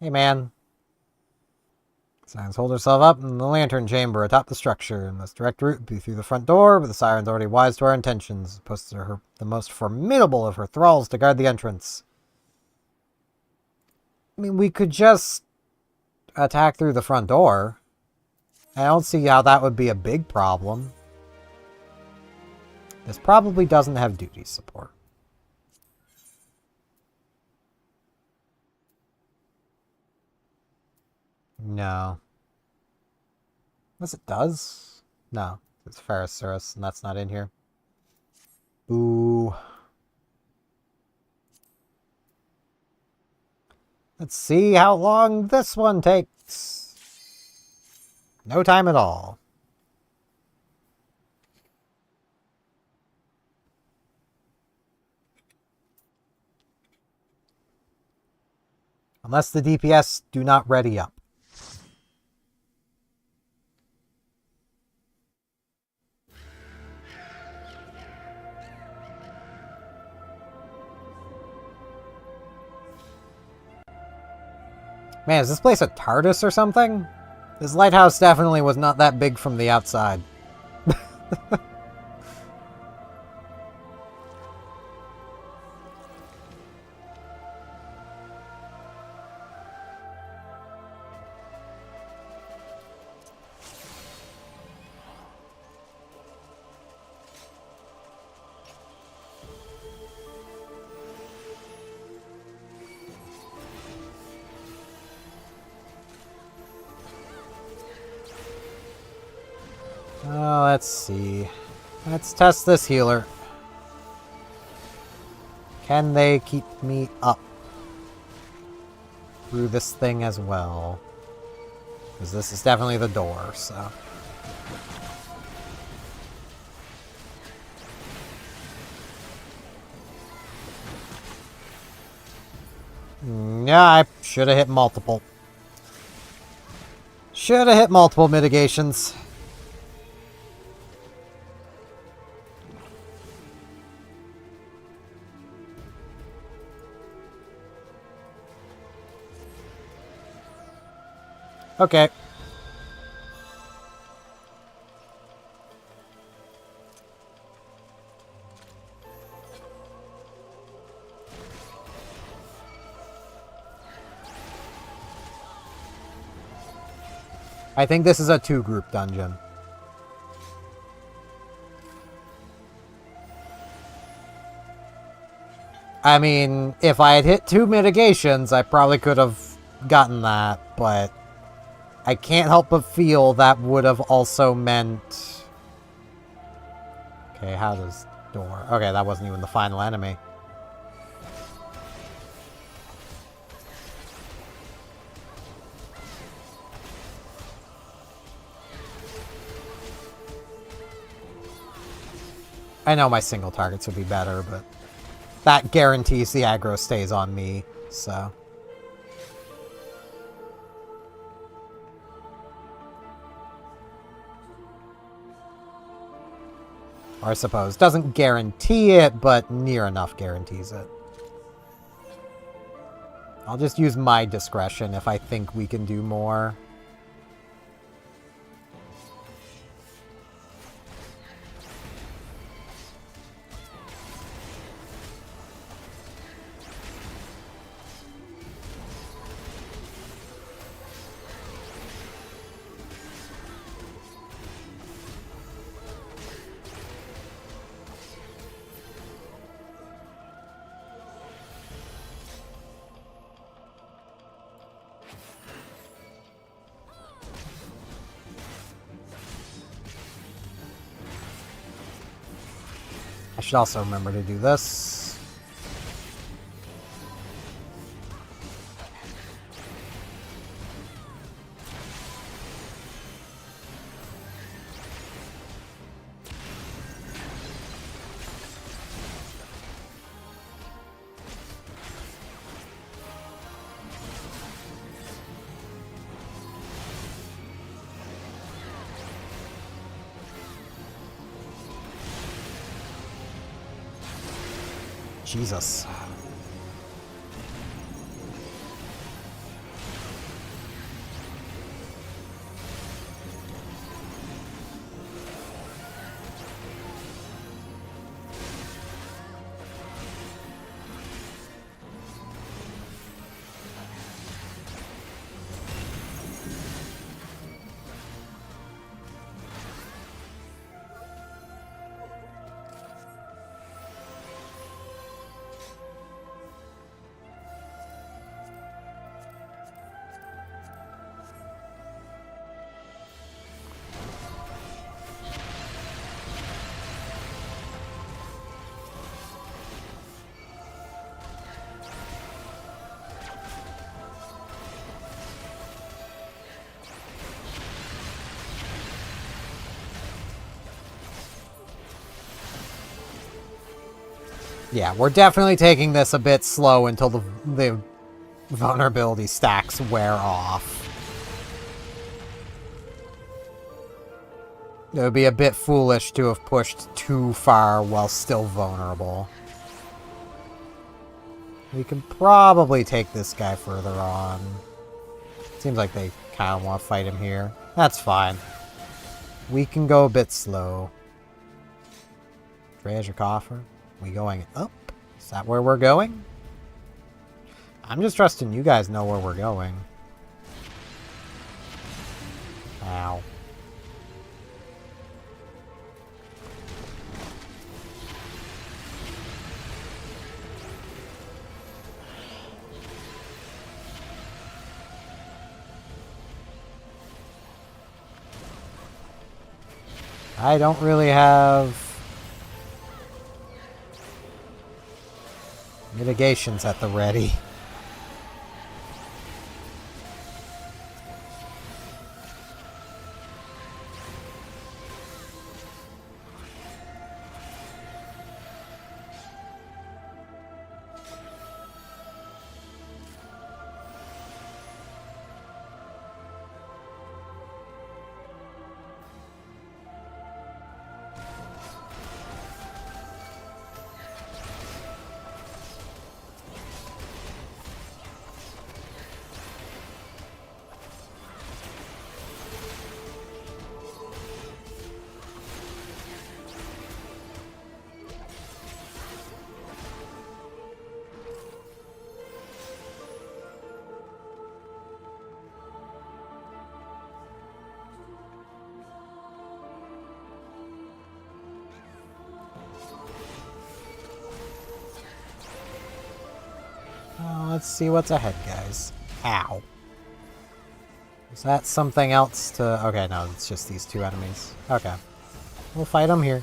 Hey, man. Sirens hold herself up in the lantern chamber atop the structure. And this direct route would be through the front door, but the siren's already wise to our intentions. Posted her the most formidable of her thralls to guard the entrance. I mean, we could just attack through the front door. I don't see how that would be a big problem. This probably doesn't have duty support. No. Unless it does? No. It's Pharaoh and that's not in here. Ooh. Let's see how long this one takes. No time at all. Unless the DPS do not ready up. Man, is this place a TARDIS or something? This lighthouse definitely was not that big from the outside. Oh, let's see. Let's test this healer. Can they keep me up through this thing as well? Because this is definitely the door, so... Yeah, I should have hit multiple. Should have hit multiple mitigations. Okay. I think this is a 2-group dungeon. I mean, if I had hit 2 mitigations, I probably could have gotten that, but I can't help but feel that would have also meant... Okay, how does door... Okay, that wasn't even the final enemy. I know my single targets would be better, but that guarantees the aggro stays on me, so... Or I suppose, doesn't guarantee it, but near enough guarantees it. I'll just use my discretion if I think we can do more. I should also remember to do this. Jesus. Yeah, we're definitely taking this a bit slow until the vulnerability stacks wear off. It would be a bit foolish to have pushed too far while still vulnerable. We can probably take this guy further on. Seems like they kind of want to fight him here. That's fine. We can go a bit slow. Treasure coffer. We going up? Is that where we're going? I'm just trusting you guys know where we're going. Ow. I don't really have mitigations at the ready. Let's see what's ahead, guys. Ow. Is that something else to... Okay, no, it's just these two enemies. Okay. We'll fight them here.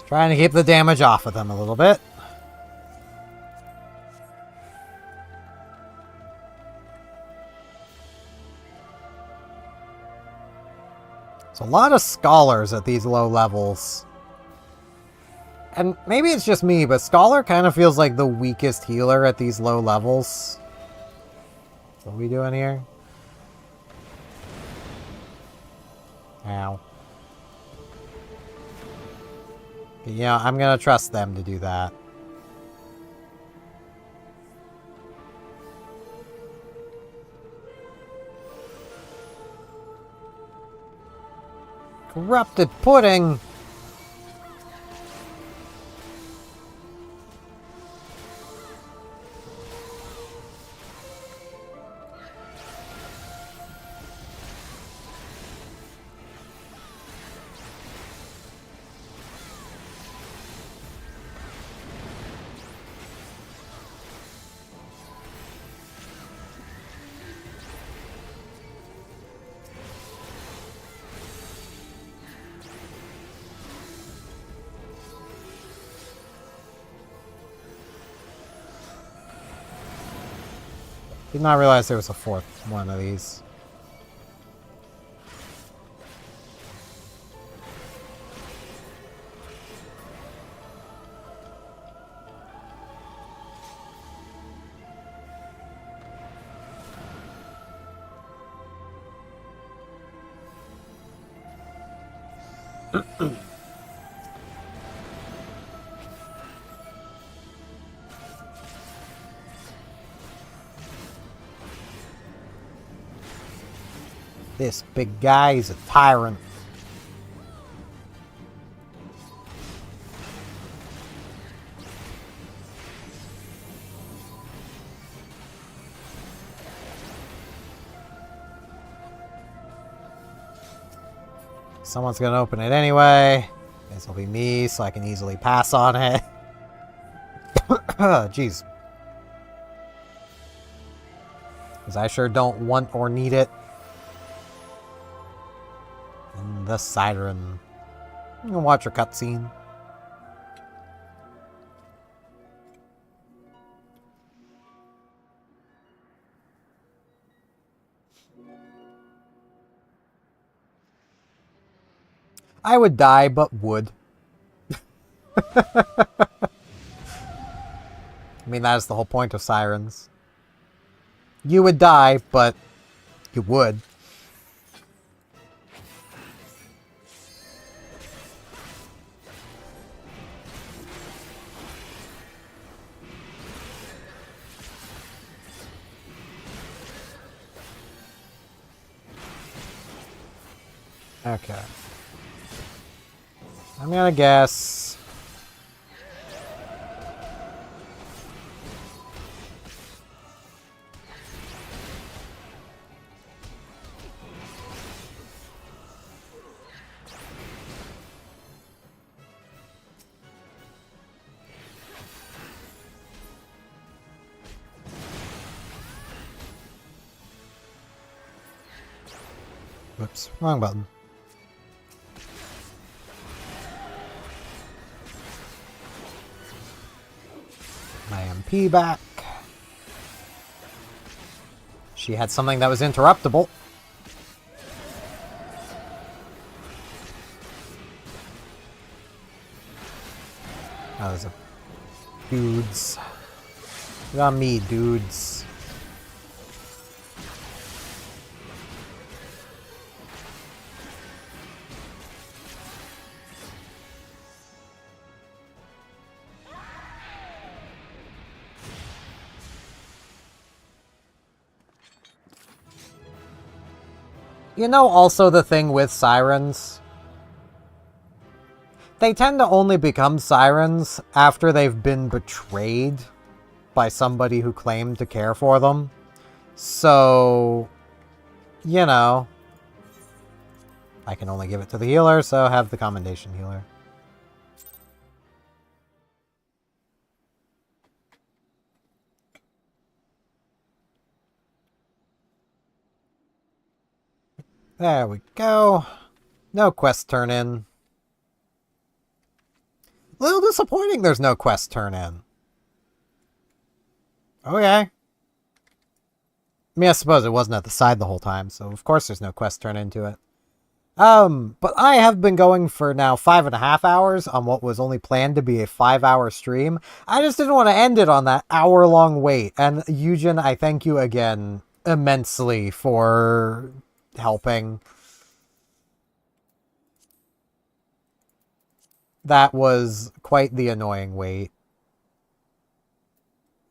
Trying to keep the damage off of them a little bit. There's a lot of scholars at these low levels. And maybe it's just me, but Scholar kind of feels like the weakest healer at these low levels. What are we doing here? Ow. Yeah, I'm gonna trust them to do that. Corrupted pudding! Did not realize there was a fourth one of these. This big guy is a tyrant. Someone's gonna open it anyway. This will be me, so I can easily pass on it. Jeez. Because I sure don't want or need it. And the siren. You can watch your cutscene. I would die, but would. I mean, that is the whole point of sirens. You would die, but you would. Okay. I'm gonna guess. Whoops, wrong button. My MP back. She had something that was interruptible. Oh, there's a... Dudes. Get on me, dudes. You know, also the thing with sirens? They tend to only become sirens after they've been betrayed by somebody who claimed to care for them. So, you know, I can only give it to the healer, so have the commendation healer. There we go. No quest turn in. A little disappointing there's no quest turn in. Okay. I mean, I suppose it wasn't at the side the whole time, so of course there's no quest turn into it. But I have been going for now 5.5 hours on what was only planned to be a 5-hour stream. I just didn't want to end it on that hour-long wait. And Eugen, I thank you again immensely for helping. That was quite the annoying wait.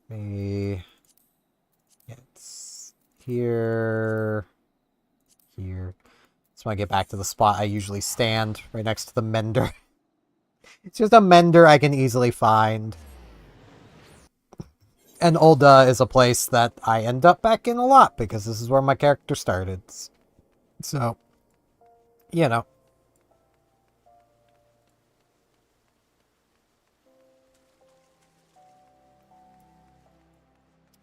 Maybe it's here. Just want to get back to the spot I usually stand, right next to the mender. It's just a mender I can easily find. And Ul'dah is a place that I end up back in a lot, because this is where my character started. So, you know.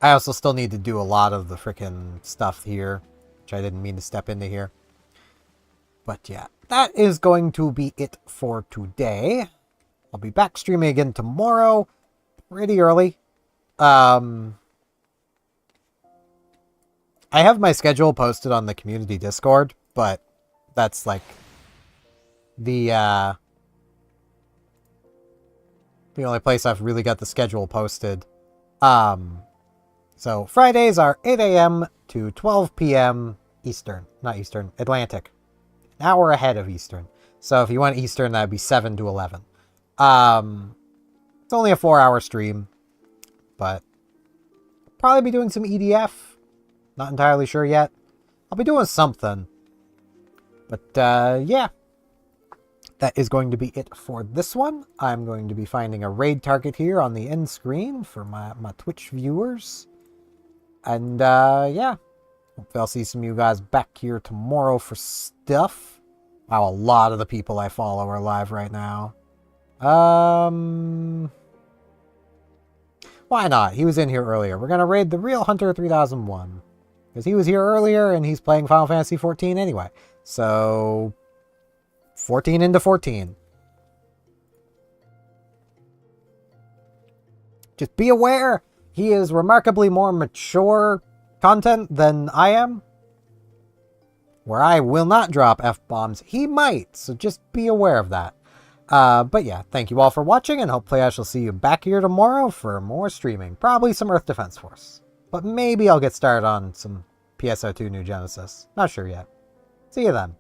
I also still need to do a lot of the frickin' stuff here, which I didn't mean to step into here. But yeah, that is going to be it for today. I'll be back streaming again tomorrow, pretty early. I have my schedule posted on the community Discord, but that's like the only place I've really got the schedule posted. So Fridays are 8 a.m. to 12 p.m. Eastern. Not Eastern, Atlantic. An hour ahead of Eastern. So if you went Eastern, that would be 7 to 11. It's only a 4-hour stream, but probably be doing some EDF. Not entirely sure yet. I'll be doing something. But yeah, that is going to be it for this one. I'm going to be finding a raid target here on the end screen for my Twitch viewers. And yeah, hopefully I'll see some of you guys back here tomorrow for stuff. Wow, a lot of the people I follow are live right now. Why not? He was in here earlier. We're going to raid the Real Hunter 3001. Because he was here earlier and he's playing Final Fantasy 14 anyway. So, 14 into 14. Just be aware, he is remarkably more mature content than I am. Where I will not drop F-bombs, he might. So just be aware of that. But yeah, thank you all for watching, and hopefully I shall see you back here tomorrow for more streaming. Probably some Earth Defense Force. But maybe I'll get started on some PSO2 New Genesis. Not sure yet. See you then.